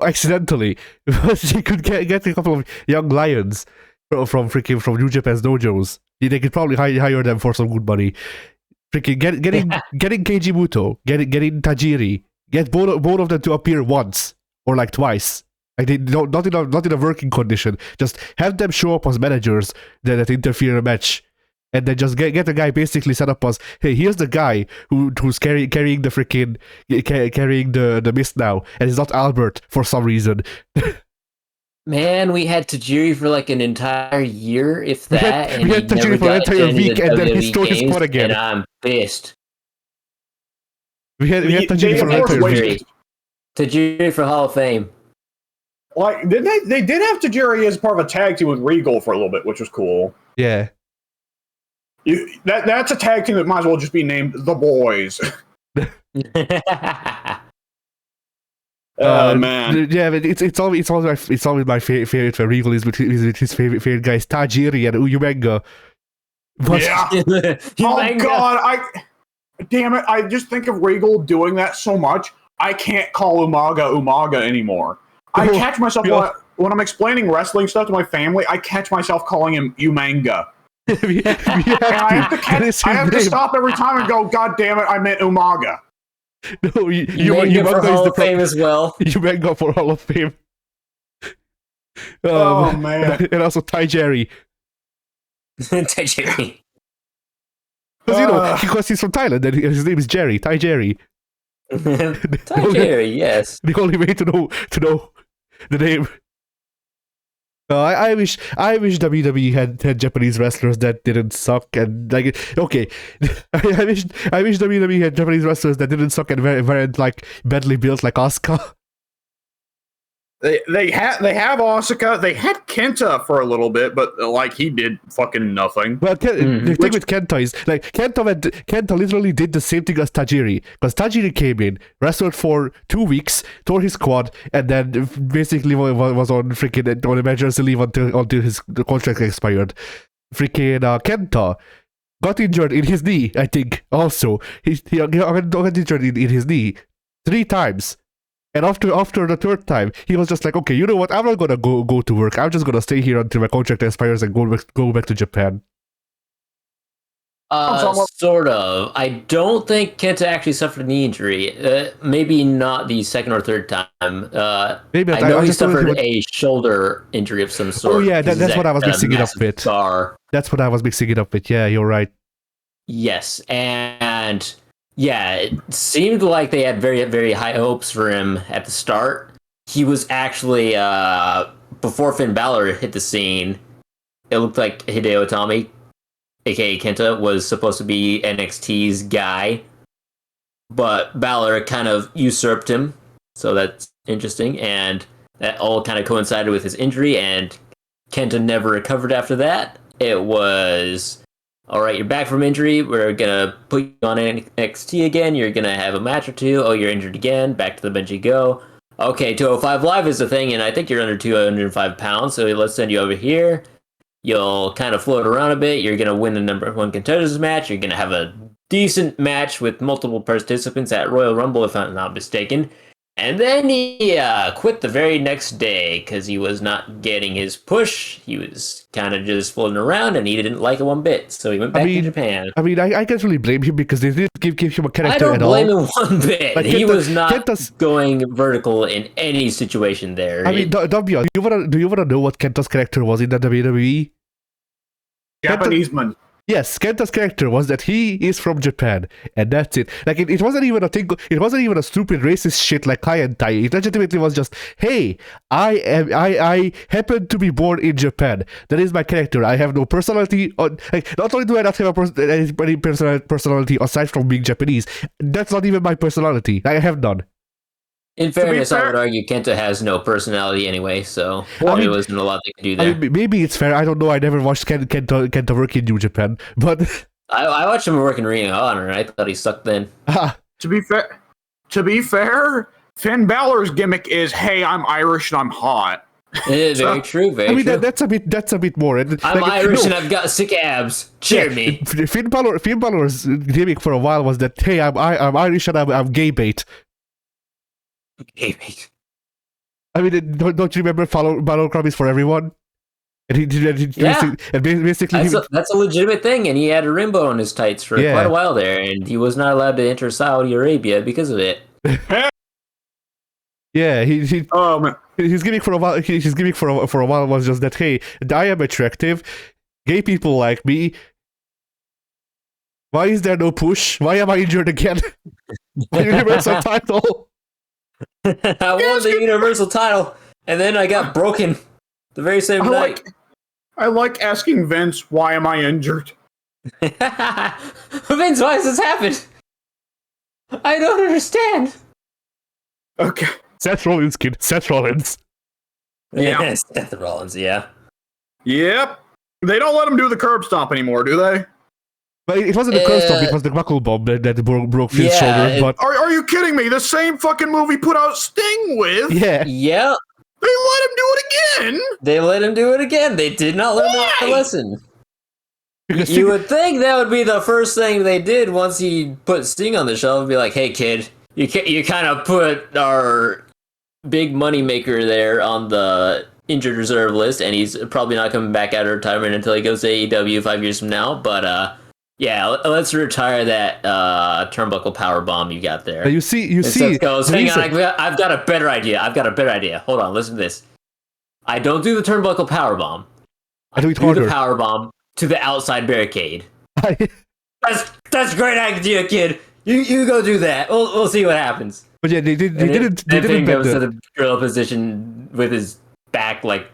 accidentally, but he could get a couple of young lions from New Japan's dojos. They could probably hire them for some good money. Freaking getting Keiji Muto, getting Tajiri, get both of them to appear once or like twice. Like they not in a working condition. Just have them show up as managers that interfere in a match, and then just get a guy basically set up as, hey, here's the guy who's carrying the freaking carrying the mist now, and it's not Albert for some reason. Man, we had Tajiri for like an entire year, if that. We had Tajiri for an entire week, and then he stole his spot again. And I'm pissed. We had Tajiri for an entire week. Tajiri for Hall of Fame. Like, didn't they did have Tajiri as part of a tag team with Regal for a little bit, which was cool. Yeah. That's a tag team that might as well just be named The Boys. Oh man, yeah, but it's always my favorite when Regal is with his favorite guys Tajiri and Uyumenga. But yeah. Oh god, damn it! I just think of Regal doing that so much. I can't call Umaga anymore. I catch myself when I'm explaining wrestling stuff to my family. I catch myself calling him Umanga. I have to stop every time and go, God damn it! I meant Umaga. No, you for Hall of Fame as well. You might go for Hall of Fame. Oh man! And also Tajiri. Tajiri. Because he's from Thailand and his name is Jerry. Tajiri. Tajiri, yes. The only way to know the name. I wish WWE had Japanese wrestlers that didn't suck and like okay. I wish WWE had Japanese wrestlers that didn't suck and weren't like badly built like Asuka. They have Asuka. They had Kenta for a little bit, but like he did fucking nothing. Well, the thing with Kenta is like Kenta literally did the same thing as Tajiri, because Tajiri came in, wrestled for 2 weeks, tore his quad, and then basically was on freaking on emergency leave until the contract expired. Freaking Kenta got injured in his knee. I think also he got injured in his knee 3 times. And after the 3rd time, he was just like, okay, you know what? I'm not gonna go to work. I'm just gonna stay here until my contract expires and go back to Japan. Sort of. I don't think Kenta actually suffered a knee injury. Maybe not the 2nd or 3rd time. Maybe I know he suffered a shoulder injury of some sort. Oh yeah, that's what I was mixing it up with. Scar. That's what I was mixing it up with. Yeah, you're right. Yes, and yeah, it seemed like they had very, very high hopes for him at the start. He was actually, before Finn Balor hit the scene, it looked like Hideo Itami, aka Kenta, was supposed to be NXT's guy. But Balor kind of usurped him, so that's interesting. And that all kind of coincided with his injury, and Kenta never recovered after that. It was, all right, you're back from injury. We're going to put you on NXT again. You're going to have a match or two. Oh, you're injured again. Back to the bench you go. okay, 205 Live is a thing, and I think you're under 205 pounds, so let's send you over here. You'll kind of float around a bit. You're going to win the number one contenders match. You're going to have a decent match with multiple participants at Royal Rumble, if I'm not mistaken. And then he quit the very next day because he was not getting his push. He was kind of just floating around, and he didn't like it one bit. So he went back to Japan. I mean, I can't really blame him because they didn't give him a character at all. I don't blame him one bit. Like, he was not going vertical in any situation there. I mean, W, do you wanna know what Kenta's character was in the WWE? Japanese man. Yes, Kenta's character was that he is from Japan, and that's it. Like, it wasn't even a thing. It wasn't even a stupid racist shit like Kaientai. It legitimately was just, hey, I happen to be born in Japan. That is my character. I have no personality. Not only do I not have any personality aside from being Japanese, that's not even my personality. I have none. In fairness, I would argue Kenta has no personality anyway, so there wasn't a lot they could do there. I mean, maybe it's fair. I don't know. I never watched Kenta work in New Japan, but I watched him work in Ring of Honor, and I thought he sucked then. To be fair, Finn Balor's gimmick is, "Hey, I'm Irish and I'm hot." Very true. Very true. That's a bit more. I'm Irish and I've got sick abs. Cheer me. Finn Balor's gimmick for a while was that, hey, I'm Irish and I'm gay bait. I mean, don't you remember Balor Crumb is for everyone? And basically that's a legitimate thing, and he had a rainbow on his tights for quite a while there, and he was not allowed to enter Saudi Arabia because of it. Yeah, his gimmick for a while. His gimmick for a while was just that, hey, I am attractive, gay people like me. Why is there no push? Why am I injured again? Universal title. I won the Universal title, and then I got broken the very same night. I like asking Vince, why am I injured? Vince, why has this happened? I don't understand. Okay. Seth Rollins, kid. Seth Rollins. Yeah, Seth Rollins, yeah. Yep. They don't let him do the curb stomp anymore, do they? But it wasn't the curb stomp, it was the buckle bomb that broke Finn's shoulder. But Are you kidding me? The same fucking movie put out Sting with? Yeah. They let him do it again? They let him do it again. They did not learn the lesson. You would think that would be the first thing they did once he put Sting on the shelf and be like, hey, kid, you kind of put our big money maker there on the injured reserve list, and he's probably not coming back out of retirement until he goes to AEW 5 years from now. But yeah, let's retire that turnbuckle power bomb you got there. You see. Goes, hang on, I've got a better idea. Hold on, listen to this. I don't do the turnbuckle power bomb. I do the power bomb to the outside barricade. That's a great idea, kid. You go do that. We'll see what happens. But yeah, they didn't. Finn goes to the drill position with his back like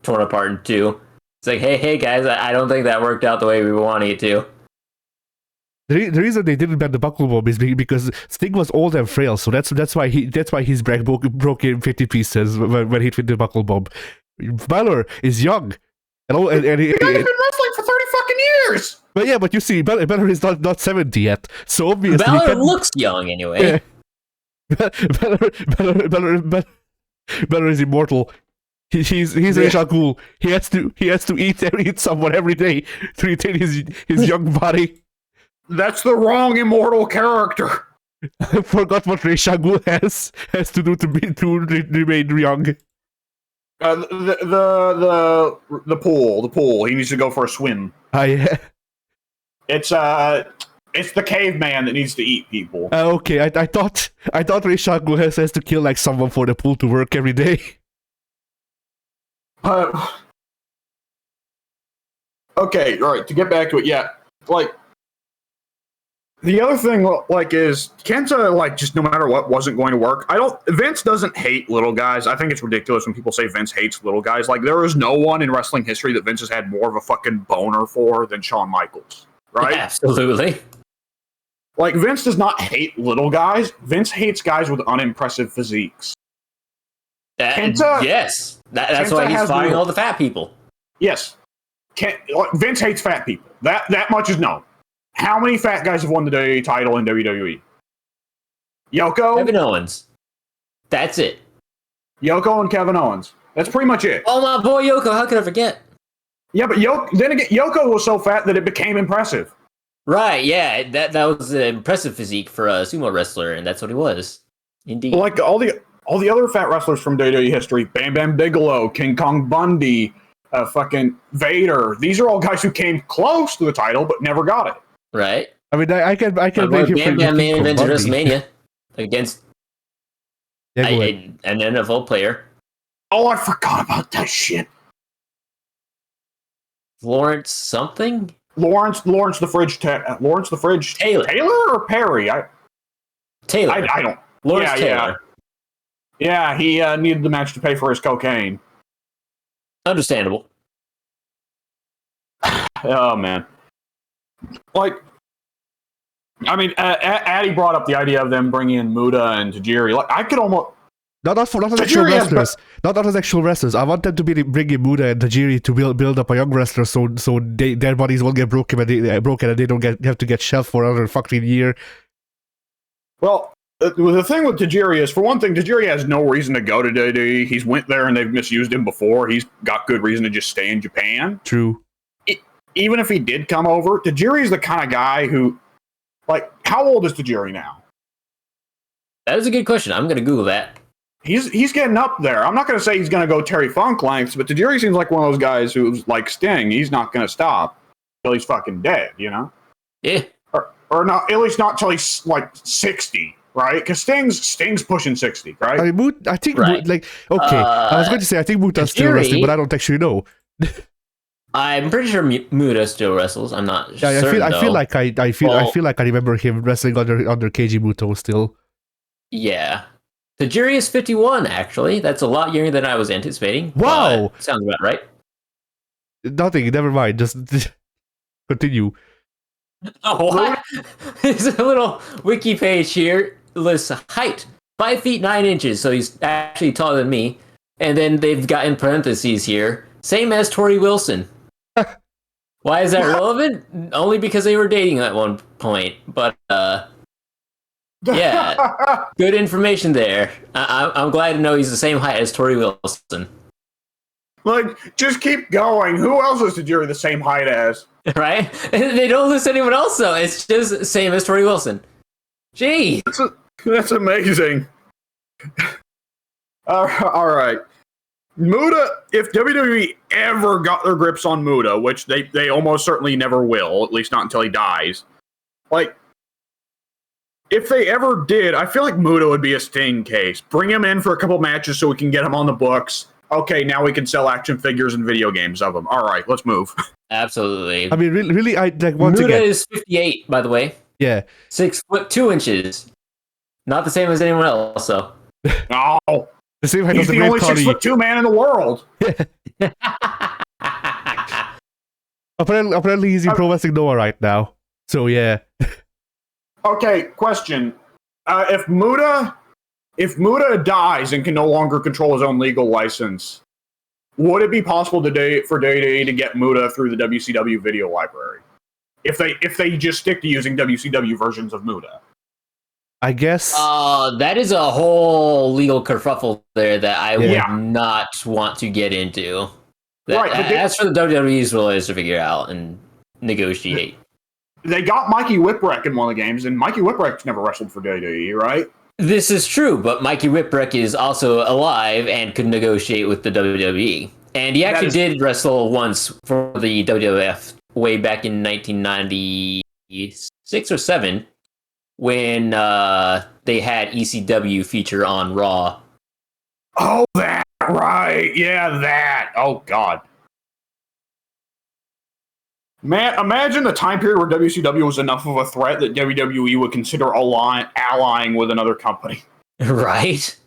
torn apart in two. It's like, hey guys, I don't think that worked out the way we wanted it to. The reason they didn't ban the buckle bomb is because Sting was old and frail, so that's why his back broke in 50 pieces when he hit with the buckle bomb. Balor is young, and he's been wrestling for 30 fucking years. But you see, Balor is not 70 yet, so obviously Balor looks young anyway. Yeah. Balor is immortal. He's Ra's al Ghul. He has to eat someone every day to retain his young body. That's the wrong immortal character. I forgot what Ra's al Ghul has to do to remain young. The pool. He needs to go for a swim. It's the caveman that needs to eat people. Okay, I thought Ra's al Ghul has to kill like someone for the pool to work every day. Okay, all right. To get back to it, yeah, like. The other thing, like, is Kenta, like, just no matter what, wasn't going to work. Vince doesn't hate little guys. I think it's ridiculous when people say Vince hates little guys. Like, there is no one in wrestling history that Vince has had more of a fucking boner for than Shawn Michaels, right? Absolutely. Like, Vince does not hate little guys. Vince hates guys with unimpressive physiques. Kenta, yes. That's why he's fighting all the fat people. Yes. Vince hates fat people. That much is known. How many fat guys have won the WWE title in WWE? Yoko? Kevin Owens. That's it. Yoko and Kevin Owens. That's pretty much it. Oh, my boy Yoko. How could I forget? Yeah, but Yoko was so fat that it became impressive. Right, yeah. That was an impressive physique for a sumo wrestler, and that's what he was. Indeed. Like all the other fat wrestlers from WWE history, Bam Bam Bigelow, King Kong Bundy, fucking Vader. These are all guys who came close to the title but never got it. Right. I mean, I can My blame boy him Bam for Bam King main Kong evented Bundy. WrestleMania against Yeah, go ahead. an NFL player. Oh, I forgot about that shit. Lawrence something? Lawrence the Fridge Taylor or Perry? Taylor. I don't. Lawrence yeah, Taylor. Yeah, he needed the match to pay for his cocaine. Understandable. Oh man. Like, I mean, Addy brought up the idea of them bringing in Muda and Tajiri. Like, I could almost. Not as actual wrestlers. Not as actual wrestlers. I want them to bring in Muda and Tajiri to build up a young wrestler, so their bodies won't get broken and they don't have to get shelved for another fucking year. Well, the thing with Tajiri is, for one thing, Tajiri has no reason to go to WWE. He's went there and they've misused him before. He's got good reason to just stay in Japan. True. Even if he did come over, Tajiri is the kind of guy who, like, how old is Tajiri now? That is a good question. I'm going to Google that. He's getting up there. I'm not going to say he's going to go Terry Funk lengths, but Tajiri seems like one of those guys who's like Sting. He's not going to stop till he's fucking dead, you know? Yeah. Or not, at least not till he's like 60, right? Because Sting's pushing 60, right? I think Right. I was going to say I think Muta's still Tajiri- wrestling, but I don't actually know. I'm pretty sure Muda still wrestles. I'm not certain. I feel like I remember him wrestling under KG Muto still. Yeah. Tajiri is 51, actually. That's a lot younger than I was anticipating. Wow. But sounds about right. Nothing, never mind. Just continue. Oh, what? There's a little wiki page here. Lists height 5 feet 9 inches, so he's actually taller than me. And then they've got in parentheses here, same as Tori Wilson. Why is that relevant? Only because they were dating at one point. But yeah, good information there. I'm glad to know he's the same height as Tori Wilson. Like, just keep going. Who else is Tajiri the same height as? Right? They don't list anyone else, though. It's just same as Tori Wilson. Gee. That's amazing. All right. Muda, if WWE ever got their grips on Muda, which they almost certainly never will, at least not until he dies, like, if they ever did, I feel like Muda would be a Sting case. Bring him in for a couple matches so we can get him on the books. Okay, now we can sell action figures and video games of him. All right, let's move. Absolutely. I mean, really, I like once Muda again. is 58, by the way. Yeah. 6 foot 2 inches. Not the same as anyone else, though. Oh, The same height he's as the Great only Khali. 6'2" man in the world. Apparently, he's in Pro Wrestling Noah right now. So yeah. Okay, question. If Muda dies and can no longer control his own legal license, would it be possible today for WWE to get Muda through the WCW video library? If they just stick to using WCW versions of Muda? I guess. That is a whole legal kerfuffle there that I Yeah. would not want to get into. Right, but That's for the WWE's lawyers to figure out and negotiate. They got Mikey Whipwreck in one of the games, and Mikey Whipwreck's never wrestled for WWE, right? This is true, but Mikey Whipwreck is also alive and could negotiate with the WWE. And he actually did wrestle once for the WWF way back in 1996 or 7 when they had ECW feature on Raw. Oh, that, right. Yeah, that. Oh, God. Man, imagine the time period where WCW was enough of a threat that WWE would consider allying with another company. Right?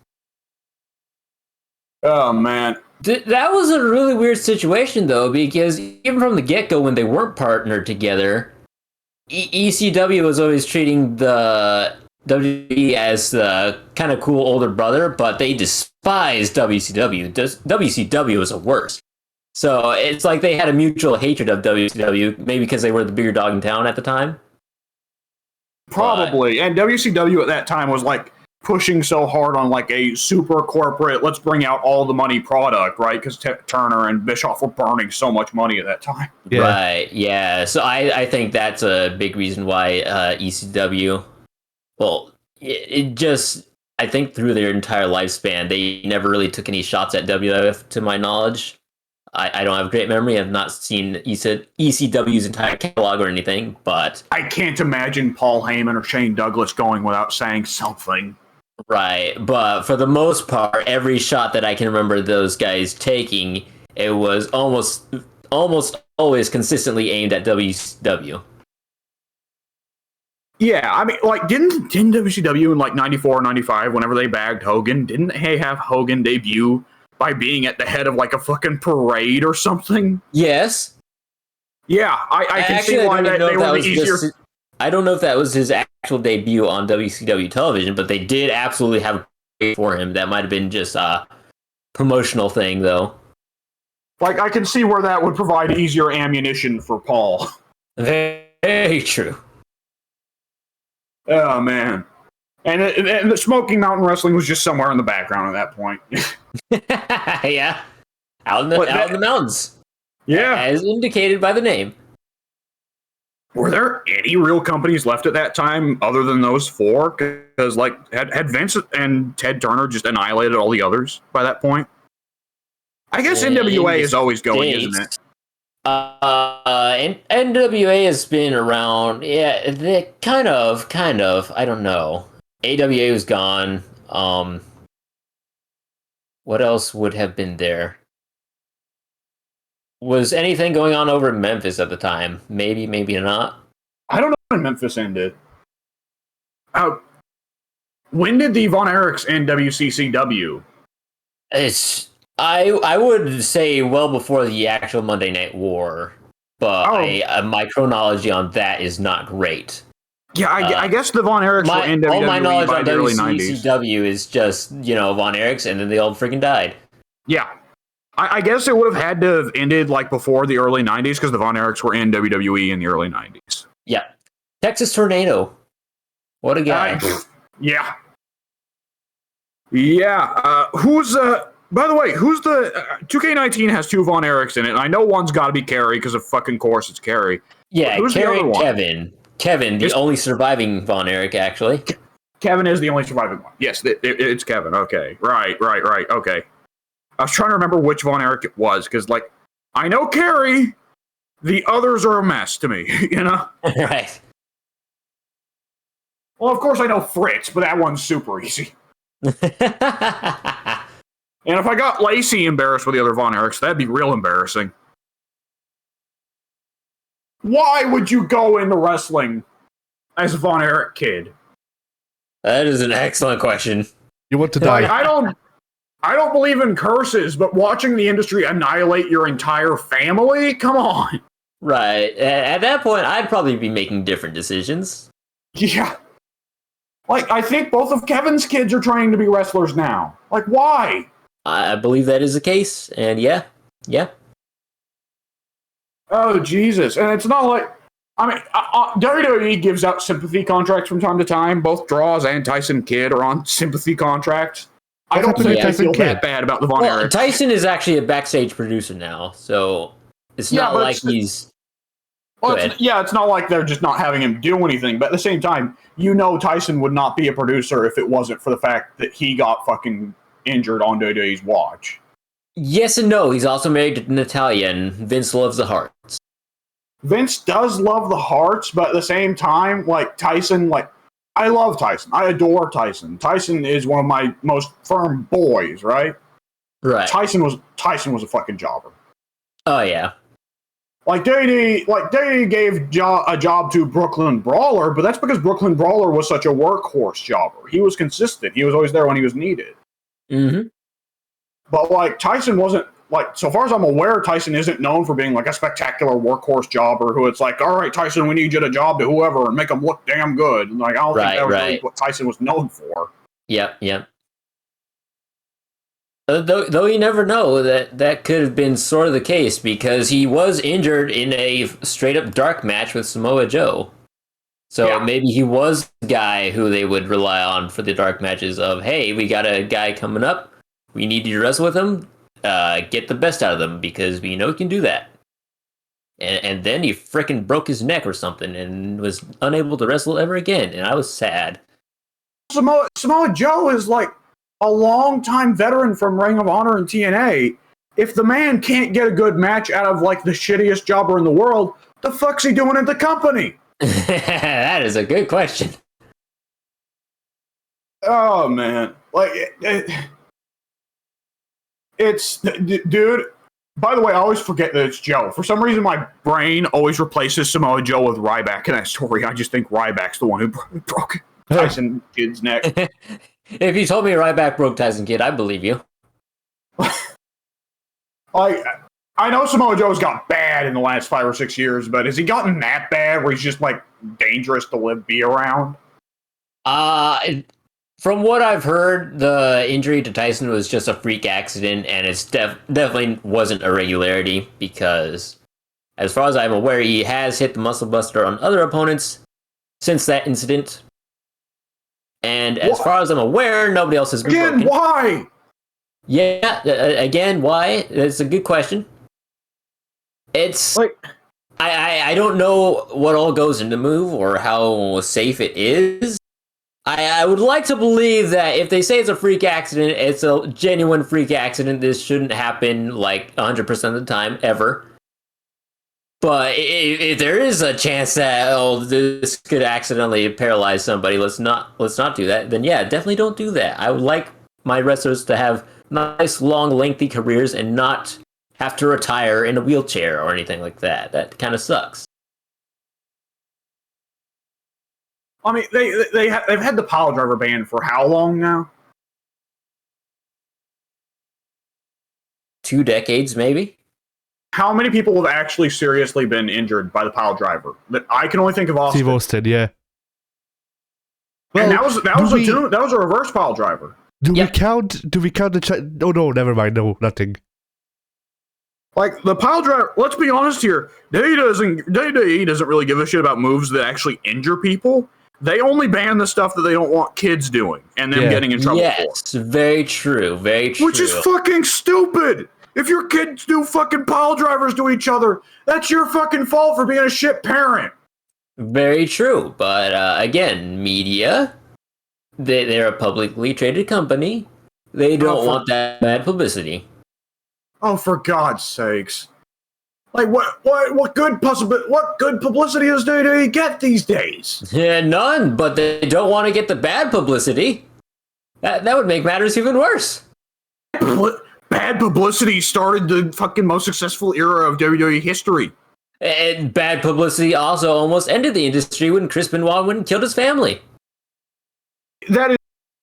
Oh, man. That was a really weird situation, though, because even from the get-go, when they weren't partnered together, ECW was always treating the WWE as the kind of cool older brother, but they despised WCW. WCW was the worst. So it's like they had a mutual hatred of WCW, maybe because they were the bigger dog in town at the time. Probably. And WCW at that time was like pushing so hard on like a super corporate, let's bring out all the money product, right? Because Turner and Bischoff were burning so much money at that time. Yeah. Right, yeah. So I think that's a big reason why ECW, well, it just, I think through their entire lifespan, they never really took any shots at WWF, to my knowledge. I don't have a great memory. I've not seen ECW's entire catalog or anything, but... I can't imagine Paul Heyman or Shane Douglas going without saying something. Right, but for the most part, every shot that I can remember those guys taking, it was almost always consistently aimed at WCW. Yeah, I mean, like, didn't WCW in like 94, 95, whenever they bagged Hogan, didn't they have Hogan debut by being at the head of like a fucking parade or something? Yes. Yeah, I can see why they were the easier. I don't know if that was his actual debut on WCW television, but they did absolutely have a for him. That might have been just a promotional thing, though. Like, I can see where that would provide easier ammunition for Paul. Very true. Oh, man. And the Smoking Mountain Wrestling was just somewhere in the background at that point. Yeah. Out in the mountains. Yeah. As indicated by the name. Were there any real companies left at that time other than those four? Because, like, had Vince and Ted Turner just annihilated all the others by that point? I guess NWA is always going, isn't it? And NWA has been around. Yeah, they kind of. I don't know. AWA was gone. What else would have been there? Was anything going on over in Memphis at the time? Maybe, maybe not. I don't know when Memphis ended. When did the Von Erichs end WCCW? I would say well before the actual Monday Night War, but my chronology on that is not great. Yeah, I guess the Von Erichs were in WWE all my knowledge by on the early 90s. WCW is just, Von Erichs, and then they all freaking died. Yeah. I guess it would have had to have ended like before the early 90s because the Von Erichs were in WWE in the early 90s. Yeah. Texas Tornado. What a guy. Yeah. Yeah. By the way, who's the 2K19 has two Von Erichs in it, and I know one's got to be Kerry because of fucking course it's Kerry. Yeah, Kerry and Kevin. Kevin, the only surviving Von Erich, actually. Kevin is the only surviving one. Yes, it's Kevin. Okay. Right. Okay. I was trying to remember which Von Erich it was, because, like, I know Kerry. The others are a mess to me, Right. Well, of course I know Fritz, but that one's super easy. And if I got Lacey embarrassed with the other Von Erichs, that'd be real embarrassing. Why would you go into wrestling as a Von Erich kid? That is an excellent question. You want to die. Like, I don't believe in curses, but watching the industry annihilate your entire family? Come on. Right. At that point, I'd probably be making different decisions. Yeah. Like, I think both of Kevin's kids are trying to be wrestlers now. Like, why? I believe that is the case, and yeah. Oh, Jesus. And it's not like... I mean, WWE gives out sympathy contracts from time to time. Both Draws and Tyson Kidd are on sympathy contracts. I don't think I feel that bad about the Von Erichs. Tyson is actually a backstage producer now, so it's not like he's... Well, it's not like they're just not having him do anything, but at the same time, Tyson would not be a producer if it wasn't for the fact that he got fucking injured on WWE's watch. Yes and no. He's also married to Natalia, and Vince loves the Hearts. Vince does love the Hearts, but at the same time, like, Tyson, like, I love Tyson. I adore Tyson. Tyson is one of my most firm boys, right? Right. Tyson was a fucking jobber. Oh, yeah. Like, WWE gave a job to Brooklyn Brawler, but that's because Brooklyn Brawler was such a workhorse jobber. He was consistent. He was always there when he was needed. Mm-hmm. But, like, Tyson wasn't, like, so far as I'm aware, Tyson isn't known for being, like, a spectacular workhorse jobber who it's like, all right, Tyson, we need you to job to whoever and make them look damn good. And, like, I don't think that was really what Tyson was known for. Yep. Though you never know, that could have been sort of the case, because he was injured in a straight-up dark match with Samoa Joe. So maybe he was the guy who they would rely on for the dark matches of, hey, we got a guy coming up. We need you to wrestle with him. Get the best out of them because we know he can do that. And then he frickin' broke his neck or something and was unable to wrestle ever again. And I was sad. Samoa Joe is like a long-time veteran from Ring of Honor and TNA. If the man can't get a good match out of like the shittiest jobber in the world, the fuck's he doing at the company? That is a good question. Oh man, like it's dude. By the way, I always forget that it's Joe. For some reason, my brain always replaces Samoa Joe with Ryback in that story. I just think Ryback's the one who broke Tyson Kidd's neck. If you told me Ryback broke Tyson Kidd, I believe you. Like, I know Samoa Joe's got bad in the last 5 or 6 years, but has he gotten that bad where he's just like dangerous to be around? From what I've heard, the injury to Tyson was just a freak accident, and it's definitely wasn't a regularity because, as far as I'm aware, he has hit the Muscle Buster on other opponents since that incident. And as far as I'm aware, nobody else has been broken. Why? Yeah, again, why? That's a good question. It's like I don't know what all goes into the move or how safe it is. I would like to believe that if they say it's a freak accident, it's a genuine freak accident. This shouldn't happen like 100% of the time ever. But if there is a chance that this could accidentally paralyze somebody, let's not do that. Then yeah, definitely don't do that. I would like my wrestlers to have nice, long, lengthy careers and not have to retire in a wheelchair or anything like that. That kind of sucks. I mean, they've had the pile driver ban for how long now? 2 decades, maybe. How many people have actually seriously been injured by the pile driver? That I can only think of Austin. Steve Austin, yeah. And that was a reverse pile driver. Do we count the oh no, never mind, no, nothing. Like the pile driver, let's be honest here. WWE doesn't really give a shit about moves that actually injure people. They only ban the stuff that they don't want kids doing and them getting in trouble for. Yes, very true, very true. Which is fucking stupid. If your kids do fucking pile drivers to each other, that's your fucking fault for being a shit parent. Very true, but again, media, they're a publicly traded company. They don't want that bad publicity. Oh, for God's sakes! Like what good publicity does WWE get these days? Yeah, none. But they don't want to get the bad publicity. That would make matters even worse. Bad publicity started the fucking most successful era of WWE history. And bad publicity also almost ended the industry when Chris Benoit went and killed his family. That is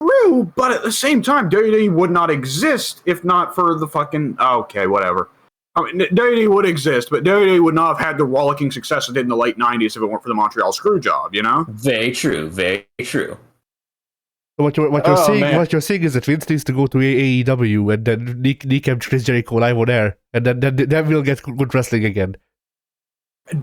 true, but at the same time, WWE would not exist if not for the fucking... Okay, whatever. I mean, WWE would exist, but WWE would not have had the rollicking success it did in the late 90s if it weren't for the Montreal Screwjob, you know? Very true, very true. What you're saying is that Vince needs to go to AEW and then kneecap Chris Jericho live on air, and then we'll get good wrestling again.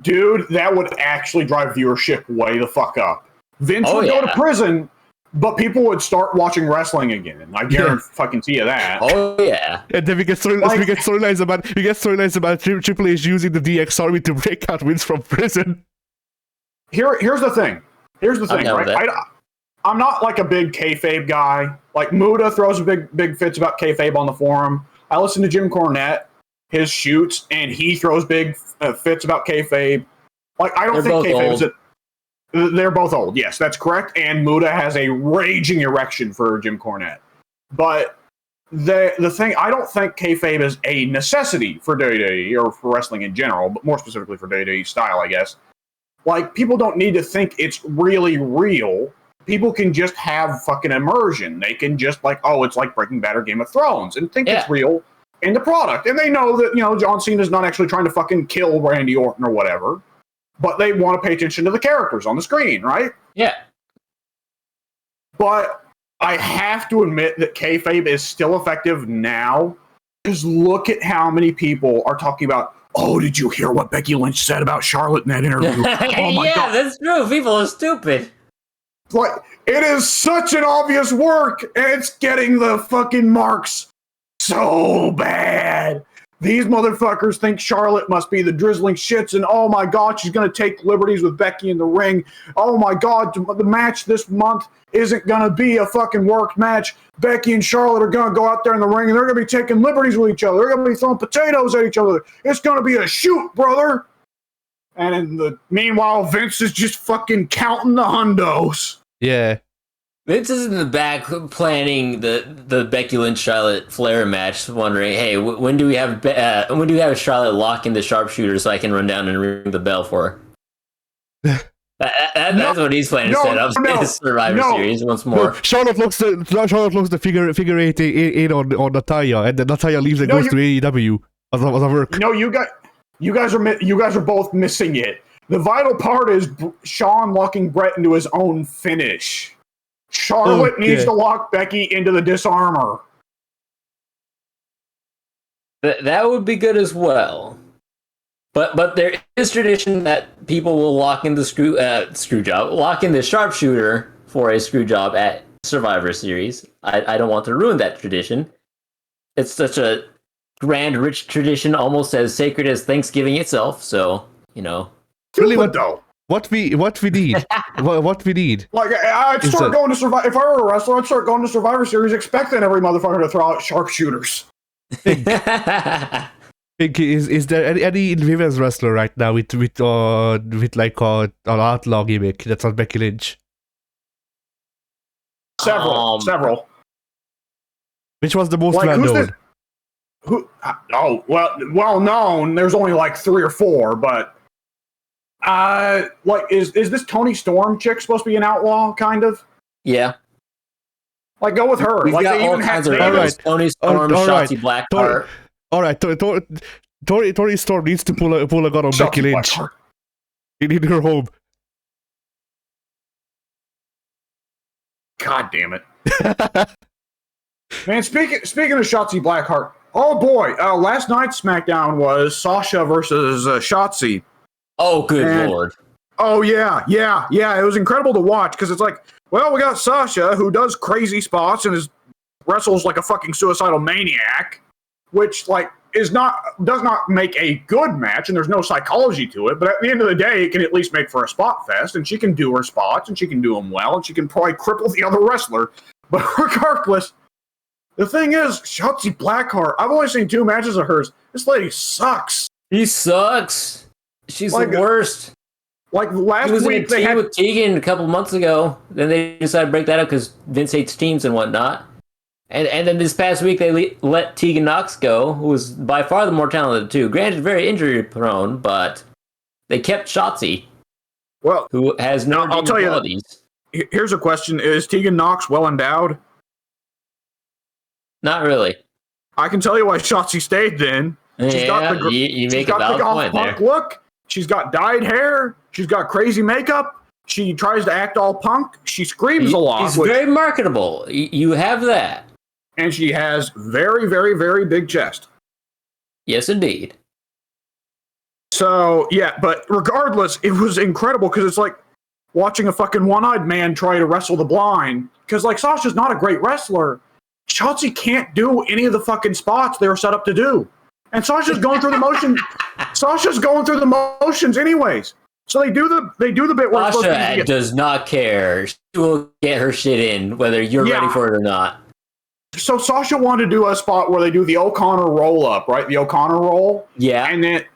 Dude, that would actually drive viewership way the fuck up. Vince would go to prison, but people would start watching wrestling again. I guarantee you that. Oh yeah. And then we get storylines about Triple H using the DX Army to break out Vince from prison. Here's the thing, right? I'm not like a big kayfabe guy. Like Muda throws a big fits about kayfabe on the forum. I listen to Jim Cornette, his shoots, and he throws big fits about kayfabe. Like I don't think kayfabe is they're both old. Yes, that's correct. And Muda has a raging erection for Jim Cornette. But the thing, I don't think kayfabe is a necessity for WWE or for wrestling in general, but more specifically for WWE style, I guess. Like people don't need to think it's really real. People can just have fucking immersion. They can just it's like Breaking Bad or Game of Thrones and think it's real in the product. And they know that, John Cena's not actually trying to fucking kill Randy Orton or whatever, but they want to pay attention to the characters on the screen, right? Yeah. But I have to admit that kayfabe is still effective now because look at how many people are talking about, Oh, did you hear what Becky Lynch said about Charlotte in that interview? Oh my yeah, God. that's true. People are stupid. Like, it is such an obvious work, and it's getting the fucking marks so bad. These motherfuckers think Charlotte must be the drizzling shits, and oh my God, she's going to take liberties with Becky in the ring. Oh my God, the match this month isn't going to be a fucking worked match. Becky and Charlotte are going to go out there in the ring, and they're going to be taking liberties with each other. They're going to be throwing potatoes at each other. It's going to be a shoot, brother. And in the meanwhile, Vince is just fucking counting the hundos. Yeah. Vince is in the back planning the Becky Lynch Charlotte Flair match, wondering, hey, when do we have Charlotte lock in the sharpshooter so I can run down and ring the bell for her? That's what he's planning to set up his Survivor Series once more. No, Charlotte looks the figure eight in on Natalia, and then Natalia leaves and goes to AEW as a work. No, you guys are both missing it. The vital part is Shawn locking Brett into his own finish. Charlotte needs to lock Becky into the disarmor. That would be good as well. But there is tradition that people will lock in the lock in the sharpshooter for a screw job at Survivor Series. I don't want to ruin that tradition. It's such a grand, rich tradition, almost as sacred as Thanksgiving itself. So, Really, what we need, what we need. Like, I'd start going to Survivor. If I were a wrestler, I'd start going to Survivor Series expecting every motherfucker to throw out sharpshooters. Is there any women's wrestler right now with like an outlaw gimmick that's on Becky Lynch? Several. Which was the most like, well known? Well known. There's only like 3 or 4, but like is this Tony Storm chick supposed to be an outlaw? Kind of. Yeah. Like, go with her. We've like got they all even kinds have of names. Tony Storm, Shotzi Blackheart. All right, Tony Storm needs to pull a gun on Shotzi Becky Lynch. Blackheart. You need her home. God damn it. Man, speaking of Shotzi Blackheart, oh boy, last night's SmackDown was Sasha versus Shotzi. Oh, good Lord. Oh, yeah. It was incredible to watch because it's like, well, we got Sasha who does crazy spots and wrestles like a fucking suicidal maniac, which like does not make a good match, and there's no psychology to it. But at the end of the day, it can at least make for a spot fest, and she can do her spots, and she can do them well, and she can probably cripple the other wrestler. But regardless, the thing is, Shotzi Blackheart, I've only seen 2 matches of hers. This lady sucks. She sucks. She's Like, the worst. Like last She was week, in they a team had with Tegan a couple months ago. Then they decided to break that up because Vince hates teams and whatnot. And then this past week they let Tegan Knox go, who was by far the more talented too. Granted, very injury prone, but they kept Shotzi, who has no I'll tell qualities. You. Here's a question: is Tegan Knox well endowed? Not really. I can tell you why Shotzi stayed. Then You make a valid point there. Look, she's got dyed hair. She's got crazy makeup. She tries to act all punk. She screams a lot. She's very marketable. You have that. And she has very, very, very big chest. Yes, indeed. So, yeah, but regardless, it was incredible because it's like watching a fucking one-eyed man try to wrestle the blind. Because, like, Sasha's not a great wrestler. Shotzi can't do any of the fucking spots they were set up to do. And Sasha's going through the motion. Sasha's going through the motions anyways. So they do the bit where Sasha does not care. She will get her shit in, whether you're ready for it or not. So Sasha wanted to do a spot where they do the O'Connor roll up, right? The O'Connor roll. Yeah. And then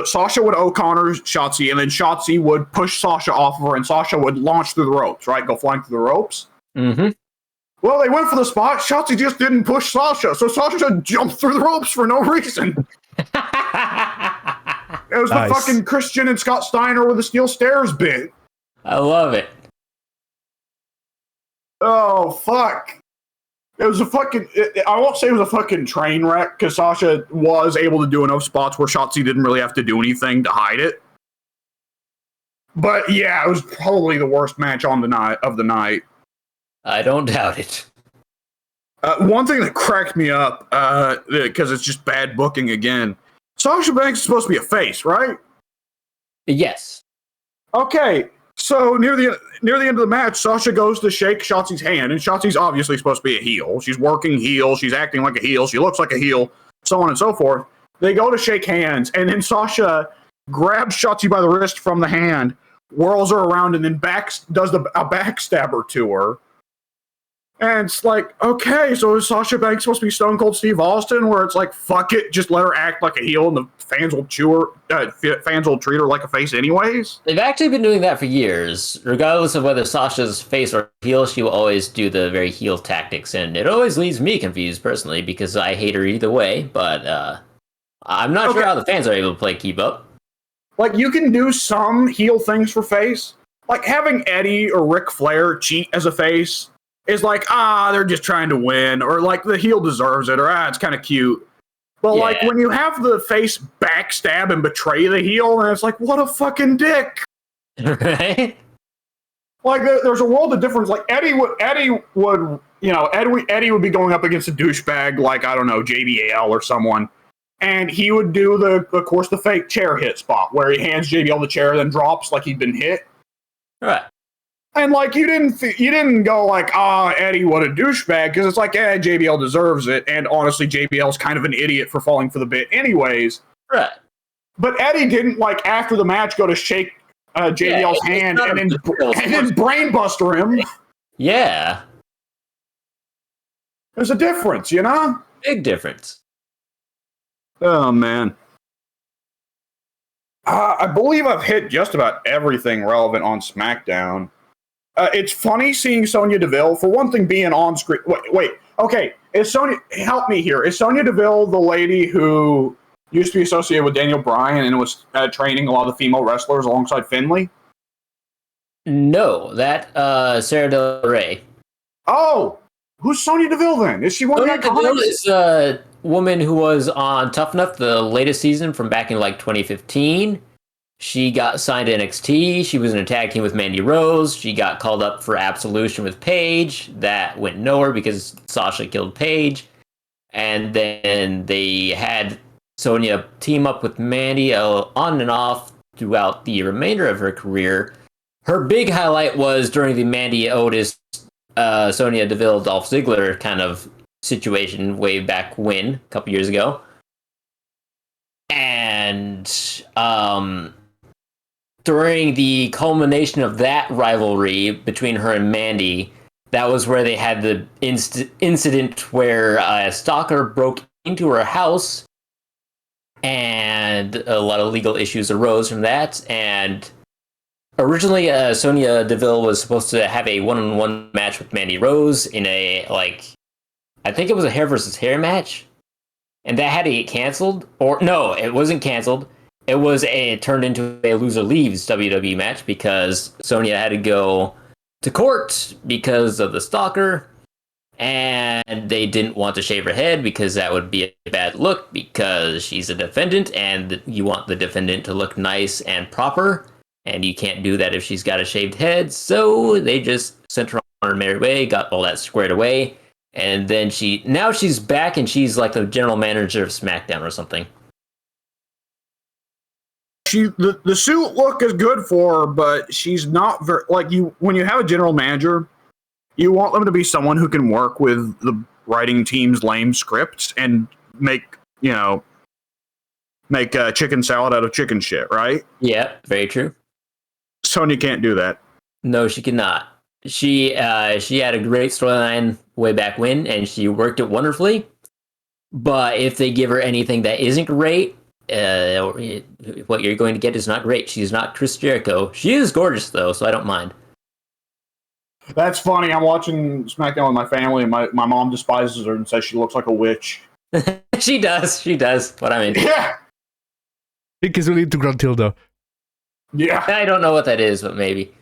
Sasha would O'Connor Shotzi, and then Shotzi would push Sasha off of her, and Sasha would launch through the ropes, right? Go flying through the ropes. Mm-hmm. Well, they went for the spot. Shotzi just didn't push Sasha, so Sasha jumped through the ropes for no reason. It was the fucking Christian and Scott Steiner with the steel stairs bit. I love it. Oh, fuck. It was a fucking... I won't say it was a fucking train wreck, because Sasha was able to do enough spots where Shotzi didn't really have to do anything to hide it. But, yeah, it was probably the worst match of the night. I don't doubt it. One thing that cracked me up, because it's just bad booking again. Sasha Banks is supposed to be a face, right? Yes. Okay, so near the end of the match, Sasha goes to shake Shotzi's hand, and Shotzi's obviously supposed to be a heel. She's working heel, she's acting like a heel, she looks like a heel, so on and so forth. They go to shake hands, and then Sasha grabs Shotzi by the wrist from the hand, whirls her around, and then does a backstabber to her. And it's like, okay, so is Sasha Banks supposed to be Stone Cold Steve Austin, where it's like, fuck it, just let her act like a heel, and the fans will fans will treat her like a face anyways? They've actually been doing that for years. Regardless of whether Sasha's face or heel, she will always do the very heel tactics, and it always leaves me confused personally because I hate her either way, but I'm not sure how the fans are able to keep up. Like, you can do some heel things for face. Like, having Eddie or Ric Flair cheat as a face is like, they're just trying to win, or like the heel deserves it, or it's kind of cute. But like when you have the face backstab and betray the heel, and it's like, what a fucking dick. Right? Like there's a world of difference. Like Eddie would be going up against a douchebag like, I don't know, JBL or someone, and he would do the fake chair hit spot where he hands JBL the chair, then drops like he'd been hit. Right. And like you didn't go like, Eddie, what a douchebag, because it's like, JBL deserves it, and honestly, JBL's kind of an idiot for falling for the bit, anyways. Right. But Eddie didn't like after the match go to shake JBL's hand and then brainbuster him. Yeah. There's a difference, you know. Big difference. Oh man. I believe I've hit just about everything relevant on SmackDown. It's funny seeing Sonya Deville, for one thing, being on screen. Wait. Okay, help me here. Is Sonya Deville the lady who used to be associated with Daniel Bryan and was training a lot of the female wrestlers alongside Finlay? No, that Sarah Del Rey. Oh, who's Sonya Deville then? Is she one Sonya of the Deville is a woman who was on Tough Enough the latest season from back in like 2015. She got signed to NXT. She was in a tag team with Mandy Rose. She got called up for Absolution with Paige. That went nowhere because Sasha killed Paige. And then they had Sonya team up with Mandy on and off throughout the remainder of her career. Her big highlight was during the Mandy Otis, Sonya Deville, Dolph Ziggler kind of situation way back when, a couple years ago. And during the culmination of that rivalry between her and Mandy, that was where they had the incident where a stalker broke into her house, and a lot of legal issues arose from that. And originally, Sonya Deville was supposed to have a one-on-one match with Mandy Rose in a, I think it was a hair versus hair match, and that had to get canceled. Or no, it wasn't canceled. It turned into a loser leaves WWE match because Sonya had to go to court because of the stalker, and they didn't want to shave her head because that would be a bad look because she's a defendant, and you want the defendant to look nice and proper, and you can't do that if she's got a shaved head. So they just sent her on her merry way, got all that squared away, and then she's back and she's like the general manager of SmackDown or something. The suit look is good for her, but she's not very when you have a general manager, you want them to be someone who can work with the writing team's lame scripts and make chicken salad out of chicken shit, right? Yeah, very true. Sonya can't do that. No, she cannot. She had a great storyline way back when, and she worked it wonderfully. But if they give her anything that isn't great, what you're going to get is not great. She's not Chris Jericho. She is gorgeous, though, so I don't mind. That's funny. I'm watching SmackDown with my family, and my mom despises her and says she looks like a witch. She does. What I mean. Yeah. Because we need to Gruntilda. Yeah. I don't know what that is, but maybe.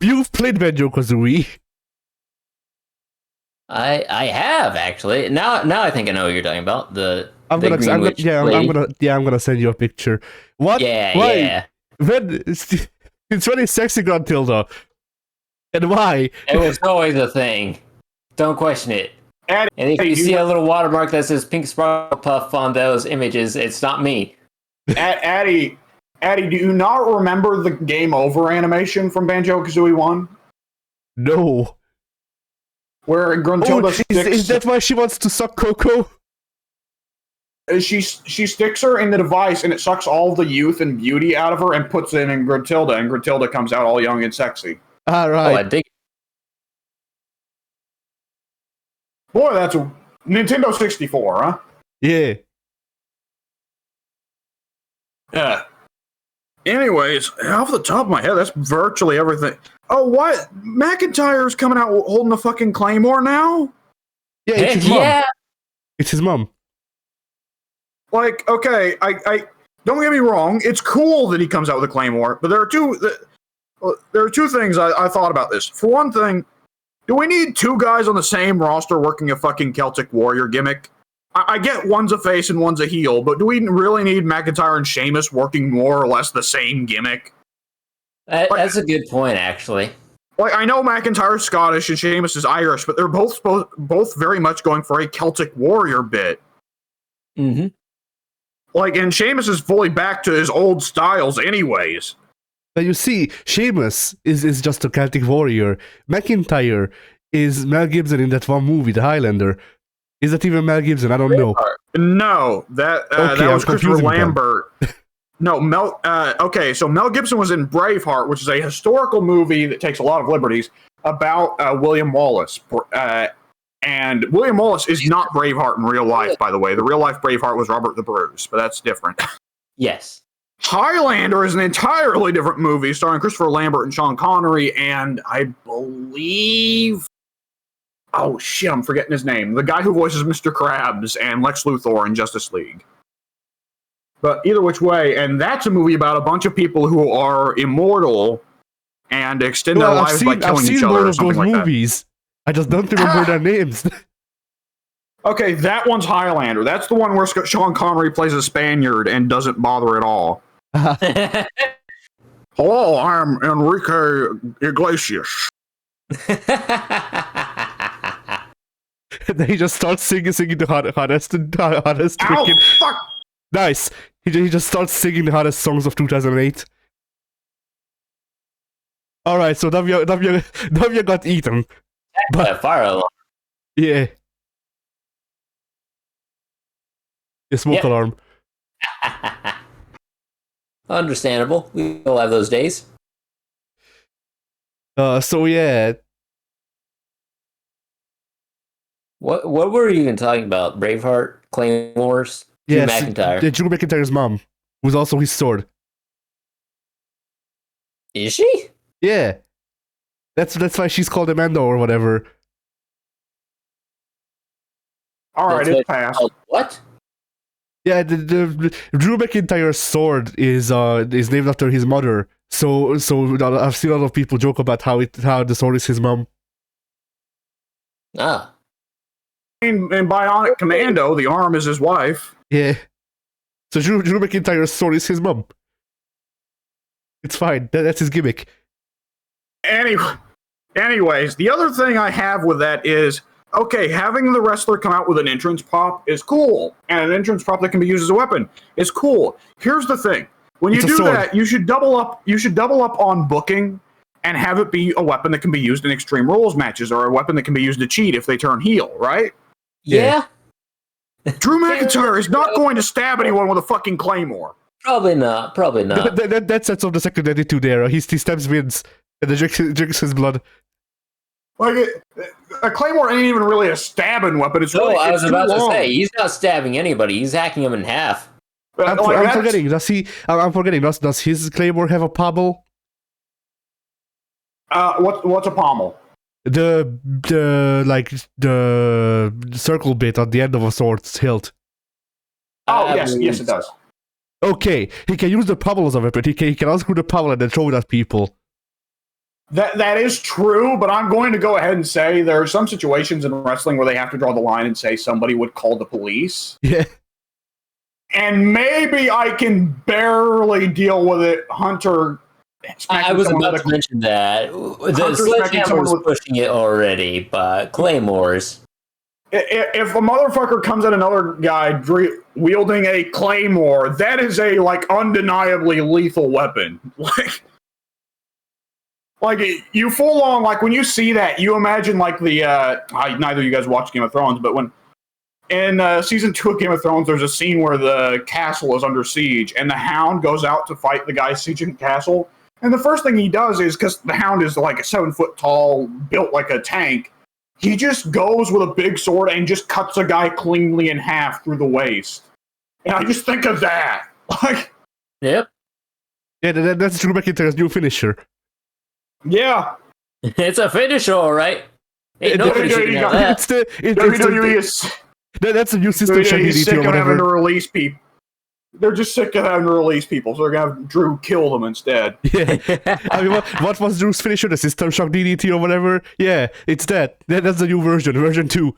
You've played Banjo-Kazooie. I have actually. Now I think I know what you're talking about. I'm gonna send you a picture. What? Yeah, why? yeah. It's really sexy, Gruntilda. And why? It was always a thing. Don't question it. And if you see a little watermark that says Pink Sparkle Puff on those images, it's not me. Addy, do you not remember the game over animation from Banjo-Kazooie 1? No. Where Gruntilda Is that why she wants to suck Coco? She sticks her in the device and it sucks all the youth and beauty out of her and puts it in Gruntilda, and Gruntilda comes out all young and sexy. Ah, Oh, I right. dig. Boy, that's a Nintendo 64, huh? Yeah. Yeah. Anyways, off the top of my head, that's virtually everything. Oh, what? McIntyre's coming out holding the fucking Claymore now? Yeah, it's his mom. Yeah. It's his mom. Like, okay, I don't get me wrong. It's cool that he comes out with a Claymore, but there are two things I thought about this. For one thing, do we need two guys on the same roster working a fucking Celtic Warrior gimmick? I get one's a face and one's a heel, but do we really need McIntyre and Sheamus working more or less the same gimmick? That's a good point, actually. Like, I know McIntyre's Scottish and Sheamus is Irish, but they're both very much going for a Celtic Warrior bit. Mm-hmm. Like, and Sheamus is fully back to his old styles anyways. But you see, Sheamus is just a Celtic warrior. McIntyre is Mel Gibson in that one movie, The Highlander. Is that even Mel Gibson? I don't know. No, that was Christopher Lambert. No, okay, so Mel Gibson was in Braveheart, which is a historical movie that takes a lot of liberties about William Wallace. And William Wallace is not Braveheart in real life, by the way. The real life Braveheart was Robert the Bruce, but that's different. Yes. Highlander is an entirely different movie starring Christopher Lambert and Sean Connery, and I believe... Oh, shit, I'm forgetting his name. The guy who voices Mr. Krabs and Lex Luthor in Justice League. But either which way, and that's a movie about a bunch of people who are immortal and extend their lives by killing each other or something like that. I've seen movies. I just don't remember their names. Okay, that one's Highlander. That's the one where Sean Connery plays a Spaniard and doesn't bother at all. Hello, I'm Enrique Iglesias. He just starts singing the hottest Ow, fuck! Nice. He just starts singing the hottest songs of 2008. Alright, so W got eaten. But fire alarm. Yeah. A smoke alarm. Understandable. We all have those days. So yeah. What were you even talking about? Braveheart, Claymores, Drew McIntyre. Drew McIntyre's mom, who's also his sword. Is she? Yeah. That's why she's called Amanda or whatever. Alright, it's passed. What? Yeah, the Drew McIntyre's sword is named after his mother. So I've seen a lot of people joke about how the sword is his mom. Ah. In Bionic Commando, the arm is his wife. Yeah. So Drew McIntyre's sword is his mom. It's fine. That's his gimmick. Anyways, the other thing I have with that is, okay, having the wrestler come out with an entrance prop is cool, and an entrance prop that can be used as a weapon is cool. Here's the thing: when you do that, you should double up. You should double up on booking and have it be a weapon that can be used in Extreme Rules matches, or a weapon that can be used to cheat if they turn heel. Right? Yeah. Drew McIntyre is not going to stab anyone with a fucking Claymore. Probably not. That sets up the second attitude era. He stabs Vince and then drinks his blood. Like, a Claymore ain't even really a stabbing weapon. It's really, I was about to say, he's not stabbing anybody. He's hacking them in half. I'm forgetting. I'm forgetting. Does his Claymore have a pommel? What's a pommel? The circle bit on the end of a sword's hilt. Oh, yes, it does. Okay, he can use the pommel as a weapon. He can unscrew the pommel and then throw it at people. That is true, but I'm going to go ahead and say there are some situations in wrestling where they have to draw the line and say somebody would call the police. Yeah. And maybe I can barely deal with it. Hunter. I was about to mention that. The Sledgehammer was pushing it already, but Claymores. if a motherfucker comes at another guy wielding a claymore, that is a like undeniably lethal weapon. Like you full on, like when you see that, you imagine like the neither of you guys watch Game of Thrones, but when in season 2 of Game of Thrones, there's a scene where the castle is under siege, and the Hound goes out to fight the guy sieging the castle. And the first thing he does is, because the Hound is like 7 foot tall, built like a tank, he just goes with a big sword and just cuts a guy cleanly in half through the waist. And I just think of that. Like, Yep. Yeah, that's Drew McIntyre's new finisher. yeah. It's a finisher, all right. Ain't nobody shooting at that. That's a new system shock WWE's sick DDT or of having to whatever. release people. They're just sick of having to release people, so they're going to have Drew kill them instead. Yeah. I mean, what was Drew's finisher? The system shock DDT or whatever? Yeah, it's that. That's the new version 2.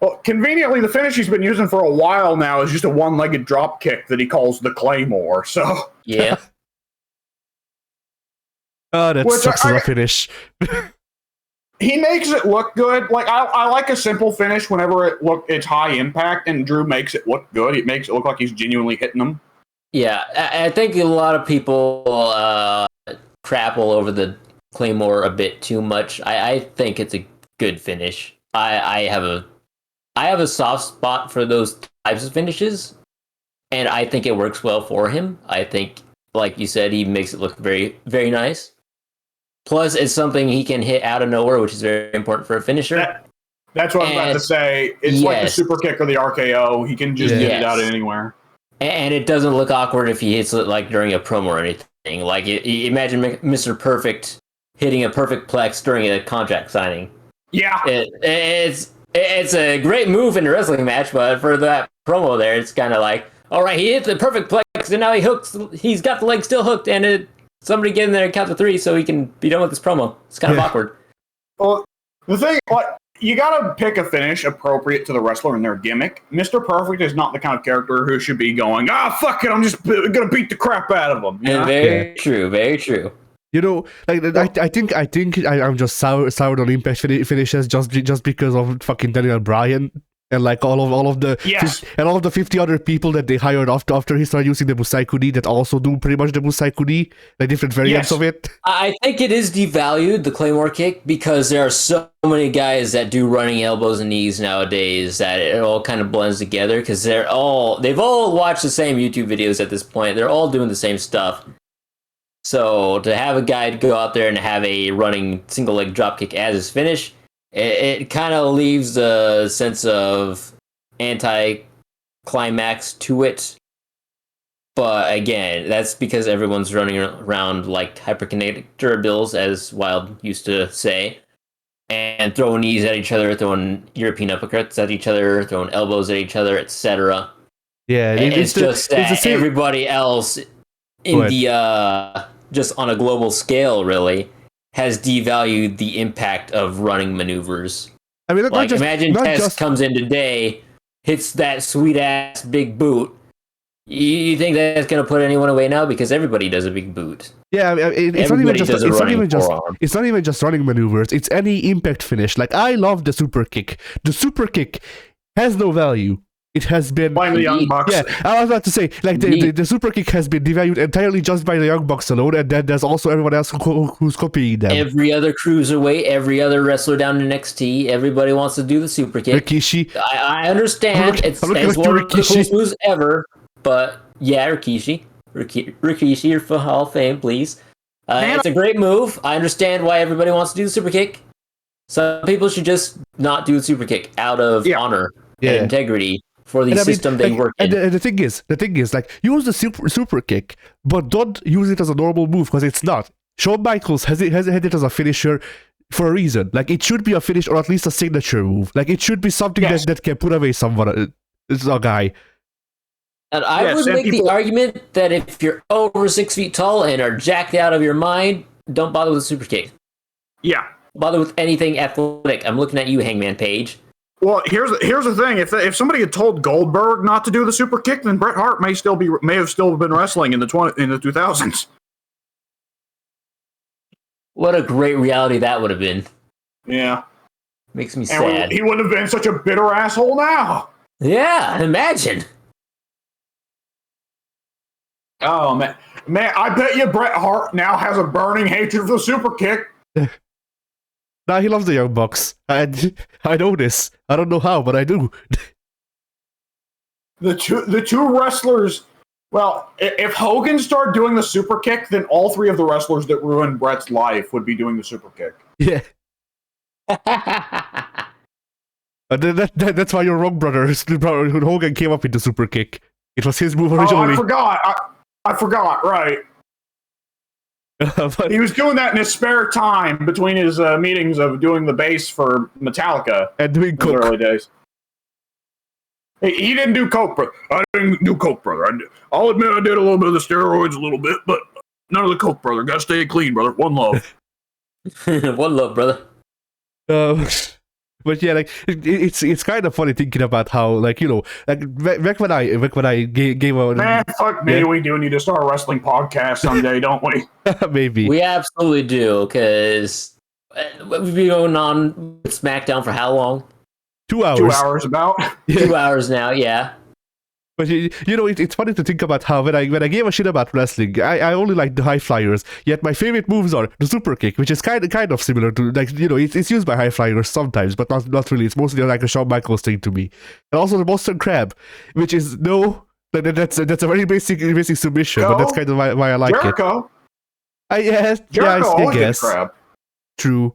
Well, conveniently, the finish he's been using for a while now is just a one-legged drop kick that he calls the Claymore, so... Yeah. Oh, that Which sucks as a finish. He makes it look good. Like, I like a simple finish whenever it's high impact, and Drew makes it look good. It makes it look like he's genuinely hitting them. Yeah, I think a lot of people crap all over the Claymore a bit too much. I think it's a good finish. I have a soft spot for those types of finishes, and I think it works well for him. I think, like you said, he makes it look very, very nice. Plus, it's something he can hit out of nowhere, which is very important for a finisher. That's what I was about to say. It's like the super kick or the RKO. He can just get it out of anywhere. And it doesn't look awkward if he hits it like during a promo or anything. Like, imagine Mr. Perfect hitting a perfect plex during a contract signing. Yeah. It's a great move in a wrestling match, but for that promo there, it's kind of like, all right, he hit the perfect plex, and now he's got the leg still hooked, and somebody get in there and count to 3 so he can be done with this promo. It's kind of awkward. Well, the thing, you gotta pick a finish appropriate to the wrestler and their gimmick. Mr. Perfect is not the kind of character who should be going, fuck it, I'm just gonna beat the crap out of him. Very true, very true. You know, like I think I'm just soured on Impact finishes just because of fucking Daniel Bryan and like all of the 50 other people that they hired after he started using the Busaikuni that also do pretty much the Busaikuni, like different variants of it. I think it is devalued, the Claymore kick, because there are so many guys that do running elbows and knees nowadays that it all kind of blends together because they've all watched the same YouTube videos at this point. They're all doing the same stuff. So to have a guy go out there and have a running single leg dropkick as his finish, it kind of leaves a sense of anti-climax to it. But again, that's because everyone's running around like hyperkinetic durables, as Wild used to say, and throwing knees at each other, throwing European uppercuts at each other, throwing elbows at each other, etc. Yeah, it's just that everybody else in the just on a global scale really has devalued the impact of running maneuvers. I mean, imagine Tess comes in today, hits that sweet ass big boot. You think that's going to put anyone away now? Because everybody does a big boot. Yeah, it's not even just running maneuvers. It's any impact finish. Like, I love the super kick. The super kick has no value. It has been by the Young Bucks. Yeah, I was about to say, like the super kick has been devalued entirely just by the Young Bucks alone, and then there's also everyone else who's copying them. Every other cruiserweight, every other wrestler down in NXT, everybody wants to do the super kick. Rikishi. I understand it's one of the coolest moves ever, but yeah, Rikishi, you're for Hall of Fame, please. It's a great move. I understand why everybody wants to do the super kick. Some people should just not do the super kick out of honor and integrity. For the system they work in. And the thing is, like, use the super kick, but don't use it as a normal move because it's not. Shawn Michaels has had it as a finisher for a reason. Like, it should be a finish or at least a signature move. Like, it should be something that can put away someone. It's a guy. And I would make the argument that if you're over 6 feet tall and are jacked out of your mind, don't bother with a super kick. Yeah. Bother with anything athletic. I'm looking at you, Hangman Page. Well, here's the thing. If somebody had told Goldberg not to do the super kick, then Bret Hart may have still been wrestling in the 2000s. What a great reality that would have been. Yeah. Makes me And sad. he wouldn't have been such a bitter asshole now. Yeah, imagine. Oh, man. Man, I bet you Bret Hart now has a burning hatred for the super kick. Nah, he loves the Young Bucks. I know this. I don't know how, but I do. The two wrestlers. Well, if Hogan started doing the super kick, then all three of the wrestlers that ruined Bret's life would be doing the super kick. Yeah. That's why you're wrong, brother. When Hogan came up with the super kick, it was his move originally. Oh, I forgot. I forgot, right. But, He was doing that in his spare time between his meetings of doing the bass for Metallica and doing in the coke. early days. He didn't do coke, brother. I didn't do coke, brother. I'll admit I did a little bit of the steroids, a little bit, but none of the coke, brother. Gotta stay clean, brother. One love. One love, brother. But yeah, like it's kind of funny thinking about how, like, you know, like back when I gave out. Man, fuck me. Yeah. We do need to start a wrestling podcast someday, don't we? Maybe We absolutely do, because we've been going on with SmackDown for how long? 2 hours. 2 hours about. Yeah. 2 hours now, yeah. But you know, it's funny to think about how when I gave a shit about wrestling, I only like the high flyers. Yet my favorite moves are the super kick, which is kind of similar to, like, you know, it's used by high flyers sometimes, but not really. It's mostly like a Shawn Michaels thing to me. And also the Boston Crab, which is that's a very basic submission, but that's kind of why I like Jericho. it. Jericho I always did guess. crab. True.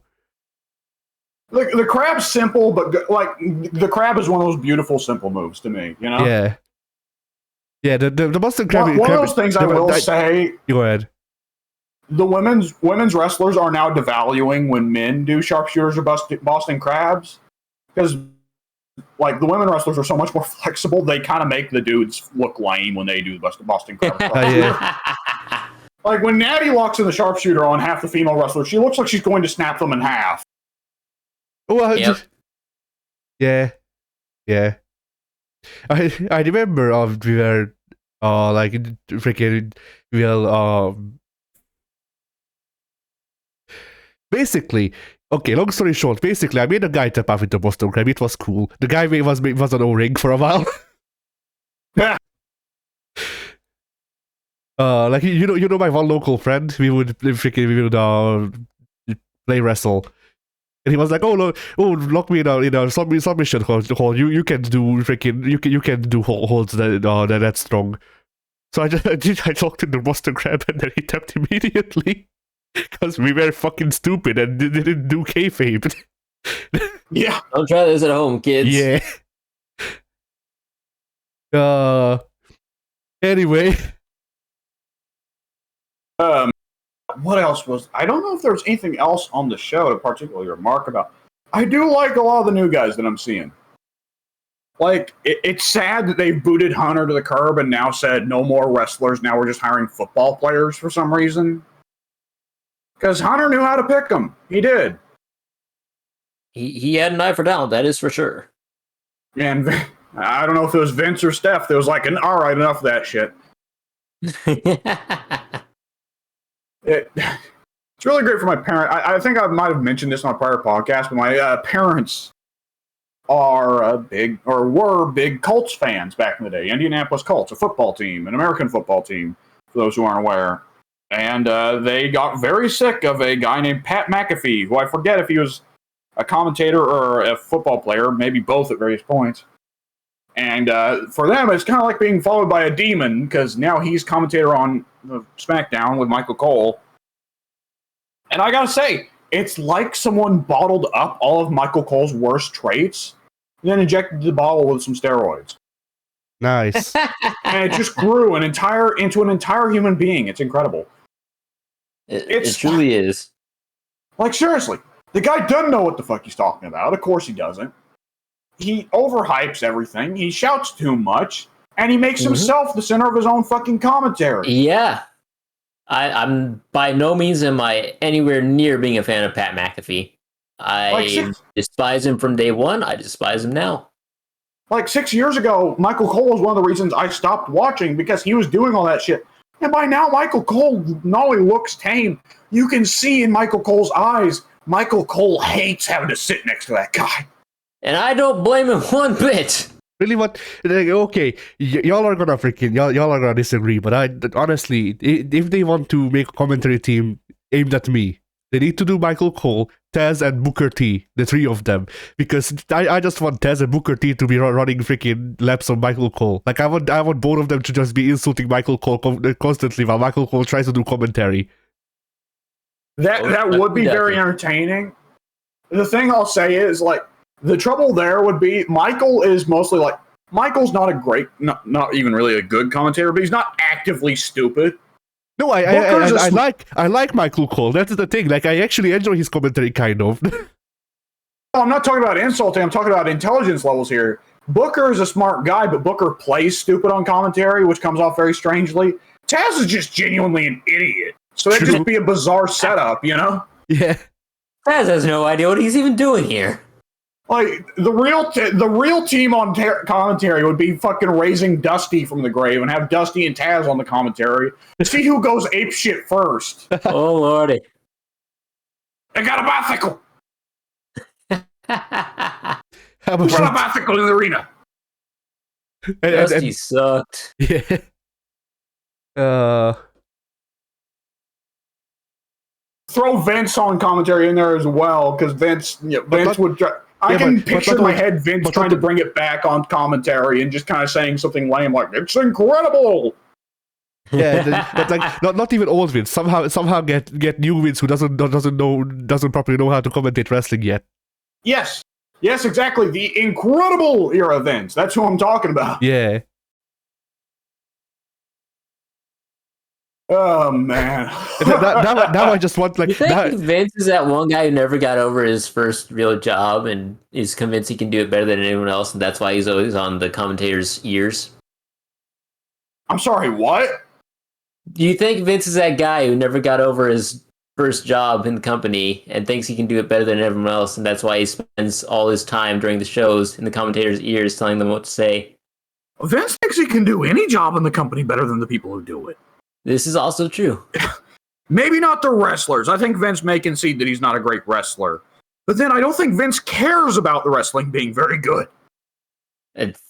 The crab's simple, but like the crab is one of those beautiful, simple moves to me. You know. Yeah. Yeah, the Boston Crab. One of those things I will say. Go ahead. The women's wrestlers are now devaluing when men do sharpshooters or Boston Crabs, because like the women wrestlers are so much more flexible. They kind of make the dudes look lame when they do the Boston Crab. Yeah. Like when Natty locks in the sharpshooter on half the female wrestlers, she looks like she's going to snap them in half. Well, Yep. yeah. I remember we were like freaking basically, okay, long story short, basically I made a guy tap off with the Boston Crab. It was cool. The guy was an O-ring for a while. Like, you know my one local friend, we would play wrestle. And he was like, lock me in a submission hold. You can do freaking you can do holds that strong. So I talked to the Boston Crab, and then he tapped immediately because we were fucking stupid and didn't do kayfabe. Yeah. Don't try this at home, kids. Yeah. Anyway. What else was? I don't know if there was anything else on the show to particularly remark about. I do like a lot of the new guys that I'm seeing. Like, it's sad that they booted Hunter to the curb and now said no more wrestlers. Now we're just hiring football players for some reason. Because Hunter knew how to pick them. He did. He had an eye for talent, that is for sure. And I don't know if it was Vince or Steph that was like, all right, enough of that shit. It's really great for my parents. I think I might have mentioned this on a prior podcast, but my parents were big Colts fans back in the day. Indianapolis Colts, a football team, an American football team, for those who aren't aware. And they got very sick of a guy named Pat McAfee, who I forget if he was a commentator or a football player, maybe both at various points. And for them, it's kind of like being followed by a demon, because now he's commentator on SmackDown with Michael Cole. And I gotta say, it's like someone bottled up all of Michael Cole's worst traits and then injected the bottle with some steroids. Nice. And it just grew into an entire human being. It's incredible. It truly is. Like, seriously, the guy doesn't know what the fuck he's talking about. Of course he doesn't. He overhypes everything. He shouts too much. And he makes himself the center of his own fucking commentary. Yeah. I'm by no means am I anywhere near being a fan of Pat McAfee. I despise him from day one. I despise him now. Like 6 years ago, Michael Cole was one of the reasons I stopped watching, because he was doing all that shit. And by now, Michael Cole not only looks tame, you can see in Michael Cole's eyes Michael Cole hates having to sit next to that guy. And I don't blame him one bit. Really, what? Okay, y'all are gonna y'all are gonna disagree, but I honestly, if they want to make a commentary team aimed at me, they need to do Michael Cole, Taz, and Booker T, the three of them, because I just want Taz and Booker T to be running freaking laps on Michael Cole. Like I want both of them to just be insulting Michael Cole constantly while Michael Cole tries to do commentary. That would be very entertaining. The thing I'll say is, like, the trouble there would be Michael is mostly like, Michael's not a great, not even really a good commentator, but he's not actively stupid. No, I like Michael Cole. That's the thing. Like, I actually enjoy his commentary, kind of. I'm not talking about insulting. I'm talking about intelligence levels here. Booker is a smart guy, but Booker plays stupid on commentary, which comes off very strangely. Taz is just genuinely an idiot. So that'd just be a bizarre setup, you know? Yeah. Taz has no idea what he's even doing here. Like, the real team on commentary would be fucking raising Dusty from the grave and have Dusty and Taz on the commentary. See who goes apeshit first. Oh, lordy. I got a bicycle! How Who brought a bicycle in the arena? Dusty sucked. Yeah. Throw Vince on commentary in there as well, because Vince would... I can picture in my head Vince trying to bring it back on commentary and just kind of saying something lame like, "It's incredible!" Yeah, but like not even old Vince. Somehow get new Vince who doesn't properly know how to commentate wrestling yet. Yes, exactly. The incredible era Vince. That's who I'm talking about. Yeah. Oh man. now I just want, like, You think Vince is that one guy who never got over his first real job and is convinced he can do it better than anyone else, and that's why he's always on the commentator's ears? I'm sorry, what? Do you think Vince is that guy who never got over his first job in the company and thinks he can do it better than everyone else, and that's why he spends all his time during the shows in the commentator's ears telling them what to say? Vince thinks he can do any job in the company better than the people who do it. This is also true. Maybe not the wrestlers. I think Vince may concede that he's not a great wrestler. But then I don't think Vince cares about the wrestling being very good. That's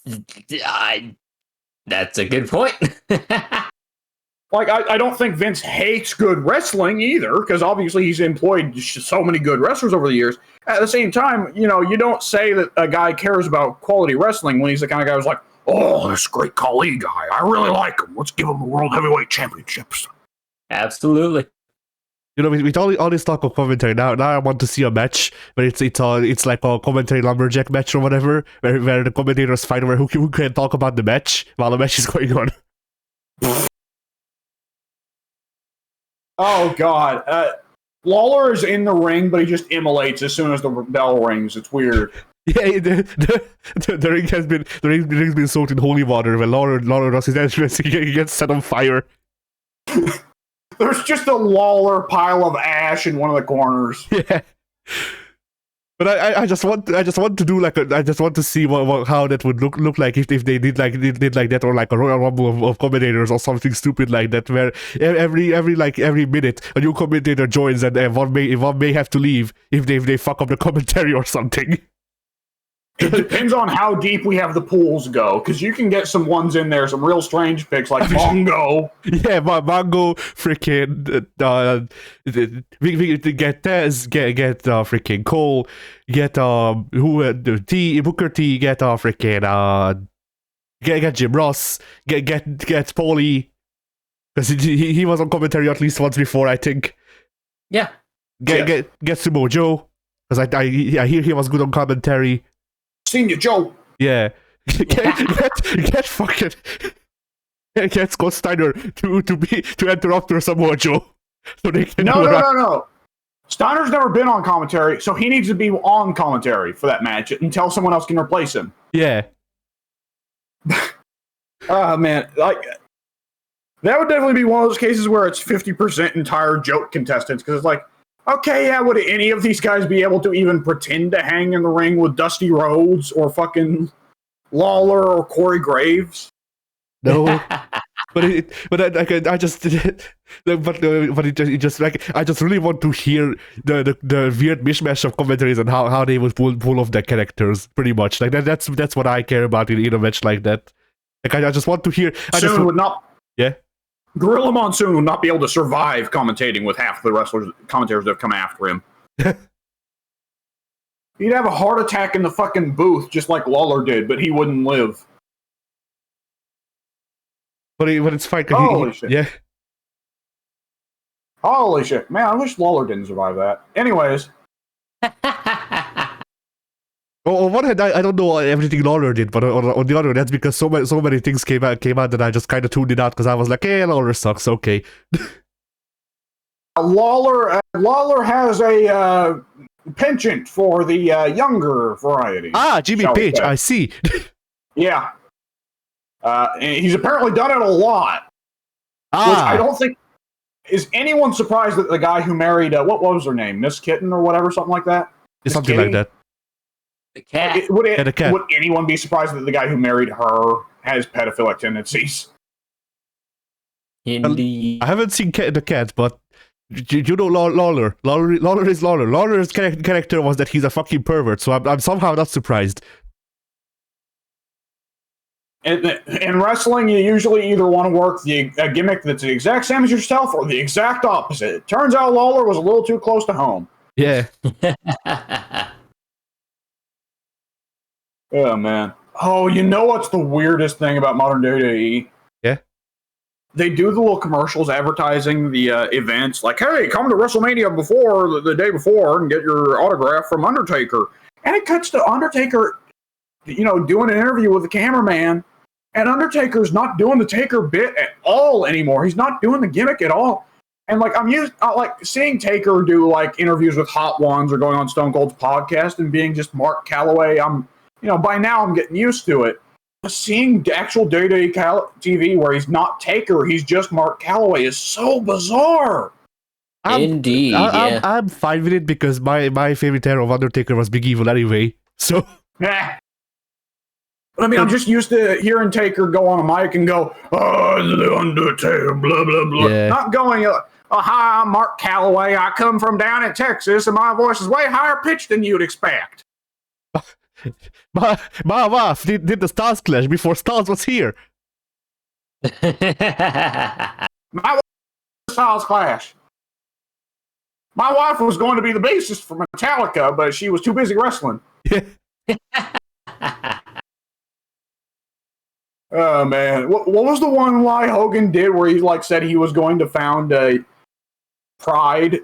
a good point. Like, I don't think Vince hates good wrestling either, because obviously he's employed so many good wrestlers over the years. At the same time, you know, you don't say that a guy cares about quality wrestling when he's the kind of guy who's like, "Oh, this great Khali guy. I really like him. Let's give him the World Heavyweight Championships." Absolutely. You know, with all this talk of commentary, now I want to see a match where it's like a commentary lumberjack match or whatever, where the commentators fight over who can talk about the match while the match is going on. Oh God, Lawler is in the ring, but he just immolates as soon as the bell rings. It's weird. Yeah, the ring has been soaked in holy water. When Lawler does his entrance, he gets set on fire. There's just a Lawler pile of ash in one of the corners. Yeah. But I just want to do like I just want to see how that would look like if they did like that, or like a Royal Rumble of commentators or something stupid like that, where every minute a new commentator joins and one may have to leave if they fuck up the commentary or something. It depends on how deep we have the pools go, because you can get some ones in there, some real strange picks like Mongo. Yeah, Mongo, freaking we get Tez, get freaking Cole, get Booker T, get freaking get Jim Ross, get Paulie, because he was on commentary at least once before, I think. Yeah. Get Sumo Joe, because I hear he was good on commentary. Senior Joe. Yeah. Get fucking get Scott Steiner to enter after Samoa Joe. So they can No. Steiner's never been on commentary, so he needs to be on commentary for that match until someone else can replace him. Yeah. Man, like, that would definitely be one of those cases where it's 50% entire joke contestants, because it's like, okay, yeah, would any of these guys be able to even pretend to hang in the ring with Dusty Rhodes or fucking Lawler or Corey Graves? No. I just but it just like I just really want to hear the weird mishmash of commentaries and how they would pull off their characters pretty much like that's what I care about in a match like that. Like I just want to hear. Would not. Yeah. Gorilla Monsoon would not be able to survive commentating with half the wrestlers commentators that have come after him. He'd have a heart attack in the fucking booth just like Lawler did, but he wouldn't live. But it's fine. Holy shit. Yeah. Holy shit. Man, I wish Lawler didn't survive that. Anyways. On one hand, I don't know everything Lawler did, but on the other, that's because so many things came out that I just kind of tuned it out because I was like, hey, Lawler sucks, okay. Lawler has a penchant for the younger variety. Ah, Jimmy Page, I see. Yeah. And he's apparently done it a lot. Which I don't think... Is anyone surprised that the guy who married... what was her name? Miss Kitten or whatever? Something like that? Something like that. The cat. The cat. Would anyone be surprised that the guy who married her has pedophilic tendencies? Indeed. I haven't seen the cat, but you know Lawler. Lawler is Lawler. Lawler's character was that he's a fucking pervert, so I'm somehow not surprised. In wrestling, you usually either want to work a gimmick that's the exact same as yourself or the exact opposite. It turns out Lawler was a little too close to home. Yeah. Oh, man. Oh, you know what's the weirdest thing about modern WWE? Yeah? They do the little commercials advertising the events, like, hey, come to WrestleMania before the day before and get your autograph from Undertaker. And it cuts to Undertaker, doing an interview with the cameraman, and Undertaker's not doing the Taker bit at all anymore. He's not doing the gimmick at all. And, I'm used, seeing Taker do, interviews with Hot Ones or going on Stone Cold's podcast and being just Mark Calloway, by now I'm getting used to it. Seeing actual day-to-day TV where he's not Taker, he's just Mark Calloway is so bizarre. Indeed, I'm fine with it because my favorite era of Undertaker was Big Evil anyway. So, yeah. I'm just used to hearing Taker go on a mic and go, "Oh, the Undertaker, blah blah blah." Yeah. Not going, "Hi, I'm Mark Calloway. I come from down in Texas, and my voice is way higher pitched than you'd expect." My wife did the Stars Clash before Stars was here. My wife Stars Clash. My wife was going to be the bassist for Metallica, but she was too busy wrestling. Oh man, what was the one lie Hogan did where he said he was going to found Pride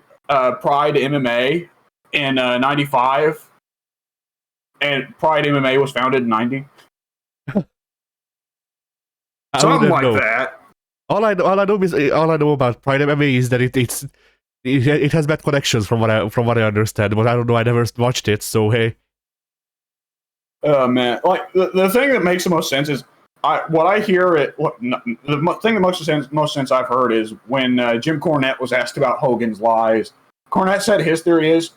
MMA in '95? And Pride MMA was founded in 90. Something like that. All I know about Pride MMA is that it has bad connections from what I understand, but I don't know. I never watched it, so hey. Oh man, the thing that makes the most sense is the thing that most sense I've heard is when Jim Cornette was asked about Hogan's lies. Cornette said his theory is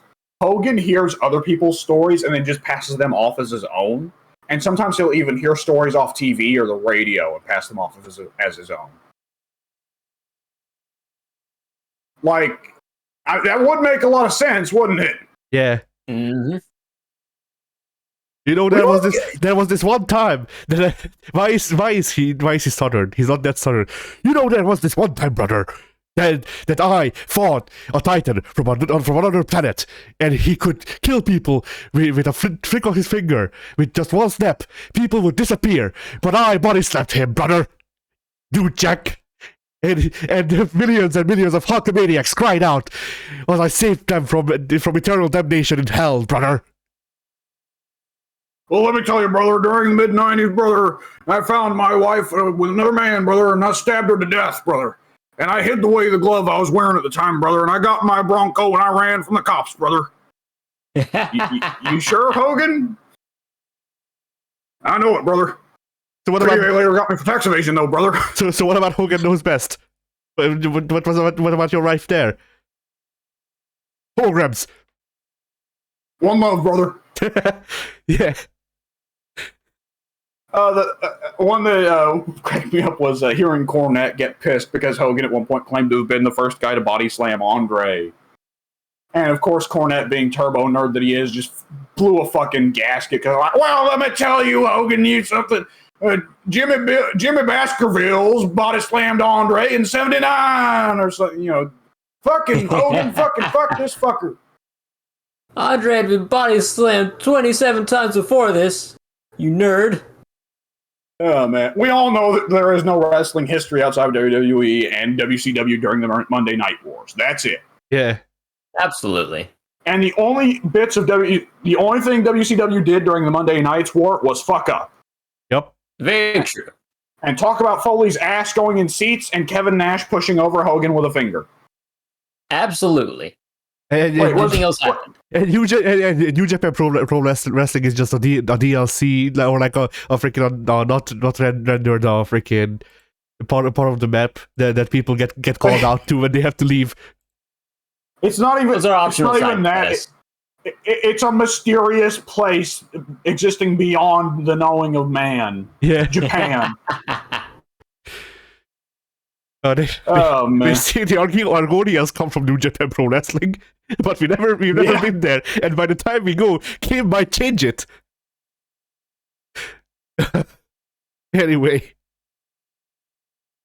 Hogan hears other people's stories and then just passes them off as his own. And sometimes he'll even hear stories off TV or the radio and pass them off as his own. That would make a lot of sense, wouldn't it? Yeah. Mm-hmm. There was this one time that why is he southern? He's not that southern. There was this one time, brother, that I fought a Titan from another planet, and he could kill people with a flick of his finger. With just one snap, people would disappear. But I body slapped him, brother. Dude, Jack. And millions and millions of Hulkamaniacs cried out while I saved them from eternal damnation in hell, brother. Well, let me tell you, brother, during the mid-'90s, brother, I found my wife with another man, brother, and I stabbed her to death, brother. And I hid away the glove I was wearing at the time, brother, and I got my Bronco and I ran from the cops, brother. You sure, Hogan? I know it, brother. So what about later got me for tax evasion, though, brother. So what about Hogan knows best? What about your wife there? Holograms. One love, brother. Yeah. one that cracked me up was hearing Cornette get pissed because Hogan at one point claimed to have been the first guy to body slam Andre. And of course, Cornette, being turbo nerd that he is, just blew a fucking gasket. Cause like, well, let me tell you, Hogan, you something. Jimmy Baskerville's body slammed Andre in '79 or something. You know, fucking Hogan, fuck this fucker. Andre had been body slammed 27 times before this. You nerd. Oh man, we all know that there is no wrestling history outside of WWE and WCW during the Monday Night Wars. That's it. Yeah. Absolutely. And the only thing WCW did during the Monday Nights War was fuck up. Yep. Very true. And talk about Foley's ass going in seats and Kevin Nash pushing over Hogan with a finger. Absolutely. And, Wait, Nothing else happened. and New Japan Pro Wrestling is just a DLC or like a freaking not rendered freaking part of the map that people get called out to when they have to leave. It's not even. Those are optional it's not even that. quests. It's a mysterious place existing beyond the knowing of man. Yeah. Japan. Oh man. We see the Argonians come from New Japan Pro Wrestling, but we've never been there. And by the time we go, Kim might change it. Anyway.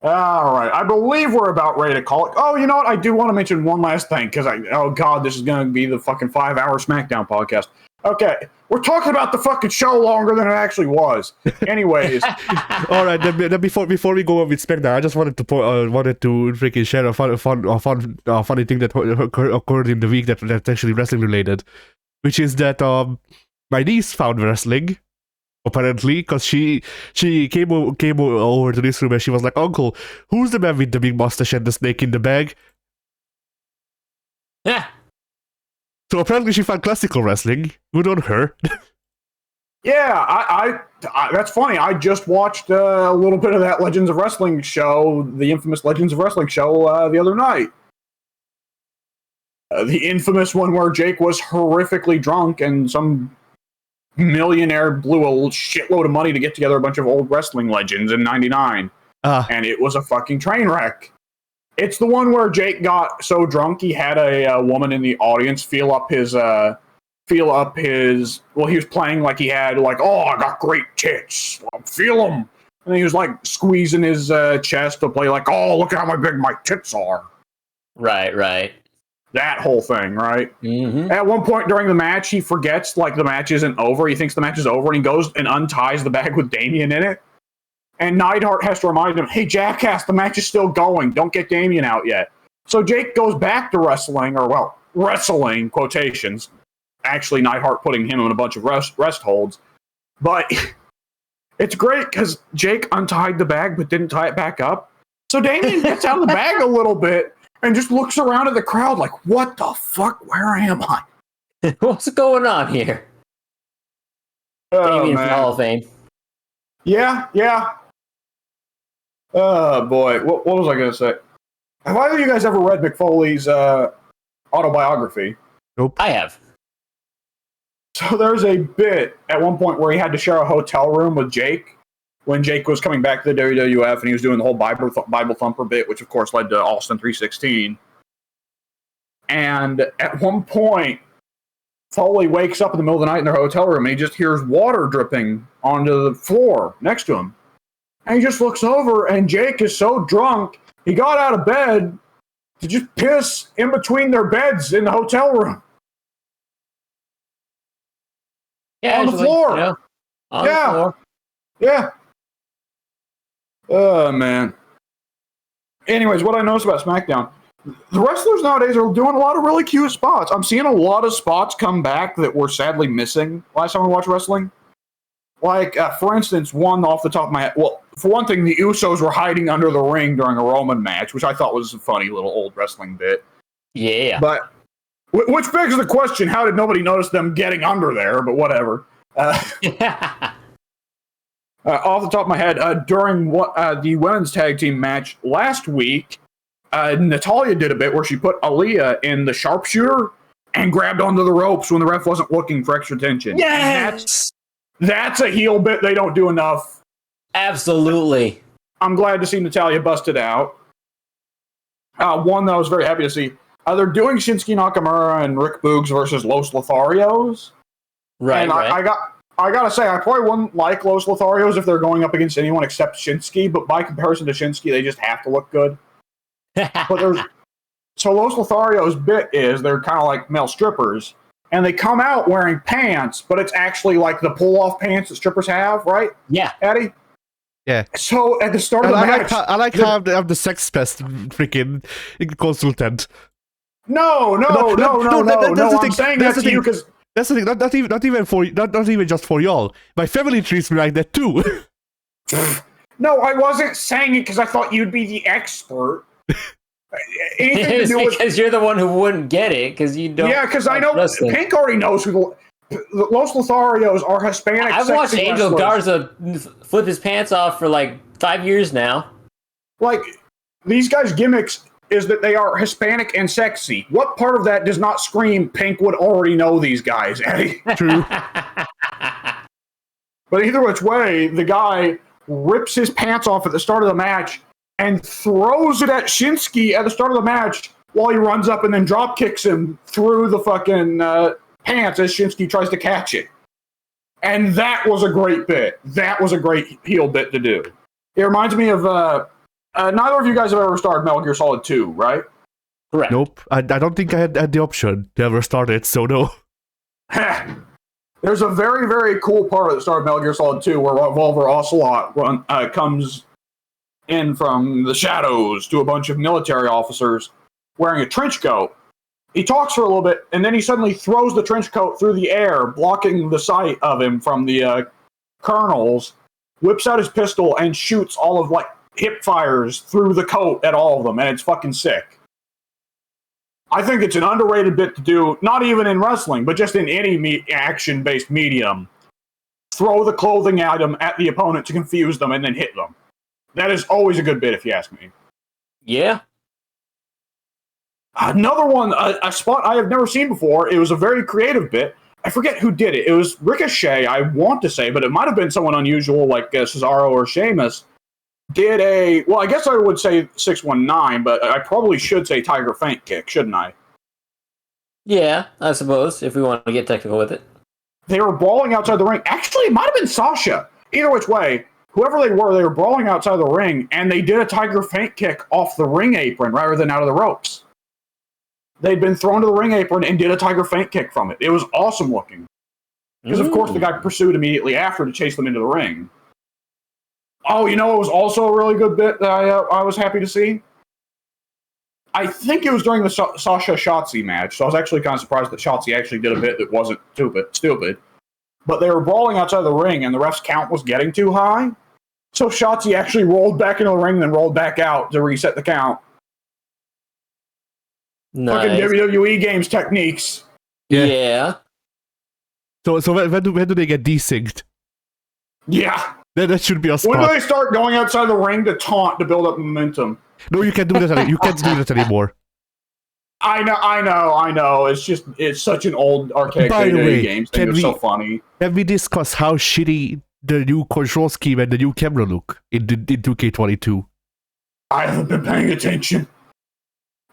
All right. I believe we're about ready to call it. Oh, you know what? I do want to mention one last thing because oh god, this is going to be the fucking 5-hour SmackDown podcast. Okay, we're talking about the fucking show longer than it actually was. Anyways, all right. Then before we go on with SmackDown, I just wanted to freaking share a funny thing that occurred in the week that's actually wrestling related, which is that my niece found wrestling. Apparently, because she came over to this room and she was like, "Uncle, who's the man with the big mustache and the snake in the bag?" Yeah. So apparently she found classical wrestling. Good on her. yeah, I that's funny. I just watched a little bit of that Legends of Wrestling show, the infamous Legends of Wrestling show, the other night. The infamous one where Jake was horrifically drunk and some millionaire blew a shitload of money to get together a bunch of old wrestling legends in '99, and it was a fucking train wreck. It's the one where Jake got so drunk he had a woman in the audience feel up his. Well, he was playing like he had like, oh, I got great tits, feel them, and he was like squeezing his chest to play like, oh, look how big my tits are. Right. That whole thing, right? Mm-hmm. At one point during the match, he forgets like the match isn't over. He thinks the match is over, and he goes and unties the bag with Damien in it. And Neidhart has to remind him, "Hey, jackass, the match is still going. Don't get Damien out yet." So Jake goes back to wrestling, wrestling quotations. Actually, Neidhart putting him in a bunch of rest holds, but it's great because Jake untied the bag but didn't tie it back up. So Damien gets out of the bag a little bit. And just looks around at the crowd like, what the fuck? Where am I? What's going on here? Damien from Hall of Fame. Yeah. Oh, boy. What was I going to say? Have either of you guys ever read McFoley's autobiography? Nope. I have. So there's a bit at one point where he had to share a hotel room with Jake when Jake was coming back to the WWF and he was doing the whole Bible Thumper bit, which of course led to Austin 316. And at one point, Foley wakes up in the middle of the night in their hotel room and he just hears water dripping onto the floor next to him. And he just looks over and Jake is so drunk, he got out of bed to just piss in between their beds in the hotel room. Yeah, on the floor. On the floor. Yeah. Oh, man. Anyways, what I noticed about SmackDown, the wrestlers nowadays are doing a lot of really cute spots. I'm seeing a lot of spots come back that were sadly missing last time we watched wrestling. Like, for instance, one off the top of my head. Well, for one thing, the Usos were hiding under the ring during a Roman match, which I thought was a funny little old wrestling bit. Yeah. But, which begs the question, how did nobody notice them getting under there? But whatever. Off the top of my head, during the women's tag team match last week, Natalya did a bit where she put Aaliyah in the sharpshooter and grabbed onto the ropes when the ref wasn't looking for extra tension. Yes! That's a heel bit they don't do enough Absolutely. I'm glad to see Natalia busted out. One that I was very happy to see. They're doing Shinsuke Nakamura and Rick Boogs versus Los Lotharios. Right, and right. I gotta say, I probably wouldn't like Los Lotharios if they're going up against anyone except Shinsuke, but by comparison to Shinsuke, they just have to look good. So Los Lotharios' bit is they're kind of like male strippers, and they come out wearing pants, but it's actually like the pull-off pants that strippers have, right? Yeah. Eddie? Yeah. So at the start of the match... I like how I'm the sex pest freaking consultant. No, I'm saying that to you because... That's the thing. Not even just for y'all. My family treats me like that too. No, I wasn't saying it because I thought you'd be the expert. Anything to do with... because you're the one who wouldn't get it because you don't. Yeah, because I know Pink already knows who Los Lotharios are. Hispanic. I've watched Angel Garza flip his pants off for like 5 years now. Like, these guys' gimmicks is that they are Hispanic and sexy. What part of that does not scream Pink would already know these guys, Eddie? True. But either which way, the guy rips his pants off at the start of the match and throws it at Shinsuke at the start of the match while he runs up and then drop kicks him through the fucking pants as Shinsuke tries to catch it. And that was a great bit. That was a great heel bit to do. It reminds me of... neither of you guys have ever started Metal Gear Solid 2, right? Correct. Nope. I don't think I had the option to ever start it, so no. There's a very, very cool part at the start of Metal Gear Solid 2 where Revolver Ocelot comes in from the shadows to a bunch of military officers wearing a trench coat. He talks for a little bit, and then he suddenly throws the trench coat through the air, blocking the sight of him from the colonels, whips out his pistol, and shoots all of, like, hip fires through the coat at all of them, and it's fucking sick. I think it's an underrated bit to do, not even in wrestling, but just in any action-based medium. Throw the clothing item at the opponent to confuse them and then hit them. That is always a good bit, if you ask me. Yeah. Another one, a spot I have never seen before. It was a very creative bit. I forget who did it. It was Ricochet, I want to say, but it might have been someone unusual like Cesaro or Sheamus. Did a, well, I guess I would say 619, but I probably should say Tiger Feint Kick, shouldn't I? Yeah, I suppose, if we want to get technical with it. They were brawling outside the ring. Actually, it might have been Sasha. Either which way, whoever they were brawling outside the ring, and they did a Tiger Feint Kick off the ring apron rather than out of the ropes. They'd been thrown to the ring apron and did a Tiger Feint Kick from it. It was awesome looking. Because, of course, the guy pursued immediately after to chase them into the ring. Oh, you know, it was also a really good bit that I was happy to see. I think it was during the Sasha Shotzi match, so I was actually kind of surprised that Shotzi actually did a bit that wasn't stupid. But they were brawling outside the ring, and the ref's count was getting too high. So Shotzi actually rolled back into the ring and then rolled back out to reset the count. Nice. Fucking WWE games techniques. Yeah. So when do they get desynced? Yeah. That should be a spot. When do they start going outside the ring to taunt to build up momentum? No, you can't do that. You can't do that anymore. I know. It's such an old archaic By the way, games thing. It's so funny. Can we discuss how shitty the new control scheme and the new camera look in 2K22? I haven't been paying attention.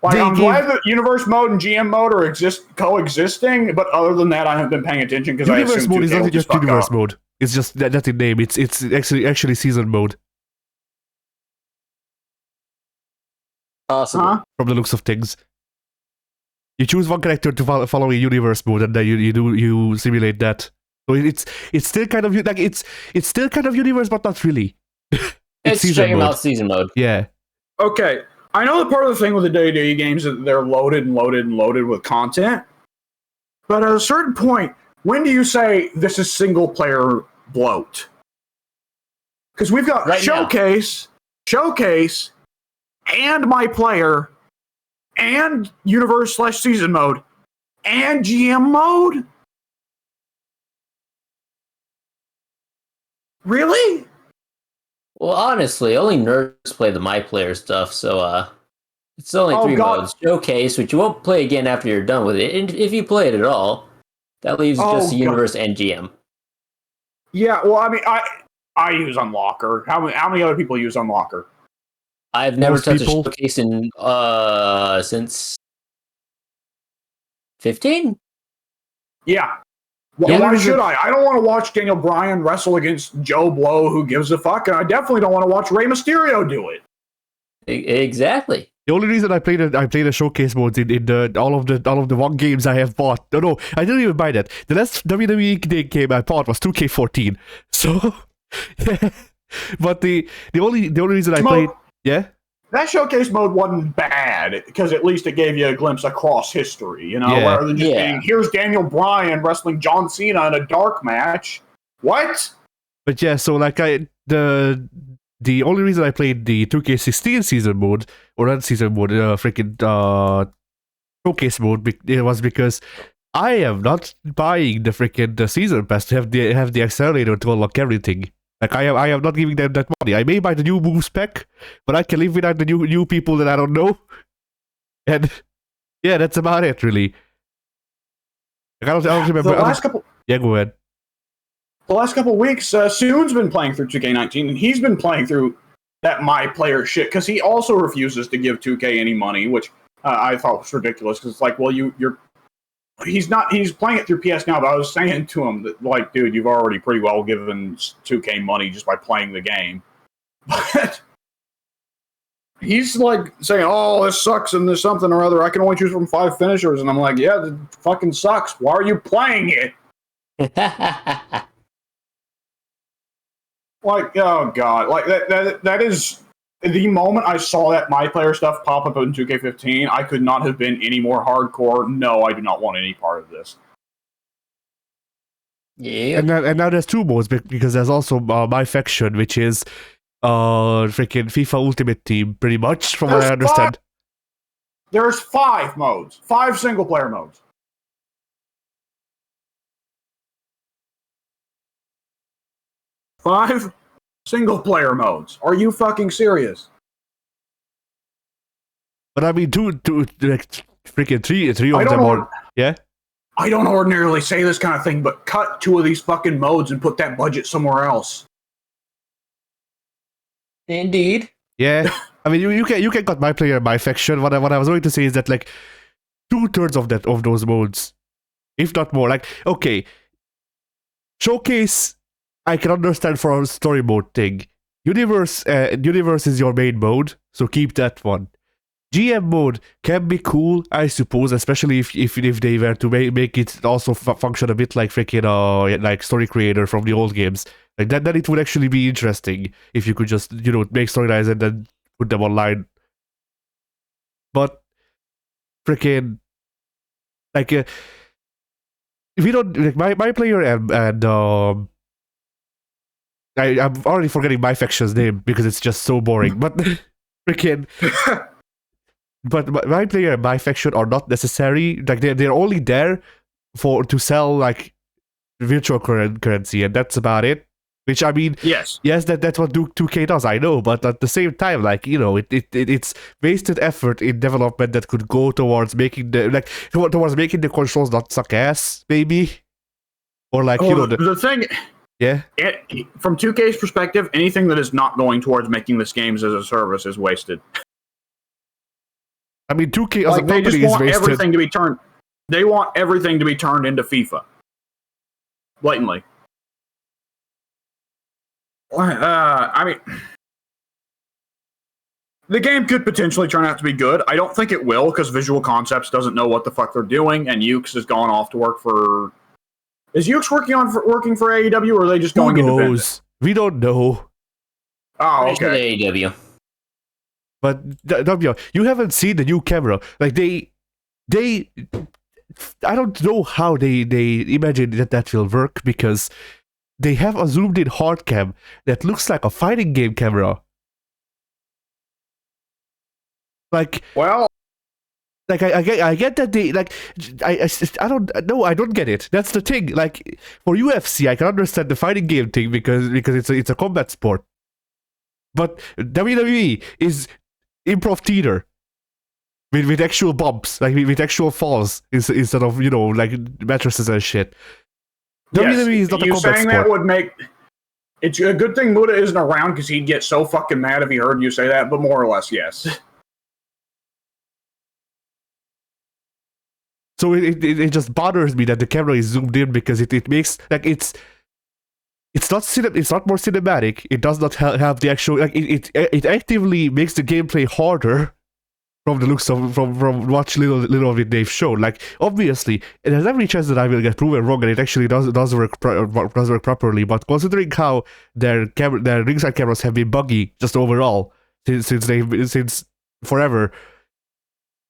Like, I'm glad that Universe Mode and GM Mode are coexisting, but other than that, I haven't been paying attention because Universe Mode is not just Universe Mode. It's just that in name. It's actually Season Mode. Awesome. Huh? From the looks of things, you choose one character to follow a Universe Mode, and then you simulate that. So it's still kind of like it's still kind of Universe, but not really. It's check them out Season Mode. Yeah. Okay. I know that part of the thing with the WWE games is that they're loaded and loaded and loaded with content. But at a certain point, when do you say this is single player bloat? Because we've got right Showcase, and My Player, and Universe/Season Mode, and GM Mode? Really? Well, honestly, only nerds play the My Player stuff, so it's only 3 modes. Showcase, which you won't play again after you're done with it, and if you play it at all, that leaves just the Universe and GM. Yeah, well, I mean, I use Unlocker. How many other people use Unlocker? I've never Most touched people- a showcase in since 15. Yeah. Yeah. Why should I? I don't want to watch Daniel Bryan wrestle against Joe Blow, who gives a fuck, and I definitely don't want to watch Rey Mysterio do it. Exactly. The only reason I played a showcase modes in all of the one games I have bought. No, I didn't even buy that. The last WWE game I bought was 2K14. So yeah. But the only reason I played, yeah. That showcase mode wasn't bad because at least it gave you a glimpse across history, you know, Yeah. rather than just being here's Daniel Bryan wrestling John Cena in a dark match. What? But yeah, so like the only reason I played the 2K16 season mode or not season mode, showcase mode, it was because I am not buying the freaking season pass to have the accelerator to unlock everything. Like I am not giving them that money. I may buy the new moves pack, but I can live without the new people that I don't know. And yeah, that's about it, really. Like, I don't remember. Yeah, go ahead. The last couple weeks, Soon's been playing through 2K19, and he's been playing through that My Player shit because he also refuses to give 2K any money, which I thought was ridiculous. Because it's like, well, he's playing it through PS Now, but I was saying to him that, like, dude, you've already pretty well given 2K money just by playing the game. But he's like saying, oh, this sucks and there's something or other. I can only choose from 5 finishers. And I'm like, yeah, it fucking sucks. Why are you playing it? Like, oh god, like that is the moment I saw that My Player stuff pop up in 2K15. I could not have been any more hardcore. No, I do not want any part of this. Yeah. And now there's 2 modes because there's also My Faction, which is freaking FIFA Ultimate Team, pretty much from what I understand. There's 5 modes, 5 single player modes. Five single player modes. Are you fucking serious? But I mean, two like freaking three of them are. Yeah. I don't ordinarily say this kind of thing, but cut 2 of these fucking modes and put that budget somewhere else. Indeed. Yeah. I mean, you can cut My Player, My Faction. What I was going to say is that like 2/3 of those modes, if not more, like okay, Showcase I can understand for a story mode thing. Universe is your main mode, so keep that one. GM mode can be cool, I suppose, especially if they were to make it also function a bit like freaking like Story Creator from the old games. Like that, then it would actually be interesting if you could just make storylines and then put them online. But freaking like if we don't like my player and I'm already forgetting My Faction's name because it's just so boring. But freaking, but My Player and My Faction are not necessary. Like they're only there to sell like virtual currency, and that's about it. Which I mean, yes, that's what 2K does. I know, but at the same time, like it's wasted effort in development that could go towards making the consoles not suck ass, maybe, or like the thing. Yeah. From 2K's perspective, anything that is not going towards making this games as a service is wasted. I mean, 2K as a company they just want is wasted. everything to be turned. They want everything to be turned into FIFA. Blatantly. I mean, the game could potentially turn out to be good. I don't think it will because Visual Concepts doesn't know what the fuck they're doing, and Ukes has gone off to work for. Is Ukes working for AEW, or are they just going independent? We don't know. Oh, okay. AEW. But W, you haven't seen the new camera. Like they, I don't know how they imagine that will work because they have a zoomed in hard cam that looks like a fighting game camera. Like, well, like I get that they like I don't get it. That's the thing. Like for UFC, I can understand the fighting game thing because it's a combat sport. But WWE is improv theater with actual bumps, like with actual falls instead of like mattresses and shit. Yes, WWE is not a combat saying sport. That would make It's a good thing Muda isn't around because he'd get so fucking mad if he heard you say that, but more or less, yes. So it just bothers me that the camera is zoomed in because it makes like it's not more cinematic. It does not have the actual like it actively makes the gameplay harder from the looks of from what little of it they've shown. Like obviously, there's every chance that I will get proven wrong and it actually does work properly. But considering how their ringside cameras have been buggy just overall since forever.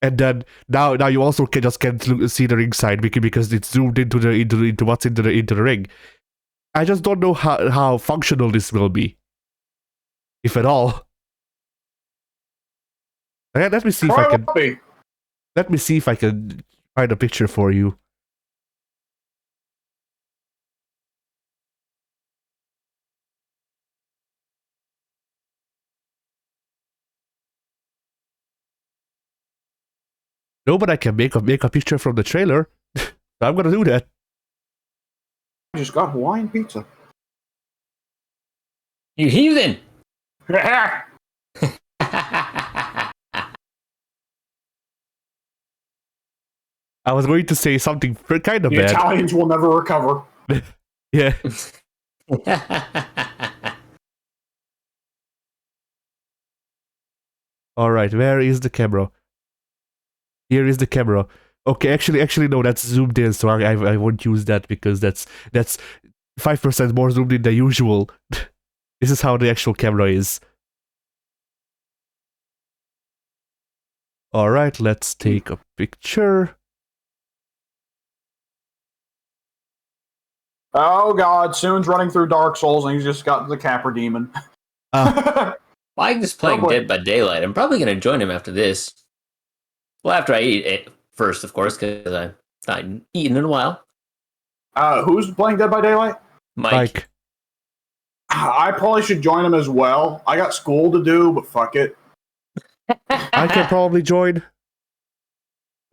And then now you also can't see the ringside because it's zoomed into what's into the ring. I just don't know how functional this will be, if at all. Let me see if I can find a picture for you. No, but I can make a picture from the trailer. So I'm gonna do that. I just got Hawaiian pizza. You heathen! I was going to say something kind of The bad. Italians will never recover. Yeah. All right, where is the camera? Here is the camera. Okay, actually, no, that's zoomed in, so I won't use that because that's 5% more zoomed in than usual. This is how the actual camera is. All right, let's take a picture. Oh god, Soon's running through Dark Souls and he's just got the Capra Demon. Mike is playing Oh, boy. Dead by Daylight. I'm probably going to join him after this. Well, after I eat it first, of course, because I've not eaten in a while. Who's playing Dead by Daylight? Mike. I probably should join him as well. I got school to do, but fuck it. I can probably join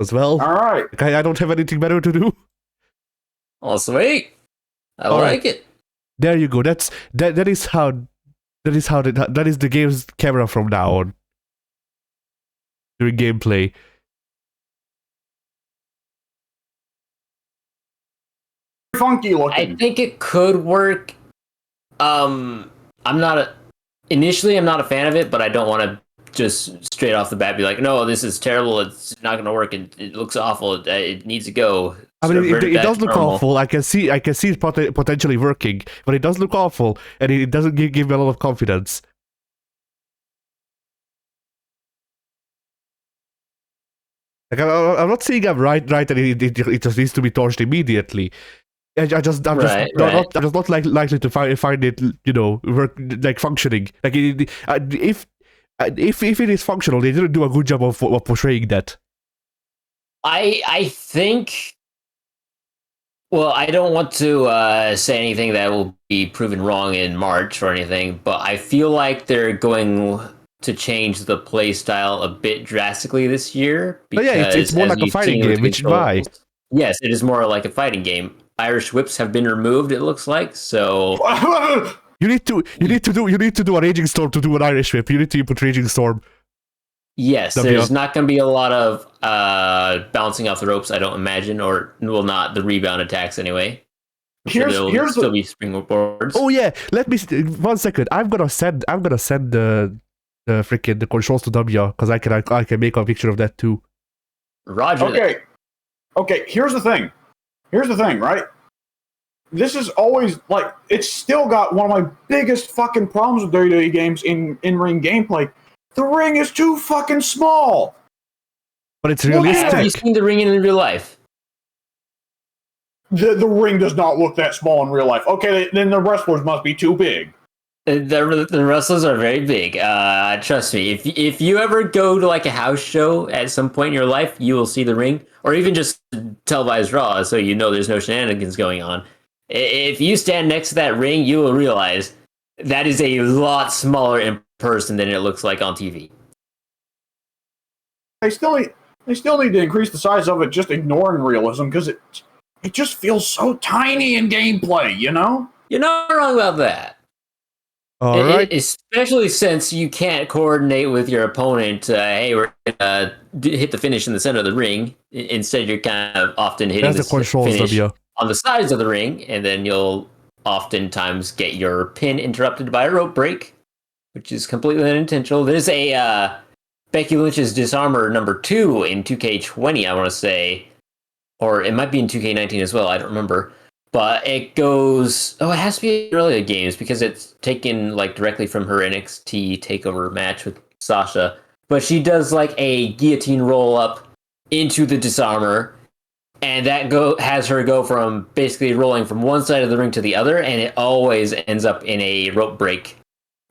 as well. All right. I don't have anything better to do. Oh, sweet. I All like right. it. There you go. That is the game's camera from now on during gameplay. Funky looking. I think it could work. I'm not a fan of it, but I don't want to just straight off the bat be like, no, this is terrible. It's not going to work. It looks awful. It needs to go. I mean, it does look awful. I can see it potentially working, but it does look awful, and it doesn't give me a lot of confidence. Like I'm not saying I'm right, and it just needs to be torched immediately. I'm just not likely to find it, work like functioning. Like if it is functional, they didn't do a good job of portraying that. I think. Well, I don't want to say anything that will be proven wrong in March or anything, but I feel like they're going to change the play style a bit drastically this year. But yeah, it's more like a fighting game, which is why. Yes, it is more like a fighting game. Irish whips have been removed, it looks like, so you need to do a Raging Storm to do an Irish whip. You need to input Raging Storm. Yes, there's not going to be a lot of bouncing off the ropes, I don't imagine, or well, not the rebound attacks anyway. Here's still be springboards. Oh yeah, let me 1 second. I'm gonna send the freaking controls to W because I can make a picture of that too. Roger. Okay. Here's the thing, right? This is always like it's still got one of my biggest fucking problems with WWE games in ring gameplay. The ring is too fucking small. But it's realistic. Have you seen the ring in real life? The ring does not look that small in real life. Okay, then the wrestlers must be too big. The wrestlers are very big. Trust me. If you ever go to like a house show at some point in your life, you will see the ring, or even just televised Raw, so you know there's no shenanigans going on. If you stand next to that ring, you will realize that is a lot smaller in person than it looks like on TV. They still need to increase the size of it, just ignoring realism, because it just feels so tiny in gameplay, you know? You're not wrong about that. All right. Especially since you can't coordinate with your opponent. Hey, we're gonna hit the finish in the center of the ring. Instead, you're kind of often hitting That's the controls, finish W. on the sides of the ring, and then you'll oftentimes get your pin interrupted by a rope break, which is completely unintentional. There's a Becky Lynch's Disarmor number 2 in 2K20, I want to say, or it might be in 2K19 as well. I don't remember. But it goes. Oh, it has to be earlier games because it's taken like directly from her NXT Takeover match with Sasha. But she does like a guillotine roll up into the Disarmor, and that has her go from basically rolling from one side of the ring to the other, and it always ends up in a rope break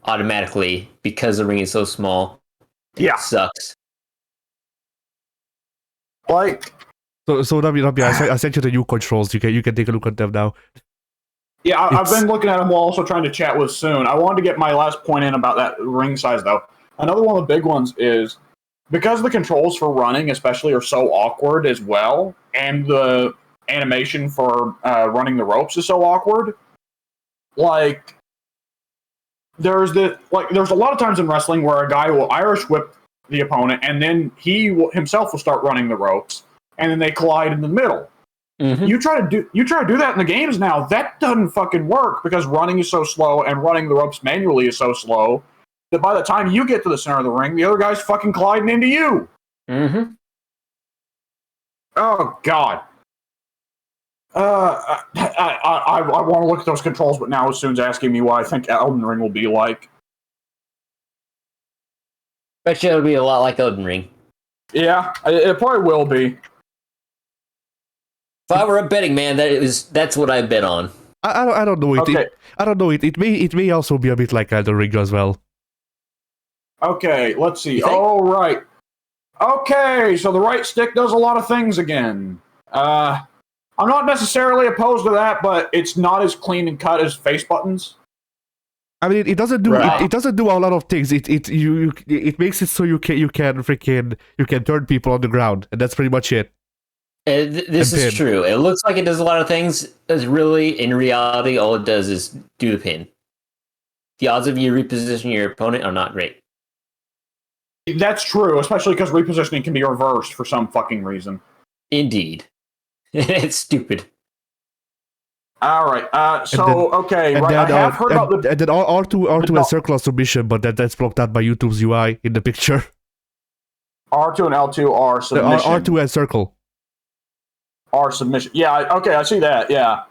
automatically because the ring is so small. Yeah. It sucks. Like, So W, I sent you the new controls. You can take a look at them now. yeah, I've been looking at them while also trying to chat with Soon. I wanted to get my last point in about that ring size, though. Another one of the big ones is because the controls for running, especially, are so awkward as well, and the animation for running the ropes is so awkward. Like, there's a lot of times in wrestling where a guy will Irish whip the opponent, and then he himself will start running the ropes, and then they collide in the middle. Mm-hmm. You try to do that in the games now. That doesn't fucking work because running is so slow and running the ropes manually is so slow that by the time you get to the center of the ring, the other guy's fucking colliding into you. Mm-hmm. Oh God. I want to look at those controls, but now Soon's asking me what I think Elden Ring will be like. Bet you it'll be a lot like Elden Ring. Yeah, it probably will be. If I were a betting man, that's what I bet on. I don't know it. Okay. I don't know it. It may also be a bit like the ring as well. Okay, let's see. You think? Oh, right. Okay, so the right stick does a lot of things again. I'm not necessarily opposed to that, but it's not as clean and cut as face buttons. I mean, it doesn't do Right. it doesn't do a lot of things. It makes it so you can turn people on the ground, and that's pretty much it. This is true. It looks like it does a lot of things. As really, in reality, all it does is do the pin. The odds of you repositioning your opponent are not great. That's true, especially because repositioning can be reversed for some fucking reason. Indeed. It's stupid. All right. I have heard about the. And then R2 has circular submission, but that's blocked out by YouTube's UI in the picture. R2 and L2 are submission. R2 has circle. R submission. Yeah, okay, I see that. Yeah.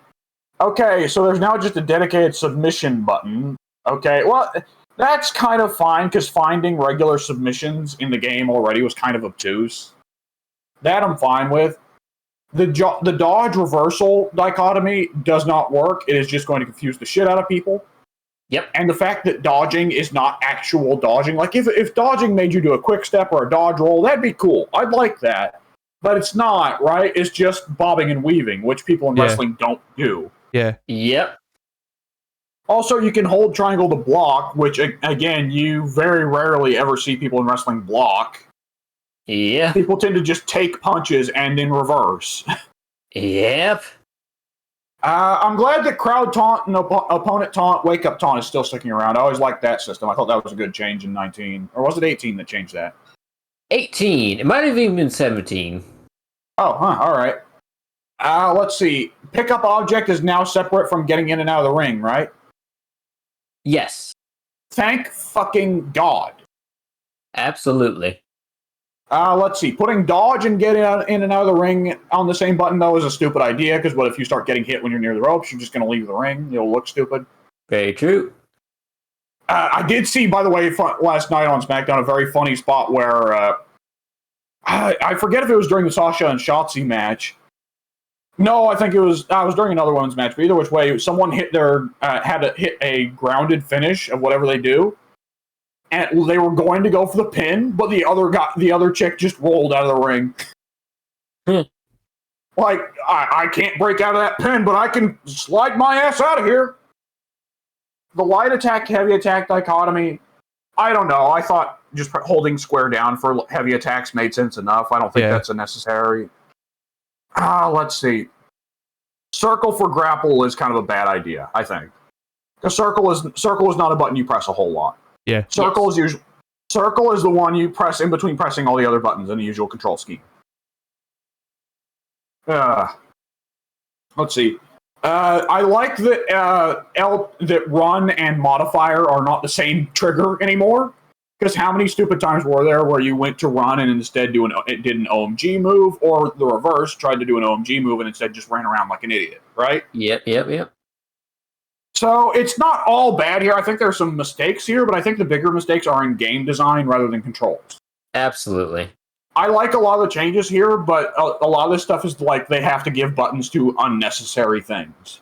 Okay, so there's now just a dedicated submission button. Okay, well, that's kind of fine because finding regular submissions in the game already was kind of obtuse. That I'm fine with. The dodge reversal dichotomy does not work. It is just going to confuse the shit out of people. Yep. And the fact that dodging is not actual dodging. Like, if dodging made you do a quick step or a dodge roll, that'd be cool. I'd like that. But it's not, right? It's just bobbing and weaving, which people in wrestling don't do. Yeah. Yep. Also, you can hold triangle to block, which, again, you very rarely ever see people in wrestling block. Yeah. People tend to just take punches and in reverse. Yep. I'm glad that crowd taunt and opponent taunt, wake up taunt is still sticking around. I always liked that system. I thought that was a good change in 19. Or was it 18 that changed that? 18. It might have even been 17. Oh, all right. Let's see. Pickup object is now separate from getting in and out of the ring, right? Yes. Thank fucking God. Absolutely. Let's see. Putting dodge and getting in and out of the ring on the same button, though, is a stupid idea, because what if you start getting hit when you're near the ropes? You're just going to leave the ring. You'll look stupid. Very true. I did see, by the way, last night on SmackDown, a very funny spot where I forget if it was during the Sasha and Shotzi match. No, I think it was during another women's match. But either which way, someone had to hit a grounded finish of whatever they do, and they were going to go for the pin, but the other chick just rolled out of the ring. Like, I can't break out of that pin, but I can slide my ass out of here. The light attack, heavy attack dichotomy, I don't know. I thought just holding square down for heavy attacks made sense enough. I don't think that's a necessary. Let's see. Circle for grapple is kind of a bad idea, I think. Because circle is not a button you press a whole lot. Yeah. Circle is the one you press in between pressing all the other buttons in the usual control scheme. Let's see. I like that that run and modifier are not the same trigger anymore. Because how many stupid times were there where you went to run and instead did an OMG move, or the reverse, tried to do an OMG move and instead just ran around like an idiot, right? Yep. So it's not all bad here. I think there's some mistakes here, but I think the bigger mistakes are in game design rather than controls. Absolutely. I like a lot of the changes here, but a lot of this stuff is like they have to give buttons to unnecessary things.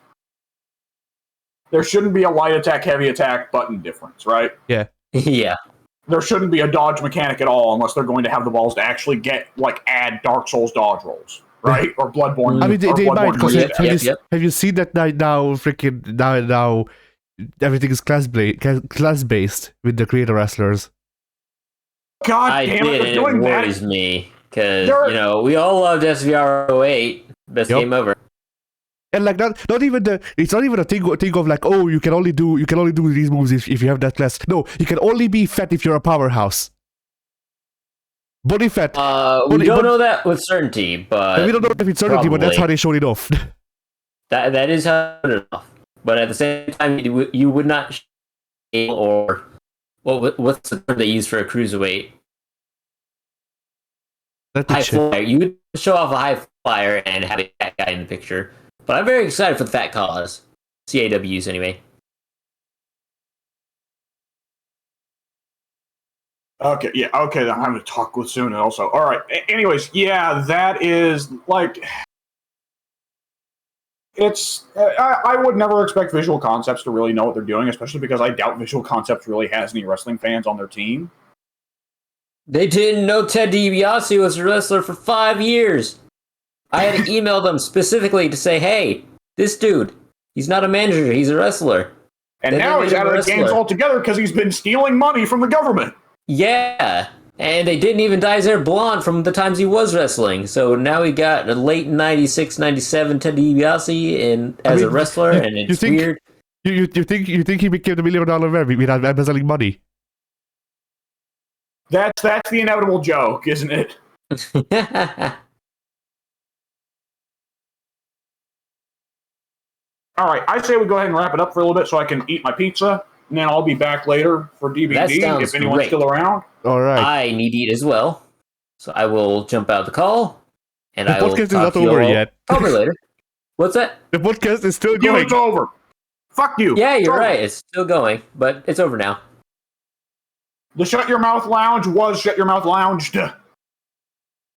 There shouldn't be a light attack, heavy attack button difference, right? Yeah. Yeah. There shouldn't be a dodge mechanic at all unless they're going to have the balls to actually add Dark Souls dodge rolls, right? Or Bloodborne. I mean, they might, because Yep. have you seen that now everything is class based with the creator wrestlers? God I damn it, did, they're and it doing that. worries me. Because, we all loved SVR 08. Best game ever. And like not even it's not even a thing of like, oh, you can only do these moves if you have that class. No, you can only be fat if you're a powerhouse. Body fat. We don't know that with certainty, but we don't know if it's certainty, but that's how they showed it off. that is how it off. But at the same time, you would not or what's the term they use for a cruiserweight? High flyer. You would show off a high flyer and have a fat guy in the picture. But I'm very excited for the fat cause. CAWs anyway. Okay, yeah, okay, I'm having to talk with soon also. Alright, anyways, yeah, that is, like... It's... I would never expect Visual Concepts to really know what they're doing, especially because I doubt Visual Concepts really has any wrestling fans on their team. They didn't know Ted DiBiase was a wrestler for 5 years. I had to email them specifically to say, hey, this dude, he's not a manager, he's a wrestler. And now he's out of the games altogether because he's been stealing money from the government. Yeah, and they didn't even dye his hair blonde from the times he was wrestling. So now we got a late 96, 97 Ted DiBiase as a wrestler, and it's weird. You think he became the $1 million man without embezzling money? That's the inevitable joke, isn't it? All right, I say we go ahead and wrap it up for a little bit so I can eat my pizza, and then I'll be back later for DVD if anyone's still around. All right. I need to eat as well, so I will jump out the call, and the I will podcast is talk not to over you yet. Probably later. What's that? The podcast is still going. It's over. Fuck you. Yeah, you're right. It's still going, but it's over now. The Shut Your Mouth Lounge was Shut Your Mouth Lounged.